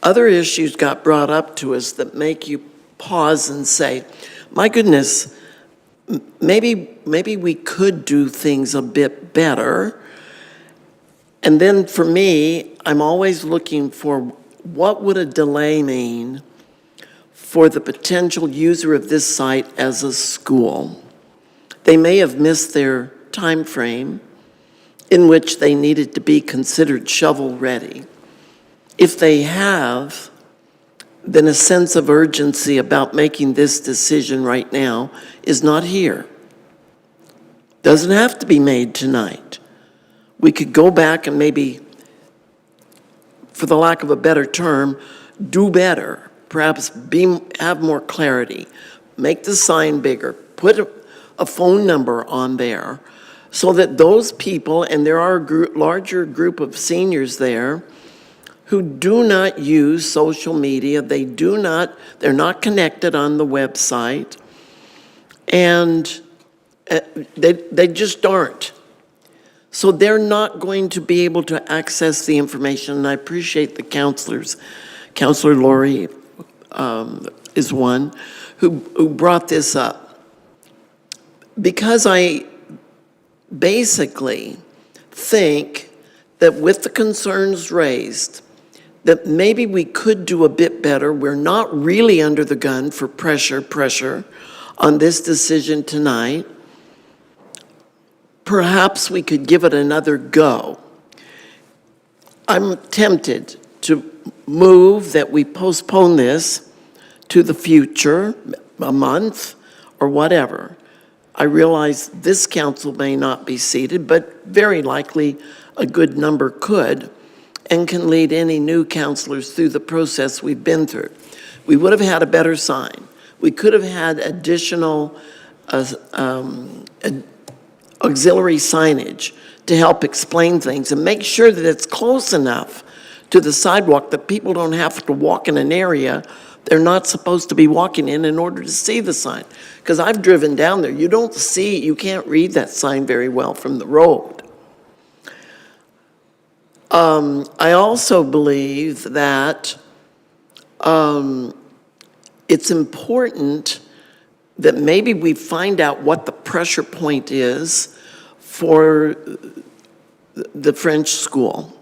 Other issues got brought up to us that make you pause and say, my goodness, maybe we could do things a bit better. And then for me, I'm always looking for what would a delay mean for the potential user of this site as a school. They may have missed their time frame in which they needed to be considered shovel-ready. If they have, then a sense of urgency about making this decision right now is not here. Doesn't have to be made tonight. We could go back and maybe, for the lack of a better term, do better, perhaps have more clarity, make the sign bigger, put a phone number on there so that those people, and there are a larger group of seniors there who do not use social media, they're not connected on the website, and they just aren't. So they're not going to be able to access the information, and I appreciate the counselors. Counselor Laurie is one who brought this up. Because I basically think that with the concerns raised, that maybe we could do a bit better. We're not really under the gun for pressure on this decision tonight. Perhaps we could give it another go. I'm tempted to move that we postpone this to the future, a month or whatever. I realize this council may not be seated, but very likely a good number could, and can lead any new councilors through the process we've been through. We would have had a better sign. We could have had additional auxiliary signage to help explain things and make sure that it's close enough to the sidewalk that people don't have to walk in an area they're not supposed to be walking in order to see the sign. Because I've driven down there, you can't read that sign very well from the road. I also believe that it's important that maybe we find out what the pressure point is for the French school.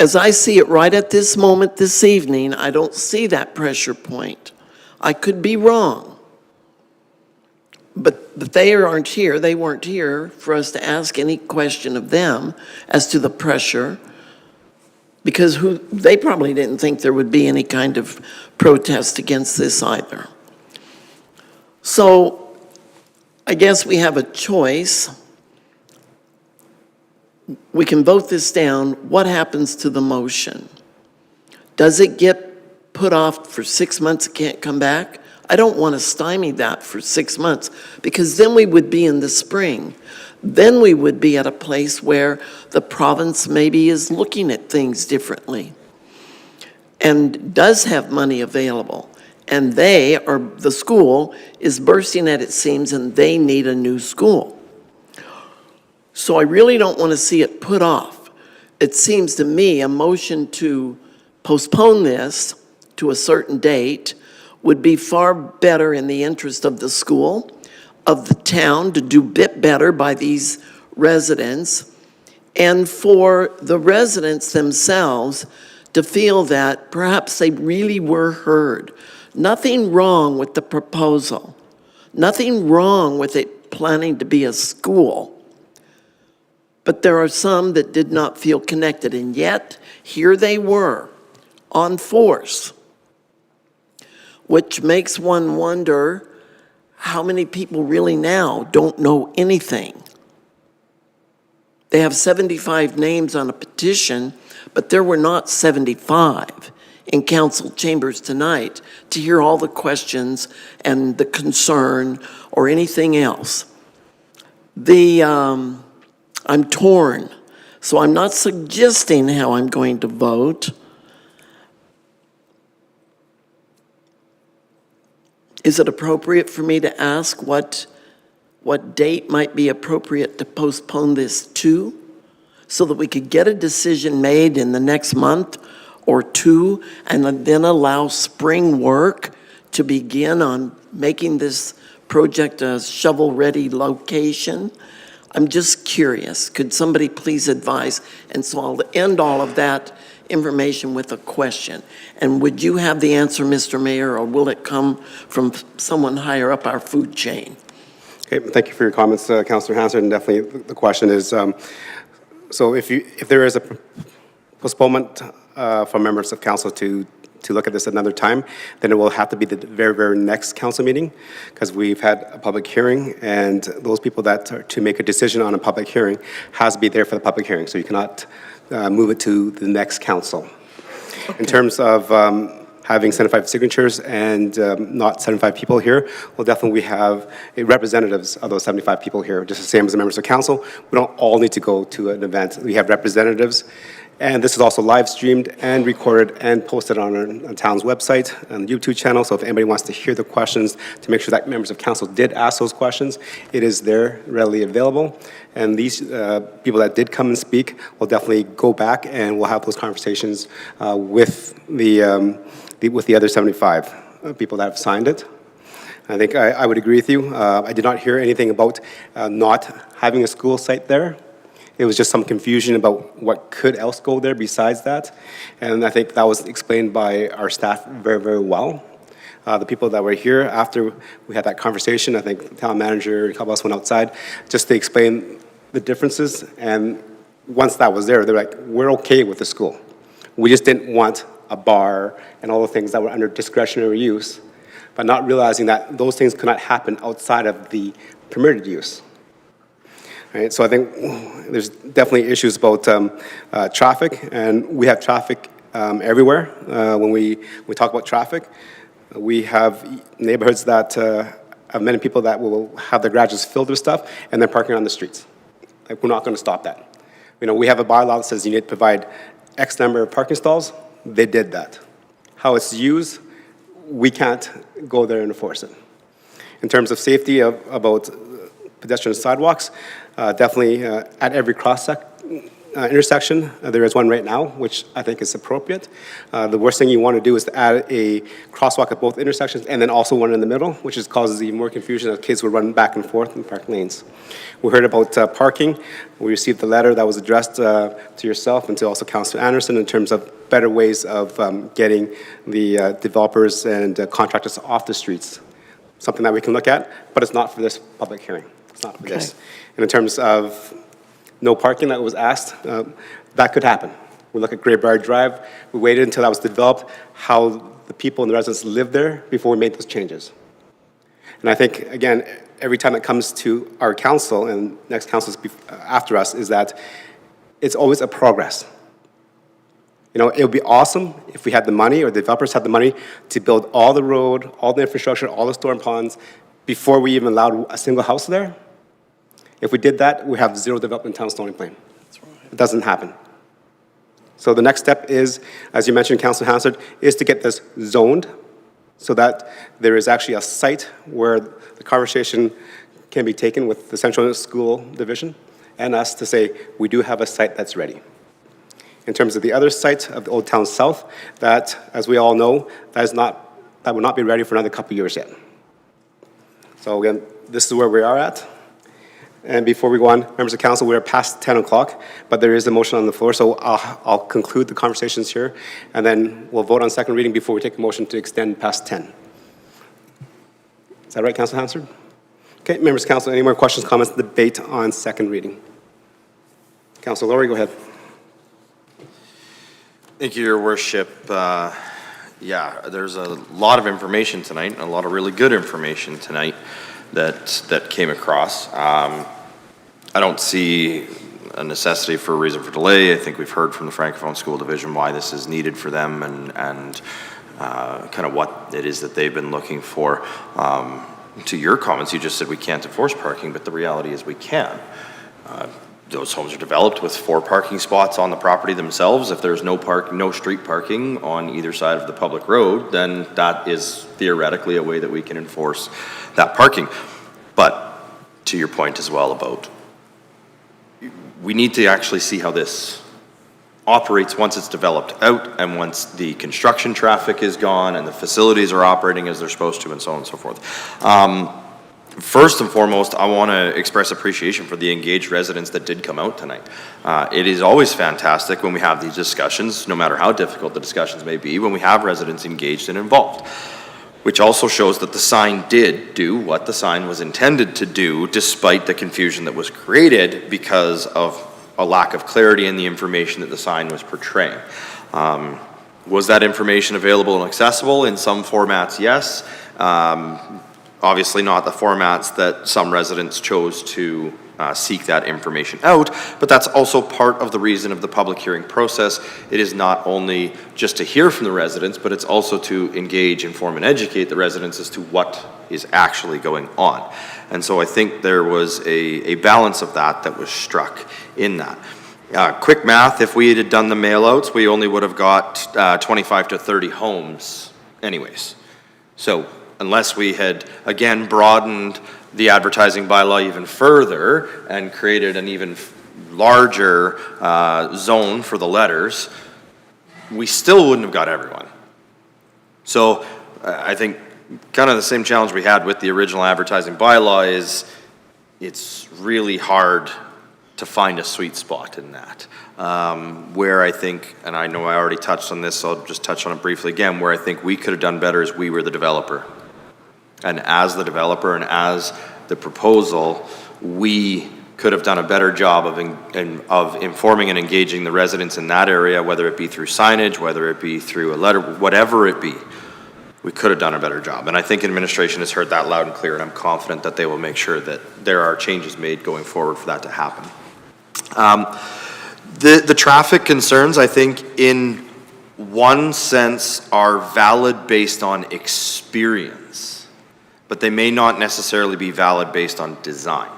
as I see it right at this moment this evening, I don't see that pressure point. I could be wrong. But they aren't here, they weren't here for us to ask any question of them as to the pressure, because they probably didn't think there would be any kind of protest against this either. So I guess we have a choice. We can vote this down. What happens to the motion? Does it get put off for 6 months, it can't come back? I don't want to stymie that for 6 months, because then we would be in the spring. Then we would be at a place where the province maybe is looking at things differently and does have money available. And the school is bursting at its seams and they need a new school. So I really don't want to see it put off. It seems to me a motion to postpone this to a certain date would be far better in the interest of the school, of the town, to do a bit better by these residents, and for the residents themselves to feel that perhaps they really were heard. Nothing wrong with the proposal. Nothing wrong with it planning to be a school. But there are some that did not feel connected, and yet here they were on force, which makes one wonder how many people really now don't know anything. They have 75 names on a petition, but there were not 75 in council chambers tonight to hear all the questions and the concern or anything else. I'm torn, so I'm not suggesting how I'm going to vote. Is it appropriate for me to ask what date might be appropriate to postpone this to, so that we could get a decision made in the next month or two, and then allow spring work to begin on making this project a shovel-ready location? I'm just curious. Could somebody please advise? And so I'll end all of that information with a question. And would you have the answer, Mr. Mayor, or will it come from someone higher up our food chain? Okay, thank you for your comments, Councillor Hansard. And definitely the question is, so if there is a postponement from members of council to look at this another time, then it will have to be the very, very next council meeting, because we've had a public hearing, and those people that are to make a decision on a public hearing has to be there for the public hearing. So you cannot move it to the next council. Okay. In terms of having 75 signatures and not 75 people here, well, definitely we have representatives of those 75 people here, just the same as the members of council. We don't all need to go to an event. We have representatives. And this is also live streamed and recorded and posted on our town's website and YouTube channel. So if anybody wants to hear the questions, to make sure that members of council did ask those questions, it is there readily available. And these people that did come and speak will definitely go back, and we'll have those conversations with the other 75 people that have signed it. I think I would agree with you. I did not hear anything about not having a school site there. It was just some confusion about what could else go there besides that. And I think that was explained by our staff very, very well. The people that were here after we had that conversation, I think the town manager and a couple of us went outside just to explain the differences. And once that was there, they're like, we're okay with the school. We just didn't want a bar and all the things that were under discretionary use, but not realizing that those things could not happen outside of the permitted use. Right, so I think there's definitely issues about traffic, and we have traffic everywhere. When we talk about traffic, we have neighborhoods that have many people that will have their garages filled with stuff, and they're parking on the streets. Like, we're not going to stop that. You know, we have a bylaw that says you need to provide X number of parking stalls. They did that. How it's used, we can't go there and enforce it. In terms of safety about pedestrian sidewalks, definitely at every cross intersection. There is one right now, which I think is appropriate. The worst thing you want to do is to add a crosswalk at both intersections and then also one in the middle, which causes even more confusion as kids would run back and forth in park lanes. We heard about parking. We received the letter that was addressed to yourself and to also Councilor Anderson in terms of better ways of getting the developers and contractors off the streets. Something that we can look at, but it's not for this public hearing. It's not for this. And in terms of no parking that was asked, that could happen. We look at Graybriar Drive. We waited until that was developed, how the people and the residents lived there before we made those changes. And I think, again, every time it comes to our council and next councils after us is that it's always a progress. You know, it would be awesome if we had the money or the developers had the money to build all the road, all the infrastructure, all the storm ponds before we even allowed a single house there. If we did that, we have zero development in town of Stony Plain. It doesn't happen. So the next step is, as you mentioned, Councilor Hansard, is to get this zoned so that there is actually a site where the conversation can be taken with the Central School Division and us to say, we do have a site that's ready. In terms of the other site of the Old Town South, that, as we all know, that will not be ready for another couple of years yet. So again, this is where we are at. And before we go on, members of council, we're past 10 o'clock, but there is a motion on the floor, so I'll conclude the conversations here, and then we'll vote on second reading before we take a motion to extend past 10. Is that right, Councilor Hansard? Okay, members of council, any more questions, comments, debate on second reading? Councilor Laurie, go ahead. Thank you, Your Worship. Yeah, there's a lot of information tonight, a lot of really good information tonight that came across. I don't see a necessity for a reason for delay. I think we've heard from the Francophone School Division why this is needed for them and kind of what it is that they've been looking for. To your comments, you just said we can't enforce parking, but the reality is we can. Those homes are developed with 4 parking spots on the property themselves. If there's no street parking on either side of the public road, then that is theoretically a way that we can enforce that parking. But to your point as well about, we need to actually see how this operates once it's developed out and once the construction traffic is gone and the facilities are operating as they're supposed to and so on and so forth. First and foremost, I want to express appreciation for the engaged residents that did come out tonight. It is always fantastic when we have these discussions, no matter how difficult the discussions may be, when we have residents engaged and involved, which also shows that the sign did do what the sign was intended to do, despite the confusion that was created because of a lack of clarity in the information that the sign was portraying. Was that information available and accessible? In some formats, yes. Obviously not the formats that some residents chose to seek that information out, but that's also part of the reason of the public hearing process. It is not only just to hear from the residents, but it's also to engage, inform, and educate the residents as to what is actually going on. And so I think there was a balance of that was struck in that. Quick math, if we had done the mail-outs, we only would have got 25 to 30 homes anyways. So unless we had, again, broadened the advertising bylaw even further and created an even larger zone for the letters, we still wouldn't have got everyone. So I think kind of the same challenge we had with the original advertising bylaw is it's really hard to find a sweet spot in that. Where I think, and I know I already touched on this, so I'll just touch on it briefly again, where I think we could have done better is we were the developer. And as the developer and as the proposal, we could have done a better job of informing and engaging the residents in that area, whether it be through signage, whether it be through a letter, whatever it be. We could have done a better job. And I think administration has heard that loud and clear, and I'm confident that they will make sure that there are changes made going forward for that to happen. The traffic concerns, I think, in one sense, are valid based on experience, but they may not necessarily be valid based on design.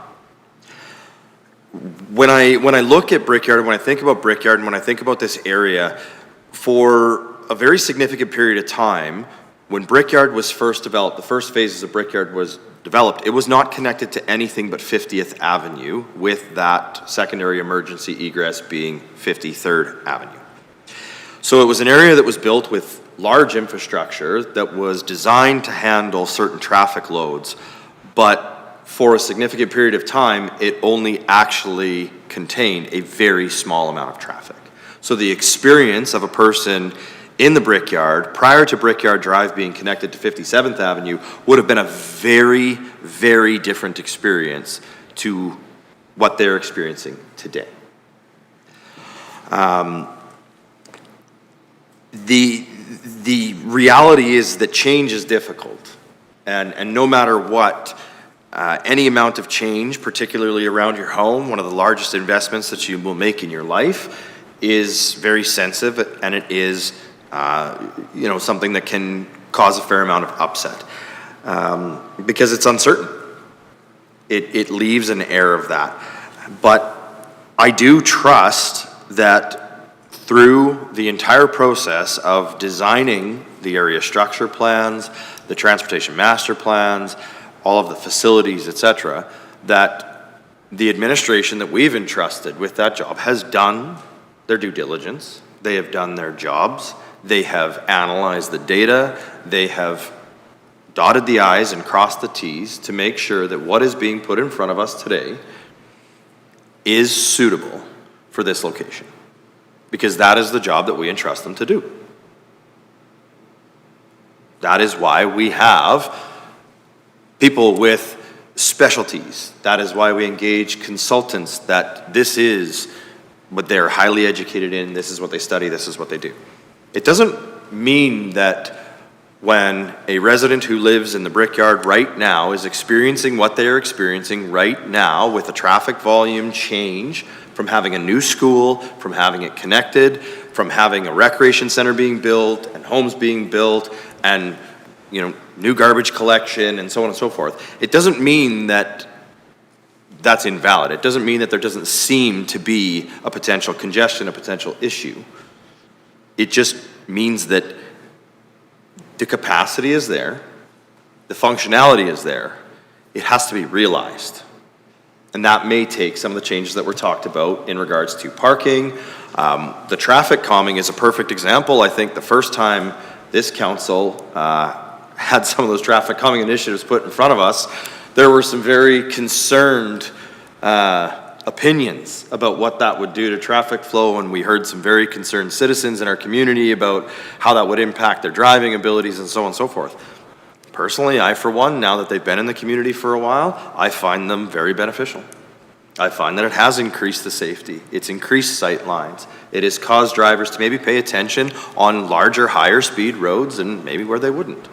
When I look at Brickyard, when I think about Brickyard, and when I think about this area, for a very significant period of time, when Brickyard was first developed, the first phases of Brickyard was developed, it was not connected to anything but 50th Avenue, with that secondary emergency egress being 53rd Avenue. So it was an area that was built with large infrastructure that was designed to handle certain traffic loads, but for a significant period of time, it only actually contained a very small amount of traffic. So the experience of a person in the Brickyard, prior to Brickyard Drive being connected to 57th Avenue, would have been a very, very different experience to what they're experiencing today. The reality is that change is difficult, and no matter what, any amount of change, particularly around your home, one of the largest investments that you will make in your life, is very sensitive, and it is something that can cause a fair amount of upset because it's uncertain. It leaves an air of that. But I do trust that through the entire process of designing the area structure plans, the transportation master plans, all of the facilities, etc., that the administration that we've entrusted with that job has done their due diligence. They have done their jobs. They have analyzed the data. They have dotted the I's and crossed the T's to make sure that what is being put in front of us today is suitable for this location, because that is the job that we entrust them to do. That is why we have people with specialties. That is why we engage consultants, that this is what they're highly educated in, this is what they study, this is what they do. It doesn't mean that when a resident who lives in the Brickyard right now is experiencing what they're experiencing right now with the traffic volume change from having a new school, from having it connected, from having a recreation center being built and homes being built and new garbage collection and so on and so forth. It doesn't mean that that's invalid. It doesn't mean that there doesn't seem to be a potential congestion, a potential issue. It just means that the capacity is there, the functionality is there, it has to be realized. And that may take some of the changes that were talked about in regards to parking. The traffic calming is a perfect example. I think the first time this council had some of those traffic calming initiatives put in front of us, there were some very concerned opinions about what that would do to traffic flow, and we heard some very concerned citizens in our community about how that would impact their driving abilities and so on and so forth. Personally, I, for one, now that they've been in the community for a while, I find them very beneficial. I find that it has increased the safety. It's increased sight lines. It has caused drivers to maybe pay attention on larger, higher speed roads and maybe where they wouldn't.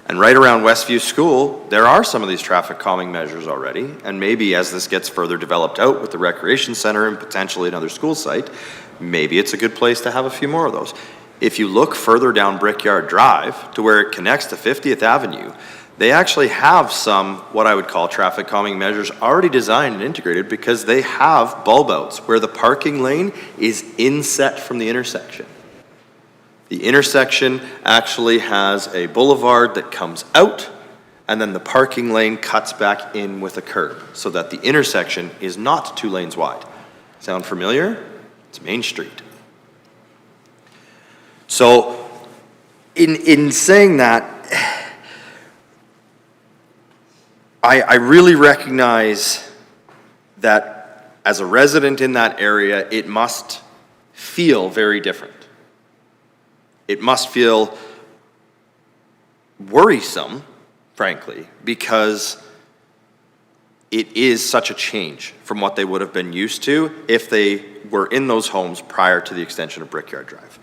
And right around Westview School, there are some of these traffic calming measures already, and maybe as this gets further developed out with the recreation center and potentially another school site, maybe it's a good place to have a few more of those. If you look further down Brickyard Drive to where it connects to 50th Avenue, they actually have some, what I would call traffic calming measures already designed and integrated, because they have bulb outs where the parking lane is inset from the intersection. The intersection actually has a boulevard that comes out, and then the parking lane cuts back in with a curb so that the intersection is not 2 lanes wide. Sound familiar? It's Main Street. So in saying that, I really recognize that as a resident in that area, it must feel very different. It must feel worrisome, frankly, because it is such a change from what they would have been used to if they were in those homes prior to the extension of Brickyard Drive.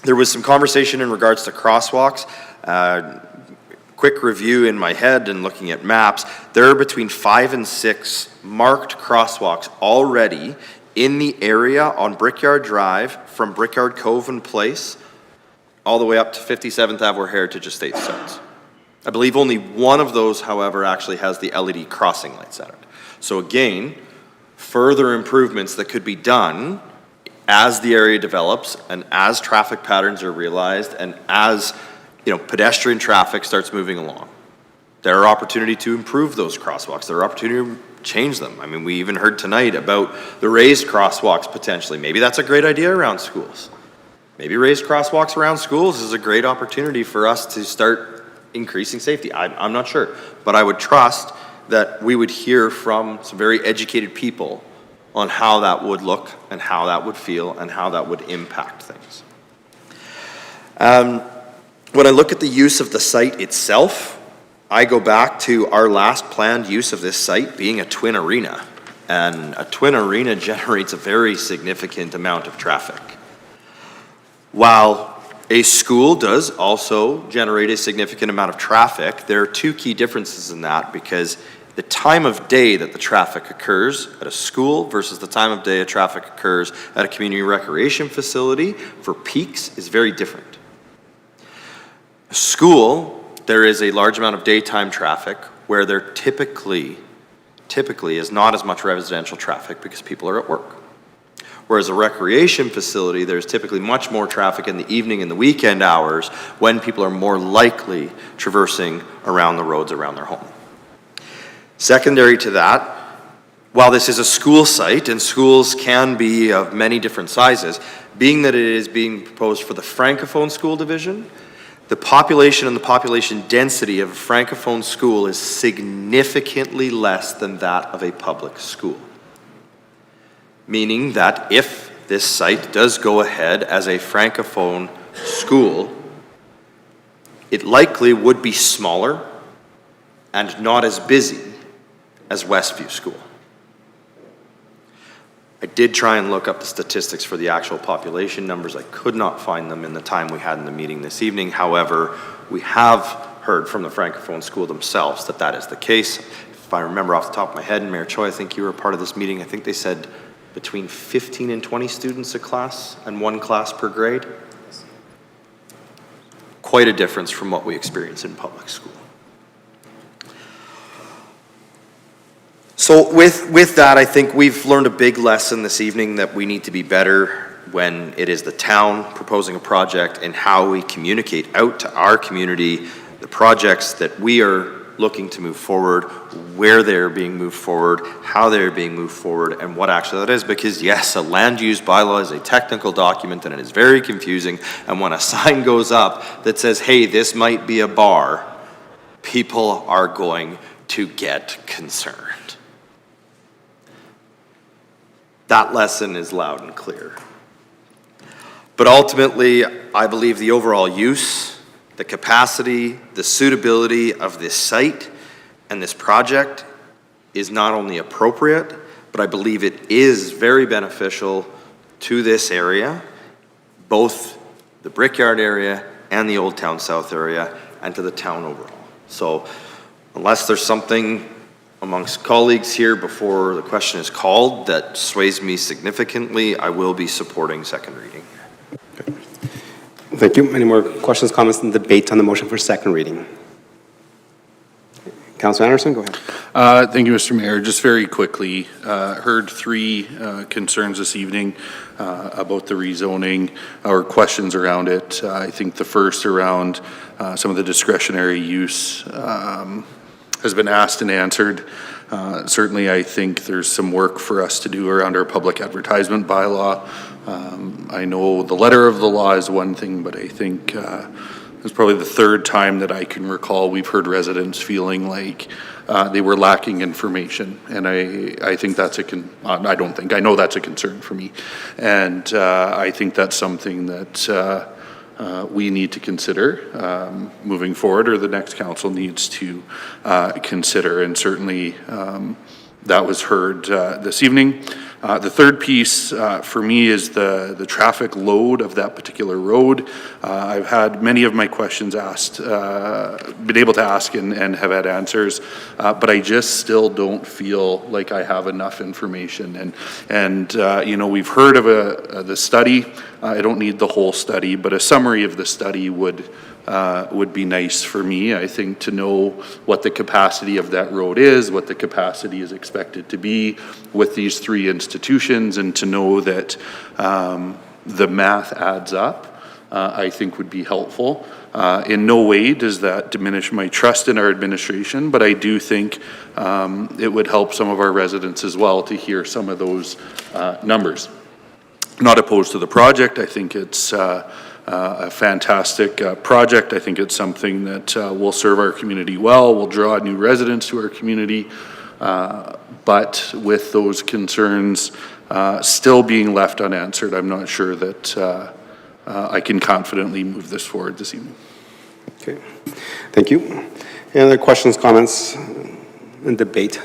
There was some conversation in regards to crosswalks. Quick review in my head and looking at maps, there are between 5 and 6 marked crosswalks already in the area on Brickyard Drive from Brickyard Cove and Place all the way up to 57th Ave where Heritage Estates starts. I believe only one of those, however, actually has the LED crossing lights at it. So again, further improvements that could be done as the area develops and as traffic patterns are realized and as pedestrian traffic starts moving along. There are opportunity to improve those crosswalks. There are opportunity to change them. I mean, we even heard tonight about the raised crosswalks potentially. Maybe that's a great idea around schools. Maybe raised crosswalks around schools is a great opportunity for us to start increasing safety. I'm not sure, but I would trust that we would hear from some very educated people on how that would look and how that would feel and how that would impact things. When I look at the use of the site itself, I go back to our last planned use of this site being a twin arena. And a twin arena generates a very significant amount of traffic. While a school does also generate a significant amount of traffic, there are two key differences in that, because the time of day that the traffic occurs at a school versus the time of day of traffic occurs at a community recreation facility for peaks is very different. A school, there is a large amount of daytime traffic where there typically is not as much residential traffic because people are at work. Whereas a recreation facility, there's typically much more traffic in the evening and the weekend hours when people are more likely traversing around the roads around their home. Secondary to that, while this is a school site and schools can be of many different sizes, being that it is being proposed for the Francophone School Division, the population and the population density of a Francophone school is significantly less than that of a public school. Meaning that if this site does go ahead as a Francophone school, it likely would be smaller and not as busy as Westview School. I did try and look up the statistics for the actual population numbers. I could not find them in the time we had in the meeting this evening. However, we have heard from the Francophone School themselves that that is the case. If I remember off the top of my head, and Mayor Choi, I think you were a part of this meeting, I think they said between 15 and 20 students a class and one class per grade. Quite a difference from what we experience in public school. So with that, I think we've learned a big lesson this evening that we need to be better when it is the town proposing a project and how we communicate out to our community the projects that we are looking to move forward, where they're being moved forward, how they're being moved forward, and what actually that is. Because yes, a land use bylaw is a technical document and it is very confusing. And when a sign goes up that says, hey, this might be a bar, people are going to get concerned. That lesson is loud and clear. But ultimately, I believe the overall use, the capacity, the suitability of this site and this project is not only appropriate, but I believe it is very beneficial to this area, both the Brickyard area and the Old Town South area, and to the town overall. So unless there's something amongst colleagues here before the question is called that sways me significantly, I will be supporting second reading. Okay. Thank you. Any more questions, comments, and debate on the motion for second reading? Councilor Anderson, go ahead. Thank you, Mr. Mayor. Just very quickly, heard three concerns this evening about the rezoning or questions around it. I think the first around some of the discretionary use has been asked and answered. Certainly, I think there's some work for us to do around our public advertisement bylaw. I know the letter of the law is one thing, but I think it's probably the third time that I can recall we've heard residents feeling like they were lacking information. And I think that's I know that's a concern for me. And I think that's something that we need to consider moving forward, or the next council needs to consider. And certainly that was heard this evening. The third piece for me is the traffic load of that particular road. I've had many of my questions asked, been able to ask and have had answers, but I just still don't feel like I have enough information. And you know, we've heard of the study. I don't need the whole study, but a summary of the study would be nice for me, I think, to know what the capacity of that road is, what the capacity is expected to be with these three institutions, and to know that the math adds up I think would be helpful. In no way does that diminish my trust in our administration, but I do think it would help some of our residents as well to hear some of those numbers. Not opposed to the project. I think it's a fantastic project. I think it's something that will serve our community well, will draw new residents to our community, but with those concerns still being left unanswered, I'm not sure that I can confidently move this forward this evening. Okay, thank you. Any other questions, comments, and debate?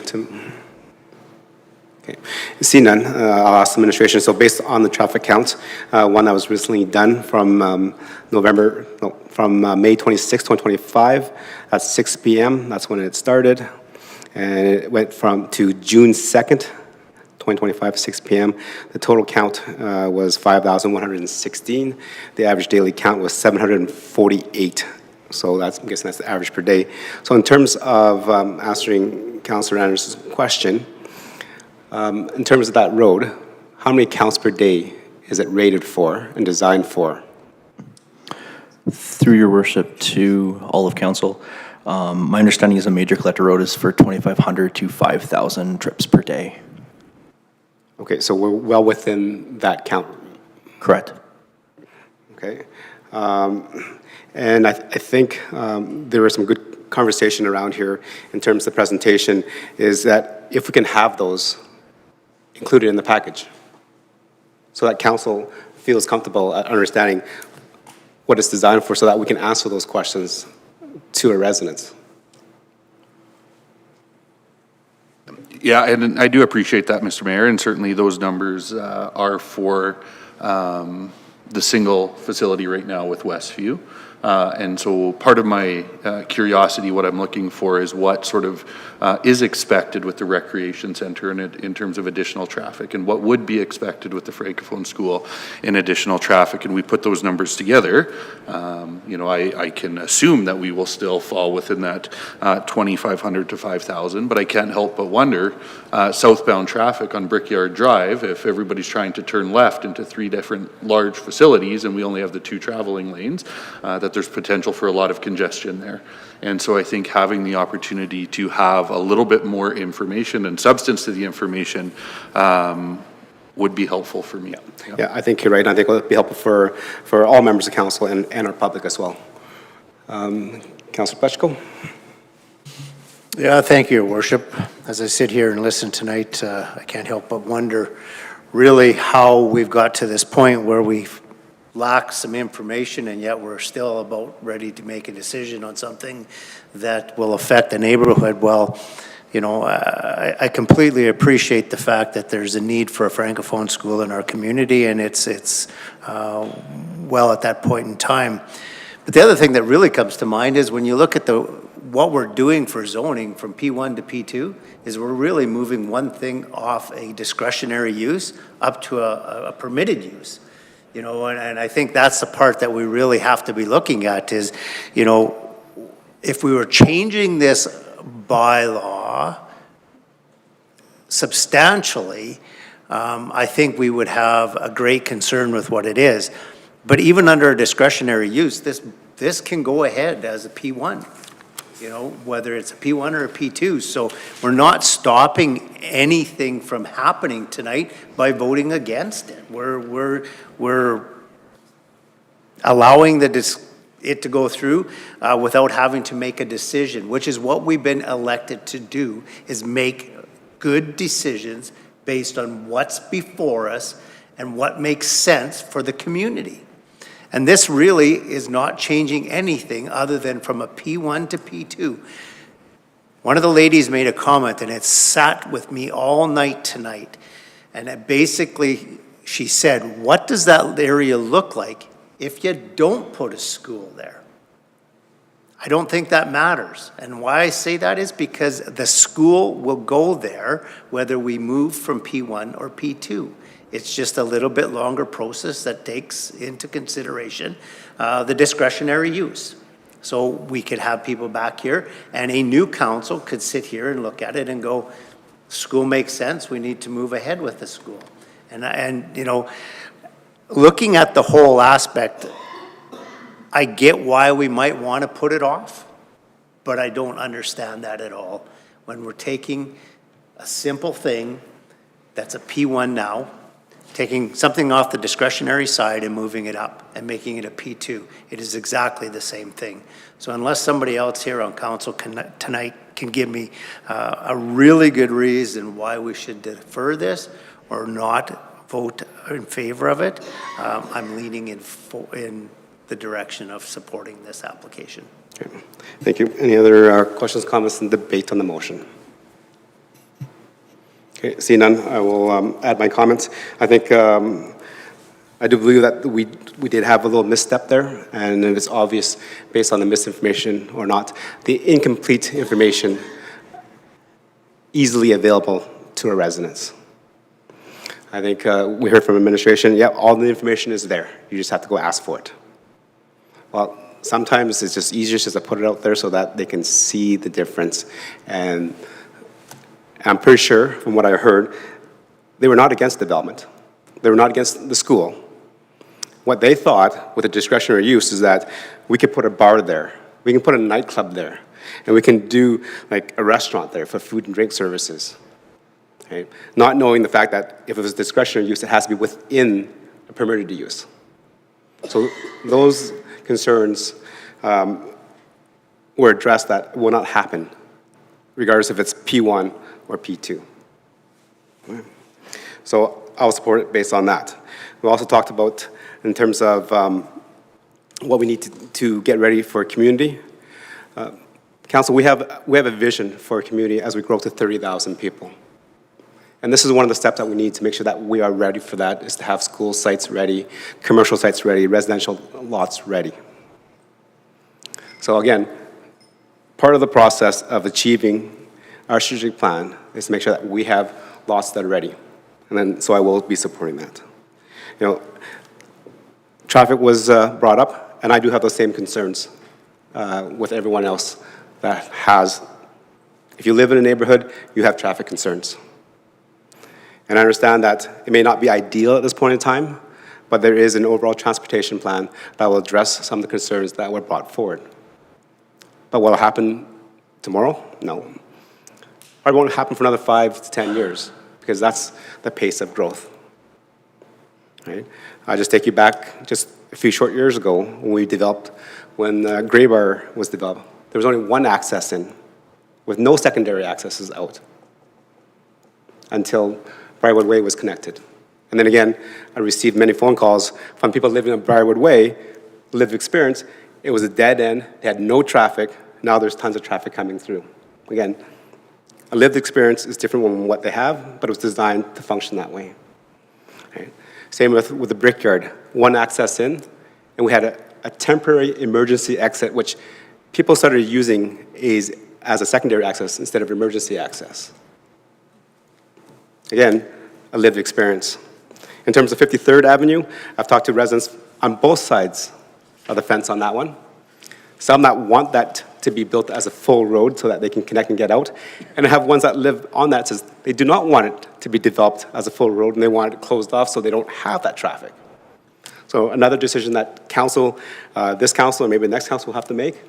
Okay, see none, I'll ask the administration. So based on the traffic count, one that was recently done from May 26, 2025 at 6 p.m. That's when it started, and it went to June 2nd, 2025, 6 p.m. The total count was 5,116. The average daily count was 748. So I'm guessing that's the average per day. So in terms of answering Councillor Anderson's question, in terms of that road, how many counts per day is it rated for and designed for? Through your worship to all of council, my understanding is a major collector road is for 2,500 to 5,000 trips per day. Okay, so we're well within that count. Correct. Okay. And I think there was some good conversation around here in terms of the presentation, is that if we can have those included in the package, so that council feels comfortable at understanding what it's designed for, so that we can answer those questions to our residents. Yeah, and I do appreciate that, Mr. Mayor, and certainly those numbers are for the single facility right now with Westview. And so part of my curiosity, what I'm looking for is what sort of is expected with the recreation center in terms of additional traffic, and what would be expected with the Francophone school in additional traffic. And we put those numbers together. You know, I can assume that we will still fall within that 2,500 to 5,000, but I can't help but wonder, southbound traffic on Brickyard Drive, if everybody's trying to turn left into 3 different large facilities and we only have the 2 traveling lanes, that there's potential for a lot of congestion there. And so I think having the opportunity to have a little bit more information and substance to the information would be helpful for me. Yeah, I think you're right. I think it would be helpful for all members of council and our public as well. Councillor Pechko? Yeah, thank you, Your Worship. As I sit here and listen tonight, I can't help but wonder really how we've got to this point where we've lack some information, and yet we're still about ready to make a decision on something that will affect the neighborhood. Well, you know, I completely appreciate the fact that there's a need for a Francophone school in our community, and it's well at that point in time. But the other thing that really comes to mind is when you look at what we're doing for zoning from P1 to P2, is we're really moving one thing off a discretionary use up to a permitted use. You know, and I think that's the part that we really have to be looking at is, you know, if we were changing this bylaw substantially, I think we would have a great concern with what it is. But even under a discretionary use, this can go ahead as a P1. You know, whether it's a P1 or a P2. So we're not stopping anything from happening tonight by voting against it. We're allowing it to go through without having to make a decision, which is what we've been elected to do, is make good decisions based on what's before us and what makes sense for the community. And this really is not changing anything other than from a P1 to P2. One of the ladies made a comment, and it sat with me all night tonight. And it basically, she said, what does that area look like if you don't put a school there? I don't think that matters. And why I say that is because the school will go there whether we move from P1 or P2. It's just a little bit longer process that takes into consideration the discretionary use. So we could have people back here, and a new council could sit here and look at it and go, school makes sense, we need to move ahead with the school. And you know, looking at the whole aspect, I get why we might want to put it off, but I don't understand that at all. When we're taking a simple thing that's a P1 now, taking something off the discretionary side and moving it up and making it a P2, it is exactly the same thing. So unless somebody else here on council tonight can give me a really good reason why we should defer this or not vote in favor of it, I'm leaning in the direction of supporting this application. Okay. Thank you. Any other questions, comments, and debate on the motion? Okay, seeing none, I will add my comments. I think I do believe that we did have a little misstep there, and it's obvious based on the misinformation or not, the incomplete information easily available to our residents. I think we heard from administration, yeah, all the information is there. You just have to go ask for it. Well, sometimes it's just easier just to put it out there so that they can see the difference. And I'm pretty sure, from what I heard, they were not against development. They were not against the school. What they thought with the discretionary use is that we could put a bar there, we can put a nightclub there, and we can do like a restaurant there for food and drink services. Okay? Not knowing the fact that if it was discretionary use, it has to be within a permitted use. So those concerns were addressed that will not happen, regardless if it's P1 or P2. Okay. So I'll support it based on that. We also talked about, in terms of what we need to get ready for a community. Council, we have a vision for a community as we grow to 30,000 people. And this is one of the steps that we need to make sure that we are ready for that, is to have school sites ready, commercial sites ready, residential lots ready. So again, part of the process of achieving our strategic plan is to make sure that we have lots that are ready. And then, so I will be supporting that. You know, traffic was brought up, and I do have those same concerns with everyone else that has, if you live in a neighborhood, you have traffic concerns. And I understand that it may not be ideal at this point in time, but there is an overall transportation plan that will address some of the concerns that were brought forward. But will it happen tomorrow? No. Or it won't happen for another 5 to 10 years, because that's the pace of growth. Right? I'll just take you back just a few short years ago when Graybar was developed. There was only one access in, with no secondary accesses out, until Briarwood Way was connected. And then again, I received many phone calls from people living on Briarwood Way, lived experience. It was a dead end, they had no traffic, now there's tons of traffic coming through. Again, a lived experience is different from what they have, but it was designed to function that way. Right. Same with the Brickyard, one access in, and we had a temporary emergency exit, which people started using as a secondary access instead of emergency access. Again, a lived experience. In terms of 53rd Avenue, I've talked to residents on both sides of the fence on that one. Some that want that to be built as a full road so that they can connect and get out. And I have ones that live on that says they do not want it to be developed as a full road and they want it closed off so they don't have that traffic. So another decision that council, this council or maybe the next council will have to make,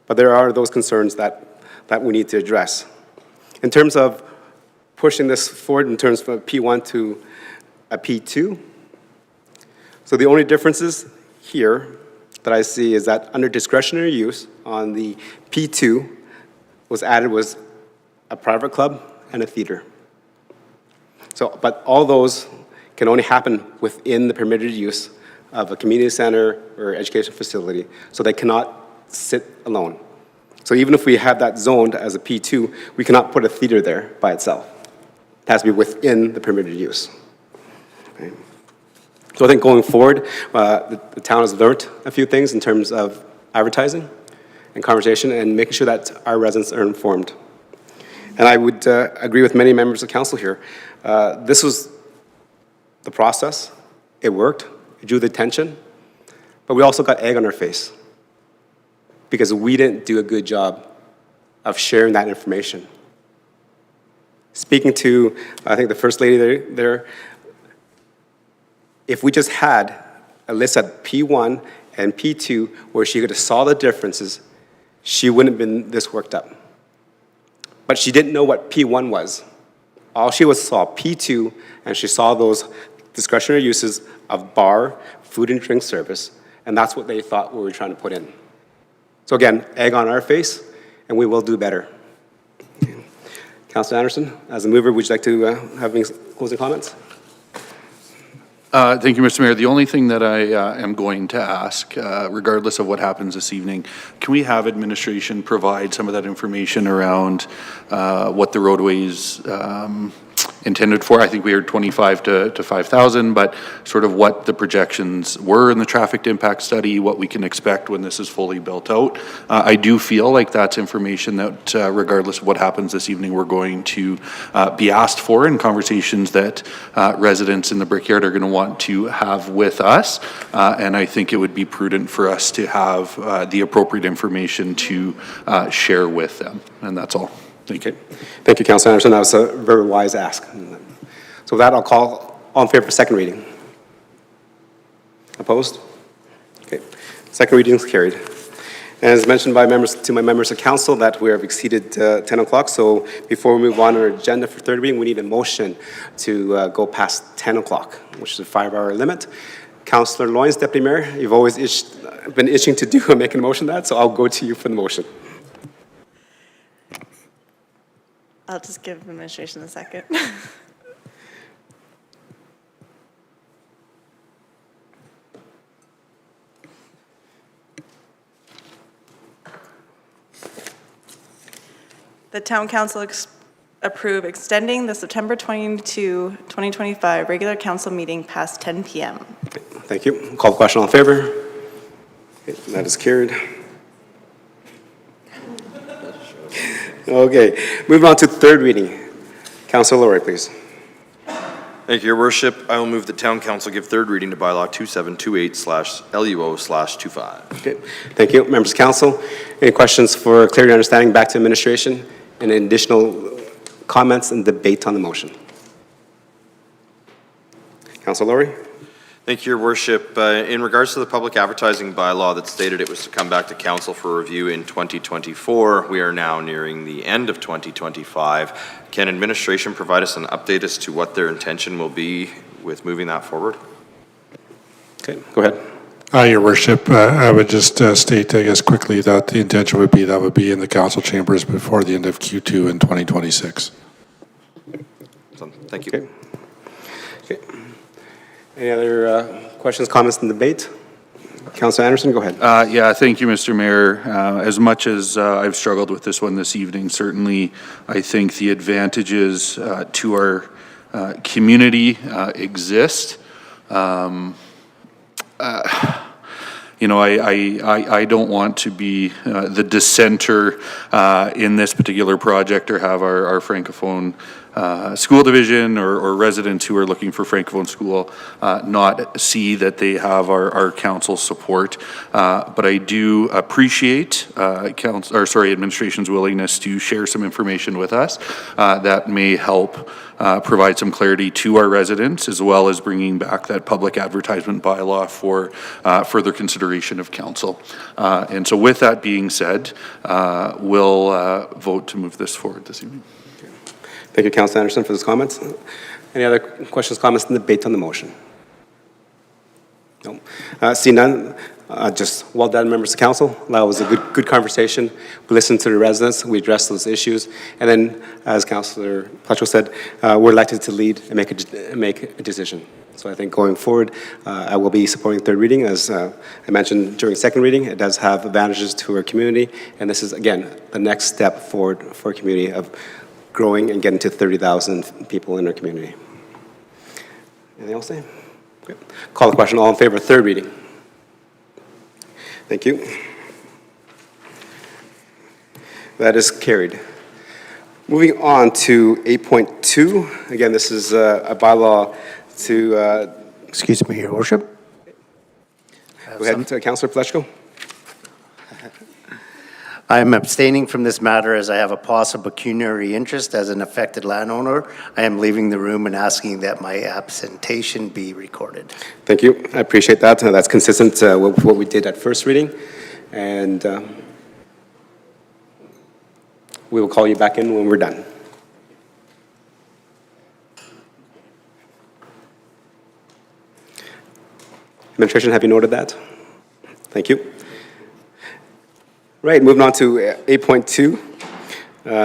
but there are those concerns that we need to address. In terms of pushing this forward in terms of a P1 to a P2, so the only differences here that I see is that under discretionary use on the P2 was a private club and a theater. So, but all those can only happen within the permitted use of a community center or education facility, so they cannot sit alone. So even if we have that zoned as a P2, we cannot put a theater there by itself. It has to be within the permitted use. Okay. So I think going forward, the town has learned a few things in terms of advertising and conversation and making sure that our residents are informed. And I would agree with many members of council here. This was the process. It worked. It drew the attention. But we also got egg on our face because we didn't do a good job of sharing that information. Speaking to, I think, the First Lady there, if we just had a list at P1 and P2, where she could have saw the differences, she wouldn't have been this worked up. But she didn't know what P1 was. All she saw P2, and she saw those discretionary uses of bar, food and drink service, and that's what they thought we were trying to put in. So again, egg on our face, and we will do better. Councilor Anderson, as a mover, would you like to have any closing comments? Thank you, Mr. Mayor. The only thing that I am going to ask, regardless of what happens this evening, can we have administration provide some of that information around what the roadways intended for? I think we heard 25 to 5,000, but sort of what the projections were in the traffic impact study, what we can expect when this is fully built out. I do feel like that's information that, regardless of what happens this evening, we're going to be asked for in conversations that residents in the Brickyard are going to want to have with us. And I think it would be prudent for us to have the appropriate information to share with them. And that's all. Thank you. Thank you, Councilor Anderson. That was a very wise ask. So with that, I'll call all in favor for second reading. Opposed? Okay. Second reading is carried. And as mentioned by my members of council, that we have exceeded 10 o'clock. So before we move on our agenda for third reading, we need a motion to go past 10 o'clock, which is a 5-hour limit. Councilor Loynes, Deputy Mayor, you've always been itching to do and make a motion of that, so I'll go to you for the motion. I'll just give administration a second. The Town Council approve extending the September 22, 2025 regular council meeting past 10 p.m. Thank you. Call the question, all in favor? Okay, that is carried. Okay, moving on to third reading. Councilor Lorry, please. Thank you, Your Worship. I will move the Town Council give third reading to bylaw 2728/LUO/25. Okay, thank you. Members of council, any questions for clarity and understanding back to administration and additional comments and debate on the motion? Councilor Lorry? Thank you, Your Worship. In regards to the public advertising bylaw that stated it was to come back to council for review in 2024, we are now nearing the end of 2025. Can administration provide us an update as to what their intention will be with moving that forward? Okay, go ahead. Your Worship, I would just state, I guess, quickly that the intention would be that would be in the council chambers before the end of Q2 in 2026. Thank you. Okay. Okay. Any other questions, comments, and debate? Councilor Anderson, go ahead. Yeah, thank you, Mr. Mayor. As much as I've struggled with this one this evening, certainly I think the advantages to our community exist. You know, I don't want to be the dissenter in this particular project or have our Francophone school division or residents who are looking for Francophone school not see that they have our council support. But I do appreciate administration's willingness to share some information with us that may help provide some clarity to our residents, as well as bringing back that public advertisement bylaw for further consideration of council. And so with that being said, we'll vote to move this forward this evening. Thank you, Councilor Anderson, for those comments. Any other questions, comments, and debate on the motion? No. See none. Just well done, members of council. That was a good conversation. We listened to the residents. We addressed those issues. And then, as Councilor Pletchko said, we're elected to lead and make a decision. So I think going forward, I will be supporting third reading. As I mentioned during second reading, it does have advantages to our community. And this is, again, the next step forward for a community of growing and getting to 30,000 people in our community. Anything else to say? Okay. Call the question. All in favor of third reading? Thank you. That is carried. Moving on to 8.2. Again, this is a bylaw to... Excuse me, Your Worship. Go ahead, Councilor Pletchko. I am abstaining from this matter as I have a possible pecuniary interest as an affected landowner. I am leaving the room and asking that my absentation be recorded. Thank you. I appreciate that. That's consistent with what we did at first reading. And we will call you back in when we're done. Administration, have you noted that? Thank you. Right, moving on to 8.2.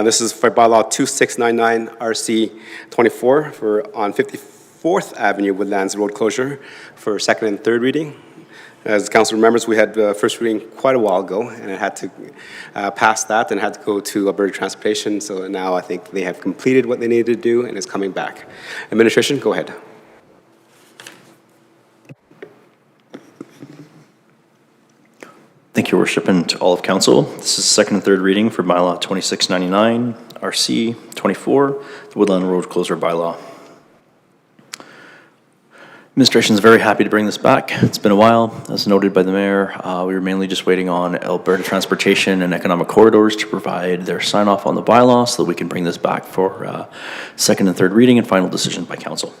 This is for bylaw 2699 RC 24 for on 54th Avenue Woodlands Road closure for second and third reading. As the council remembers, we had first reading quite a while ago, and it had to pass that and had to go to Alberta Transportation. So now I think they have completed what they needed to do and is coming back. Administration, go ahead. Thank you, Your Worship, and to all of council. This is second and third reading for bylaw 2699 RC 24, the Woodland Road Closure bylaw. Administration is very happy to bring this back. It's been a while, as noted by the mayor. We were mainly just waiting on Alberta Transportation and Economic Corridors to provide their sign-off on the bylaw so that we can bring this back for second and third reading and final decision by council.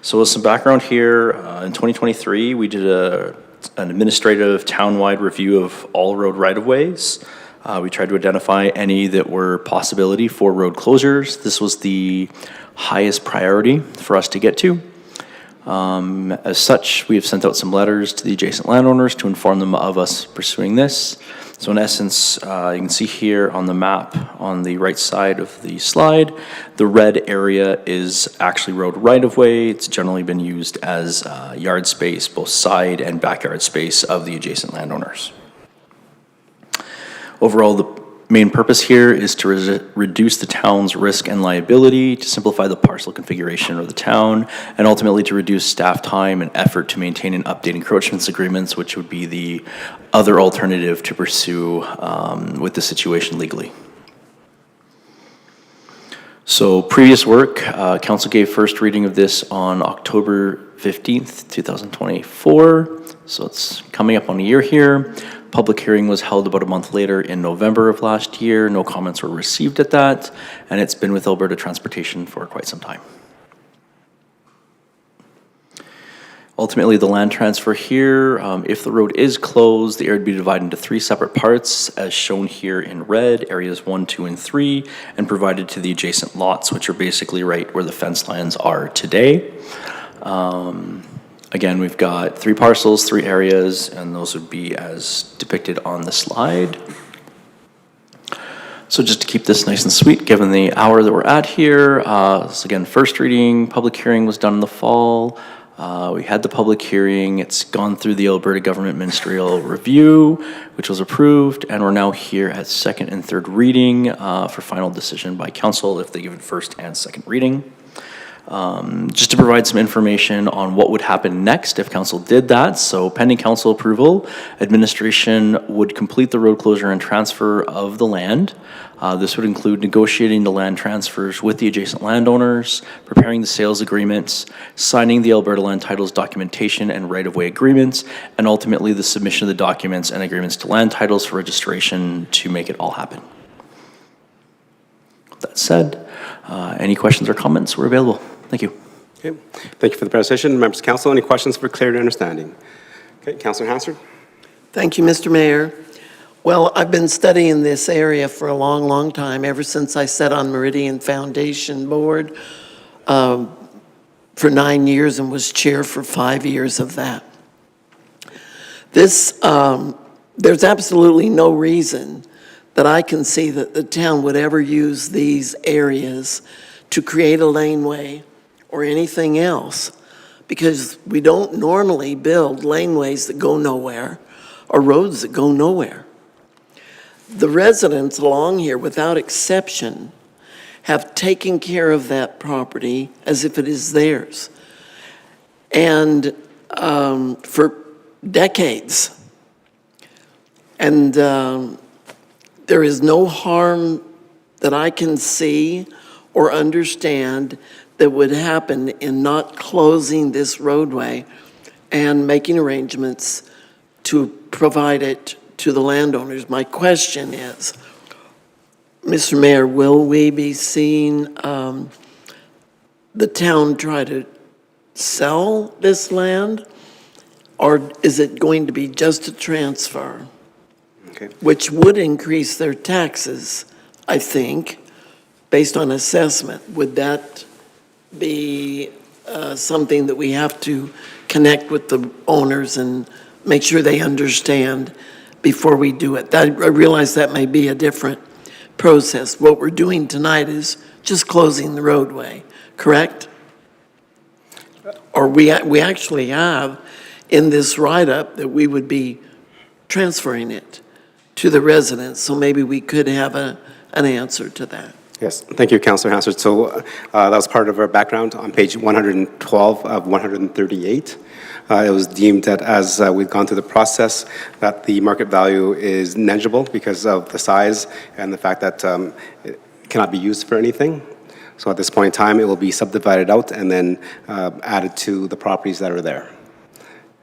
So with some background here, in 2023, we did an administrative town-wide review of all road right-of-ways. We tried to identify any that were possibility for road closures. This was the highest priority for us to get to. As such, we have sent out some letters to the adjacent landowners to inform them of us pursuing this. So in essence, you can see here on the map on the right side of the slide, the red area is actually road right-of-way. It's generally been used as yard space, both side and backyard space of the adjacent landowners. Overall, the main purpose here is to reduce the town's risk and liability, to simplify the parcel configuration of the town, and ultimately to reduce staff time and effort to maintain and update encroachments agreements, which would be the other alternative to pursue with the situation legally. So previous work, council gave first reading of this on October 15th, 2024. So it's coming up on a year here. Public hearing was held about a month later in November of last year. No comments were received at that, and it's been with Alberta Transportation for quite some time. Ultimately, the land transfer here, if the road is closed, the area would be divided into 3 separate parts, as shown here in red, areas 1, 2, and 3, and provided to the adjacent lots, which are basically right where the fence lines are today. Again, we've got 3 parcels, 3 areas, and those would be as depicted on the slide. So just to keep this nice and sweet, given the hour that we're at here, so again, first reading, public hearing was done in the fall. We had the public hearing, it's gone through the Alberta Government Ministerial Review, which was approved, and we're now here at second and third reading for final decision by council if they give it first and second reading. Just to provide some information on what would happen next if council did that. So pending council approval, administration would complete the road closure and transfer of the land. This would include negotiating the land transfers with the adjacent landowners, preparing the sales agreements, signing the Alberta Land Titles documentation and right-of-way agreements, and ultimately the submission of the documents and agreements to land titles for registration to make it all happen. With that said, any questions or comments? We're available. Thank you. Okay. Thank you for the presentation. Members of council, any questions for clarity and understanding? Okay, Councillor Hansard. Thank you, Mr. Mayor. Well, I've been studying this area for a long, long time, ever since I sat on Meridian Foundation Board for 9 years and was chair for 5 years of that. This, there's absolutely no reason that I can see that the town would ever use these areas to create a laneway or anything else, because we don't normally build laneways that go nowhere or roads that go nowhere. The residents along here, without exception, have taken care of that property as if it is theirs. And for decades. And there is no harm that I can see or understand that would happen in not closing this roadway and making arrangements to provide it to the landowners. My question is, Mr. Mayor, will we be seeing the town try to sell this land? Or is it going to be just a transfer? Okay. Which would increase their taxes, I think, based on assessment. Would that be something that we have to connect with the owners and make sure they understand before we do it? I realize that may be a different process. What we're doing tonight is just closing the roadway, correct? Or we actually have in this write-up that we would be transferring it to the residents, so maybe we could have an answer to that. Yes, thank you, Councillor Hansard. So that was part of our background on page 112 of 138. It was deemed that as we've gone through the process, that the market value is negligible because of the size and the fact that it cannot be used for anything. So at this point in time, it will be subdivided out and then added to the properties that are there.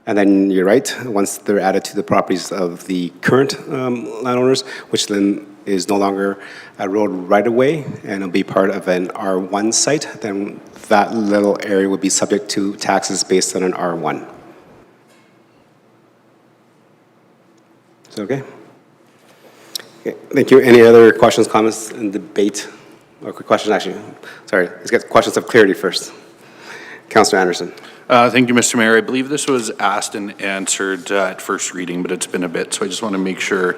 And then you're right, once they're added to the properties of the current landowners, which then is no longer a road right-of-way and it'll be part of an R1 site, then that little area would be subject to taxes based on an R1. Is that okay? Okay, thank you. Any other questions, comments, and debate? Or quick question, actually. Sorry, let's get questions of clarity first. Councillor Anderson. Thank you, Mr. Mayor. I believe this was asked and answered at first reading, but it's been a bit, so I just want to make sure.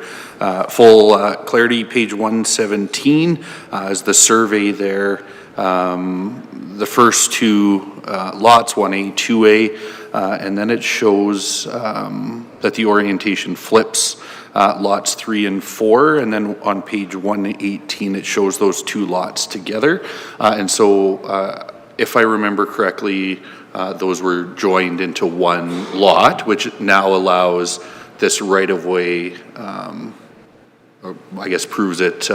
Full clarity, page 117 is the survey there. The first two lots, 1A, 2A, and then it shows that the orientation flips lots 3 and 4, and then on page 118 it shows those two lots together. And so if I remember correctly, those were joined into one lot, which now allows this right-of-way, or I guess proves it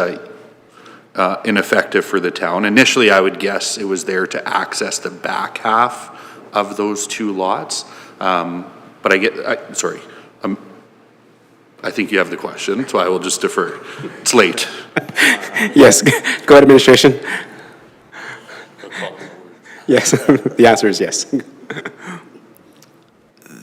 ineffective for the town. Initially, I would guess it was there to access the back half of those two lots. But I think you have the question, so I will just defer. It's late. Yes, go ahead, administration. Yes, the answer is yes. Through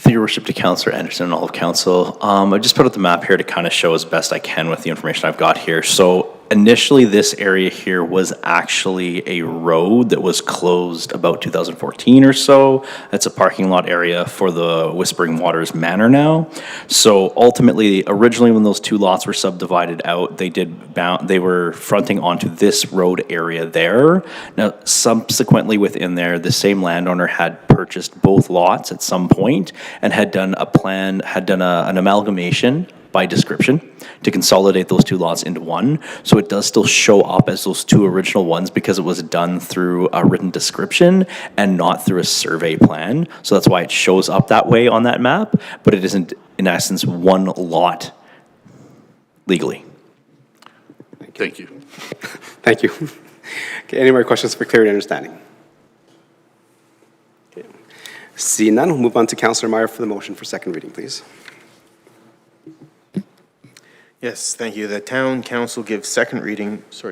your worship to Councillor Anderson and all of council, I just put up the map here to kind of show as best I can with the information I've got here. So initially this area here was actually a road that was closed about 2014 or so. That's a parking lot area for the Whispering Waters Manor now. So ultimately, originally when those two lots were subdivided out, they were fronting onto this road area there. Now subsequently within there, the same landowner had purchased both lots at some point and had done an amalgamation by description to consolidate those two lots into one. So it does still show up as those two original ones because it was done through a written description and not through a survey plan. So that's why it shows up that way on that map, but it isn't in essence one lot legally. Thank you. Thank you. Okay, any more questions for clarity and understanding? Okay. Seeing none, we'll move on to Councillor Meyer for the motion for second reading, please. Yes, thank you. The town council gives second reading to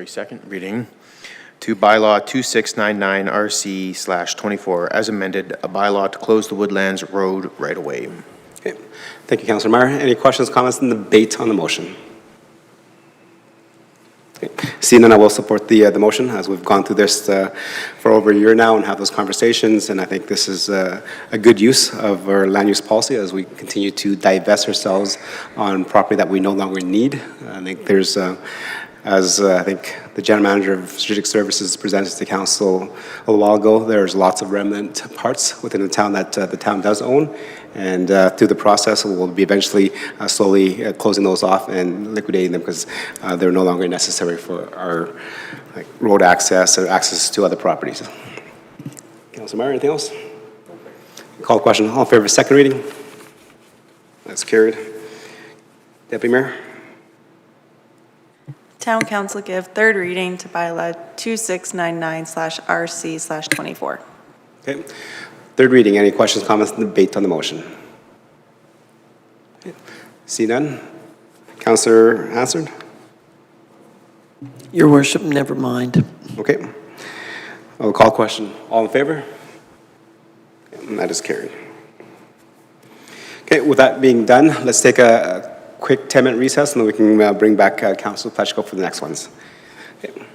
bylaw 2699 RC/24 as amended, a bylaw to close the Woodlands Road right away. Okay, thank you, Councillor Meyer. Any questions, comments, and debate on the motion? Okay. Seeing none, I will support the motion as we've gone through this for over a year now and have those conversations, and I think this is a good use of our land use policy as we continue to divest ourselves on property that we no longer need. I think there's, as I think the General Manager of Strategic Services presented to Council a while ago, there's lots of remnant parts within the town that the town does own, and through the process we'll be eventually slowly closing those off and liquidating them because they're no longer necessary for our road access or access to other properties. Councilor Meyer, anything else? Call the question. All in favor of second reading? That's carried. Deputy Mayor? Town council give third reading to bylaw 2699/RC/24. Okay. Third reading. Any questions, comments, and debate on the motion? Okay. See none? Councillor Hansard? Your worship, never mind. Okay. I'll call question. All in favor? And that is carried. Okay, with that being done, let's take a quick 10-minute recess, and then we can bring back Councillor Pletchko for the next ones. Okay.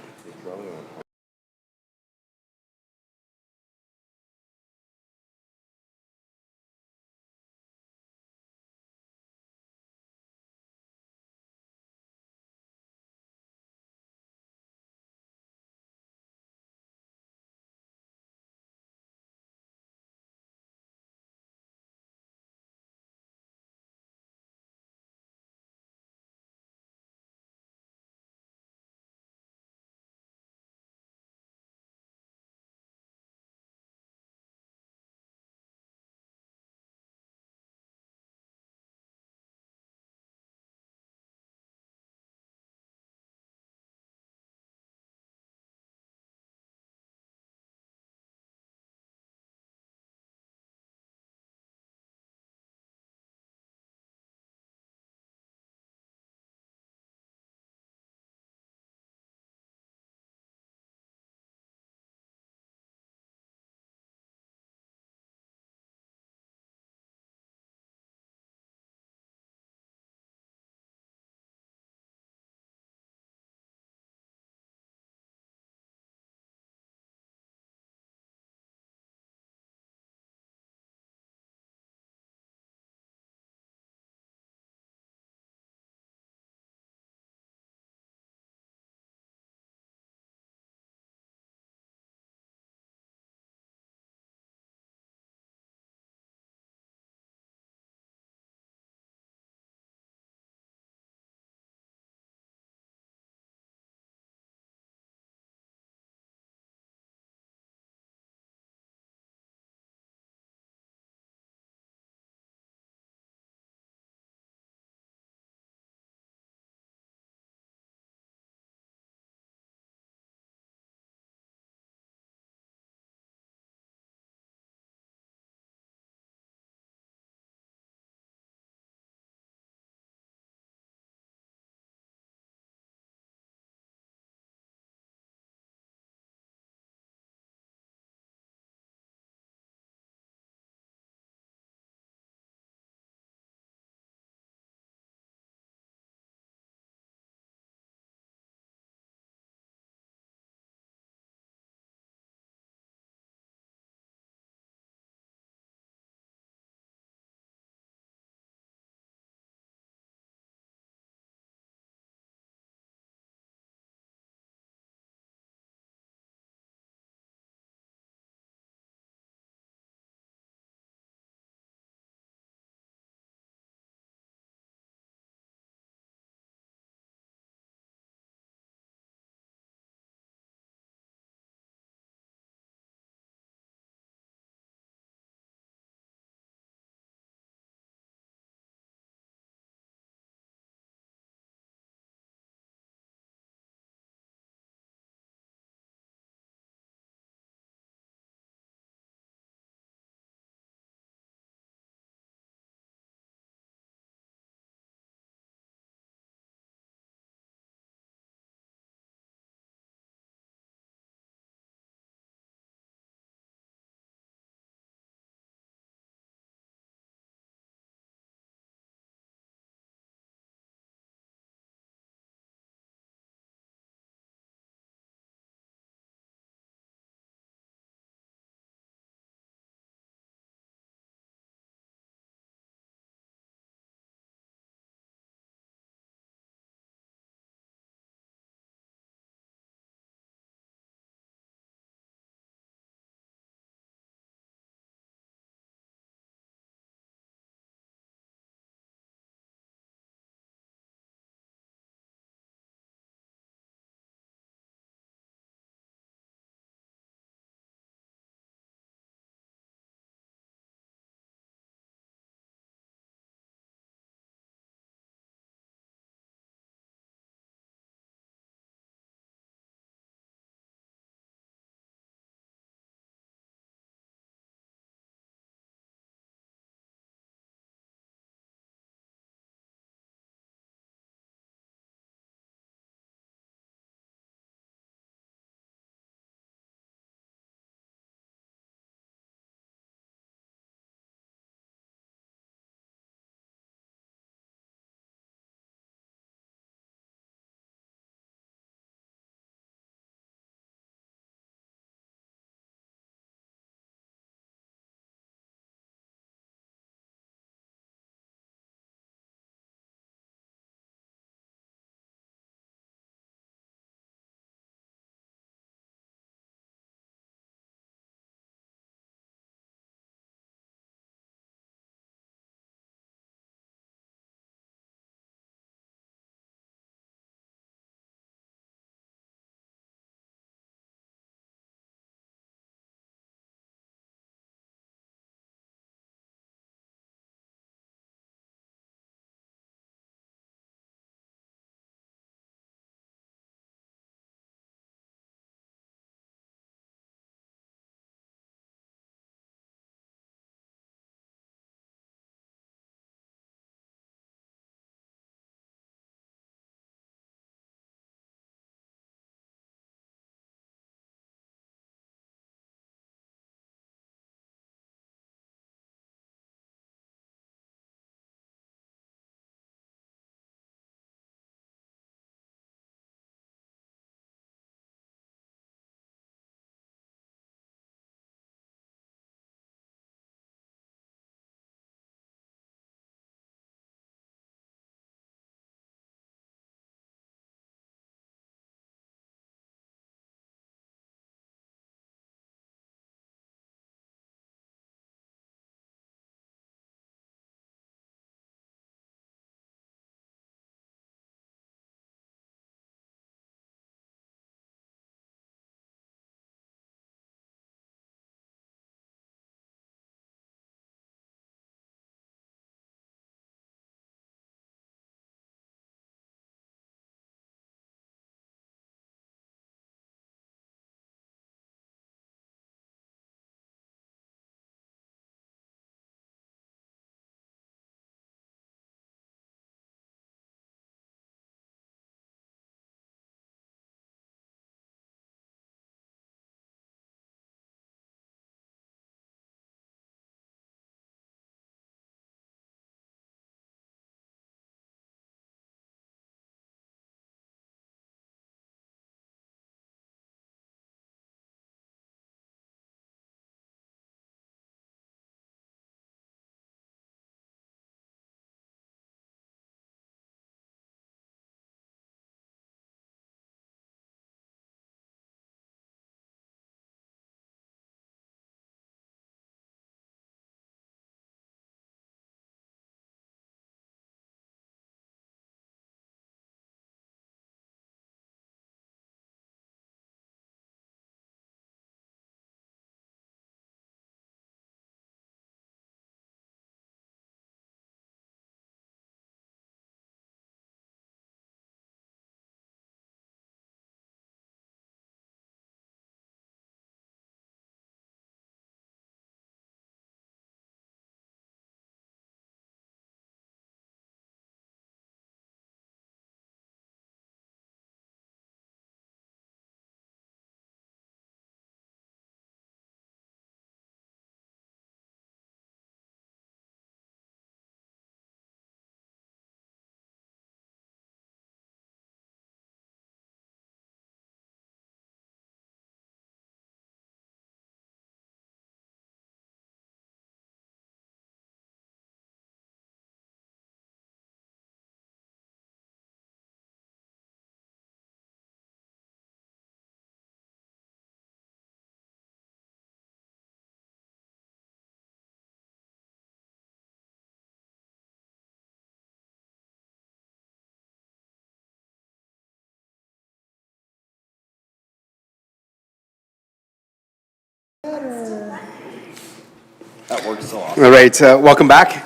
That works so All right, welcome back.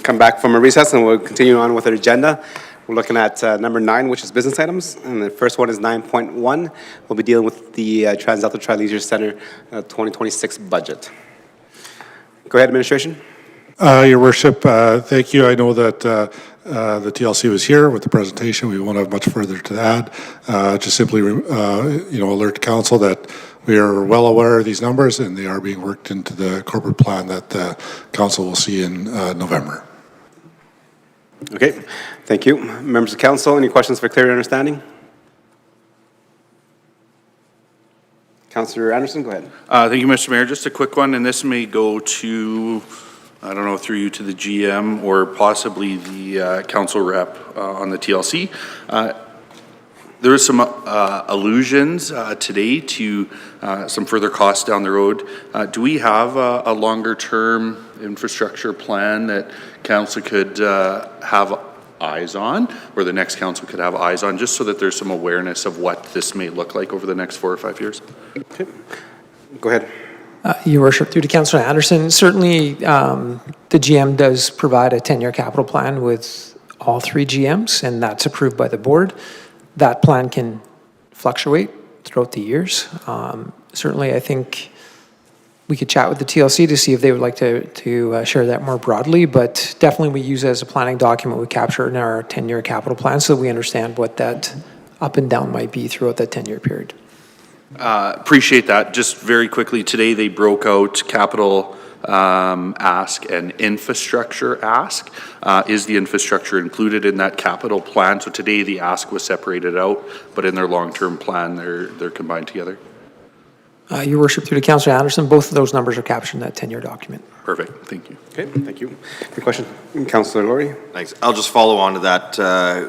Come back from a recess and we'll continue on with our agenda. We're looking at number 9, which is business items. And the first one is 9.1. We'll be dealing with the TransDelta Tri-Leisure Center 2026 budget. Go ahead, administration. Your worship, thank you. I know that the TLC was here with the presentation. We won't have much further to add. Just simply, alert council that we are well aware of these numbers and they are being worked into the corporate plan that the council will see in November. Okay, thank you. Members of council, any questions for clear understanding? Councillor Anderson, go ahead. Thank you, Mr. Mayor. Just a quick one, and this may go to, I don't know, through you to the GM or possibly the council rep on the TLC. There was some allusions today to some further costs down the road. Do we have a longer-term infrastructure plan that council could have eyes on, or the next council could have eyes on, just so that there's some awareness of what this may look like over the next 4 or 5 years? Okay. Go ahead. Your worship, through to Councillor Anderson, certainly the GM does provide a 10-year capital plan with all 3 GMs, and that's approved by the board. That plan can fluctuate throughout the years. Certainly, I think we could chat with the TLC to see if they would like to share that more broadly, but definitely we use it as a planning document we capture in our 10-year capital plan so that we understand what that up and down might be throughout that 10-year period. Appreciate that. Just very quickly, today they broke out capital ask and infrastructure ask. Is the infrastructure included in that capital plan? So today the ask was separated out, but in their long-term plan, they're combined together. Your worship, through to Councillor Anderson, both of those numbers are captured in that 10-year document. Perfect. Thank you. Okay, thank you. Good question. Councillor Laurie. Thanks. I'll just follow on to that.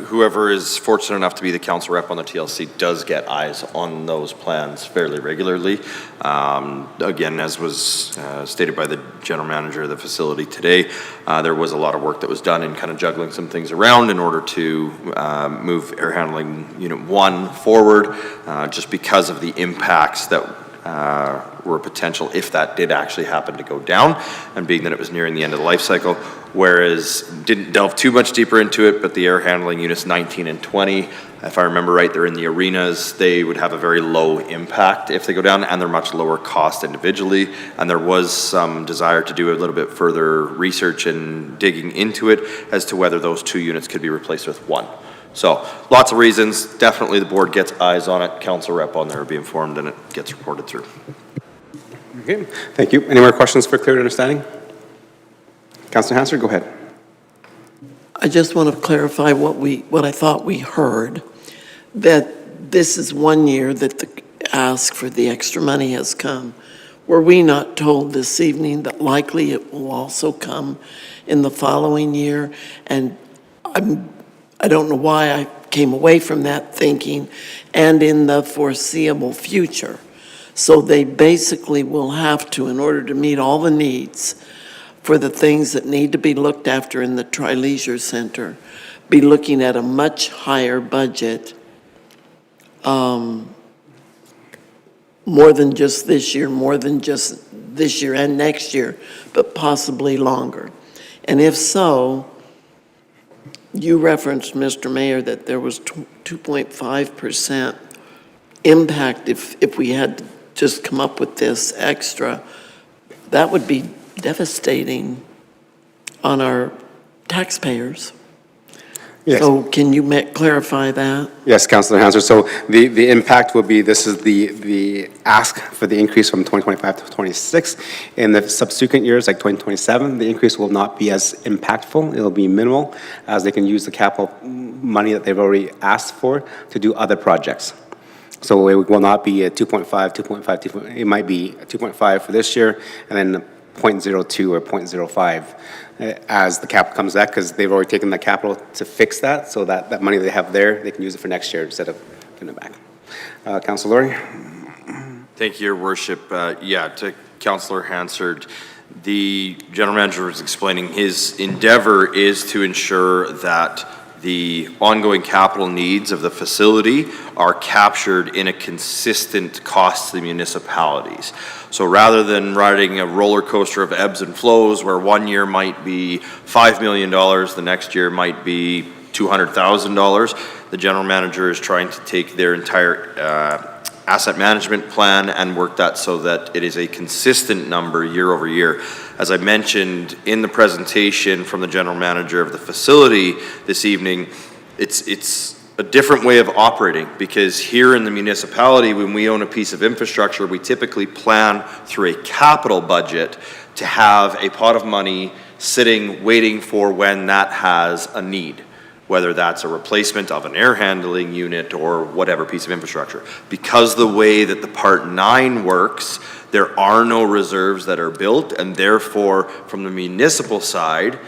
Whoever is fortunate enough to be the council rep on the TLC does get eyes on those plans fairly regularly. Again, as was stated by the general manager of the facility today, there was a lot of work that was done in kind of juggling some things around in order to move air handling unit 1 forward, just because of the impacts that were potential if that did actually happen to go down, and being that it was nearing the end of the life cycle, whereas didn't delve too much deeper into it, but the air handling units 19 and 20, if I remember right, they're in the arenas, they would have a very low impact if they go down, and they're much lower cost individually, and there was some desire to do a little bit further research and digging into it as to whether those 2 units could be replaced with 1. So lots of reasons. Definitely the board gets eyes on it. Council rep on there will be informed and it gets reported through. Okay, thank you. Any more questions for clear understanding? Councillor Hansard, go ahead. I just want to clarify what I thought we heard, that this is 1 year that the ask for the extra money has come. Were we not told this evening that likely it will also come in the following year? And I don't know why I came away from that thinking, and in the foreseeable future. So they basically will have to, in order to meet all the needs for the things that need to be looked after in the Tri-Leisure Center, be looking at a much higher budget, more than just this year, and next year, but possibly longer. And if so, you referenced, Mr. Mayor, that there was 2.5% impact if we had to just come up with this extra. That would be devastating on our taxpayers. Yes. So can you clarify that? Yes, Councillor Hansard. So the impact will be, this is the ask for the increase from 2025 to 26. In the subsequent years, like 2027, the increase will not be as impactful. It'll be minimal, as they can use the capital money that they've already asked for to do other projects. So it will not be a 2.5, it might be a 2.5 for this year, and then 0.02 or 0.05 as the capital comes back, because they've already taken the capital to fix that, so that money they have there, they can use it for next year instead of giving it back. Councillor Laurie? Thank you, Your Worship. Yeah, to Councillor Hansard, the general manager was explaining his endeavor is to ensure that the ongoing capital needs of the facility are captured in a consistent cost to the municipalities. So rather than riding a roller coaster of ebbs and flows where one year might be $5 million, the next year might be $200,000, the general manager is trying to take their entire asset management plan and work that so that it is a consistent number year over year. As I mentioned in the presentation from the general manager of the facility this evening, it's a different way of operating, because here in the municipality, when we own a piece of infrastructure, we typically plan through a capital budget to have a pot of money sitting waiting for when that has a need, whether that's a replacement of an air handling unit or whatever piece of infrastructure. Because the way that the Part 9 works, there are no reserves that are built, and therefore, from the municipal side,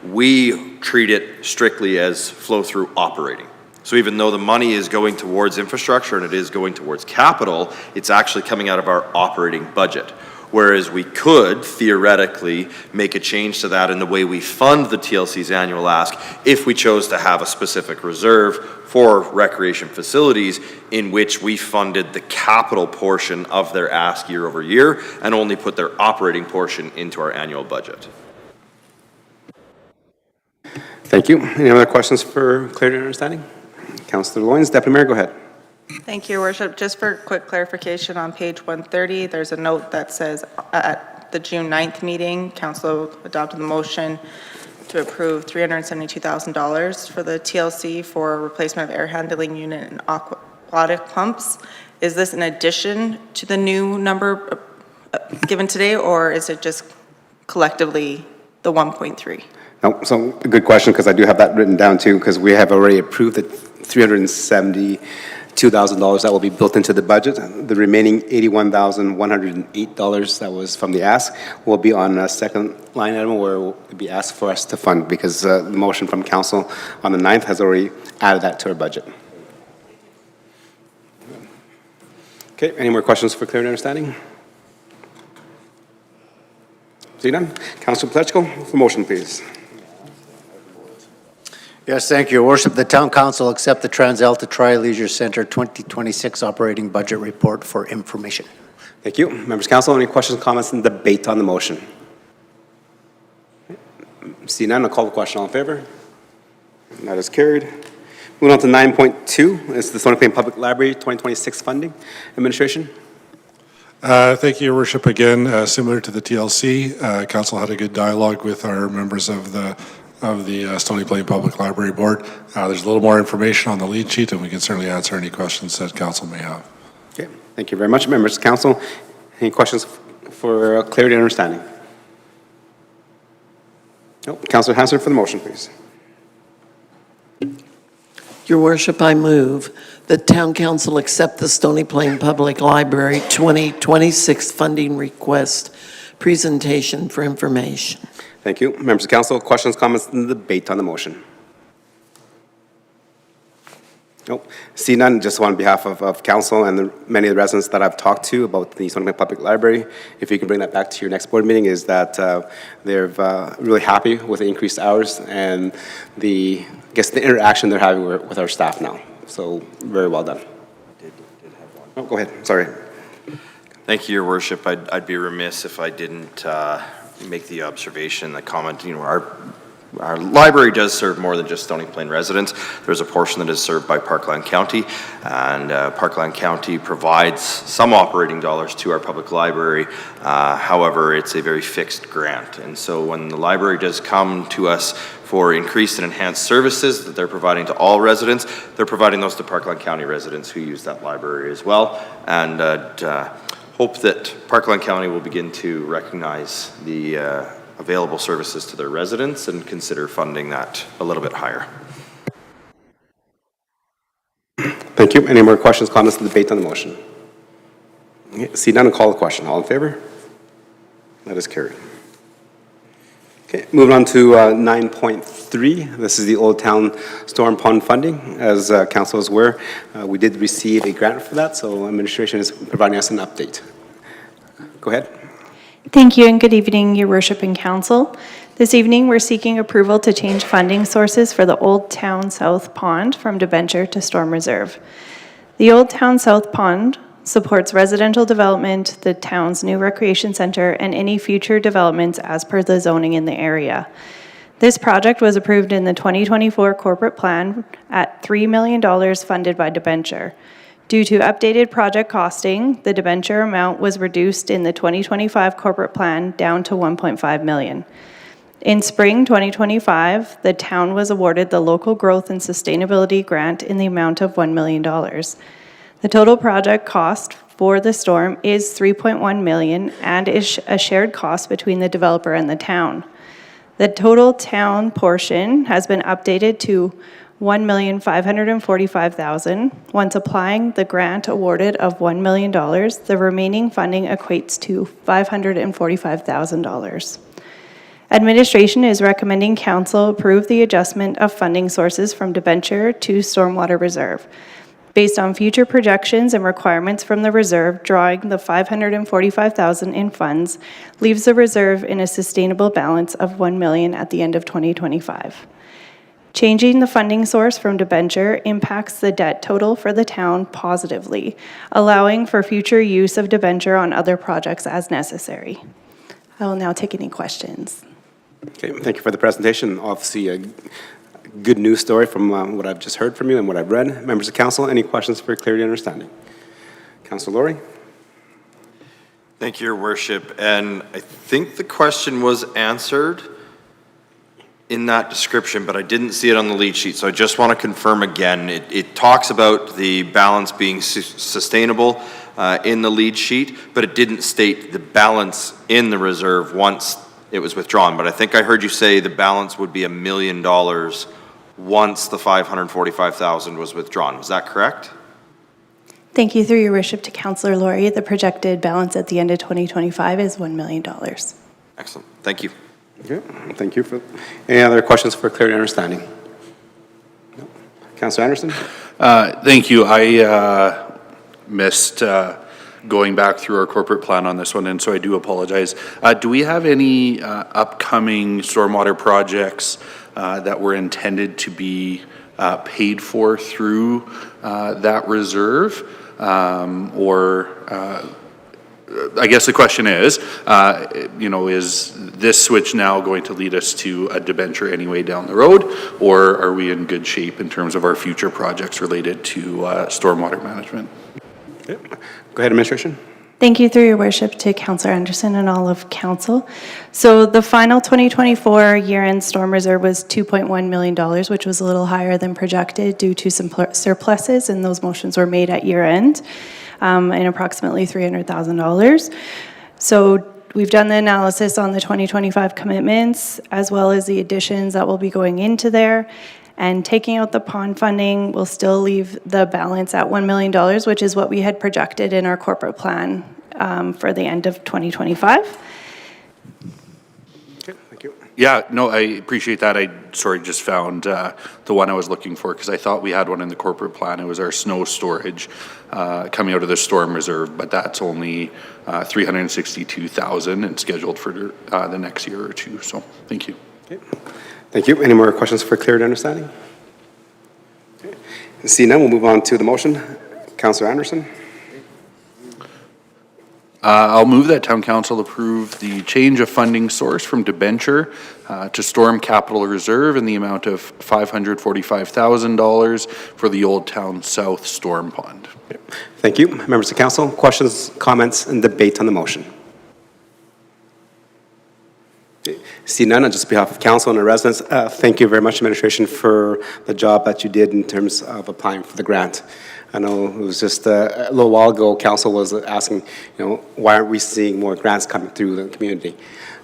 we treat it strictly as flow-through operating. So even though the money is going towards infrastructure and it is going towards capital, it's actually coming out of our operating budget. Whereas we could theoretically make a change to that in the way we fund the TLC's annual ask if we chose to have a specific reserve for recreation facilities in which we funded the capital portion of their ask year over year and only put their operating portion into our annual budget. Thank you. Any other questions for clarity and understanding? Councillor Loynes, Deputy Mayor, go ahead. Thank you, Your Worship. Just for quick clarification, on page 130, there's a note that says at the June 9th meeting, Council adopted the motion to approve $372,000 for the TLC for replacement of air handling unit and aquatic pumps. Is this in addition to the new number given today, or is it just collectively the 1.3? No, so a good question, because I do have that written down too, because we have already approved the $372,000 that will be built into the budget. The remaining $81,108 that was from the ask will be on a second line item where it will be asked for us to fund, because the motion from council on the 9th has already added that to our budget. Okay, any more questions for clarity and understanding? See none? Councilor Plechko, for motion, please. Yes, thank you, Your Worship. The Town Council accept the TransAlta Tri-Leisure Centre 2026 operating budget report for information. Thank you. Members of Council, any questions, comments, and debate on the motion? See none, I'll call the question. All in favor? That is carried. Moving on to 9.2, it's the Stony Plain Public Library 2026 funding administration. Thank you, Your Worship. Again, similar to the TLC, Council had a good dialogue with our members of the Stony Plain Public Library Board. There's a little more information on the lead sheet, and we can certainly answer any questions that Council may have. Okay, thank you very much. Members of Council, any questions for clarity and understanding? No. Councillor Hansard for the motion, please. Your Worship, I move that Town Council accept the Stony Plain Public Library 2026 funding request presentation for information. Thank you. Members of Council, questions, comments, and debate on the motion? Nope. See none, just on behalf of Council and many of the residents that I've talked to about the Stony Plain Public Library, if you can bring that back to your next board meeting, is that they're really happy with the increased hours and the interaction they're having with our staff now. So very well done. Oh, go ahead. Sorry. Thank you, Your Worship. I'd be remiss if I didn't make the observation, the comment. You know, our library does serve more than just Stony Plain residents. There's a portion that is served by Parkland County, and Parkland County provides some operating dollars to our public library. However, it's a very fixed grant, and so when the library does come to us for increased and enhanced services that they're providing to all residents, they're providing those to Parkland County residents who use that library as well, and hope that Parkland County will begin to recognize the available services to their residents and consider funding that a little bit higher. Thank you. Any more questions, comments, and debate on the motion? Okay. See none, and call the question. All in favor? That is carried. Okay, moving on to 9.3. This is the Old Town Storm Pond funding. As Council is aware, we did receive a grant for that, so administration is providing us an update. Go ahead. Thank you and good evening, Your Worship and Council. This evening, we're seeking approval to change funding sources for the Old Town South Pond from debenture to storm reserve. The Old Town South Pond supports residential development, the town's new recreation center, and any future developments as per the zoning in the area. This project was approved in the 2024 corporate plan at $3 million funded by debenture. Due to updated project costing, the debenture amount was reduced in the 2025 corporate plan down to $1.5 million. In spring 2025, the town was awarded the Local Growth and Sustainability Grant in the amount of $1 million. The total project cost for the storm is $3.1 million and is a shared cost between the developer and the town. The total town portion has been updated to $1,545,000. Once applying the grant awarded of $1 million, the remaining funding equates to $545,000. Administration is recommending council approve the adjustment of funding sources from debenture to stormwater reserve. Based on future projections and requirements from the reserve, drawing the $545,000 in funds leaves the reserve in a sustainable balance of $1 million at the end of 2025. Changing the funding source from debenture impacts the debt total for the town positively, allowing for future use of debenture on other projects as necessary. I will now take any questions. Okay, thank you for the presentation. Obviously, a good news story from what I've just heard from you and what I've read. Members of council, any questions for clarity and understanding? Councilor Laurie? Thank you, Your Worship. And I think the question was answered in that description, but I didn't see it on the lead sheet. So I just want to confirm again. It talks about the balance being sustainable in the lead sheet, but it didn't state the balance in the reserve once it was withdrawn. But I think I heard you say the balance would be $1 million once the $545,000 was withdrawn. Is that correct? Thank you, through your worship, to Councillor Laurie. The projected balance at the end of 2025 is $1 million. Excellent. Thank you. Okay, thank you. Any other questions for clarity and understanding? No. Councillor Anderson? Thank you. I missed going back through our corporate plan on this one, and so I do apologize. Do we have any upcoming stormwater projects that were intended to be paid for through that reserve? I guess the question is, is this switch now going to lead us to a debenture anyway down the road, or are we in good shape in terms of our future projects related to stormwater management? Okay. Go ahead, Administration. Thank you, through your worship, to Councillor Anderson and all of council. So the final 2024 year-end storm reserve was $2.1 million, which was a little higher than projected due to some surpluses, and those motions were made at year-end in approximately $300,000. So we've done the analysis on the 2025 commitments, as well as the additions that will be going into there. And taking out the pond funding will still leave the balance at $1 million, which is what we had projected in our corporate plan for the end of 2025. Okay, thank you. Yeah, no, I appreciate that. I just found the one I was looking for, because I thought we had one in the corporate plan. It was our snow storage coming out of the storm reserve, but that's only $362,000 and scheduled for the next year or two. So thank you. Okay. Thank you. Any more questions for clarity and understanding? Okay. Seeing none, we'll move on to the motion. Councillor Anderson? I'll move that Town Council approve the change of funding source from debenture to storm capital reserve in the amount of $545,000 for the Old Town South storm pond. Thank you. Members of council, questions, comments, and debate on the motion? See none, on just behalf of council and the residents, thank you very much, administration, for the job that you did in terms of applying for the grant. I know it was just a little while ago, council was asking, why aren't we seeing more grants coming through the community?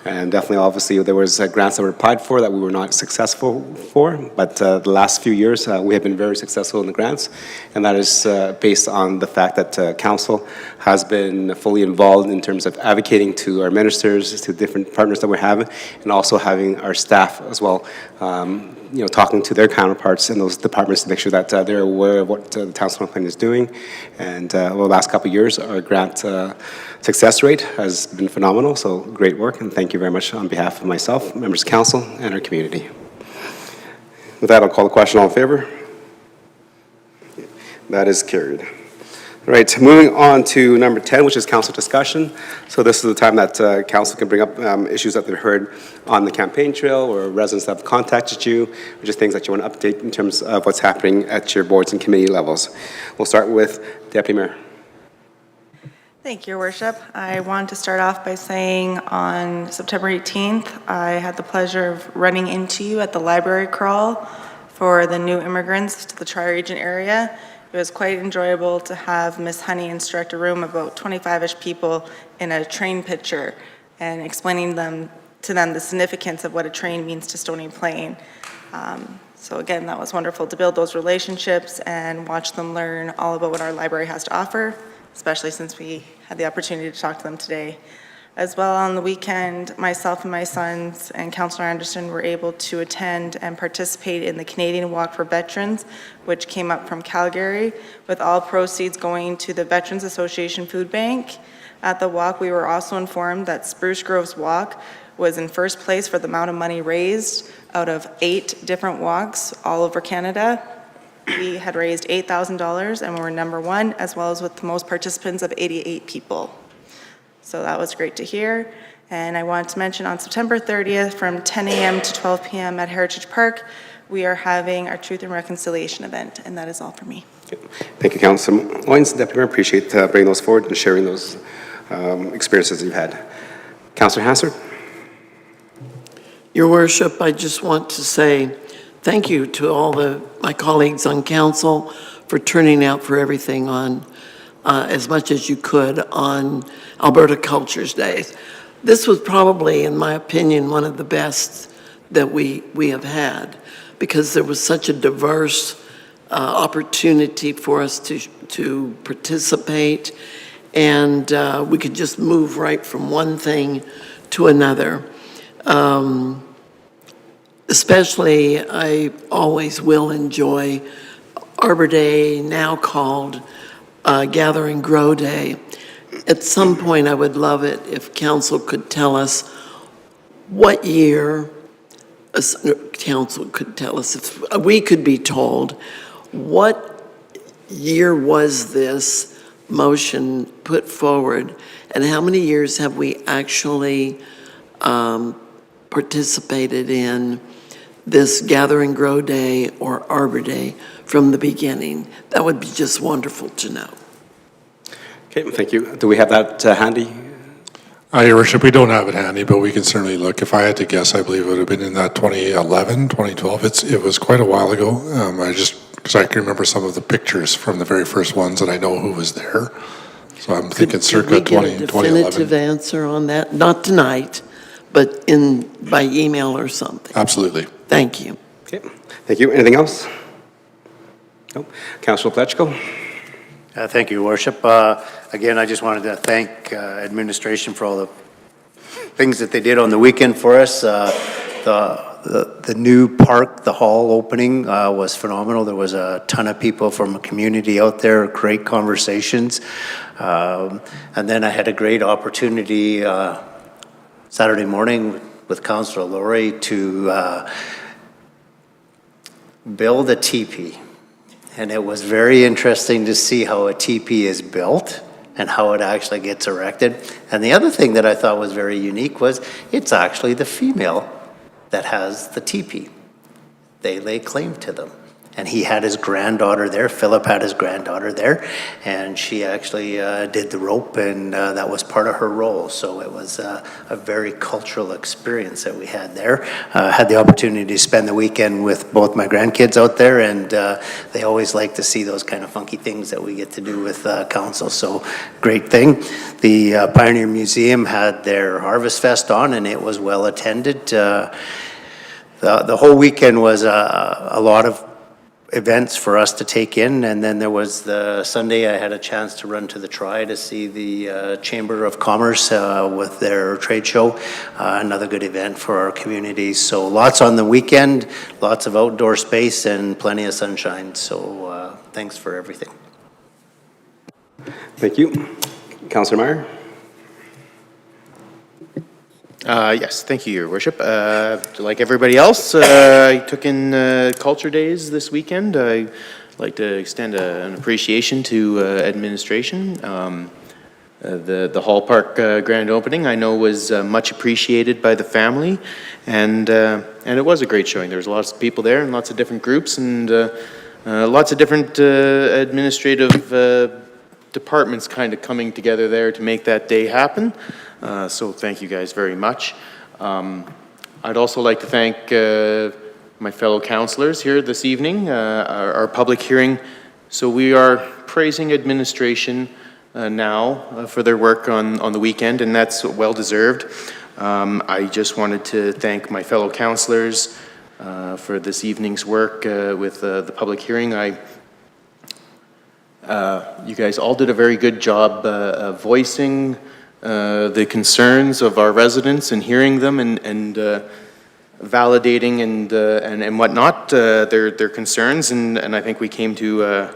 And definitely, obviously, there was grants that were applied for that we were not successful for, but the last few years, we have been very successful in the grants, and that is based on the fact that council has been fully involved in terms of advocating to our ministers, to different partners that we're having, and also having our staff as well, talking to their counterparts in those departments to make sure that they're aware of what the town storm plan is doing. And over the last couple of years, our grant success rate has been phenomenal, so great work, and thank thank you very much on behalf of myself, members of council, and our community. With that, I'll call the question. All in favor? That is carried. All right, moving on to number 10, which is council discussion. So this is the time that council can bring up issues that they've heard on the campaign trail or residents that have contacted you, or just things that you want to update in terms of what's happening at your boards and committee levels. We'll start with Deputy Mayor. Thank you, Your Worship. I want to start off by saying on September 18th, I had the pleasure of running into you at the library crawl for the new immigrants to the Tri-Region area. It was quite enjoyable to have Miss Honey instruct a room of about 25-ish people in a train picture and explaining to them the significance of what a train means to Stony Plain. So again, that was wonderful to build those relationships and watch them learn all about what our library has to offer, especially since we had the opportunity to talk to them today. As well, on the weekend, myself and my sons and Councillor Anderson were able to attend and participate in the Canadian Walk for Veterans, which came up from Calgary, with all proceeds going to the Veterans Association Food Bank. At the walk, we were also informed that Spruce Grove's walk was in first place for the amount of money raised out of 8 different walks all over Canada. We had raised $8,000 and we were number 1, as well as with the most participants of 88 people. So that was great to hear. And I want to mention on September 30th from 10 a.m. to 12 p.m. at Heritage Park, we are having our Truth and Reconciliation event, and that is all for me. Thank you, Councilor Owens. Deputy Mayor, appreciate bringing those forward and sharing those experiences you've had. Councilor Hassard. Your Worship, I just want to say thank you to all my colleagues on council for turning out for everything on as much as you could on Alberta Cultures Day. This was probably, in my opinion, one of the best that we have had, because there was such a diverse opportunity for us to participate, and we could just move right from one thing to another. Especially, I always will enjoy Arbor Day, now called Gather and Grow Day. At some point, I would love it if council could tell us what year, council could tell us, if we could be told, what year was this motion put forward, and how many years have we actually participated in this Gather and Grow Day or Arbor Day from the beginning? That would be just wonderful to know. Okay, thank you. Do we have that handy? Your Worship, we don't have it handy, but we can certainly look. If I had to guess, I believe it would have been in that 2011, 2012. It was quite a while ago. Because I can remember some of the pictures from the very first ones, and I know who was there. So I'm thinking circa 2011. Definitive answer on that? Not tonight, but by email or something. Absolutely. Thank you. Okay, thank you. Anything else? No. Councilor Plechko. Thank you, Your Worship. Again, I just wanted to thank administration for all the things that they did on the weekend for us. The new park, the hall opening was phenomenal. There was a ton of people from the community out there, great conversations. And then I had a great opportunity Saturday morning with Councillor Laurie to build a teepee. And it was very interesting to see how a teepee is built and how it actually gets erected. And the other thing that I thought was very unique was it's actually the female that has the teepee. They lay claim to them. And he had his granddaughter there, Philip had his granddaughter there, and she actually did the rope, and that was part of her role. So it was a very cultural experience that we had there. Had the opportunity to spend the weekend with both my grandkids out there, and they always like to see those kind of funky things that we get to do with council, so great thing. The Pioneer Museum had their Harvest Fest on, and it was well attended. The whole weekend was a lot of events for us to take in, and then there was the Sunday I had a chance to run to the Tri to see the Chamber of Commerce with their trade show, another good event for our community. So lots on the weekend, lots of outdoor space and plenty of sunshine, so thanks for everything. Thank you. Councillor Meyer. Yes, thank you, Your Worship. Like everybody else, I took in Culture Days this weekend. I'd like to extend an appreciation to administration. The Hall Park grand opening, I know, was much appreciated by the family, and it was a great showing. There was lots of people there and lots of different groups and lots of different administrative departments kind of coming together there to make that day happen. So thank you guys very much. I'd also like to thank my fellow councillors here this evening, our public hearing. So we are praising administration now for their work on the weekend, and that's well deserved. I just wanted to thank my fellow councillors for this evening's work with the public hearing. You guys all did a very good job voicing the concerns of our residents and hearing them and validating and whatnot, their concerns, and I think we came to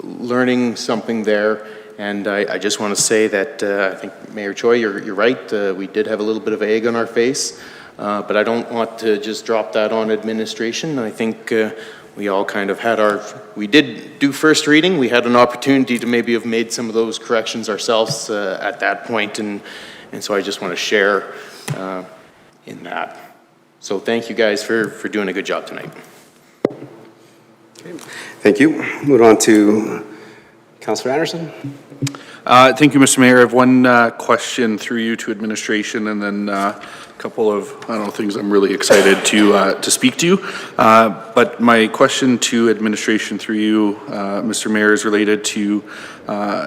learning something there. And I just want to say that I think Mayor Choi, you're right. We did have a little bit of egg on our face, but I don't want to just drop that on administration. I think we all kind of had we did do first reading. We had an opportunity to maybe have made some of those corrections ourselves at that point, and so I just want to share in that. So thank you guys for doing a good job tonight. Okay. Thank you. Move on to Councillor Anderson. Thank you, Mr. Mayor. I have one question through you to administration, and then a couple of, things I'm really excited to speak to you. But my question to administration through you, Mr. Mayor, is related to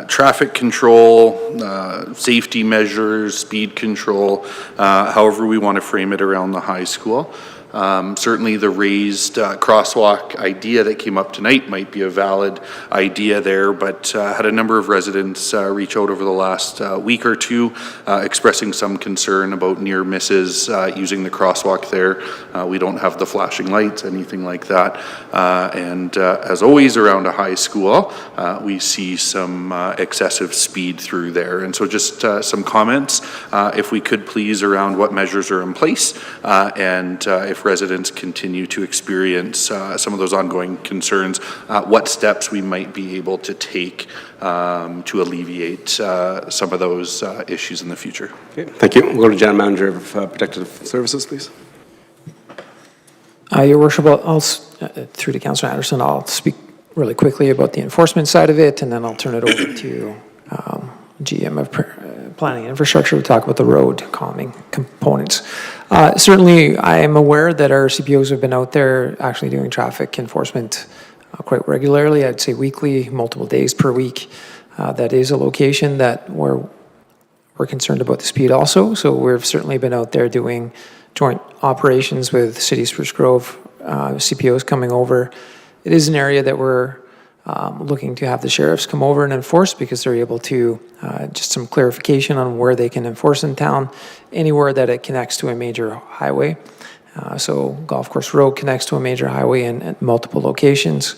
traffic control, safety measures, speed control, however we want to frame it around the high school. Certainly the raised crosswalk idea that came up tonight might be a valid idea there, but had a number of residents reach out over the last week or two expressing some concern about near misses using the crosswalk there. We don't have the flashing lights, anything like that. And as always around a high school, we see some excessive speed through there. And so just some comments, if we could please, around what measures are in place and if residents continue to experience some of those ongoing concerns, what steps we might be able to take to alleviate some of those issues in the future. Okay, thank you. We'll go to General Manager of Protective Services, please. Your Worship, through to Councillor Anderson, I'll speak really quickly about the enforcement side of it, and then I'll turn it over to GM of Planning and Infrastructure to talk about the road calming components. Certainly, I am aware that our CPOs have been out there actually doing traffic enforcement quite regularly. I'd say weekly, multiple days per week. That is a location that we're concerned about the speed also. So we've certainly been out there doing joint operations with City Spruce Grove, CPOs coming over. It is an area that we're looking to have the sheriffs come over and enforce, because they're able to, just some clarification on where they can enforce in town, anywhere that it connects to a major highway. So Golf Course Road connects to a major highway in multiple locations.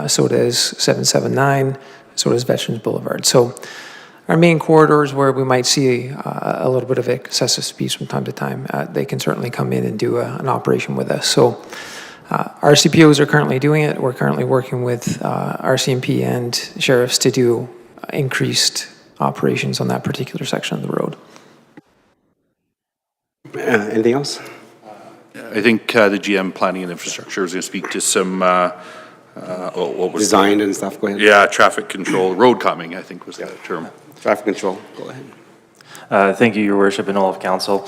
So does 779, so does Veterans Boulevard. So our main corridors where we might see a little bit of excessive speed from time to time, they can certainly come in and do an operation with us. So our CPOs are currently doing it. We're currently working with RCMP and sheriffs to do increased operations on that particular section of the road. Anything else? I think the GM Planning and Infrastructure is going to speak to some what was design and stuff. Go ahead. Yeah, traffic control, road calming, I think was the term. Traffic control. Go ahead. Thank you, Your Worship, and all of Council.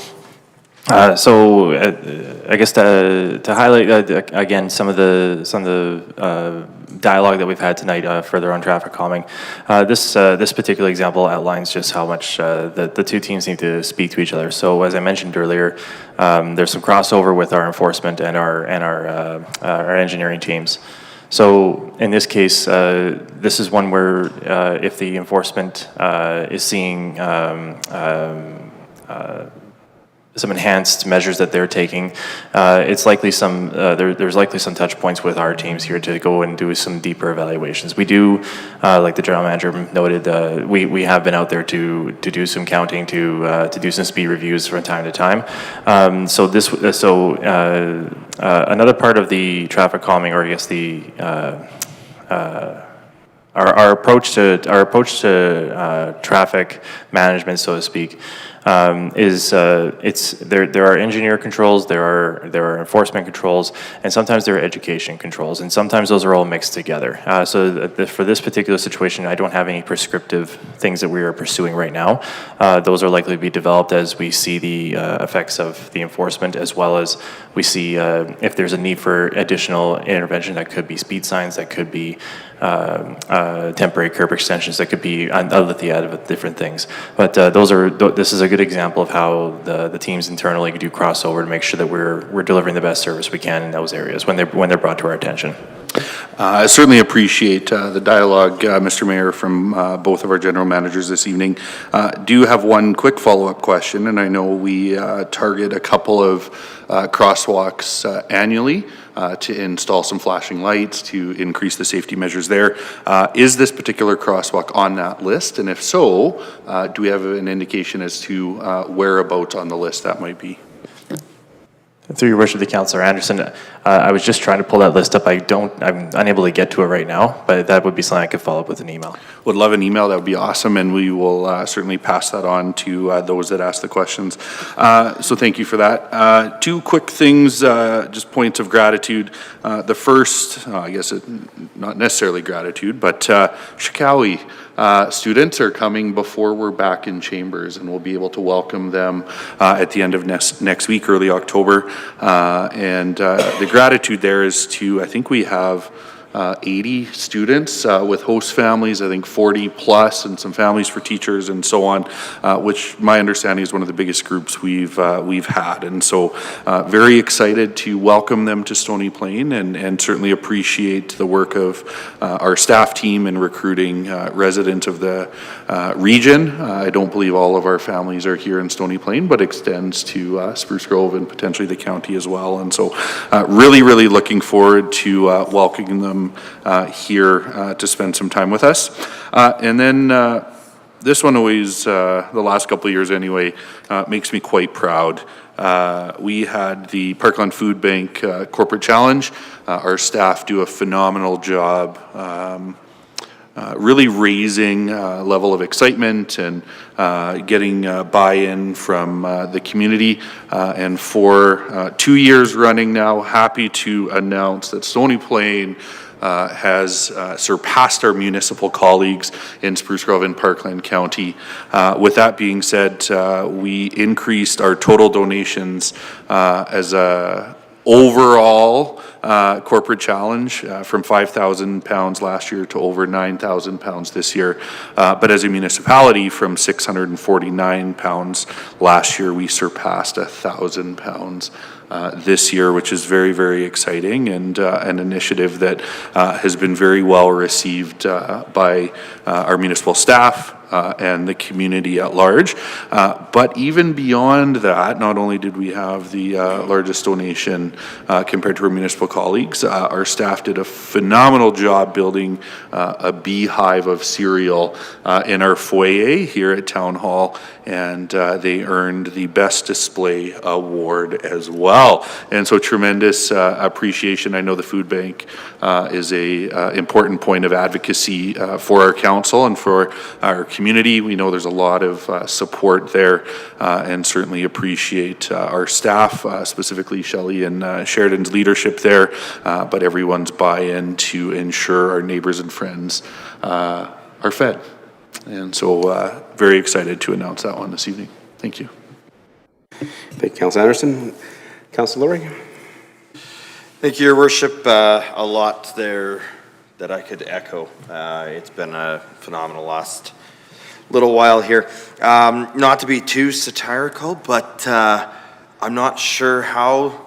So I guess to highlight again some of the dialogue that we've had tonight further on traffic calming. This particular example outlines just how much the two teams need to speak to each other. So as I mentioned earlier, there's some crossover with our enforcement and our engineering teams. So in this case, this is one where if the enforcement is seeing enhanced measures that they're taking. It's likely there's likely some touch points with our teams here to go and do some deeper evaluations. We do, like the general manager noted, we have been out there to do some counting, to do some speed reviews from time to time. Another part of the traffic calming, or I guess our approach to traffic management, so to speak, is there are engineer controls, there are enforcement controls, and sometimes there are education controls, and sometimes those are all mixed together. For this particular situation, I don't have any prescriptive things that we are pursuing right now. Those are likely to be developed as we see the effects of the enforcement, as well as we see if there's a need for additional intervention. That could be speed signs, that could be temporary curb extensions, that could be a litany of different things. But this is a good example of how the teams internally do crossover to make sure that we're delivering the best service we can in those areas when they're brought to our attention. I certainly appreciate the dialogue, Mr. Mayor, from both of our general managers this evening. Do have one quick follow-up question, and I know we target a couple of crosswalks annually to install some flashing lights to increase the safety measures there. Is this particular crosswalk on that list? And if so, do we have an indication as to whereabouts on the list that might be? Through your worship to Councillor Anderson, I was just trying to pull that list up. I'm unable to get to it right now, but that would be something I could follow up with an email. Would love an email. That would be awesome, and we will certainly pass that on to those that ask the questions. So thank you for that. Two quick things, just points of gratitude. The first, I guess not necessarily gratitude, but Shikawi students are coming before we're back in chambers, and we'll be able to welcome them at the end of next week, early October. And the gratitude there is to, I think we have 80 students with host families, I think 40 plus, and some families for teachers and so on, which my understanding is one of the biggest groups we've had. And so very excited to welcome them to Stony Plain, and certainly appreciate the work of our staff team in recruiting residents of the region. I don't believe all of our families are here in Stony Plain, but extends to Spruce Grove and potentially the county as well. And so really looking forward to welcoming them here to spend some time with us. And then this one always, the last couple of years anyway, makes me quite proud. We had the Parkland Food Bank Corporate Challenge. Our staff do a phenomenal job really raising level of excitement and getting buy-in from the community. And for 2 years running now, happy to announce that Stony Plain has surpassed our municipal colleagues in Spruce Grove and Parkland County. With that being said, we increased our total donations as a overall corporate challenge from £5,000 last year to over £9,000 this year. But as a municipality, from £649 last year, we surpassed £1,000 this year, which is very exciting, and an initiative that has been very well received by our municipal staff and the community at large. But even beyond that, not only did we have the largest donation compared to our municipal colleagues, our staff did a phenomenal job building a beehive of cereal in our foyer here at Town Hall, and they earned the Best Display Award as well. And so tremendous appreciation. I know the food bank is a important point of advocacy for our council and for our community. We know there's a lot of support there, and certainly appreciate our staff, specifically Shelley and Sheridan's leadership there, but everyone's buy-in to ensure our neighbors and friends are fed. And so very excited to announce that one this evening. Thank you. Thank you, Councillor Anderson. Councillor Lorry. Thank you, Your Worship. A lot there that I could echo. It's been a phenomenal last little while here. Not to be too satirical, but I'm not sure how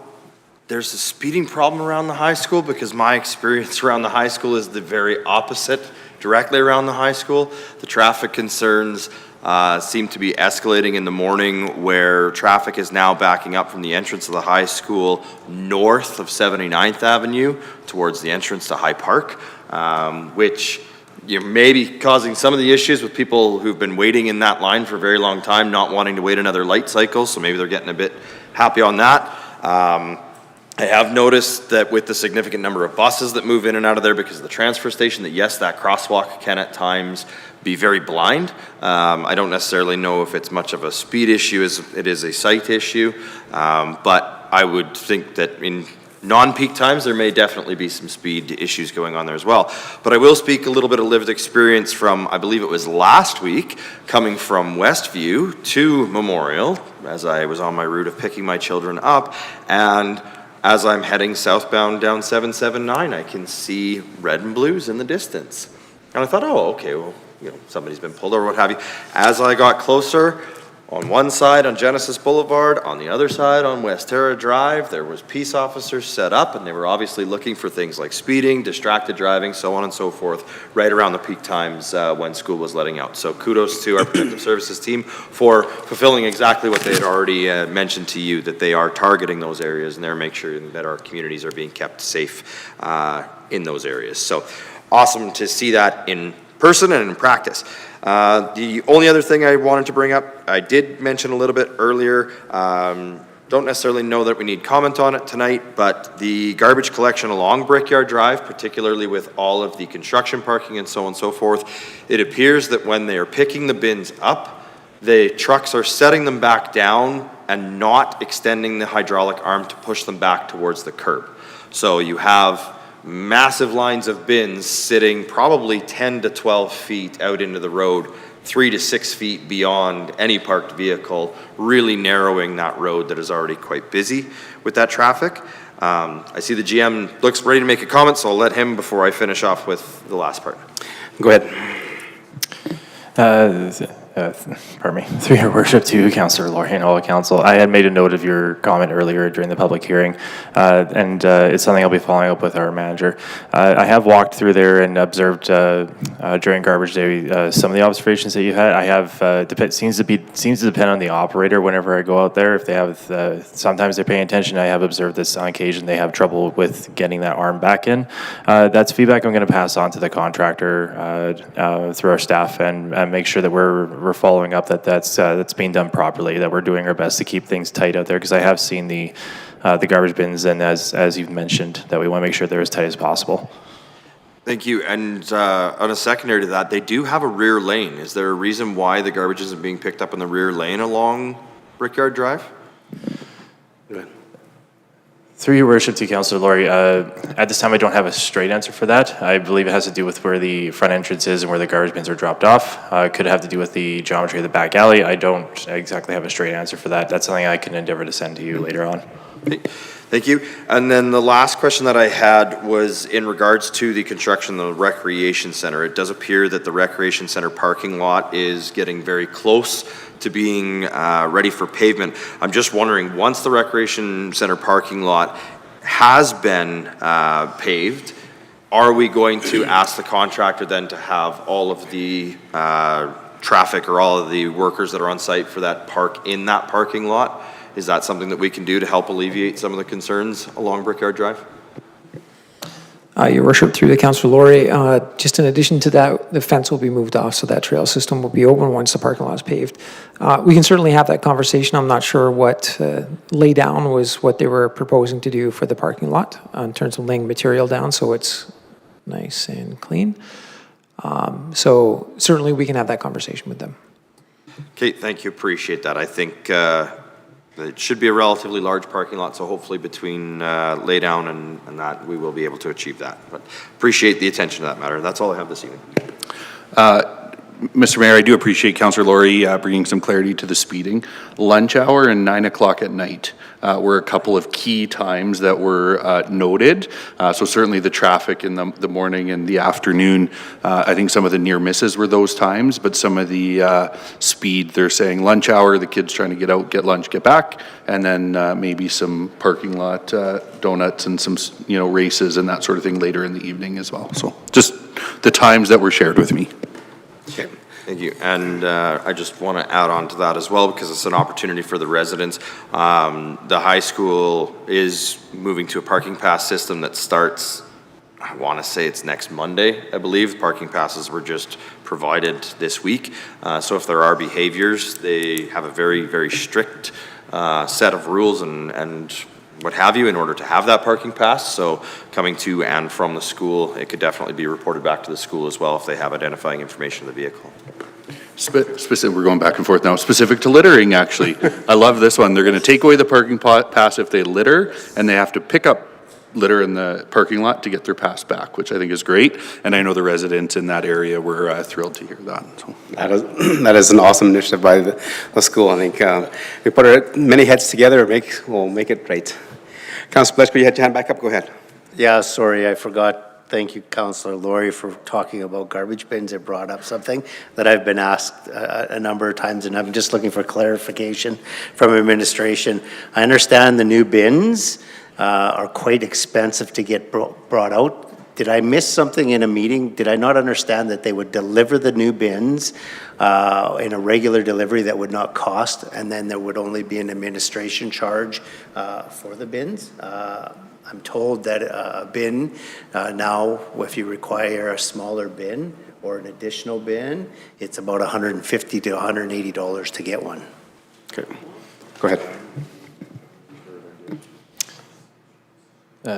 there's a speeding problem around the high school, because my experience around the high school is the very opposite, directly around the high school. The traffic concerns seem to be escalating in the morning, where traffic is now backing up from the entrance of the high school north of 79th Avenue towards the entrance to High Park, which may be causing some of the issues with people who've been waiting in that line for a very long time, not wanting to wait another light cycle, so maybe they're getting a bit happy on that. I have noticed that with the significant number of buses that move in and out of there because of the transfer station, that yes, that crosswalk can at times be very blind. I don't necessarily know if it's much of a speed issue as it is a sight issue, but I would think that in non-peak times, there may definitely be some speed issues going on there as well. But I will speak a little bit of lived experience from, I believe it was last week, coming from Westview to Memorial, as I was on my route of picking my children up, and as I'm heading southbound down 779, I can see red and blues in the distance. And I thought, oh, okay, well, somebody's been pulled over, what have you. As I got closer, on one side on Genesis Boulevard, on the other side on West Terra Drive, there was peace officers set up, and they were obviously looking for things like speeding, distracted driving, so on and so forth, right around the peak times when school was letting out. So kudos to our protective services team for fulfilling exactly what they had already mentioned to you, that they are targeting those areas and they're making sure that our communities are being kept safe in those areas. So awesome to see that in person and in practice. The only other thing I wanted to bring up, I did mention a little bit earlier, don't necessarily know that we need comment on it tonight, but the garbage collection along Brickyard Drive, particularly with all of the construction parking and so on and so forth, it appears that when they are picking the bins up, the trucks are setting them back down and not extending the hydraulic arm to push them back towards the curb. So you have massive lines of bins sitting probably 10 to 12 feet out into the road, 3 to 6 feet beyond any parked vehicle, really narrowing that road that is already quite busy with that traffic. I see the GM looks ready to make a comment, so I'll let him before I finish off with the last part. Go ahead. Pardon me, through your worship to Councillor Laurie and all the council. I had made a note of your comment earlier during the public hearing, and it's something I'll be following up with our manager. I have walked through there and observed during garbage day some of the observations that you had. I have seems to depend on the operator whenever I go out there. If they have sometimes they're paying attention. I have observed this on occasion. They have trouble with getting that arm back in. That's feedback I'm going to pass on to the contractor through our staff and make sure that we're following up that's being done properly, that we're doing our best to keep things tight out there, because I have seen the garbage bins, and as you've mentioned, that we want to make sure they're as tight as possible. Thank you. And on a secondary to that, they do have a rear lane. Is there a reason why the garbage isn't being picked up in the rear lane along Brickyard Drive? Go ahead. Through your worship to Councillor Laurie, at this time I don't have a straight answer for that. I believe it has to do with where the front entrance is and where the garbage bins are dropped off. Could have to do with the geometry of the back alley. I don't exactly have a straight answer for that. That's something I can endeavor to send to you later on. Thank you. And then the last question that I had was in regards to the construction of the recreation center. It does appear that the recreation center parking lot is getting very close to being ready for pavement. I'm just wondering, once the recreation center parking lot has been paved, are we going to ask the contractor then to have all of the traffic or all of the workers that are on site for that park in that parking lot? Is that something that we can do to help alleviate some of the concerns along Brickyard Drive? Your worship, through the Councillor Laurie, just in addition to that, the fence will be moved off, so that trail system will be open once the parking lot is paved. We can certainly have that conversation. I'm not sure what lay down was what they were proposing to do for the parking lot in terms of laying material down, so it's nice and clean. So certainly we can have that conversation with them. Okay, thank you. Appreciate that. I think it should be a relatively large parking lot, so hopefully between laydown and that, we will be able to achieve that. But appreciate the attention to that matter. That's all I have this evening. Mr. Mayor, I do appreciate Councillor Laurie bringing some clarity to the speeding. Lunch hour and 9 o'clock at night were a couple of key times that were noted. So certainly the traffic in the morning and the afternoon, I think some of the near misses were those times, but some of the speed, they're saying lunch hour, the kids trying to get out, get lunch, get back, and then maybe some parking lot donuts and some races and that sort of thing later in the evening as well. So just the times that were shared with me. Okay. Thank you. And I just want to add on to that as well, because it's an opportunity for the residents. The high school is moving to a parking pass system that starts, I want to say it's next Monday, I believe. Parking passes were just provided this week. So if there are behaviors, they have a very, very strict set of rules and what have you in order to have that parking pass. So coming to and from the school, it could definitely be reported back to the school as well if they have identifying information of the vehicle. Specific, we're going back and forth now. Specific to littering, actually. I love this one. They're going to take away the parking pass if they litter, and they have to pick up litter in the parking lot to get their pass back, which I think is great. And I know the residents in that area were thrilled to hear that. So. That is an awesome initiative by the school. I think we put many heads together, we'll make it right. Councilor Pledge, you had your hand back up. Go ahead. Yeah, sorry, I forgot. Thank you, Councilor Laurie, for talking about garbage bins. It brought up something that I've been asked a number of times, and I'm just looking for clarification from administration. I understand the new bins are quite expensive to get brought out. Did I miss something in a meeting? Did I not understand that they would deliver the new bins in a regular delivery that would not cost, and then there would only be an administration charge for the bins? I'm told that a bin now, if you require a smaller bin or an additional bin, it's about $150 to $180 to get one. Okay, go ahead.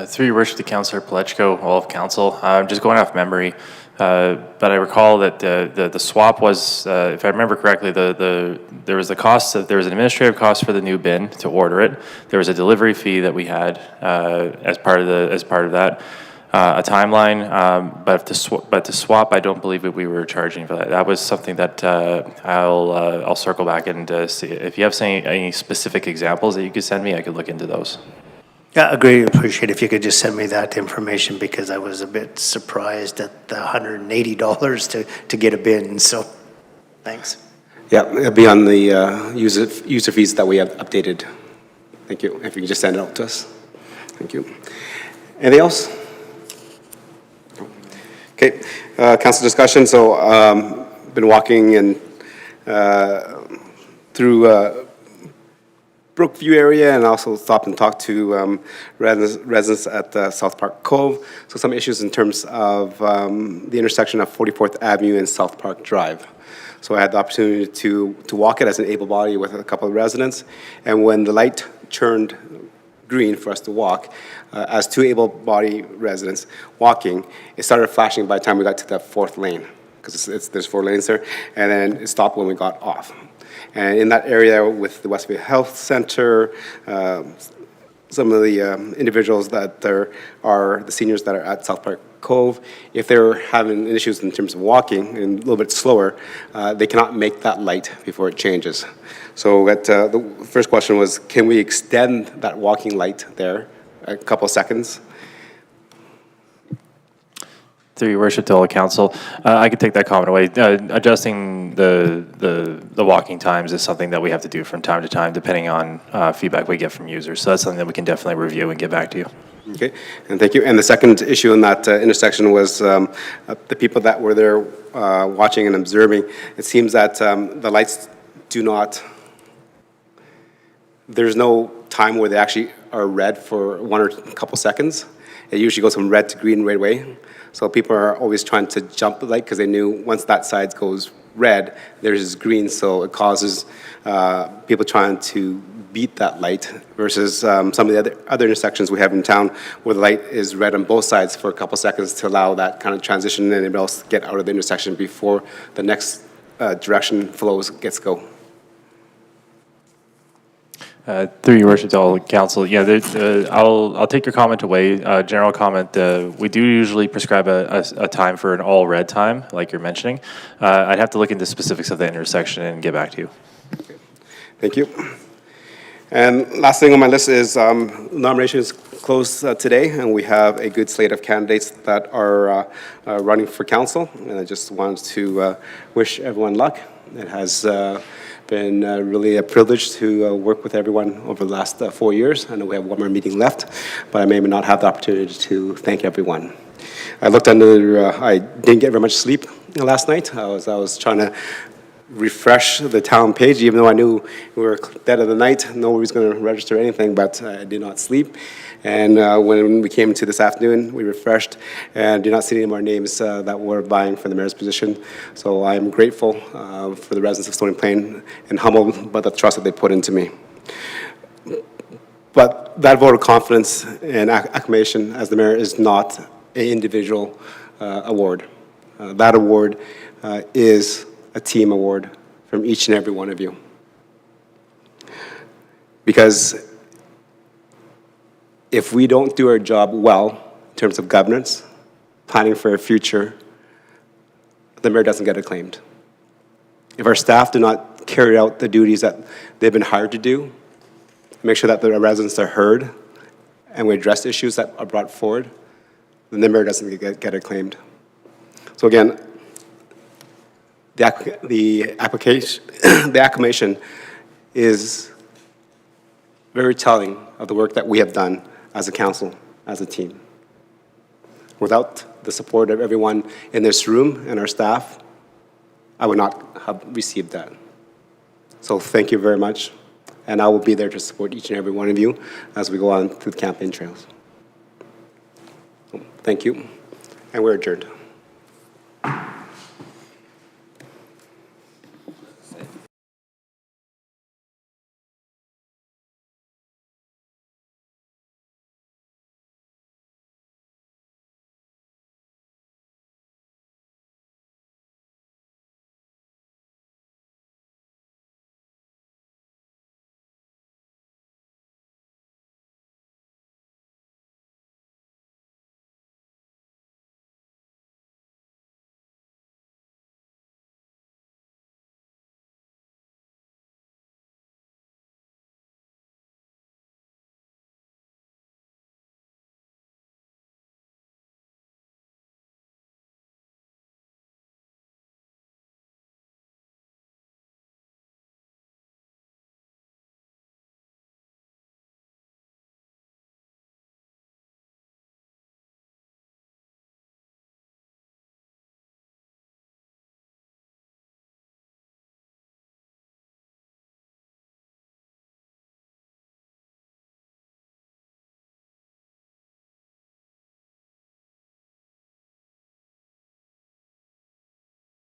Through your worship to Councillor Pledchko, all of council, I'm just going off memory, but I recall that the swap was, if I remember correctly, there was the cost, there was an administrative cost for the new bin to order it. There was a delivery fee that we had as part of that, a timeline. But to swap, I don't believe that we were charging for that. That was something that I'll circle back and see if you have any specific examples that you could send me. I could look into those. Yeah, agree. Appreciate if you could just send me that information, because I was a bit surprised at the $180 to get a bin. So, thanks. Yeah, it'll be on the user fees that we have updated. Thank you. If you can just send it out to us. Thank you. Anything else? Okay, council discussion. So, been walking and through Brookview area, and also stopped and talked to residents at South Park Cove. So some issues in terms of the intersection of 44th Avenue and South Park Drive. So I had the opportunity to walk it as an able body with a couple of residents, and when the light turned green for us to walk, as two able body residents walking, it started flashing by the time we got to the fourth lane, because there's 4 lanes there, and then it stopped when we got off. And in that area with the Westview Health Center, some of the individuals that there are, the seniors that are at South Park Cove, if they're having issues in terms of walking and a little bit slower, they cannot make that light before it changes. So the first question was, can we extend that walking light there a couple seconds? Through your worship to all the council, I could take that comment away. Adjusting the walking times is something that we have to do from time to time, depending on feedback we get from users. So that's something that we can definitely review and get back to you. Okay, and thank you. And the second issue in that intersection was the people that were there watching and observing. It seems that the lights do not, there's no time where they actually are red for 1 or a couple seconds. It usually goes from red to green right away. So people are always trying to jump the light because they knew once that side goes red, there's green. So it causes people trying to beat that light versus some of the other intersections we have in town where the light is red on both sides for a couple seconds to allow that kind of transition and anybody else to get out of the intersection before the next direction flows gets go. Through your worship to all council, yeah, I'll take your comment away. General comment, we do usually prescribe a time for an all red time, like you're mentioning. I'd have to look into specifics of the intersection and get back to you. Okay. Thank you. And last thing on my list is nominations closed today, and we have a good slate of candidates that are running for council. And I just wanted to wish everyone luck. It has been really a privilege to work with everyone over the last 4 years. I know we have one more meeting left, but I may not have the opportunity to thank everyone. I looked under, I didn't get very much sleep last night. I was trying to refresh the town page, even though I knew we were dead of the night. Nobody was going to register anything, but I did not sleep. And when we came to this afternoon, we refreshed and did not see any more names that were vying for the mayor's position. So I am grateful for the residents of Stony Plain and humbled by the trust that they put into me. But that vote of confidence and acclamation as the mayor is not an individual award. That award is a team award from each and every one of you. Because if we don't do our job well in terms of governance, planning for our future, the mayor doesn't get acclaimed. If our staff do not carry out the duties that they've been hired to do, make sure that the residents are heard, and we address issues that are brought forward, then the mayor doesn't get acclaimed. So again, the application, the acclamation is very telling of the work that we have done as a council, as a team. Without the support of everyone in this room and our staff, I would not have received that. So thank you very much, and I will be there to support each and every one of you as we go on through the campaign trails. Thank you, and we're adjourned.